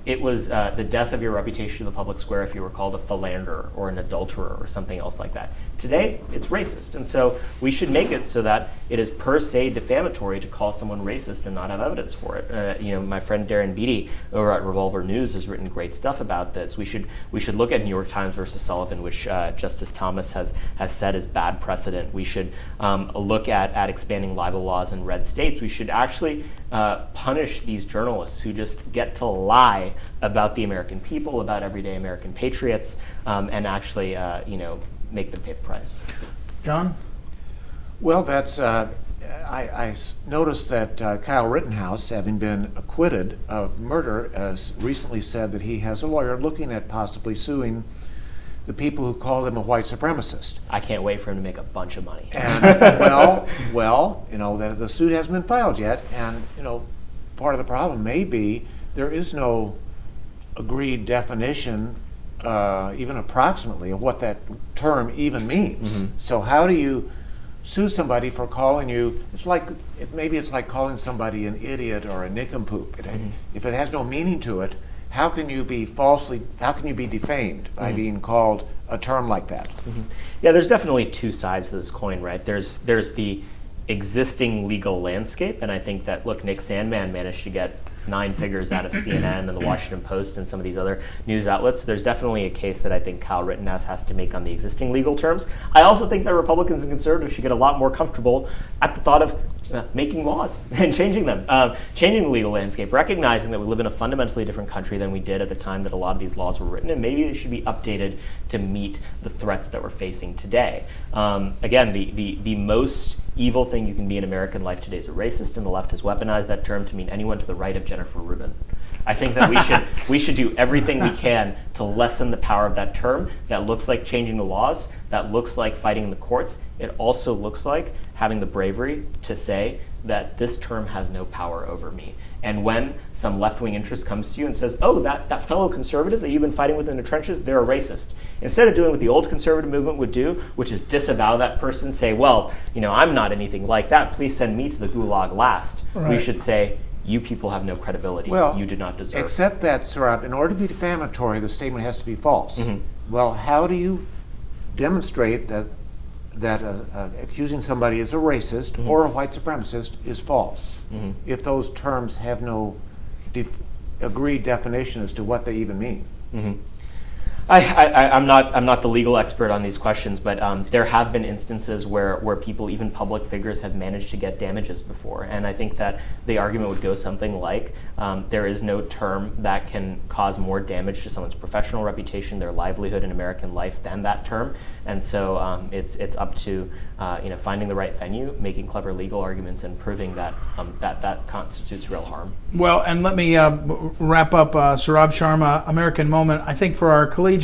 it was the death of your reputation in the public square if you were called a philanderer or an adulterer or something else like that. Today, it's racist. And so we should make it so that it is per se defamatory to call someone racist and not have evidence for it. My friend Darren Beatty over at Revolver News has written great stuff about this. We should look at New York Times versus Sullivan, which Justice Thomas has said is bad precedent. We should look at expanding libel laws in red states. We should actually punish these journalists who just get to lie about the American people, about everyday American patriots, and actually, make them pay the price. John? Well, that's. I noticed that Kyle Rittenhouse, having been acquitted of murder, has recently said that he has a lawyer looking at possibly suing the people who called him a white supremacist. I can't wait for him to make a bunch of money. And the suit hasn't been filed yet, and part of the problem may be there is no agreed definition, even approximately, of what that term even means. Mm-hmm. So how do you sue somebody for calling you? Maybe it's like calling somebody an idiot or a nincompoop. Mm-hmm. If it has no meaning to it, how can you be defamed by mm-hmm. being called a term like that? Mm-hmm. Yeah, there's definitely two sides to this coin, right? There's the existing legal landscape, and I think that, look, Nick Sandmann managed to get nine figures out of CNN and the Washington Post and some of these other news outlets. So there's definitely a case that I think Kyle Rittenhouse has to make on the existing legal terms. I also think that Republicans and conservatives should get a lot more comfortable at the thought of making laws and changing them, changing the legal landscape, recognizing that we live in a fundamentally different country than we did at the time that a lot of these laws were written, and maybe they should be updated to meet the threats that we're facing today. Again, the most evil thing you can be in American life today is a racist, and the left has weaponized that term to mean anyone to the right of Jennifer Rubin. I think that we should do everything we can to lessen the power of that term. That looks like changing the laws. That looks like fighting in the courts. It also looks like having the bravery to say that this term has no power over me. And when some left-wing interest comes to you and says, oh, that fellow conservative that you've been fighting with in the trenches, they're a racist. Instead of doing what the old conservative movement would do, which is disavow that person, say, well, I'm not anything like that. Please send me to the gulag last. Right. We should say, you people have no credibility. Well, you do not deserve. Except that, Saurabh, in order to be defamatory, the statement has to be false. Well, how do you demonstrate that accusing somebody as a racist or a white supremacist is false if those terms have no agreed definition as to what they even mean? I'm not the legal expert on these questions, but there have been instances where people, even public figures, have managed to get damages before. And I think that the argument would go something like, there is no term that can cause more damage to someone's professional reputation, their livelihood in American life than that term. And so it's up to finding the right venue, making clever legal arguments, and proving that that constitutes real harm. Well, and let me wrap up. Saurabh Sharma, American Moment. I think for our collegians,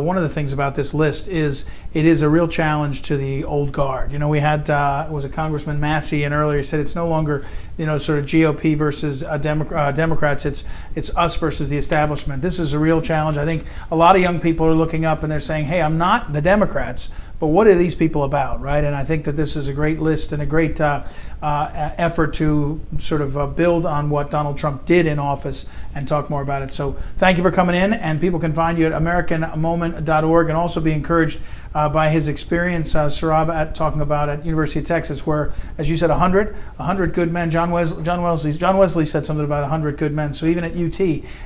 one of the things about this list is it is a real challenge to the old guard. We had was a Congressman Massie, and earlier he said it's no longer sort of GOP versus Democrats. It's us versus the establishment. This is a real challenge. I think a lot of young people are looking up and they're saying, hey, I'm not the Democrats, but what are these people about, right? And I think that this is a great list and a great effort to sort of build on what Donald Trump did in office and talk more about it. So thank you for coming in, and people can find you at AmericanMoment.org and also be encouraged by his experience, Saurabh, at talking about at University of Texas, where, as you said, 100 good men. John Wesley said something about 100 good men. So even at UT,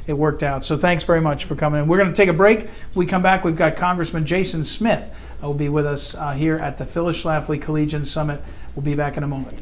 it worked out. So thanks very much for coming in. We're going to take a break. When we come back, we've got Congressman Jason Smith will be with us here at the Phyllis Schlafly Collegians Summit. We'll be back in a moment.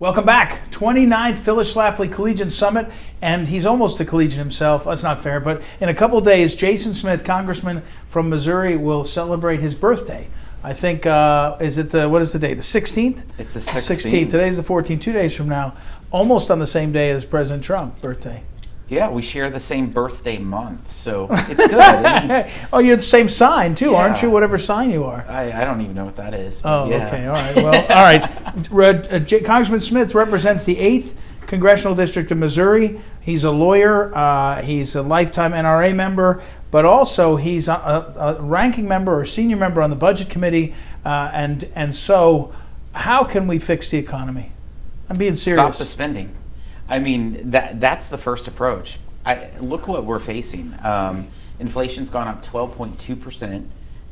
Welcome back. 29th Phyllis Schlafly Collegian Summit, and he's almost a collegian himself. That's not fair, but in a couple days, Jason Smith, congressman from Missouri, will celebrate his birthday. I think, what is the day? The 16th? It's the 16th. Today's the 14th, 2 days from now, almost on the same day as President Trump's birthday. Yeah, we share the same birthday month, so it's good. Oh, you're the same sign too, Yeah. aren't you? Whatever sign you are. I don't even know what that is. Oh, yeah. okay, all right. Well, all right. Congressman Smith represents the 8th Congressional District of Missouri. He's a lawyer. He's a lifetime NRA member, but also he's a ranking member or senior member on the Budget Committee. And so, how can we fix the economy? I'm being serious. Stop the spending. I mean, that's the first approach. Look what we're facing. Inflation's gone up 12.2%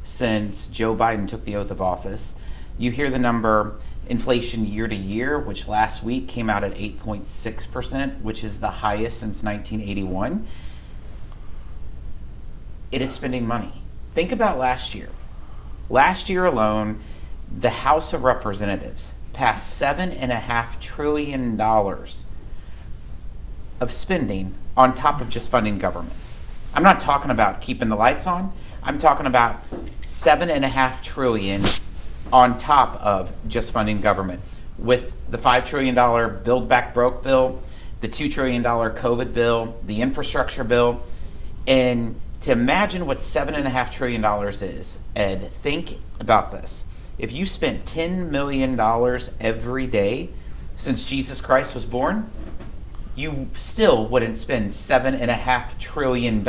since Joe Biden took the oath of office. You hear the number inflation year to year, which last week came out at 8.6%, which is the highest since 1981. It is spending money. Think about last year. Last year alone, the House of Representatives passed $7.5 trillion of spending on top of just funding government. I'm not talking about keeping the lights on. I'm talking about $7.5 trillion on top of just funding government, with the $5 trillion Build Back Broke bill, the $2 trillion COVID bill, the infrastructure bill. And to imagine what $7.5 trillion is, Ed, think about this. If you spent $10 million every day since Jesus Christ was born, you still wouldn't spend $7.5 trillion.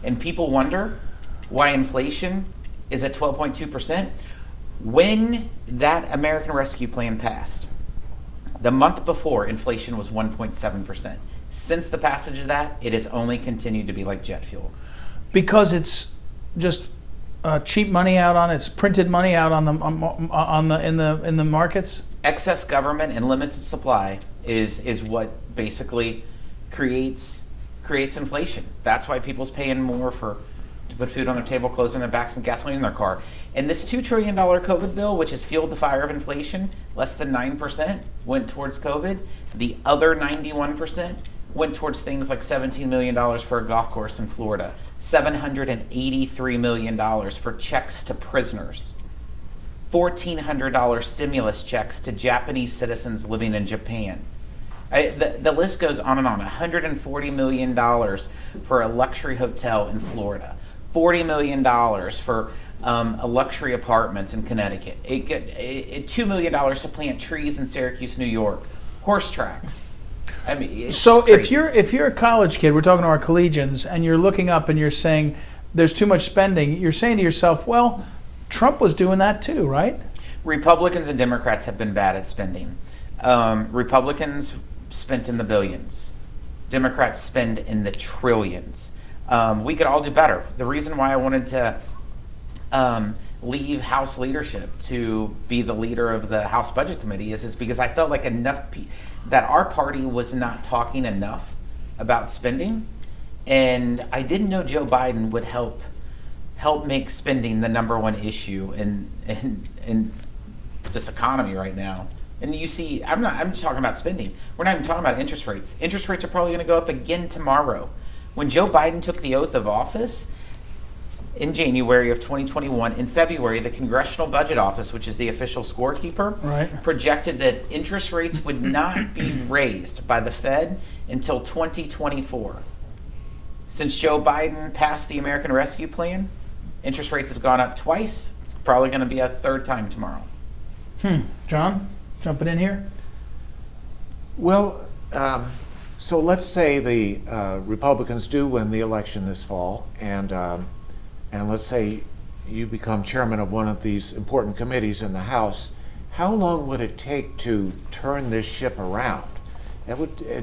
And people wonder why inflation is at 12.2%. When that American Rescue Plan passed, the month before, inflation was 1.7%. Since the passage of that, it has only continued to be like jet fuel. Because it's just cheap money out on it's printed money out on in the markets. Excess government and limited supply is what basically creates inflation. That's why people's paying more to put food on their table, clothes on their backs, and gasoline in their car. And this $2 trillion COVID bill, which has fueled the fire of inflation, less than 9% went towards COVID. The other 91% went towards things like $17 million for a golf course in Florida, $783 million for checks to prisoners, $1,400 stimulus checks to Japanese citizens living in Japan. The list goes on and on. $140 million for a luxury hotel in Florida, $40 million for a luxury apartments in Connecticut, $2 million to plant trees in Syracuse, New York, horse tracks. I mean, so crazy. if you're a college kid, we're talking to our collegians, and you're looking up and you're saying there's too much spending, you're saying to yourself, well, Trump was doing that too, right? Republicans and Democrats have been bad at spending. Republicans spent in the billions. Democrats spend in the trillions. We could all do better. The reason why I wanted to leave House leadership to be the leader of the House Budget Committee is because I felt like that our party was not talking enough about spending, and I didn't know Joe Biden would help make spending the number one issue in this economy right now. And you see, I'm just talking about spending. We're not even talking about interest rates. Interest rates are probably going to go up again tomorrow. When Joe Biden took the oath of office in January of 2021, in February, the Congressional Budget Office, which is the official scorekeeper, projected that interest rates would not be raised by the Fed until 2024. Since Joe Biden passed the American Rescue Plan, interest rates have gone up twice. It's probably going to be a third time tomorrow. John, jumping in here? Well, so let's say the Republicans do win the election this fall, and let's say you become chairman of one of these important committees in the House. How long would it take to turn this ship around?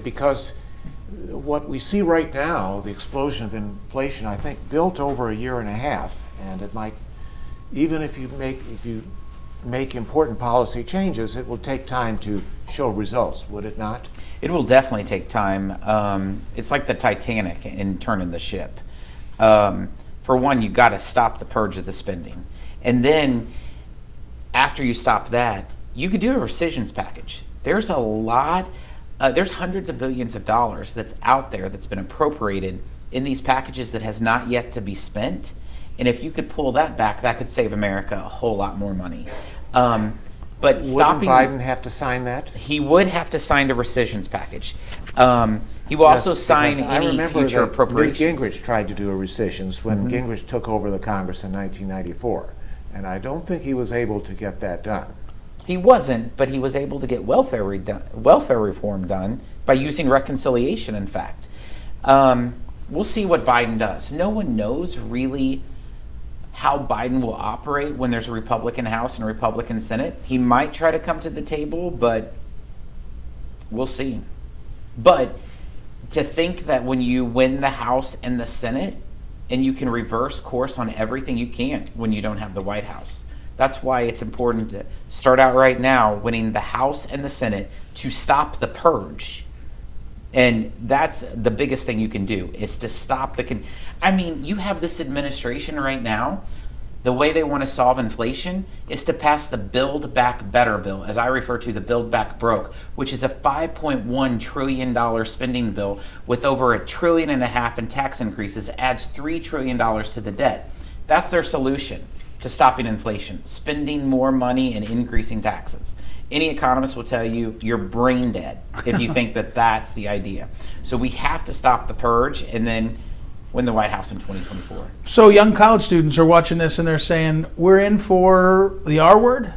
Because what we see right now, the explosion of inflation, I think, built over a year and a half, and it might, even if you make important policy changes, it will take time to show results, would it not? It will definitely take time. It's like the Titanic in turning the ship. For one, you got to stop the purge of the spending. And then after you stop that, you could do a rescissions package. There's a lot, there's hundreds of billions of dollars that's out there that's been appropriated in these packages that has not yet to be spent. And if you could pull that back, that could save America a whole lot more money. But Wouldn't stopping Biden have to sign that? He would have to sign the rescissions package. He will also sign any future appropriations. Newt Gingrich tried to do a rescissions when Gingrich took over the Congress in 1994, and I don't think he was able to get that done. He wasn't, but he was able to get welfare reform done by using reconciliation, in fact. We'll see what Biden does. No one knows really how Biden will operate when there's a Republican House and a Republican Senate. He might try to come to the table, but we'll see. But to think that when you win the House and the Senate, and you can reverse course on everything, you can't when you don't have the White House. That's why it's important to start out right now winning the House and the Senate to stop the purge. And that's the biggest thing you can do, is to stop I mean, you have this administration right now, the way they want to solve inflation is to pass the Build Back Better bill, as I refer to the Build Back Broke, which is a $5.1 trillion spending bill with over $1.5 trillion in tax increases, adds $3 trillion to the debt. That's their solution to stopping inflation, spending more money and increasing taxes. Any economist will tell you you're brain dead if you think that that's the idea. So we have to stop the purge and then win the White House in 2024. So young college students are watching this and they're saying, we're in for the R word?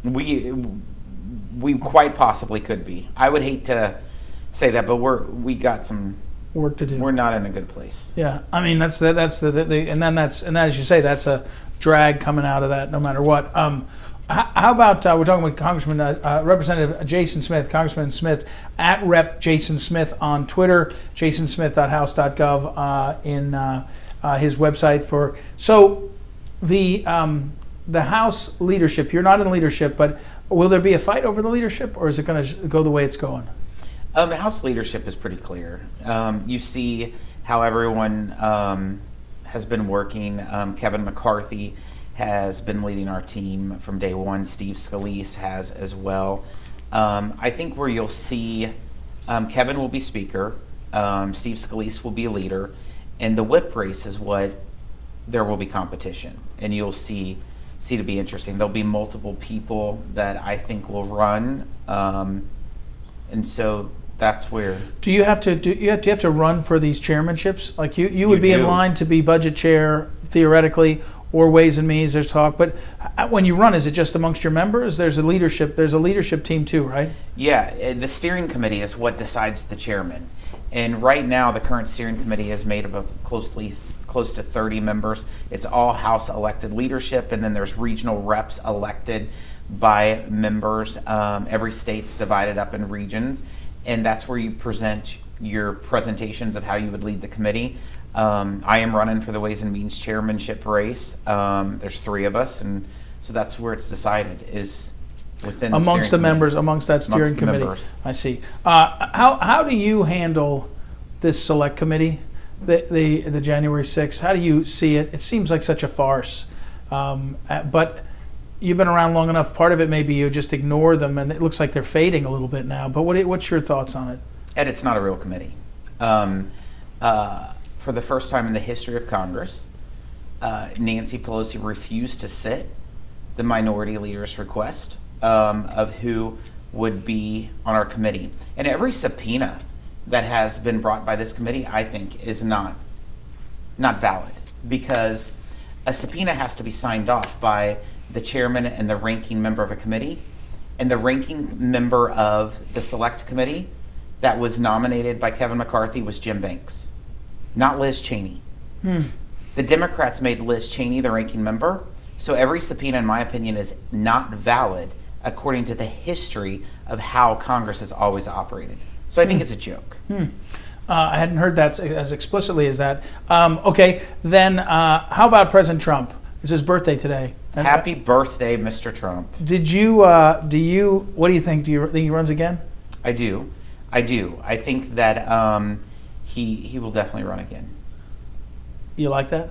We quite possibly could be. I would hate to say that, but we got some work to do. We're not in a good place. Yeah, I mean that's the and as you say, that's a drag coming out of that no matter what. How about we're talking with Congressman Representative Jason Smith, Congressman Smith at Rep Jason Smith on Twitter, jasonsmith.house.gov in his website for. So the House leadership, you're not in leadership, but will there be a fight over the leadership, or is it going to go the way it's going? The House leadership is pretty clear. You see how everyone has been working. Kevin McCarthy has been leading our team from day one. Steve Scalise has as well. I think where you'll see Kevin will be speaker, Steve Scalise will be a leader, and the whip race is what there will be competition. And you'll see to be interesting. There'll be multiple people that I think will run, and so that's where. Do you have to run for these chairmanships? Like you would be in line to be budget chair theoretically, or Ways and Means. There's talk, but when you run, is it just amongst your members? There's a leadership team too, right? Yeah, the steering committee is what decides the chairman, and right now the current steering committee is made up of close to 30 members. It's all House elected leadership, and then there's regional reps elected by members. Every state's divided up in regions, and that's where you present your presentations of how you would lead the committee. I am running for the Ways and Means chairmanship race. There's 3 of us, and so that's where it's decided, is within amongst the members, amongst that steering committee. I see. How do you handle this select committee, the January 6th? How do you see it? It seems like such a farce, but you've been around long enough. Part of it maybe you just ignore them, and it looks like they're fading a little bit now. But what's your thoughts on it? Ed, it's not a real committee. For the first time in the history of Congress, Nancy Pelosi refused to sit the minority leader's request of who would be on our committee. And every subpoena that has been brought by this committee, I think, is not valid, because a subpoena has to be signed off by the chairman and the ranking member of a committee, and the ranking member of the select committee that was nominated by Kevin McCarthy was Jim Banks, not Liz Cheney. The Democrats made Liz Cheney the ranking member, so every subpoena, in my opinion, is not valid according to the history of how Congress has always operated. So I think it's a joke. I hadn't heard that as explicitly as that. Okay, then how about President Trump? It's his birthday today. Happy birthday, Mr. Trump. What do you think? Do you think he runs again? I do. I think that he will definitely run again. You like that?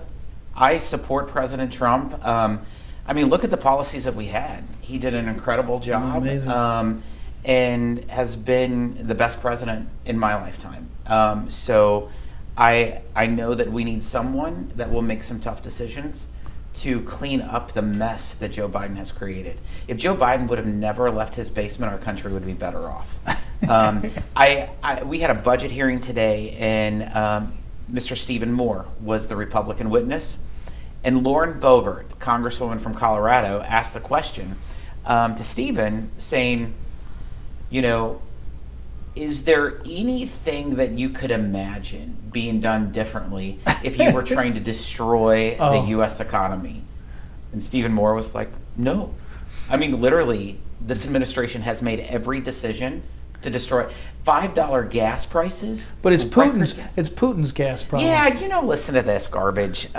I support President Trump. I mean, look at the policies that we had. He did an incredible job. Amazing. and has been the best president in my lifetime. So I know that we need someone that will make some tough decisions to clean up the mess that Joe Biden has created. If Joe Biden would have never left his basement, our country would be better off. We had a budget hearing today, and Mr. Stephen Moore was the Republican witness, and Lauren Boebert, Congresswoman from Colorado, asked the question to Stephen, saying, you know, is there anything that you could imagine being done differently if you were trying to destroy the U.S. economy? And Stephen Moore was like, no. I mean, literally, this administration has made every decision to destroy $5 gas prices. But it's Putin's gas problem. Yeah, you know, listen to this garbage.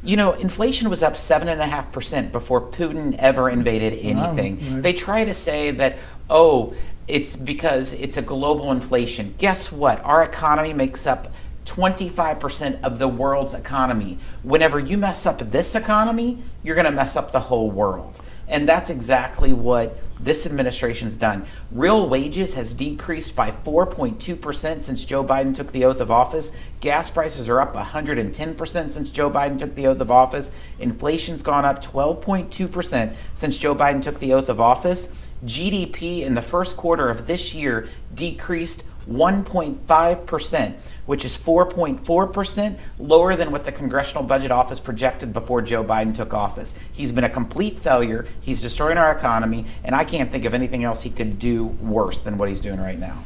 You know, inflation was up 7.5% before Putin ever invaded anything. Right. They try to say that, oh, it's because it's a global inflation. Guess what? Our economy makes up 25% of the world's economy. Whenever you mess up this economy, you're going to mess up the whole world. And that's exactly what this administration's done. Real wages has decreased by 4.2% since Joe Biden took the oath of office. Gas prices are up 110% since Joe Biden took the oath of office. Inflation's gone up 12.2% since Joe Biden took the oath of office. GDP in the first quarter of this year decreased 1.5%, which is 4.4% lower than what the Congressional Budget Office projected before Joe Biden took office. He's been a complete failure. He's destroying our economy, and I can't think of anything else he could do worse than what he's doing right now.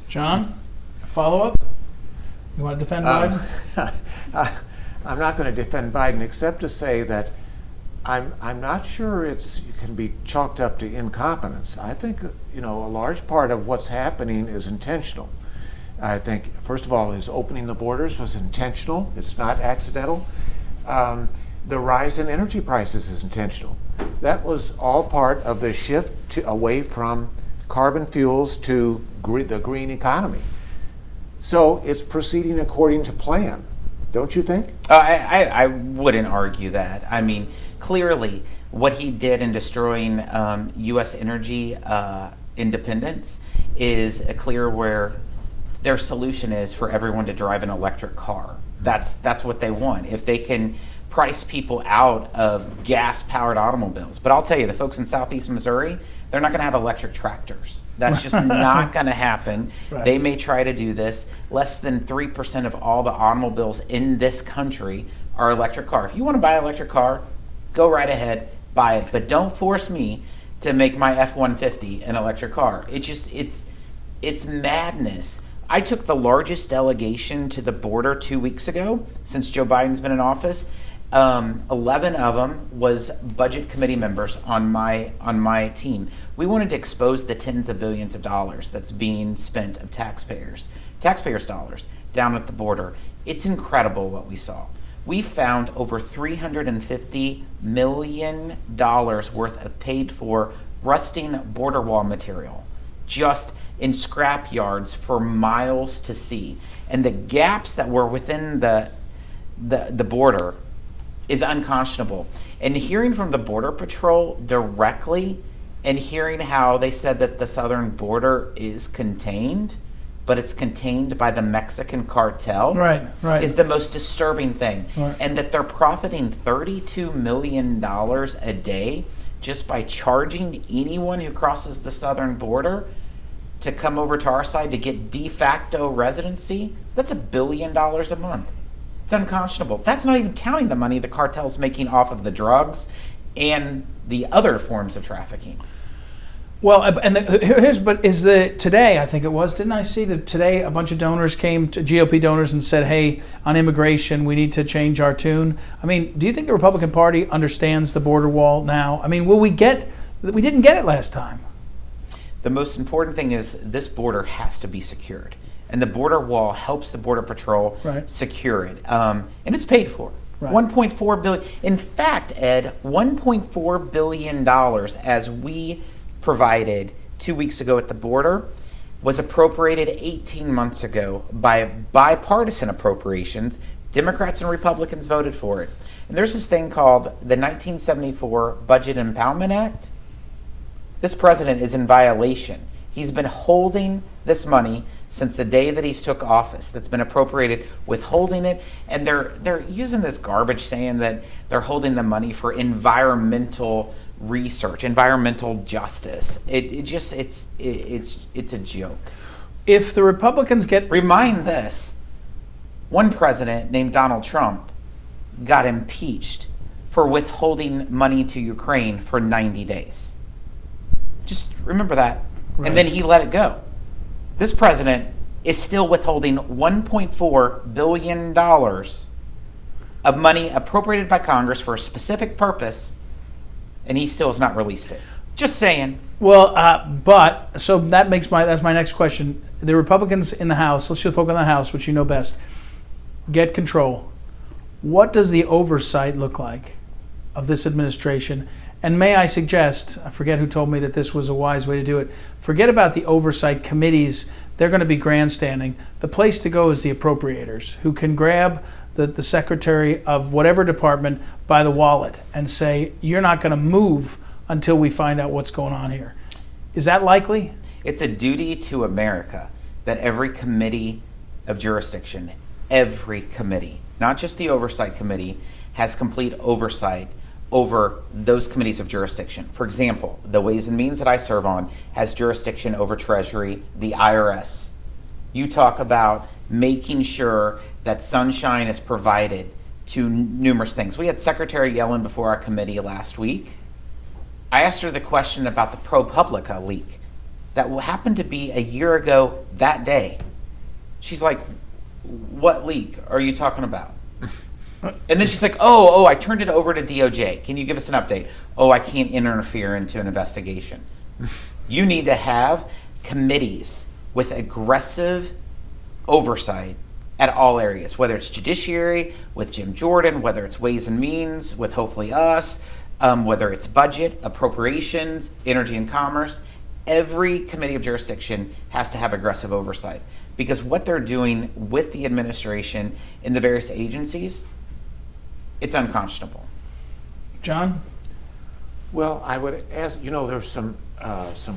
John, follow up? You want to defend Biden? I'm not going to defend Biden except to say that I'm not sure it can be chalked up to incompetence. I think, you know, a large part of what's happening is intentional. I think, first of all, his opening the borders was intentional. It's not accidental. The rise in energy prices is intentional. That was all part of the shift away from carbon fuels to the green economy. So it's proceeding according to plan, don't you think? I wouldn't argue that. I mean, clearly, what he did in destroying U.S. energy independence is clear where their solution is for everyone to drive an electric car. That's what they want. If they can price people out of gas-powered automobiles. But I'll tell you, the folks in southeast Missouri, they're not going to have electric tractors. That's just not going to happen. Right. They may try to do this. Less than 3% of all the automobiles in this country are electric car. If you want to buy an electric car, go right ahead, buy it. But don't force me to make my F-150 an electric car. It's madness. I took the largest delegation to the border 2 weeks ago since Joe Biden's been in office. 11 of them was budget committee members on my team. We wanted to expose the tens of billions of dollars that's being spent of taxpayers' dollars down at the border. It's incredible what we saw. We found over $350 million worth of paid for rusting border wall material, just in scrap yards for miles to see. And the gaps that were within the border is unconscionable. And hearing from the Border Patrol directly and hearing how they said that the southern border is contained, but it's contained by the Mexican cartel, right. is the most disturbing thing. Right. And that they're profiting $32 million a day just by charging anyone who crosses the southern border to come over to our side to get de facto residency. That's $1 billion a month. It's unconscionable. That's not even counting the money the cartel's making off of the drugs and the other forms of trafficking. Well, today, I think it was, didn't I see that today a bunch of donors came to GOP donors and said, hey, on immigration, we need to change our tune. I mean, do you think the Republican Party understands the border wall now? I mean, we didn't get it last time. The most important thing is this border has to be secured. And the border wall helps the Border Patrol secure it. And it's paid for. Right. $1.4 billion. In fact, Ed, $1.4 billion as we provided 2 weeks ago at the border was appropriated 18 months ago by bipartisan appropriations. Democrats and Republicans voted for it. And there's this thing called the 1974 Budget Impoundment Act. This president is in violation. He's been holding this money since the day that he's took office, that's been appropriated, withholding it, and they're using this garbage saying that they're holding the money for environmental research, environmental justice. It's a joke. If the Republicans get... Remind this, one president named Donald Trump got impeached for withholding money to Ukraine for 90 days. Just remember that. Right. And then he let it go. This president is still withholding $1.4 billion of money appropriated by Congress for a specific purpose, and he still has not released it. Just saying. Well, so that's my next question. The Republicans in the House, let's just focus on the House, which you know best, get control. What does the oversight look like of this administration? And may I suggest, I forget who told me that this was a wise way to do it, forget about the oversight committees. They're going to be grandstanding. The place to go is the appropriators, who can grab the secretary of whatever department by the wallet and say, you're not going to move until we find out what's going on here. Is that likely? It's a duty to America that every committee of jurisdiction, every committee, not just the oversight committee, has complete oversight over those committees of jurisdiction. For example, the Ways and Means that I serve on has jurisdiction over Treasury, the IRS. You talk about making sure that sunshine is provided to numerous things. We had Secretary Yellen before our committee last week. I asked her the question about the ProPublica leak that happened to be a year ago that day. She's like, what leak are you talking about? And then she's like, oh, I turned it over to DOJ. Can you give us an update? Oh, I can't interfere into an investigation. You need to have committees with aggressive oversight at all areas, whether it's Judiciary with Jim Jordan, whether it's Ways and Means with hopefully us, whether it's Budget, Appropriations, Energy and Commerce. Every committee of jurisdiction has to have aggressive oversight, because what they're doing with the administration in the various agencies, it's unconscionable. John? Well, I would ask, there's some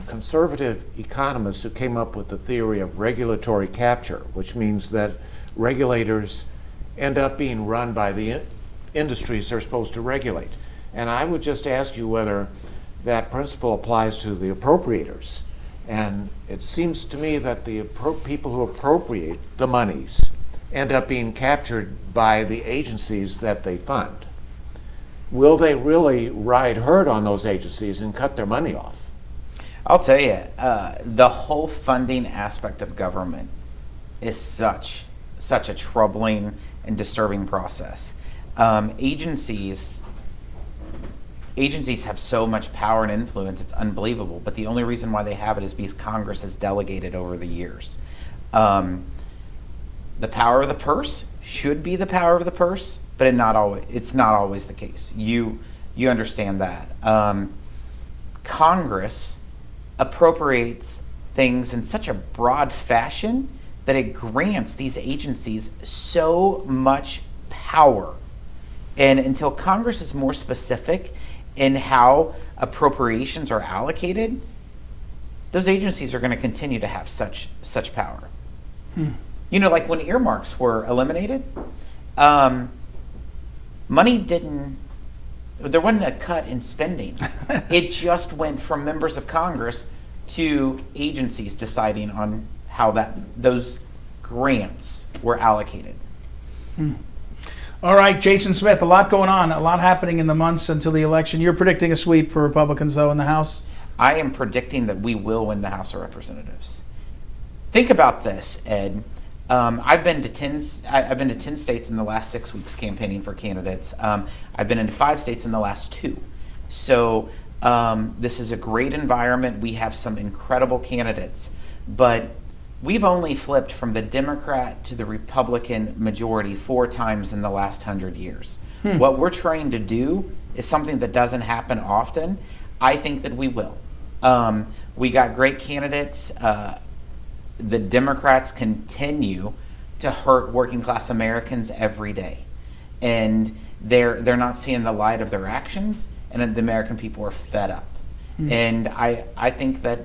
conservative economists who came up with the theory of regulatory capture, which means that regulators end up being run by the industries they're supposed to regulate. And I would just ask you whether that principle applies to the appropriators. And it seems to me that the people who appropriate the monies end up being captured by the agencies that they fund. Will they really ride herd on those agencies and cut their money off? I'll tell you, the whole funding aspect of government is such a troubling and disturbing process. Agencies have so much power and influence, it's unbelievable. But the only reason why they have it is because Congress has delegated over the years. The power of the purse should be the power of the purse, but it's not always the case. You understand that. Congress appropriates things in such a broad fashion that it grants these agencies so much power. And until Congress is more specific in how appropriations are allocated, those agencies are going to continue to have such power. Like when earmarks were eliminated, there wasn't a cut in spending. It just went from members of Congress to agencies deciding on how those grants were allocated. All right, Jason Smith, a lot going on, a lot happening in the months until the election. You're predicting a sweep for Republicans, though, in the House? I am predicting that we will win the House of Representatives. Think about this, Ed. I've been to 10 states in the last 6 weeks campaigning for candidates. I've been in 5 states in the last 2. So this is a great environment. We have some incredible candidates, but we've only flipped from the Democrat to the Republican majority 4 times in the last 100 years. What we're trying to do is something that doesn't happen often. I think that we will. We got great candidates. The Democrats continue to hurt working class Americans every day, and they're not seeing the light of their actions, and the American people are fed up. And I think that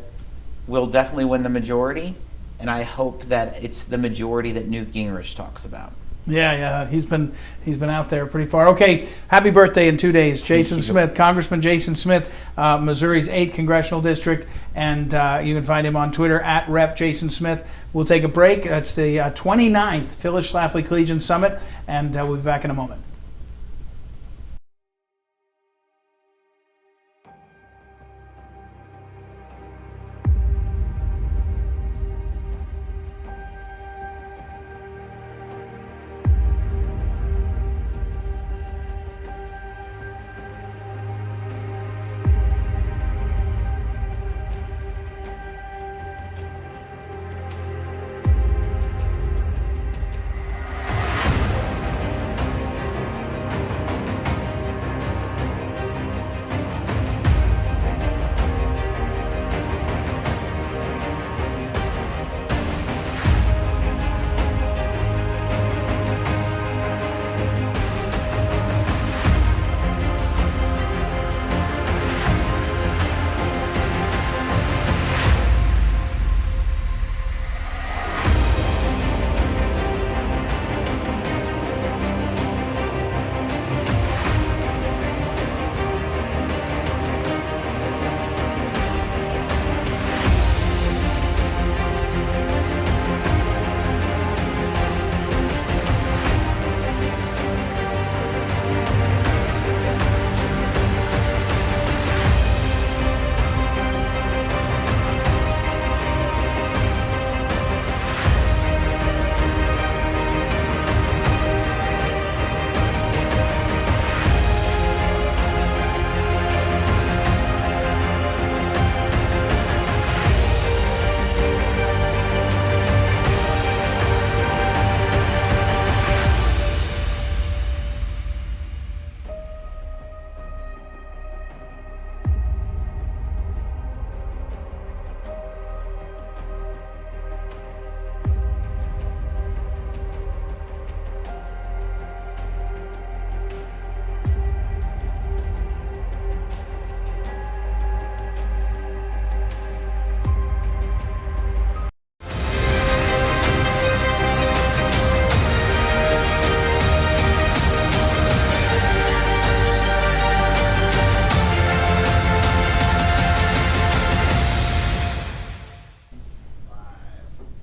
will definitely win the majority, and I hope that it's the majority that Newt Gingrich talks about. Yeah, he's been out there pretty far. Okay, happy birthday in 2 days, Jason Smith, Congressman Jason Smith, Missouri's 8th congressional district, and you can find him on Twitter at Rep. Jason Smith. We'll take a break. That's the 29th Phyllis Schlafly Collegians Summit, and we'll be back in a moment.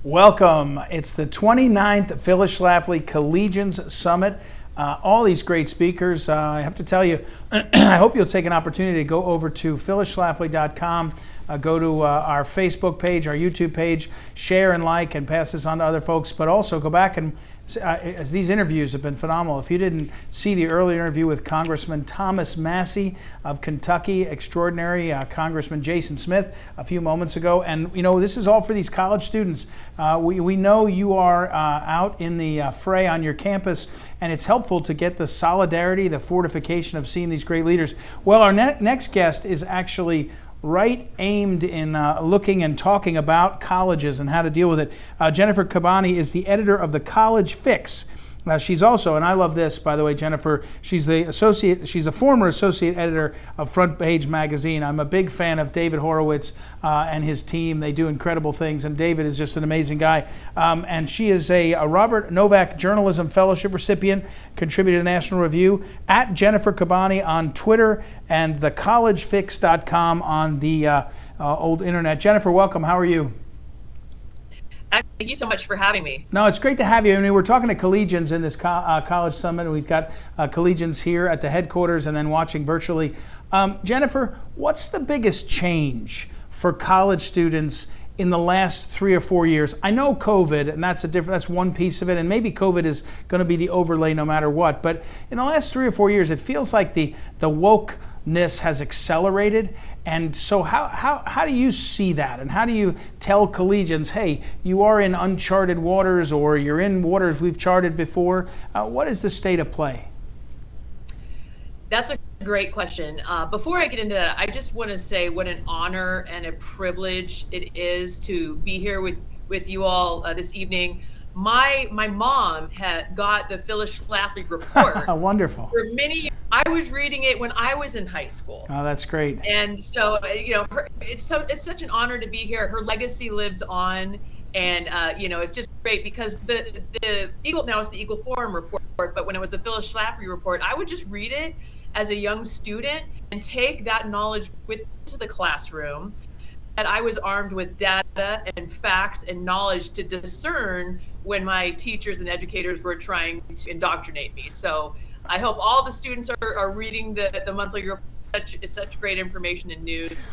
Welcome. It's the 29th Phyllis Schlafly Collegians Summit. All these great speakers. I have to tell you, I hope you'll take an opportunity to go over to phyllisschlafly.com, go to our Facebook page, our YouTube page, share and like and pass this on to other folks, but also go back and as these interviews have been phenomenal. If you didn't see the early interview with Congressman Thomas Massie of Kentucky, extraordinary Congressman Jason Smith a few moments ago, and you know, this is all for these college students. We know you are out in the fray on your campus, and it's helpful to get the solidarity, the fortification of seeing these great leaders. Well, our next guest is actually right aimed in looking and talking about colleges and how to deal with it. Jennifer Kabbany is the editor of the College Fix. She's also, and I love this, by the way, Jennifer, she's a former associate editor of Front Page Magazine. I'm a big fan of David Horowitz and his team. They do incredible things, and David is just an amazing guy. And she is a Robert Novak Journalism Fellowship recipient, contributed to National Review, at Jennifer Kabbany on Twitter, and thecollegefix.com on the old internet. Jennifer, welcome. How are you? Thank you so much for having me. No, it's great to have you. I mean, we're talking to collegians in this college summit. We've got collegians here at the headquarters and then watching virtually. Jennifer, what's the biggest change for college students in the last 3 or 4 years? I know COVID, and that's one piece of it, and maybe COVID is going to be the overlay no matter what. But in the last 3 or 4 years, it feels like the wokeness has accelerated. And so how do you see that? And how do you tell collegians, hey, you are in uncharted waters, or you're in waters we've charted before? What is the state of play? That's a great question. Before I get into that, I just want to say what an honor and a privilege it is to be here with you all this evening. My mom had got the Phyllis Schlafly report. Wonderful. For many years I was reading it when I was in high school. Oh, that's great. And so, it's such an honor to be here. Her legacy lives on, and it's just great because the Eagle, now it's the Eagle Forum report, but when it was the Phyllis Schlafly report, I would just read it as a young student and take that knowledge with to the classroom. That I was armed with data and facts and knowledge to discern when my teachers and educators were trying to indoctrinate me. So I hope all the students are reading the monthly report. It's such great information and news.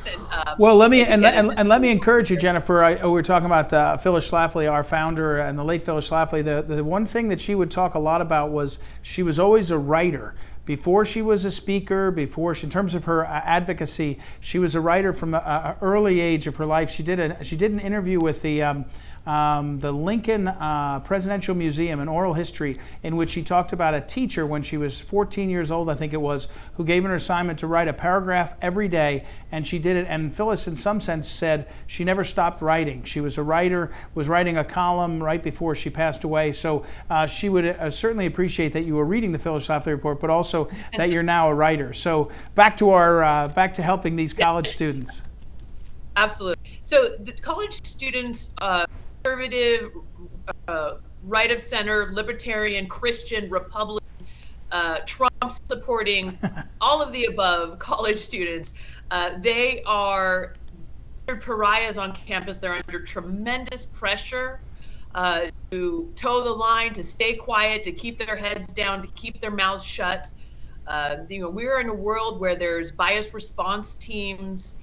Well, let me let me encourage you, Jennifer. We were talking about Phyllis Schlafly, our founder, and the late Phyllis Schlafly. The one thing that she would talk a lot about was she was always a writer. Before she was a speaker, in terms of her advocacy, she was a writer from an early age of her life. She did an interview with the Lincoln Presidential Museum in oral history, in which she talked about a teacher when she was 14 years old, I think it was, who gave her an assignment to write a paragraph every day, and she did it. And Phyllis, in some sense, said she never stopped writing. She was a writer, was writing a column right before she passed away. So she would certainly appreciate that you were reading the Phyllis Schlafly report, but also that you're now a writer. So back to helping these college students. Absolutely. So the college students, conservative, right of center, libertarian, Christian, Republican, Trump supporting, all of the above college students, they are pariahs on campus. They're under tremendous pressure to toe the line, to stay quiet, to keep their heads down, to keep their mouths shut. We're in a world where there's bias response teams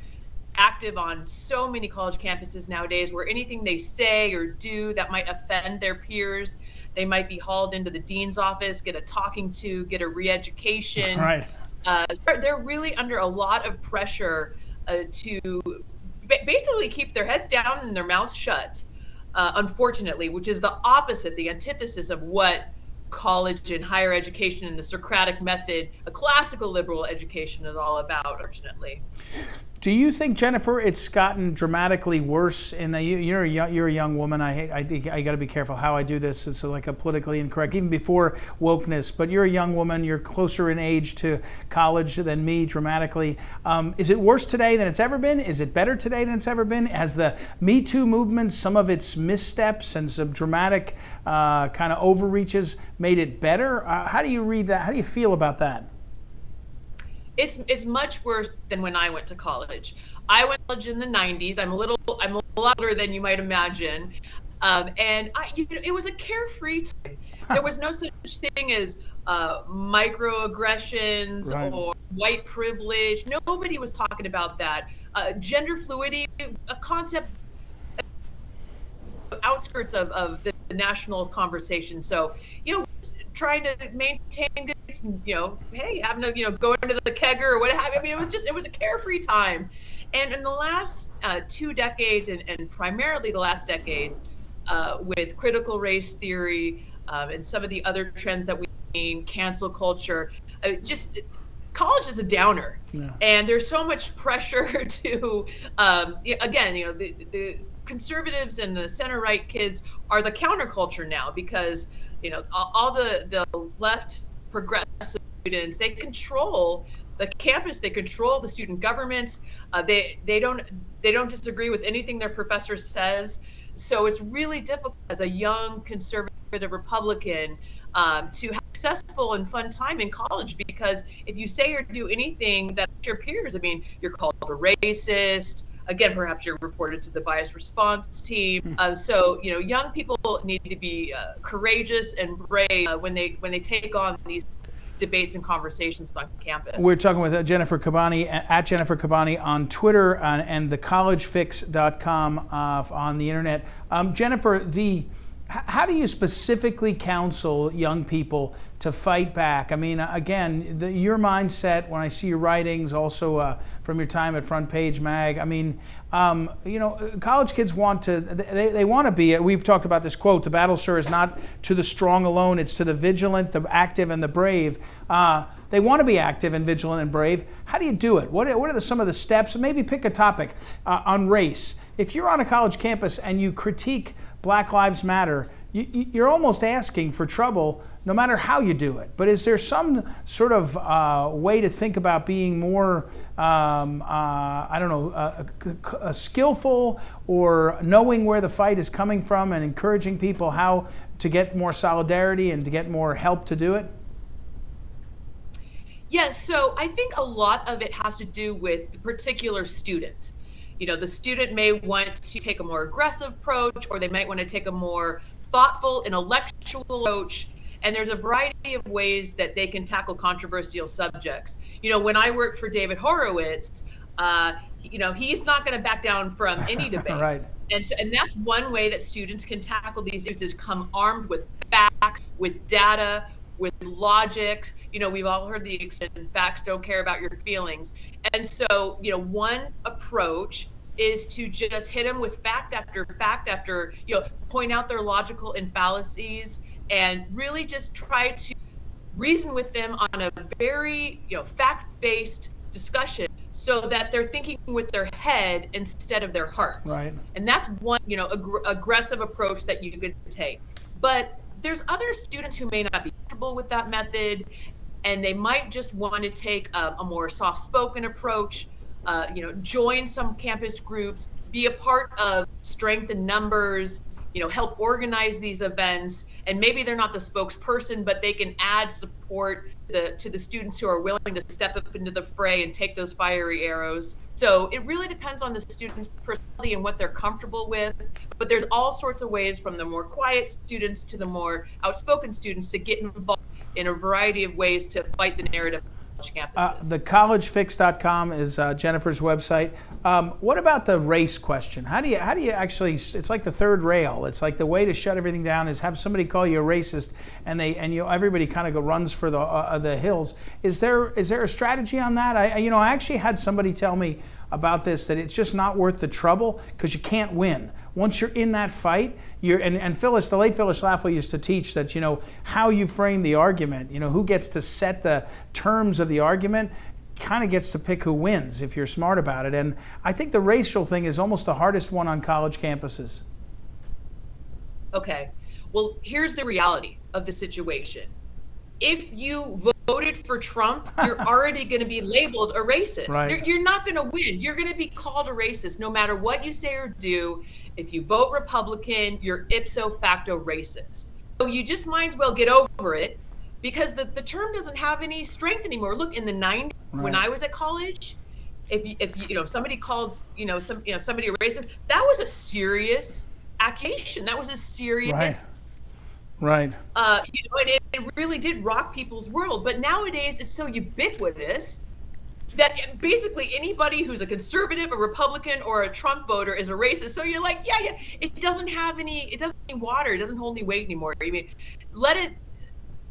active on so many college campuses nowadays, where anything they say or do that might offend their peers, they might be hauled into the dean's office, get a talking to, get a re-education. Right. They're really under a lot of pressure to basically keep their heads down and their mouths shut, unfortunately, which is the opposite, the antithesis of what college and higher education and the Socratic method, a classical liberal education, is all about, unfortunately. Do you think, Jennifer, it's gotten dramatically worse? You're a young woman. I got to be careful how I do this. It's like a politically incorrect, even before wokeness. But you're a young woman. You're closer in age to college than me, dramatically. Is it worse today than it's ever been? Is it better today than it's ever been? Has the Me Too movement, some of its missteps and some dramatic kind of overreaches, made it better? How do you read that? How do you feel about that? It's much worse than when I went to college. I went to college in the 90s. I'm a lot older than you might imagine. And it was a carefree time. There was no such thing as microaggressions or white privilege. Nobody was talking about that. Gender fluidity, a concept outskirts of the national conversation. So, trying to maintain good, hey, having to, go into the kegger or what have you. I mean, it was a carefree time. And in the last 2 decades, and primarily the last decade, with critical race theory and some of the other trends that we've seen, cancel culture, college is a downer. Yeah. And there's so much pressure to, the conservatives and the center-right kids are the counterculture now, because all the left progressive students, they control the campus, they control the student governments. They don't disagree with anything their professor says. So it's really difficult as a young conservative Republican to have a successful and fun time in college, because if you say or do anything that your peers, you're called a racist. Again, perhaps you're reported to the bias response team. So, young people need to be courageous and brave when they take on these debates and conversations on campus. We're talking with Jennifer Kabbany, at Jennifer Kabbany on Twitter and thecollegefix.com on the internet. Jennifer, how do you specifically counsel young people to fight back? Again, your mindset, when I see your writings, also from your time at Front Page Mag, college kids they want to be, we've talked about this quote, the battle, sir, is not to the strong alone, it's to the vigilant, the active, and the brave. They want to be active and vigilant and brave. How do you do it? What are some of the steps? Maybe pick a topic on race. If you're on a college campus and you critique Black Lives Matter, you're almost asking for trouble no matter how you do it. But is there some sort of way to think about being more, skillful, or knowing where the fight is coming from and encouraging people how to get more solidarity and to get more help to do it? Yes, so I think a lot of it has to do with the particular student. You know, the student may want to take a more aggressive approach, or they might want to take a more thoughtful, intellectual approach. And there's a variety of ways that they can tackle controversial subjects. You know, when I worked for David Horowitz, he's not going to back down from any debate. Right. And that's one way that students can tackle these issues, is come armed with facts, with data, with logic. You know, we've all heard the expression, facts don't care about your feelings. And so, you know, one approach is to just hit them with fact after, point out their logical fallacies, and really just try to reason with them on a very, fact-based discussion, so that they're thinking with their head instead of their heart. Right. And that's one, aggressive approach that you could take. But there's other students who may not be comfortable with that method, and they might just want to take a more soft-spoken approach, join some campus groups, be a part of Strength in Numbers, help organize these events. And maybe they're not the spokesperson, but they can add support to the students who are willing to step up into the fray and take those fiery arrows. So it really depends on the student's personality and what they're comfortable with. But there's all sorts of ways, from the more quiet students to the more outspoken students, to get involved in a variety of ways to fight the narrative. TheCollegeFix.com is Jennifer's website. What about the race question? How do you actually? It's like the third rail. It's like the way to shut everything down is have somebody call you a racist, and everybody kind of runs for the hills. Is there a strategy on that? I actually had somebody tell me about this, that it's just not worth the trouble, because you can't win. Once you're in that fight, and Phyllis, the late Phyllis Schlafly, used to teach that, how you frame the argument, who gets to set the terms of the argument, kind of gets to pick who wins if you're smart about it. And I think the racial thing is almost the hardest one on college campuses. Okay, well, here's the reality of the situation. If you voted for Trump, you're already going to be labeled a racist. Right. You're not going to win. You're going to be called a racist no matter what you say or do. If you vote Republican, you're ipso facto racist. So you just might as well get over it, because the term doesn't have any strength anymore. Look, in the 90s, when I was at college, if somebody called somebody a racist, that was a serious accusation. That was a serious. Right. And it really did rock people's world. But nowadays, it's so ubiquitous that basically anybody who's a conservative, a Republican, or a Trump voter is a racist. So you're like, yeah, it doesn't have any water. It doesn't hold any weight anymore. I mean,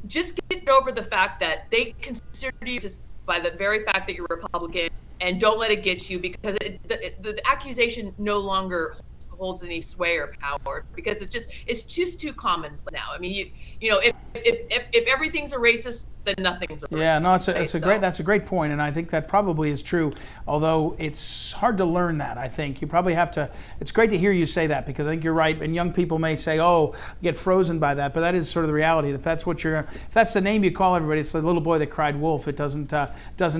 just get over the fact that they consider you just by the very fact that you're a Republican, and don't let it get you, because the accusation no longer holds any sway or power, because it's just too common now. I mean, if everything's a racist, then nothing's a racist. Yeah, no, that's a great point, and I think that probably is true. Although it's hard to learn that. I think you probably have to. It's great to hear you say that, because I think you're right. And young people may say, "Oh, get frozen by that," but that is sort of the reality. If that's the name you call everybody, it's the little boy that cried wolf. It doesn't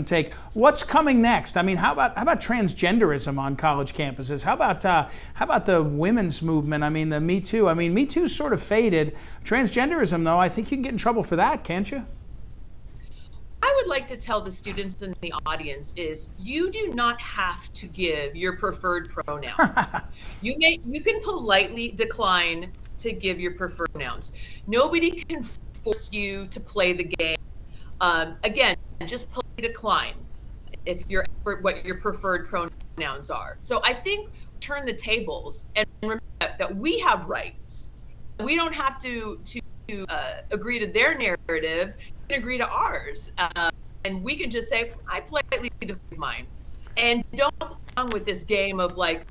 take. What's coming next? I mean, how about transgenderism on college campuses? How about the women's movement? I mean, the Me Too. I mean, Me Too sort of faded. Transgenderism, though, I think you can get in trouble for that, can't you? I would like to tell the students in the audience is you do not have to give your preferred pronouns. You can politely decline to give your preferred pronouns. Nobody can force you to play the game. Again, just politely decline what your preferred pronouns are. So I think turn the tables and remember that we have rights. We don't have to agree to their narrative, we can agree to ours. And we can just say, I politely decline mine. And don't play on with this game of like,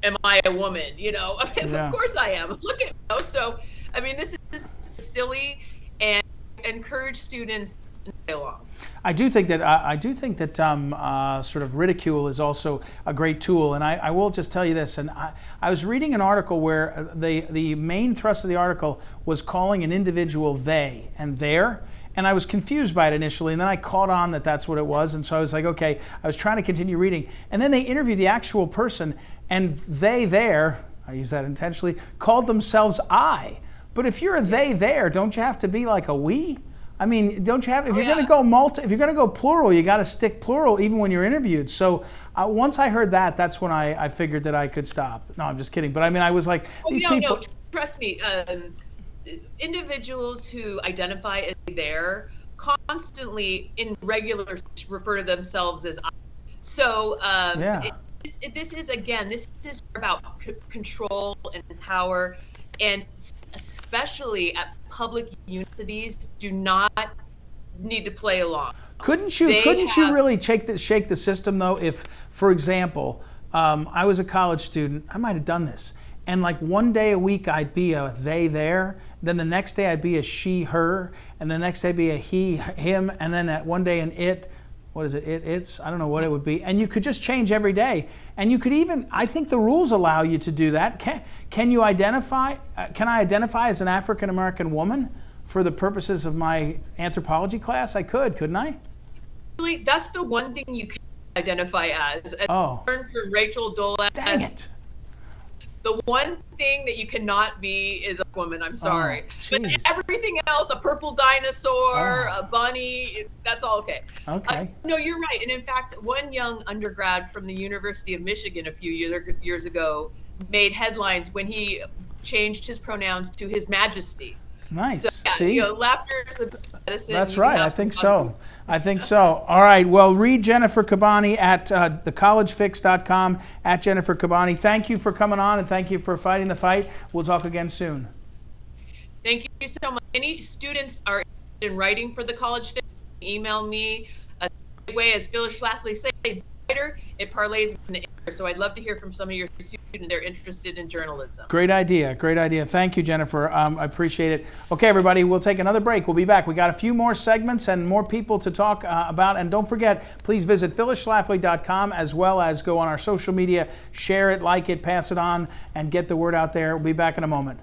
am I a woman? Of course I am. Look at So, I mean, this is silly, and encourage students and play along. I do think that sort of ridicule is also a great tool, and I will just tell you this. And I was reading an article where the main thrust of the article was calling an individual they and their, and I was confused by it initially, and then I caught on that that's what it was, and so I was like, okay. I was trying to continue reading, and then they interviewed the actual person, and they there, I use that intentionally, called themselves I. But if you're a they there, don't you have to be like a we? I mean, don't you have? If you're going to go if you're going to go plural, you got to stick plural even when you're interviewed. So once I heard that, that's when I figured that I could stop. No, I'm just kidding. But I mean, I was like, these people. No, trust me. Individuals who identify as there constantly in regular refer to themselves as I. So this is about control and power, and especially at public universities, do not need to play along. Couldn't you really shake the system though? If, for example, I was a college student, I might have done this, and like one day a week I'd be a they there, then the next day I'd be a she her, and the next day I'd be a he him, and then one day an it. What is it? It's, I don't know what it would be. And you could just change every day. And you could even, I think the rules allow you to do that. Can you identify, can I identify as an African American woman for the purposes of my anthropology class? I could, couldn't I? Really, that's the one thing you can identify as. I learned from Rachel Dole. Dang it. The one thing that you cannot be is a woman. I'm sorry. But everything else, a purple dinosaur, a bunny, that's all okay. Okay. No, you're right. And in fact, one young undergrad from the University of Michigan a few years ago made headlines when he changed his pronouns to His Majesty. Nice. So, yeah, see? Laughter is the medicine. That's right. I think so. All right. Well, read Jennifer Kabbany at thecollegefix.com, at Jennifer Kabbany. Thank you for coming on, and thank you for fighting the fight. We'll talk again soon. Thank you so much. Any students are interested in writing for the College Fix, email me. The way, as Phyllis Schlafly said, it parlays in the air. So I'd love to hear from some of your students. They're interested in journalism. Great idea. Great idea. Thank you, Jennifer. I appreciate it. Okay, everybody, we'll take another break. We'll be back. We got a few more segments and more people to talk about. And don't forget, please visit phyllisschlafly.com, as well as go on our social media, share it, like it, pass it on, and get the word out there. We'll be back in a moment.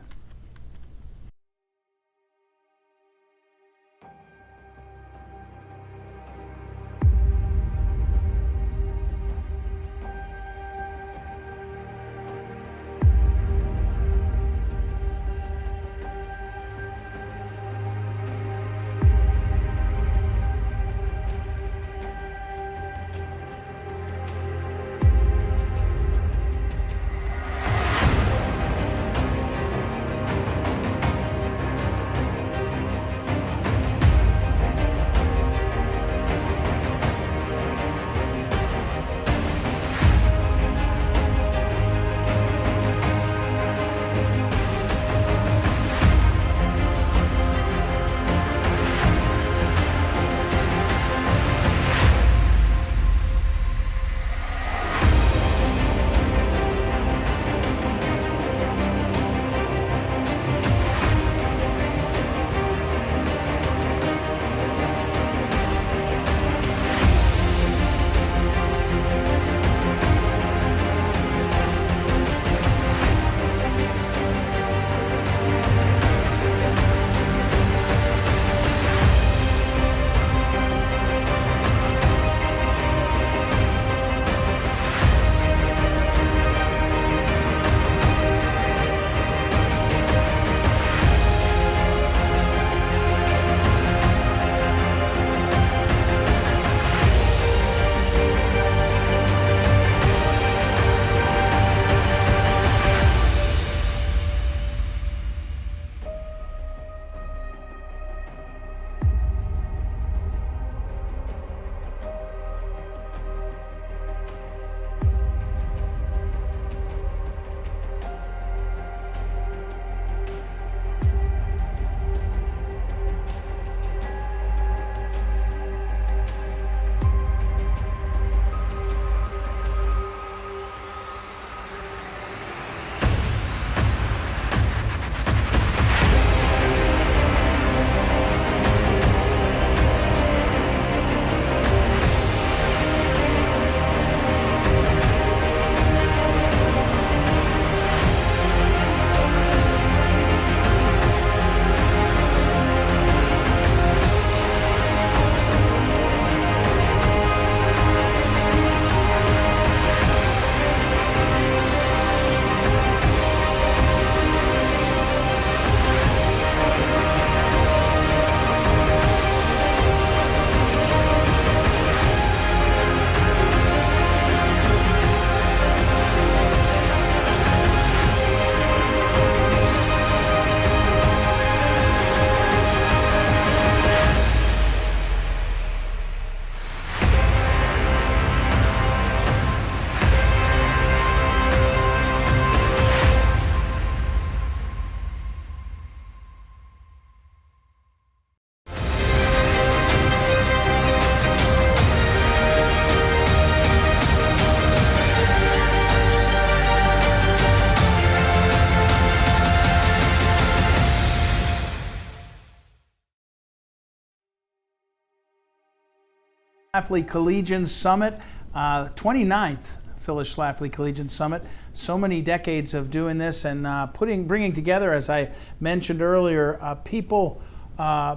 Schlafly Collegians Summit, 29th Phyllis Schlafly Collegians Summit. So many decades of doing this and bringing together, as I mentioned earlier, people,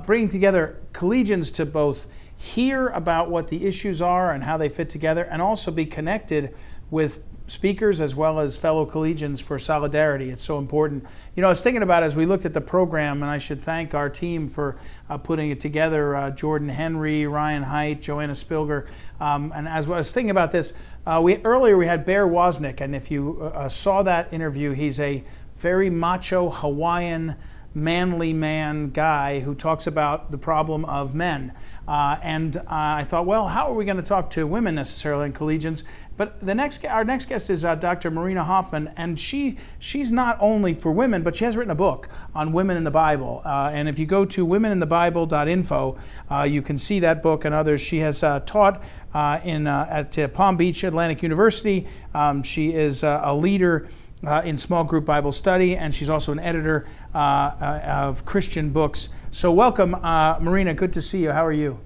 bringing together collegians to both hear about what the issues are and how they fit together, and also be connected with speakers as well as fellow collegians for solidarity. It's so important. You know, I was thinking about as we looked at the program, and I should thank our team for putting it together, Jordan Henry, Ryan Height, Joanna Spilger. And as I was thinking about this, earlier we had Bear Woznick, and if you saw that interview, he's a very macho Hawaiian manly man guy who talks about the problem of men. And I thought, well, how are we going to talk to women necessarily in collegians? But our next guest is Dr. Marina Hofman, and she's not only for women, but she has written a book on women in the Bible. And if you go to womeninthebible.info, you can see that book and others. She has taught at Palm Beach Atlantic University. She is a leader in small group Bible study, and she's also an editor of Christian books. So welcome, Marina. Good to see you. How are you?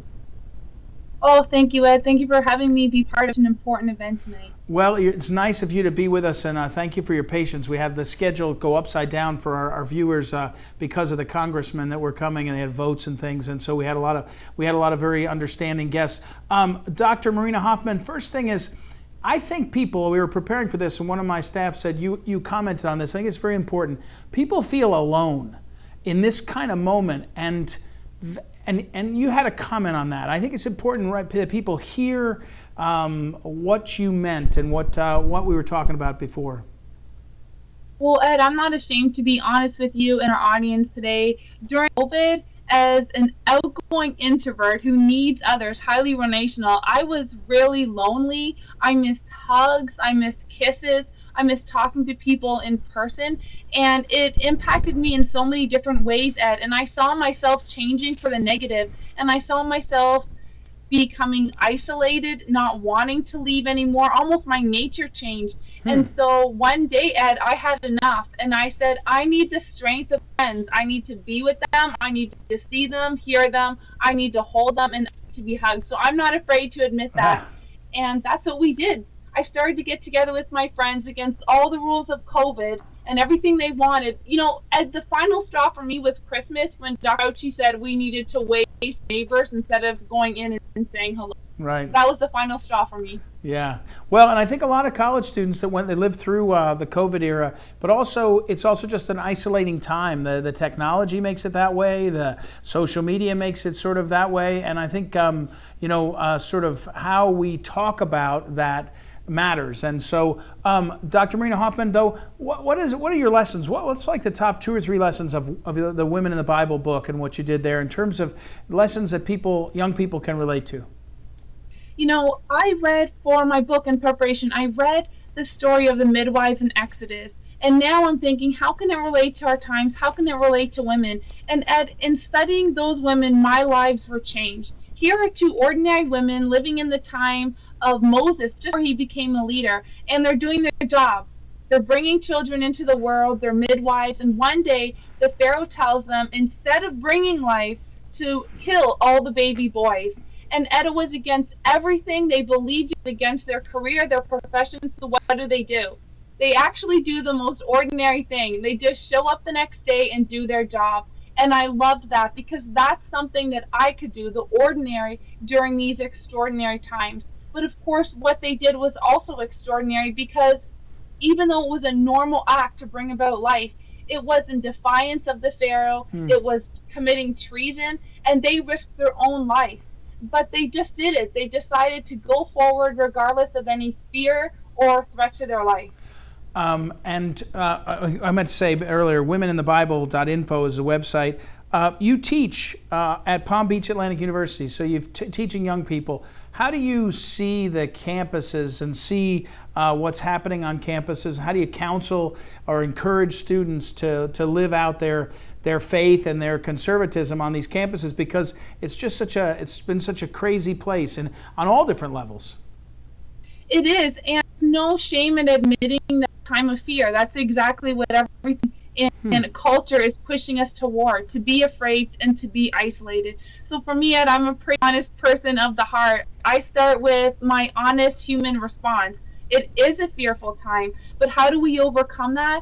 Oh, thank you, Ed. Thank you for having me be part of an important event tonight. Well, it's nice of you to be with us, and thank you for your patience. We had the schedule go upside down for our viewers because of the congressmen that were coming, and they had votes and things, and so we had a lot of very understanding guests. Dr. Marina Hofman, first thing is, I think people, we were preparing for this, and one of my staff said, you commented on this, I think it's very important. People feel alone in this kind of moment, and you had a comment on that. I think it's important, right, that people hear what you meant and what we were talking about before. Well, Ed, I'm not ashamed to be honest with you and our audience today. During COVID, as an outgoing introvert who needs others, highly relational, I was really lonely. I missed hugs, I missed kisses, I missed talking to people in person, and it impacted me in so many different ways, Ed, and I saw myself changing for the negative, and I saw myself becoming isolated, not wanting to leave anymore. Almost my nature changed. And so one day, Ed, I had enough, and I said, I need the strength of friends. I need to be with them. I need to see them, hear them. I need to hold them and to be hugged. So I'm not afraid to admit that. And that's what we did. I started to get together with my friends against all the rules of COVID and everything they wanted. You know, as the final straw for me was Christmas, when Dr. Fauci said we needed to wave neighbors instead of going in and saying hello. Right. That was the final straw for me. Yeah. Well, and I think a lot of college students that they lived through the COVID era, but also it's also just an isolating time. The technology makes it that way. The social media makes it sort of that way. And I think, sort of how we talk about that matters. And so, Dr. Marina Hofman, though, what are your lessons? What's like the top 2 or 3 lessons of the Women in the Bible book and what you did there in terms of lessons that young people can relate to? You know, I read for my book in preparation, I read the story of the midwives in Exodus. And now I'm thinking, how can it relate to our times? How can it relate to women? And in studying those women, my lives were changed. Here are 2 ordinary women living in the time of Moses, just before he became a leader, and they're doing their job. They're bringing children into the world, they're midwives, and one day the Pharaoh tells them, instead of bringing life, to kill all the baby boys. And Etta was against everything they believed, against their career, their profession. So what do? They actually do the most ordinary thing. They just show up the next day and do their job. And I loved that, because that's something that I could do, the ordinary, during these extraordinary times. But of course, what they did was also extraordinary, because even though it was a normal act to bring about life, it was in defiance of the Pharaoh. It was committing treason, and they risked their own life. But they just did it. They decided to go forward regardless of any fear or threat to their life. I meant to say earlier, womeninthebible.info is the website. You teach at Palm Beach Atlantic University, so you're teaching young people. How do you see the campuses and see what's happening on campuses? How do you counsel or encourage students to live out their faith and their conservatism on these campuses? Because it's just it's been such a crazy place, and on all different levels. It is, and no shame in admitting that time of fear. That's exactly what everything in culture is pushing us toward, to be afraid and to be isolated. So for me, Ed, I'm a pretty honest person of the heart. I start with my honest human response. It is a fearful time, but how do we overcome that?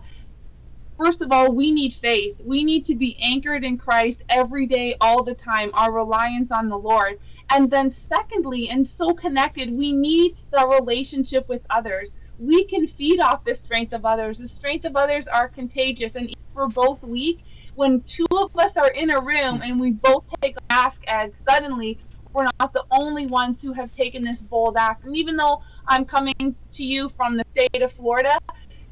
First of all, we need faith. We need to be anchored in Christ every day, all the time, our reliance on the Lord. And then secondly, and so connected, we need the relationship with others. We can feed off the strength of others. The strength of others are contagious. And if we're both weak, when two of us are in a room and we both take a mask, and suddenly we're not the only ones who have taken this bold act. And even though I'm coming to you from the state of Florida,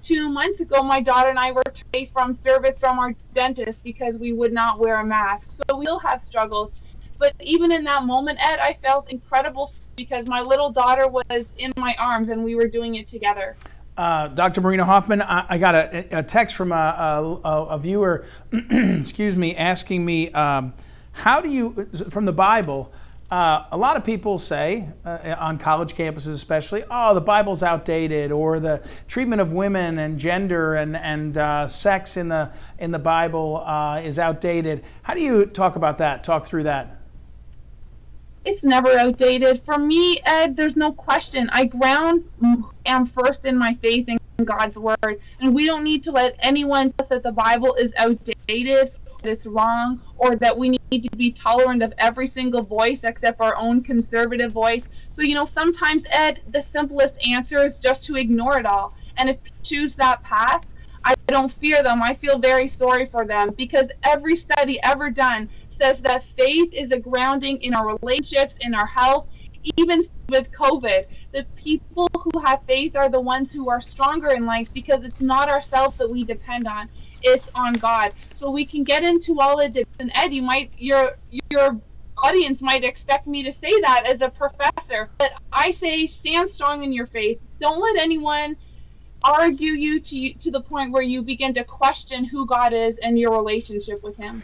2 months ago, my daughter and I were away from service from our dentist because we would not wear a mask. So we'll have struggles. But even in that moment, Ed, I felt incredible because my little daughter was in my arms and we were doing it together. Dr. Marina Hofman, I got a text from a viewer, excuse me, asking me, how do you, from the Bible, a lot of people say, on college campuses especially, oh, the Bible's outdated, or the treatment of women and gender and sex in the Bible is outdated. How do you talk about that, talk through that? It's never outdated. For me, Ed, there's no question. I am first in my faith in God's word, and we don't need to let anyone tell us that the Bible is outdated, that it's wrong, or that we need to be tolerant of every single voice except our own conservative voice. So, sometimes, Ed, the simplest answer is just to ignore it all. And if you choose that path, I don't fear them. I feel very sorry for them, because every study ever done says that faith is a grounding in our relationships, in our health, even with COVID. The people who have faith are the ones who are stronger in life, because it's not ourselves that we depend on, it's on God. So we can get into all of this, and Ed, your audience might expect me to say that as a professor, but I say stand strong in your faith. Don't let anyone argue you to the point where you begin to question who God is and your relationship with Him.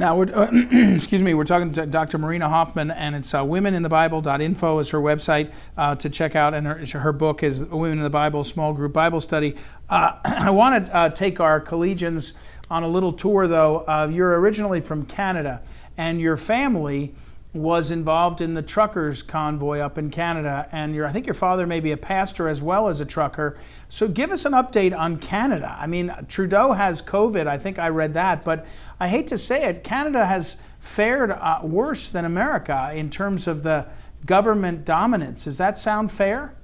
Now, we're talking to Dr. Marina Hofman, and it's womeninthebible.info is her website to check out, and her book is Women in the Bible, Small Group Bible Study. I want to take our collegians on a little tour, though. You're originally from Canada, and your family was involved in the truckers' convoy up in Canada, and I think your father may be a pastor as well as a trucker. So give us an update on Canada. I mean, Trudeau has COVID, I think I read that, but I hate to say it, Canada has fared worse than America in terms of the government dominance. Does that sound fair?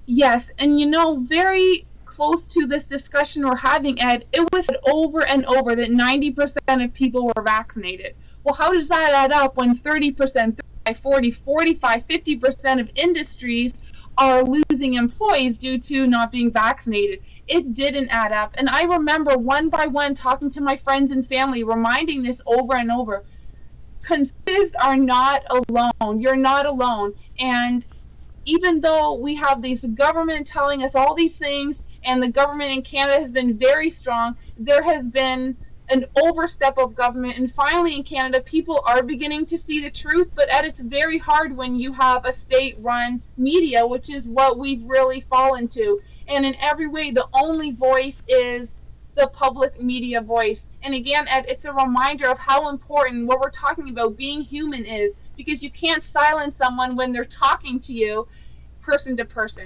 Yes, and very close to this discussion we're having, Ed, it was over and over that 90% of people were vaccinated. Well, how does that add up when 30%, 35, 40, 45, 50% of industries are losing employees due to not being vaccinated? It didn't add up. And I remember one by one talking to my friends and family, reminding this over and over. Conservatives are not alone. You're not alone. And even though we have this government telling us all these things, and the government in Canada has been very strong, there has been an overstep of government, and finally in Canada people are beginning to see the truth, but it's very hard when you have a state-run media, which is what we've really fallen to. And in every way, the only voice is the public media voice. And again, Ed, it's a reminder of how important what we're talking about, being human, is, because you can't silence someone when they're talking to you person to person.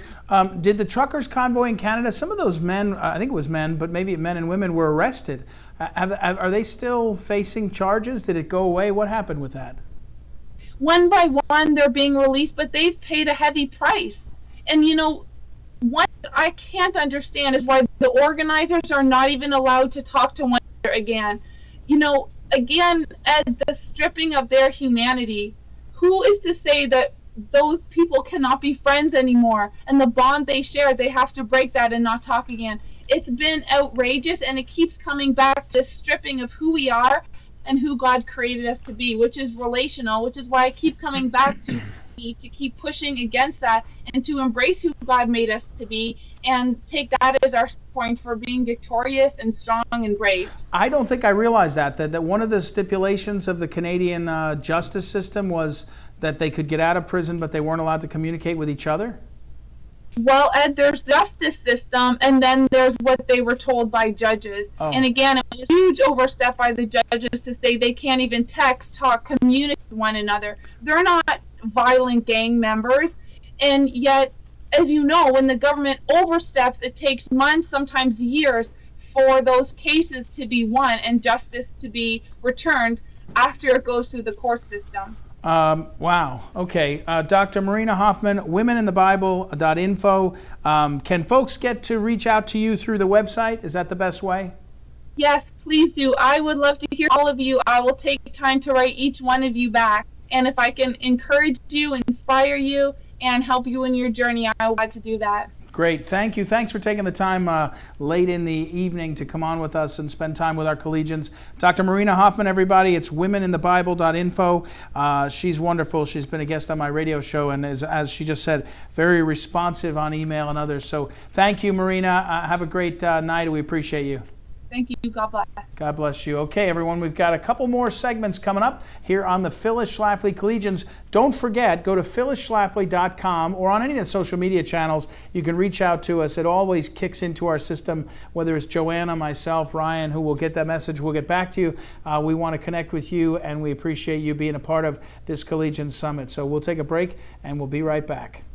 Did the truckers' convoy in Canada, some of those men, I think it was men, but maybe men and women, were arrested. Are they still facing charges? Did it go away? What happened with that? One by one, they're being released, but they've paid a heavy price. And what I can't understand is why the organizers are not even allowed to talk to one another again. Again, as the stripping of their humanity, who is to say that those people cannot be friends anymore, and the bond they share, they have to break that and not talk again? It's been outrageous, and it keeps coming back to stripping of who we are and who God created us to be, which is relational, which is why I keep coming back to keep pushing against that and to embrace who God made us to be and take that as our point for being victorious and strong and brave. I don't think I realized that one of the stipulations of the Canadian justice system was that they could get out of prison, but they weren't allowed to communicate with each other? Well, Ed, there's the justice system, and then there's what they were told by judges. Oh. And again, it was a huge overstep by the judges to say they can't even text, talk, communicate with one another. They're not violent gang members, and yet, as you know, when the government oversteps, it takes months, sometimes years, for those cases to be won and justice to be returned after it goes through the court system. Wow. Okay. Dr. Marina Hofman, womeninthebible.info. Can folks get to reach out to you through the website? Is that the best way? Yes, please do. I would love to hear all of you. I will take time to write each one of you back. And if I can encourage you, inspire you, and help you in your journey, I would like to do that. Great. Thank you. Thanks for taking the time late in the evening to come on with us and spend time with our collegians. Dr. Marina Hofman, everybody, it's womeninthebible.info. She's wonderful. She's been a guest on my radio show and is, as she just said, very responsive on email and others. So thank you, Marina. Have a great night. We appreciate you. Thank you. God bless. God bless you. Okay, everyone, we've got a couple more segments coming up here on the Phyllis Schlafly Collegians. Don't forget, go to phyllisschlafly.com or on any of the social media channels. You can reach out to us. It always kicks into our system, whether it's Joanna, myself, Ryan, who will get that message. We'll get back to you. We want to connect with you, and we appreciate you being a part of this Collegian Summit. So we'll take a break, and we'll be right back.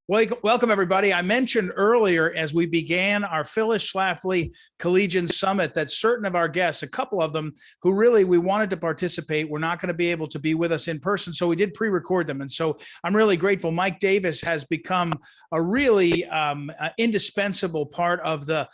Welcome, everybody. I mentioned earlier as we began our Phyllis Schlafly Collegians Summit that certain of our guests, a couple of them who really we wanted to participate, were not going to be able to be with us in person. So we did pre-record them. And so I'm really grateful. Mike Davis has become a really indispensable part of the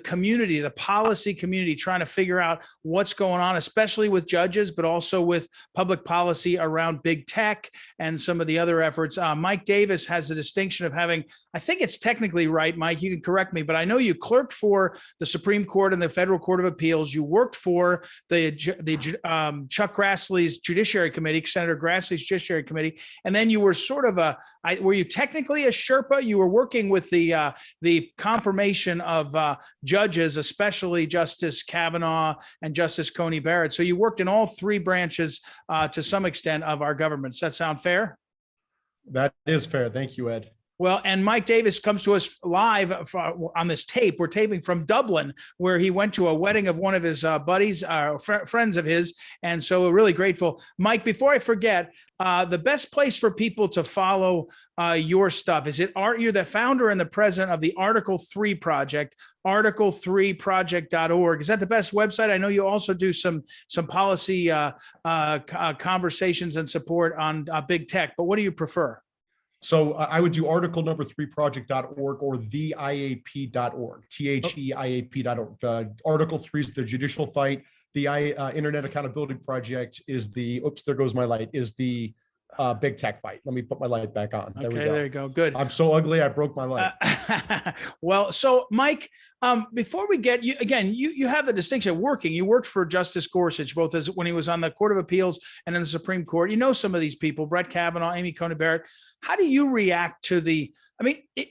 community, the policy community, trying to figure out what's going on, especially with judges, but also with public policy around big tech and some of the other efforts. Mike Davis has the distinction of having, I think it's technically right, Mike, you can correct me, but I know you clerked for the Supreme Court and the Federal Court of Appeals. You worked for the Chuck Grassley's Judiciary Committee, Senator Grassley's Judiciary Committee, and then you were sort of were you technically a Sherpa? You were working with the confirmation of judges, especially Justice Kavanaugh and Justice Coney Barrett. So you worked in all three branches to some extent of our government. Does that sound fair? That is fair. Thank you, Ed. Well, and Mike Davis comes to us live on this tape. We're taping from Dublin, where he went to a wedding of one of his buddies, friends of his. And so we're really grateful. Mike, before I forget, the best place for people to follow your stuff, is it you're the founder and the president of the Article 3 Project, article3project.org. Is that the best website? I know you also do some policy conversations and support on big tech, but what do you prefer? So I would do article number 3project.org or theiap.org, theiap.org. The Article 3 is the judicial fight. The Internet Accountability Project is the, oops, there goes my light, is the big tech fight. Let me put my light back on. There we go. There you go. Good. I'm so ugly, I broke my light. Well, so Mike, before we get you, again, you have the distinction of working. You worked for Justice Gorsuch, both as when he was on the Court of Appeals and in the Supreme Court. You know some of these people, Brett Kavanaugh, Amy Coney Barrett. How do you react to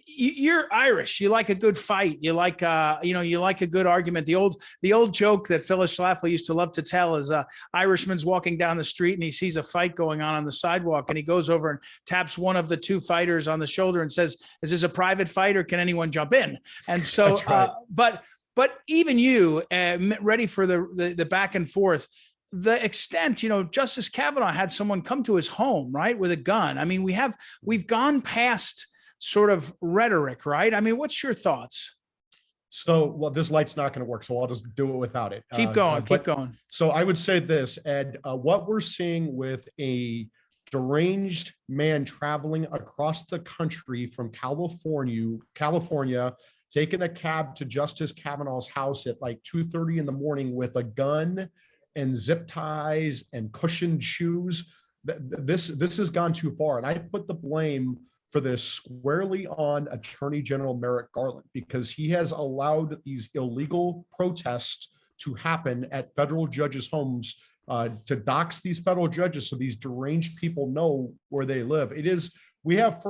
you're Irish. You like a good fight. You like, you like a good argument. The old joke that Phyllis Schlafly used to love to tell is Irishman's walking down the street and he sees a fight going on the sidewalk, and he goes over and taps one of the two fighters on the shoulder and says, "Is this a private fight or can anyone jump in?" And so, That's right. But even you, ready for the back and forth. The extent, Justice Kavanaugh had someone come to his home, right, with a gun. I mean, we've gone past sort of rhetoric, right? I mean, what's your thoughts? So, well, this light's not going to work, so I'll just do it without it. Keep going. So I would say this, Ed, what we're seeing with a deranged man traveling across the country from California, taking a cab to Justice Kavanaugh's house at like 2:30 in the morning with a gun and zip ties and cushioned shoes. This has gone too far. And I put the blame for this squarely on Attorney General Merrick Garland, because he has allowed these illegal protests to happen at federal judges' homes, to dox these federal judges so these deranged people know where they live. We have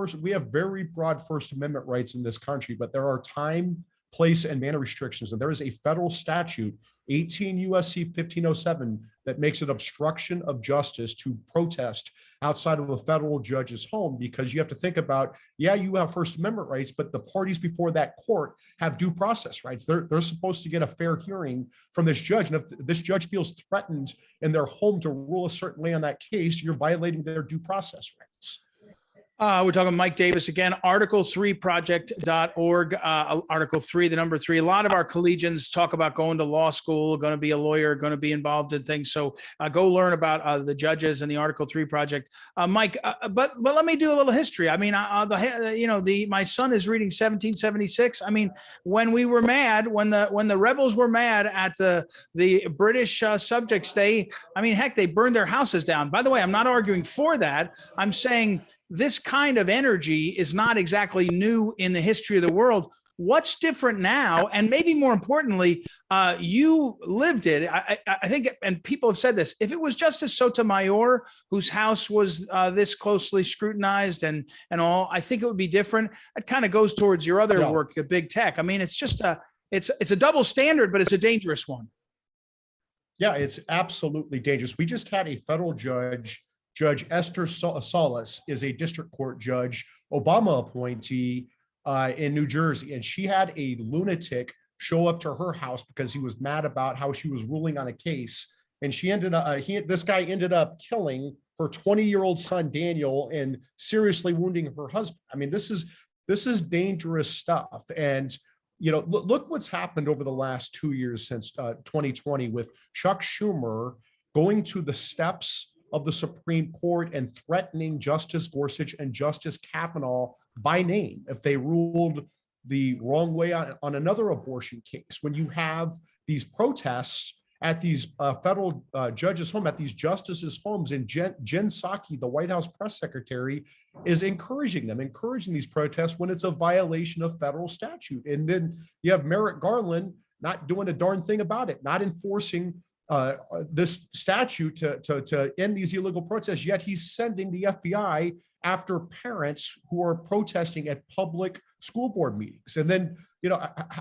very broad First Amendment rights in this country, but there are time, place, and manner restrictions. And there is a federal statute, 18 U.S.C. 1507, that makes it obstruction of justice to protest outside of a federal judge's home, because you have to think about, you have First Amendment rights, but the parties before that court have due process rights. They're supposed to get a fair hearing from this judge. And if this judge feels threatened in their home to rule a certain way on that case, you're violating their due process rights. We're talking Mike Davis again, article3project.org, Article 3, the number 3. A lot of our collegians talk about going to law school, going to be a lawyer, going to be involved in things. So go learn about the judges and the Article 3 Project. Mike, but let me do a little history. I mean, my son is reading 1776. I mean, when we were mad, when the rebels were mad at the British subjects, they burned their houses down. By the way, I'm not arguing for that. I'm saying this kind of energy is not exactly new in the history of the world. What's different now? And maybe more importantly, you lived it. I think, and people have said this, if it was Justice Sotomayor, whose house was this closely scrutinized and all, I think it would be different. It kind of goes towards your other work, the big tech. I mean, it's just it's a double standard, but it's a dangerous one. Yeah, it's absolutely dangerous. We just had a federal judge, Judge Esther Salas, is a district court judge, Obama appointee in New Jersey. And she had a lunatic show up to her house because he was mad about how she was ruling on a case. And this guy ended up killing her 20-year-old son, Daniel, and seriously wounding her husband. I mean, this is this is dangerous stuff. And look what's happened over the last 2 years since 2020 with Chuck Schumer going to the steps of the Supreme Court and threatening Justice Gorsuch and Justice Kavanaugh by name if they ruled the wrong way on another abortion case. When you have these protests at these federal judges' home, at these justices' homes, and Jen Psaki, the White House press secretary, is encouraging these protests when it's a violation of federal statute. And then you have Merrick Garland not doing a darn thing about it, not enforcing this statute to end these illegal protests, yet he's sending the FBI after parents who are protesting at public school board meetings. And then,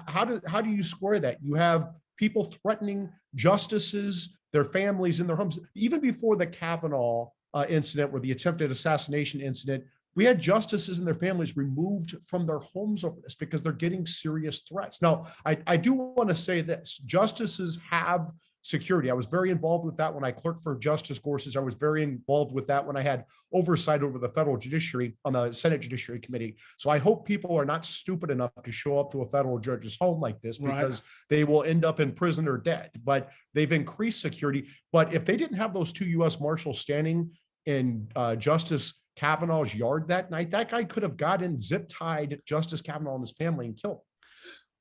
how do you square that? You have people threatening justices, their families in their homes. Even before the Kavanaugh incident or the attempted assassination incident, we had justices and their families removed from their homes over this because they're getting serious threats. Now, I do want to say this, justices have security. I was very involved with that when I clerked for Justice Gorsuch. I was very involved with that when I had oversight over the federal judiciary on the Senate Judiciary Committee. So I hope people are not stupid enough to show up to a federal judge's home like this because they will end up in prison or dead. But they've increased security. But if they didn't have those two U.S. Marshals standing in Justice Kavanaugh's yard that night, that guy could have gotten zip-tied Justice Kavanaugh and his family and killed him.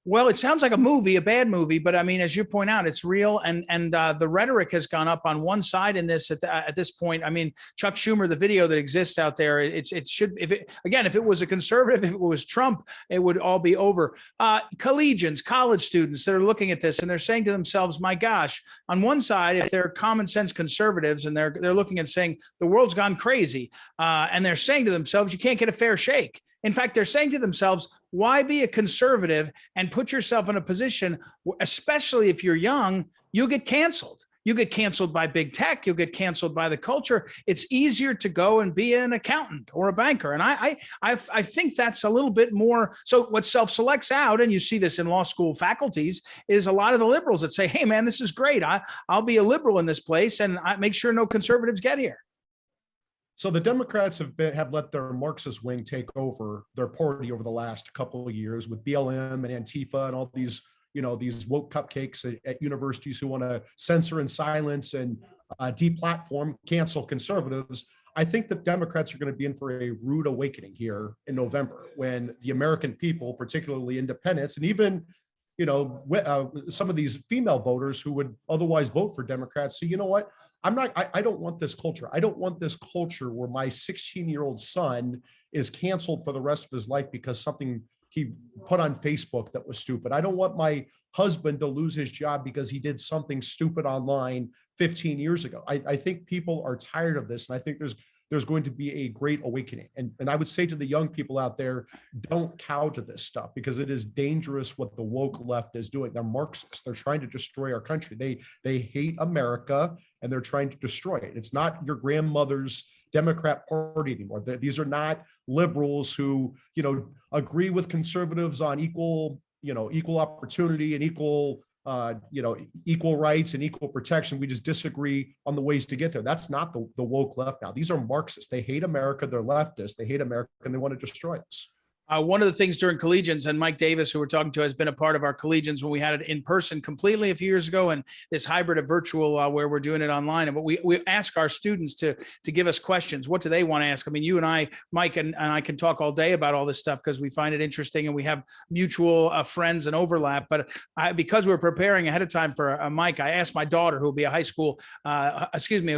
Well, it sounds like a movie, a bad movie, but I mean, as you point out, it's real, and the rhetoric has gone up on one side in this at this point. I mean, Chuck Schumer, the video that exists out there, it should, if it was a conservative, if it was Trump, it would all be over. Collegians, college students that are looking at this and they're saying to themselves, "My gosh!" On one side, if they're common sense conservatives and they're looking and saying the world's gone crazy, and they're saying to themselves, "You can't get a fair shake." In fact, they're saying to themselves, why be a conservative and put yourself in a position, especially if you're young, you'll get canceled. You get canceled by big tech. You'll get canceled by the culture. It's easier to go and be an accountant or a banker. And I think that's a little bit more. So what self-selects out, and you see this in law school faculties, is a lot of the liberals that say, hey, man, this is great. I'll be a liberal in this place and I make sure no conservatives get here. So the Democrats have let their Marxist wing take over their party over the last couple of years with BLM and Antifa and all these, these woke cupcakes at universities who want to censor and silence and deplatform, cancel conservatives. I think that Democrats are going to be in for a rude awakening here in November when the American people, particularly independents, and even some of these female voters who would otherwise vote for Democrats say, you know what? I don't want this culture. I don't want this culture where my 16-year-old son is canceled for the rest of his life because something he put on Facebook that was stupid. I don't want my husband to lose his job because he did something stupid online 15 years ago. I think people are tired of this. And I think there's going to be a great awakening. And I would say to the young people out there, don't cow to this stuff because it is dangerous what the woke left is doing. They're Marxists. They're trying to destroy our country. They hate America and they're trying to destroy it. It's not your grandmother's Democrat Party anymore. These are not liberals who, agree with conservatives on equal opportunity and equal rights and equal protection. We just disagree on the ways to get there. That's not the woke left now. These are Marxists. They hate America. They're leftists. They hate America and they want to destroy us. One of the things during Collegians, and Mike Davis, who we're talking to, has been a part of our Collegians when we had it in person completely a few years ago, and this hybrid of virtual where we're doing it online. And we ask our students to give us questions. What do they want to ask? I mean, you and I, Mike, and I can talk all day about all this stuff because we find it interesting and we have mutual friends and overlap. But because we're preparing ahead of time for Mike, I asked my daughter, who will be a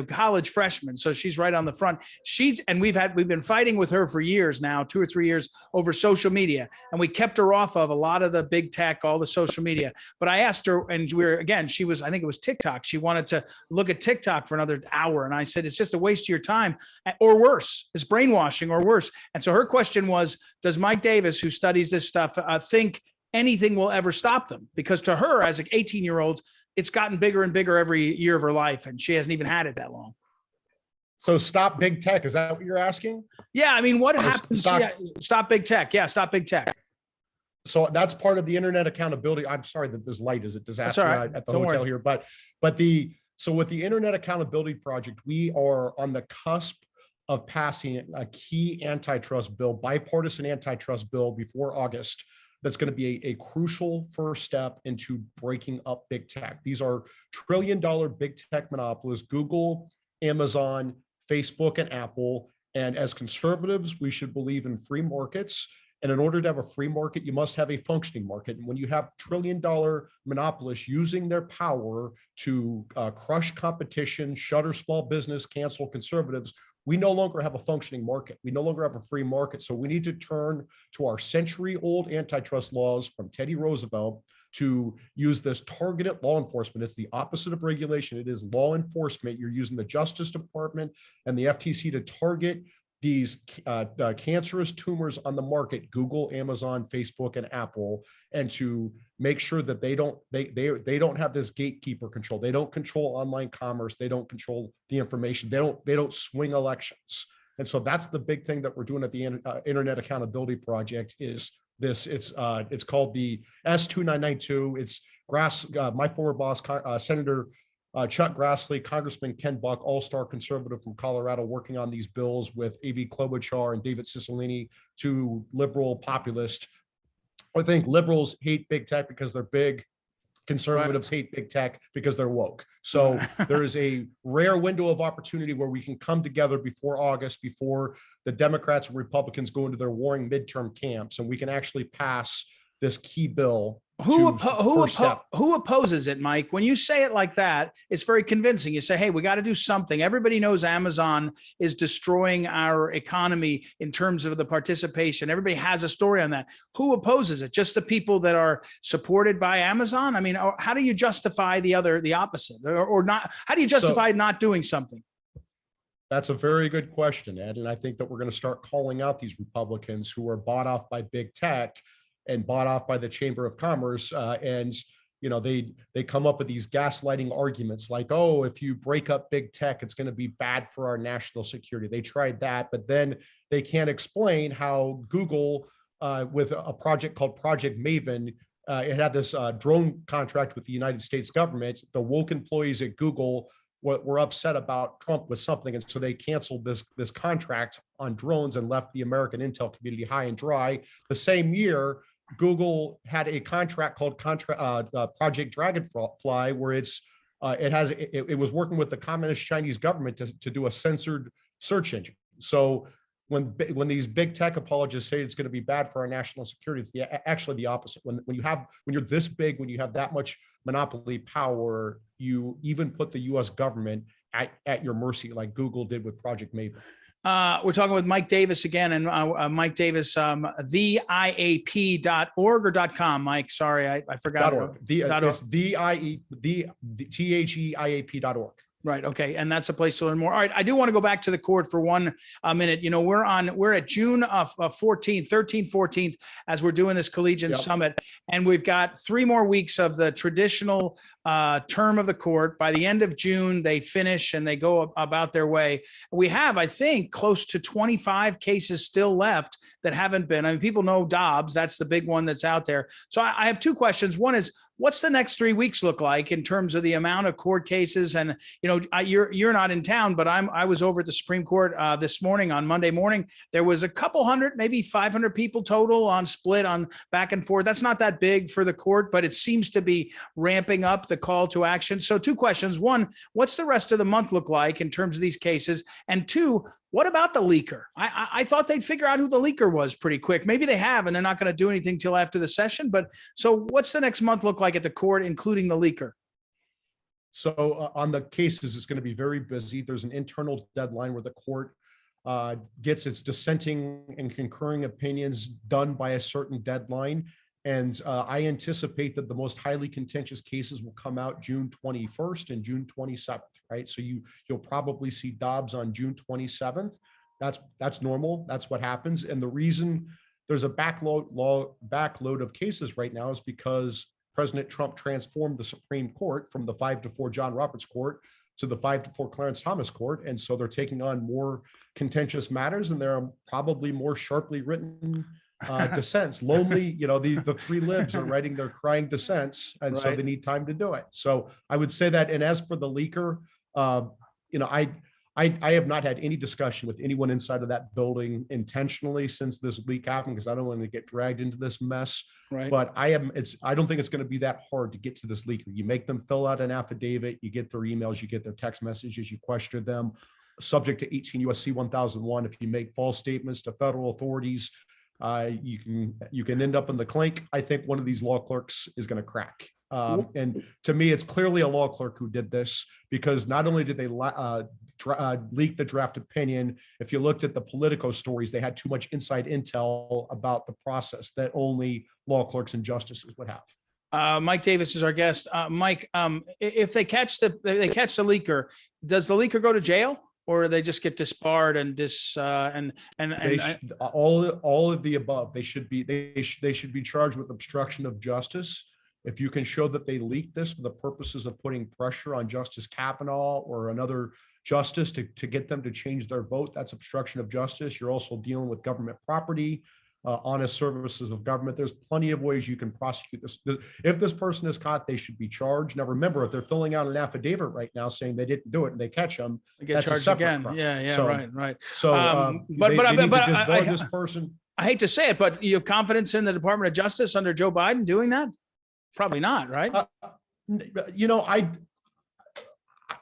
college freshman. So she's right on the front. We've been fighting with her for years now, 2 or 3 years, over social media, and we kept her off of a lot of the big tech, all the social media. But I asked her, and she was, I think it was TikTok. She wanted to look at TikTok for another hour. And I said, it's just a waste of your time, or worse, it's brainwashing or worse. And so her question was, does Mike Davis, who studies this stuff, think anything will ever stop them? Because to her, as an 18-year-old, it's gotten bigger and bigger every year of her life. And she hasn't even had it that long. So stop big tech. Is that what you're asking? Yeah. I mean, what happens? Stop big tech. Yeah. Stop big tech. So that's part of the internet accountability. I'm sorry that this light is a disaster at the hotel here, so with the Internet Accountability Project, we are on the cusp of passing a key antitrust bill, bipartisan antitrust bill before August. That's going to be a crucial first step into breaking up big tech. These are trillion-dollar big tech monopolies, Google, Amazon, Facebook, and Apple. And as conservatives, we should believe in free markets. And in order to have a free market, you must have a functioning market. And when you have trillion-dollar monopolists using their power to crush competition, shutter small business, cancel conservatives, we no longer have a functioning market. We no longer have a free market. So we need to turn to our century-old antitrust laws from Teddy Roosevelt to use this targeted law enforcement. It's the opposite of regulation. It is law enforcement. You're using the Justice Department and the FTC to target these cancerous tumors on the market, Google, Amazon, Facebook, and Apple, and to make sure that they don't have this gatekeeper control. They don't control online commerce. They don't control the information. They don't swing elections. And so that's the big thing that we're doing at the Internet Accountability Project is this. It's called the S2992. It's my former boss, Senator Chuck Grassley, Congressman Ken Buck, all-star conservative from Colorado, working on these bills with A.B. Klobuchar and David Cicilline, two liberal populists. I think liberals hate big tech because they're big. Conservatives hate big tech because they're woke. So there is a rare window of opportunity where we can come together before August, before the Democrats and Republicans go into their warring midterm camps, and we can actually pass this key bill. Who opposes it, Mike? When you say it like that, it's very convincing. You say, hey, we got to do something. Everybody knows Amazon is destroying our economy in terms of the participation. Everybody has a story on that. Who opposes it? Just the people that are supported by Amazon? I mean, how do you justify the opposite or not? How do you justify not doing something? That's a very good question, Ed. And I think that we're going to start calling out these Republicans who are bought off by big tech and bought off by the Chamber of Commerce. And, you know, they come up with these gaslighting arguments like, oh, if you break up big tech, it's going to be bad for our national security. They tried that, but then they can't explain how Google, with a project called Project Maven, it had this drone contract with the United States government. The woke employees at Google were upset about Trump with something, and so they canceled this contract on drones and left the American intel community high and dry. The same year, Google had a contract called Project Dragonfly, where it was working with the Communist Chinese government to do a censored search engine. So when these big tech apologists say it's going to be bad for our national security, it's actually the opposite. When you're this big, when you have that much monopoly power, you even put the U.S. government at your mercy, like Google did with Project Maven. We're talking with Mike Davis again, and Mike Davis, theiap.org or .com, Mike? Sorry, I forgot. .org. It's theiap.org. Right. Okay. And that's a place to learn more. All right. I do want to go back to the court for 1 minute. You know, we're at June 14th, 13th, 14th, as we're doing this Collegian Summit. And we've got 3 more weeks of the traditional term of the court. By the end of June, they finish and they go about their way. We have, I think, close to 25 cases still left that haven't been. I mean, people know Dobbs. That's the big one that's out there. So I have 2 questions. One is, what's the next 3 weeks look like in terms of the amount of court cases? And, you know, you're not in town, but I was over at the Supreme Court this morning on Monday morning. There was a couple hundred, maybe 500 people total on split on back and forth. That's not that big for the court, but it seems to be ramping up the call to action. So 2 questions. 1, what's the rest of the month look like in terms of these cases? And 2, what about the leaker? I thought they'd figure out who the leaker was pretty quick. Maybe they have, and they're not going to do anything till after the session. But so what's the next month look like at the court, including the leaker? So on the cases, it's going to be very busy. There's an internal deadline where the court gets its dissenting and concurring opinions done by a certain deadline. And I anticipate that the most highly contentious cases will come out June 21st and June 27th, right? So you'll probably see Dobbs on June 27th. That's normal. That's what happens. And the reason there's a backload of cases right now is because President Trump transformed the Supreme Court from the 5-4 John Roberts Court to the 5-4 Clarence Thomas Court. And so they're taking on more contentious matters, and there are probably more sharply written dissents. Lonely, you know, the 3 libs are writing their crying dissents, and so they need time to do it. So I would say that. And as for the leaker, you know, I have not had any discussion with anyone inside of that building intentionally since this leak happened, because I don't want to get dragged into this mess. Right. But I don't think it's going to be that hard to get to this leaker. You make them fill out an affidavit, you get their emails, you get their text messages, you question them, subject to 18 USC 1001. If you make false statements to federal authorities, you can end up in the clink. I think one of these law clerks is going to crack. And to me, it's clearly a law clerk who did this, because not only did they leak the draft opinion, if you looked at the Politico stories, they had too much inside intel about the process that only law clerks and justices would have. Mike Davis is our guest. Mike, if they catch the leaker, does the leaker go to jail, or they just get disbarred and all of the above? They should be charged with obstruction of justice. If you can show that they leaked this for the purposes of putting pressure on Justice Kavanaugh or another justice to get them to change their vote, that's obstruction of justice. You're also dealing with government property, honest services of government. There's plenty of ways you can prosecute this. If this person is caught, they should be charged. Now, remember, if they're filling out an affidavit right now saying they didn't do it and they catch them, they get charged again. Crime. Yeah, so, right. So, this person. I hate to say it, but you have confidence in the Department of Justice under Joe Biden doing that? Probably not, right?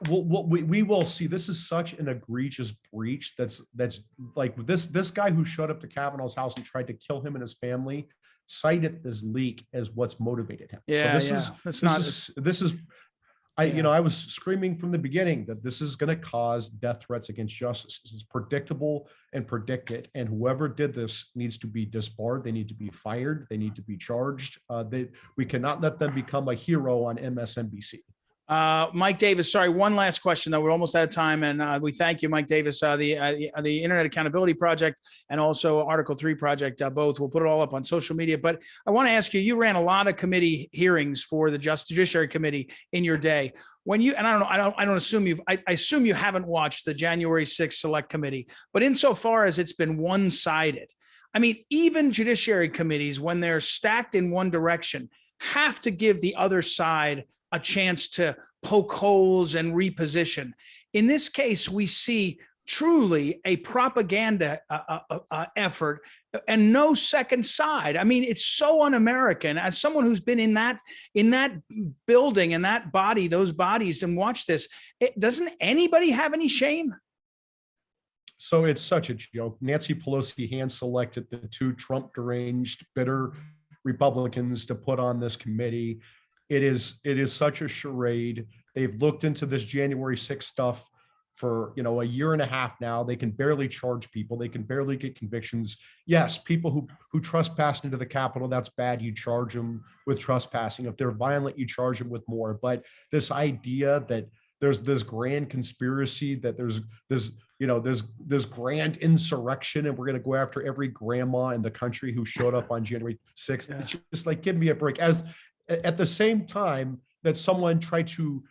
We will see. This is such an egregious breach. That's like this guy who showed up to Kavanaugh's house and tried to kill him and his family cited this leak as what's motivated him. Yeah, so this is. I was screaming from the beginning that this is going to cause death threats against justice. This is predictable and predicted, and whoever did this needs to be disbarred. They need to be fired. They need to be charged. We cannot let them become a hero on MSNBC. Mike Davis, sorry, one last question, though. We're almost out of time, and we thank you, Mike Davis, the Internet Accountability Project and also Article 3 Project, both. We'll put it all up on social media. But I want to ask you, you ran a lot of committee hearings for the Judiciary Committee in your day. When you, and I don't assume I assume you haven't watched the January 6th Select Committee, but insofar as it's been one-sided, I mean, even Judiciary Committees, when they're stacked in one direction, have to give the other side a chance to poke holes and reposition. In this case, we see truly a propaganda effort and no second side. I mean, it's so un-American. As someone who's been in that building and that body, those bodies, and watched this, doesn't anybody have any shame? So it's such a joke. Nancy Pelosi hand-selected the two Trump deranged, bitter Republicans to put on this committee. It is such a charade. They've looked into this January 6th stuff for a year and a half now. They can barely charge people. They can barely get convictions. Yes, people who trespass into the Capitol, that's bad. You charge them with trespassing. If they're violent, you charge them with more. But this idea that there's this grand conspiracy, that there's this grand insurrection, and we're going to go after every grandma in the country who showed up on January 6th. Yeah. It's just like, give me a break. At the same time that someone tried to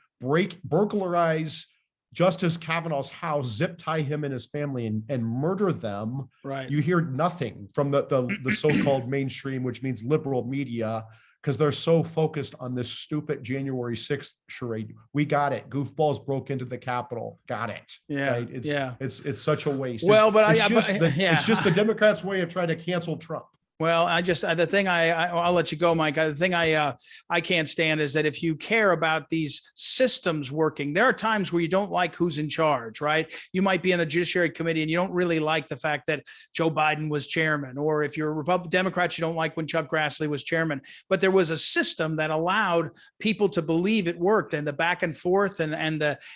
burglarize Justice Kavanaugh's house, zip tie him and his family, and murder them, right? You hear nothing from the so-called mainstream, which means liberal media, because they're so focused on this stupid January 6th charade. We got it. Goofballs broke into the Capitol. Got it. Yeah. Right? It's such a waste. Well, it's just the Democrats' way of trying to cancel Trump. Well, the thing I'll let you go, Mike. The thing I can't stand is that if you care about these systems working, there are times where you don't like who's in charge, right? You might be in a Judiciary Committee and you don't really like the fact that Joe Biden was chairman, or if you're a Democrat, you don't like when Chuck Grassley was chairman. But there was a system that allowed people to believe it worked, and the back and forth, and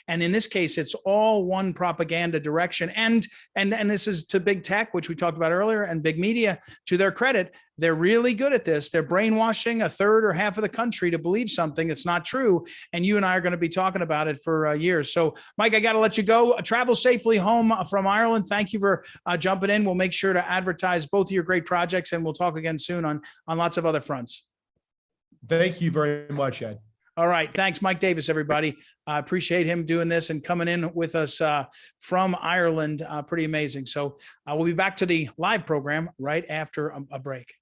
in this case, it's all one propaganda direction. And this is to big tech, which we talked about earlier, and big media. To their credit, they're really good at this. They're brainwashing a third or half of the country to believe something that's not true. And you and I are going to be talking about it for years. So, Mike, I got to let you go. Travel safely home from Ireland. Thank you for jumping in. We'll make sure to advertise both of your great projects, and we'll talk again soon on lots of other fronts. Thank you very much, Ed. All right. Thanks, Mike Davis, everybody. I appreciate him doing this and coming in with us from Ireland. Pretty amazing. So we'll be back to the live program right after a break.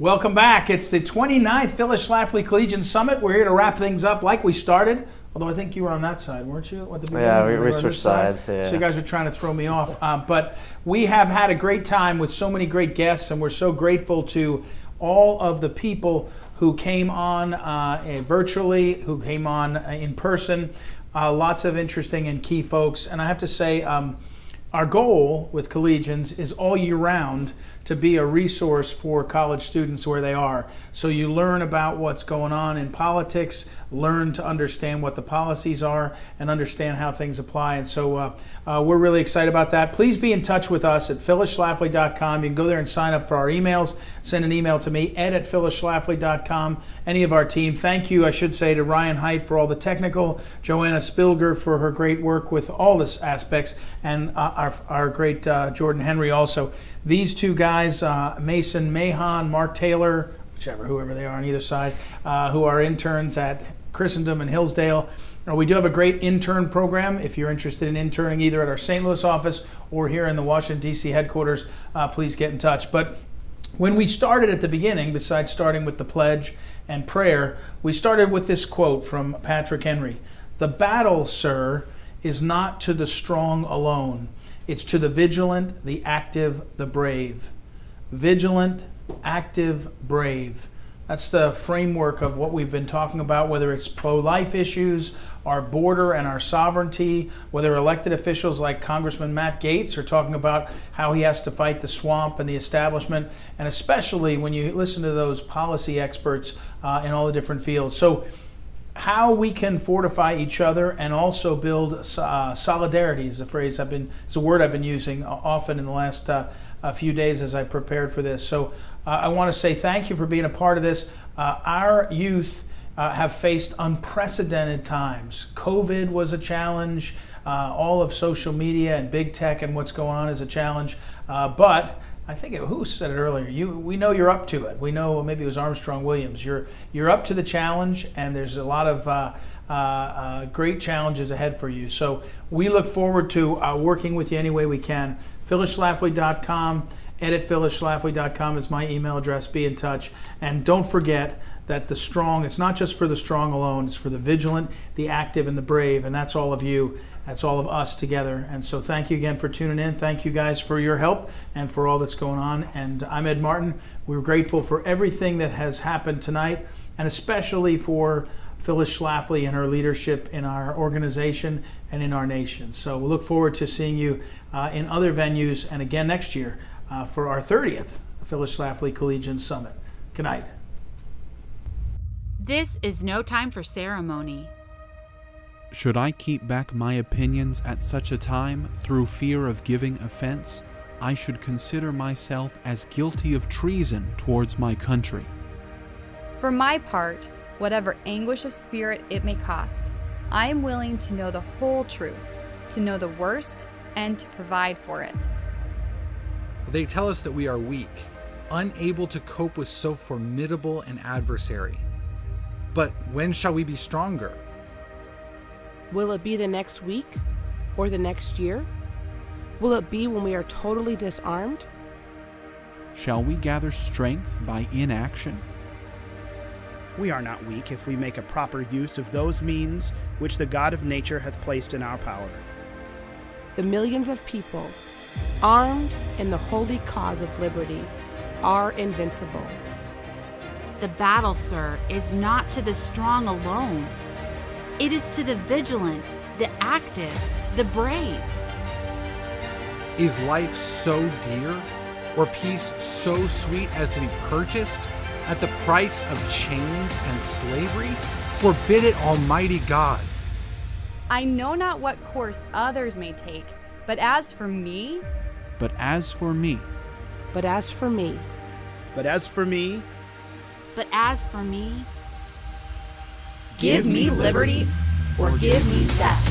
Welcome back. It's the 29th Phyllis Schlafly Collegians Summit. We're here to wrap things up like we started. Although I think you were on that side, weren't you? At the beginning? Yeah, You were we on switched this side. sides. Yeah. So you guys are trying to throw me off. But we have had a great time with so many great guests, and we're so grateful to all of the people who came on virtually, who came on in person. Lots of interesting and key folks. And I have to say, our goal with Collegians is all year round to be a resource for college students where they are. So you learn about what's going on in politics, learn to understand what the policies are, and understand how things apply. And so we're really excited about that. Please be in touch with us at phyllisschlafly.com. You can go there and sign up for our emails. Send an email to me, ed@phyllisschlafly.com. Any of our team. Thank you, I should say, to Ryan Height for all the technical, Joanna Spilger for her great work with all this aspects, and our great Jordan Henry also. These two guys, Mason Mahon, Mark Taylor, whoever they are on either side, who are interns at Christendom and Hillsdale. We do have a great intern program. If you're interested in interning either at our St. Louis office or here in the Washington, D.C. headquarters, please get in touch. But when we started at the beginning, besides starting with the pledge and prayer, we started with this quote from Patrick Henry. "The battle, sir, is not to the strong alone. It's to the vigilant, the active, the brave." Vigilant, active, brave. That's the framework of what we've been talking about, whether it's pro-life issues, our border and our sovereignty, whether elected officials like Congressman Matt Gaetz are talking about how he has to fight the swamp and the establishment, and especially when you listen to those policy experts in all the different fields. So how we can fortify each other and also build solidarity is it's a word I've been using often in the last few days as I prepared for this. So I want to say thank you for being a part of this. Our youth have faced unprecedented times. COVID was a challenge. All of social media and big tech and what's going on is a challenge. But I think who said it earlier? We know you're up to it. We know, maybe it was Armstrong Williams. You're up to the challenge, and there's a lot of great challenges ahead for you. So we look forward to working with you any way we can. PhyllisSchlafly.com, ed@phyllisschlafly.com is my email address. Be in touch, and don't forget that the strong, it's not just for the strong alone, it's for the vigilant, the active, and the brave, and that's all of you. That's all of us together. And so thank you again for tuning in. Thank you guys for your help and for all that's going on. And I'm Ed Martin. We're grateful for everything that has happened tonight, and especially for Phyllis Schlafly and her leadership in our organization and in our nation. So we'll look forward to seeing you in other venues and again next year for our 30th Phyllis Schlafly Collegians Summit. Good night. This is no time for ceremony. Should I keep back my opinions at such a time through fear of giving offense, I should consider myself as guilty of treason towards my country. For my part, whatever anguish of spirit it may cost, I am willing to know the whole truth, to know the worst, and to provide for it. They tell us that we are weak, unable to cope with so formidable an adversary. But when shall we be stronger? Will it be the next week or the next year? Will it be when we are totally disarmed? Shall we gather strength by inaction? We are not weak if we make a proper use of those means which the God of nature hath placed in our power. The millions of people, armed in the holy cause of liberty, are invincible. The battle, sir, is not to the strong alone. It is to the vigilant, the active, the brave. Is life so dear, or peace so sweet as to be purchased at the price of chains and slavery? Forbid it, Almighty God. I know not what course others may take, but as for me... But as for me... But as for me... But as for me... But as for me... Give me liberty or give me death.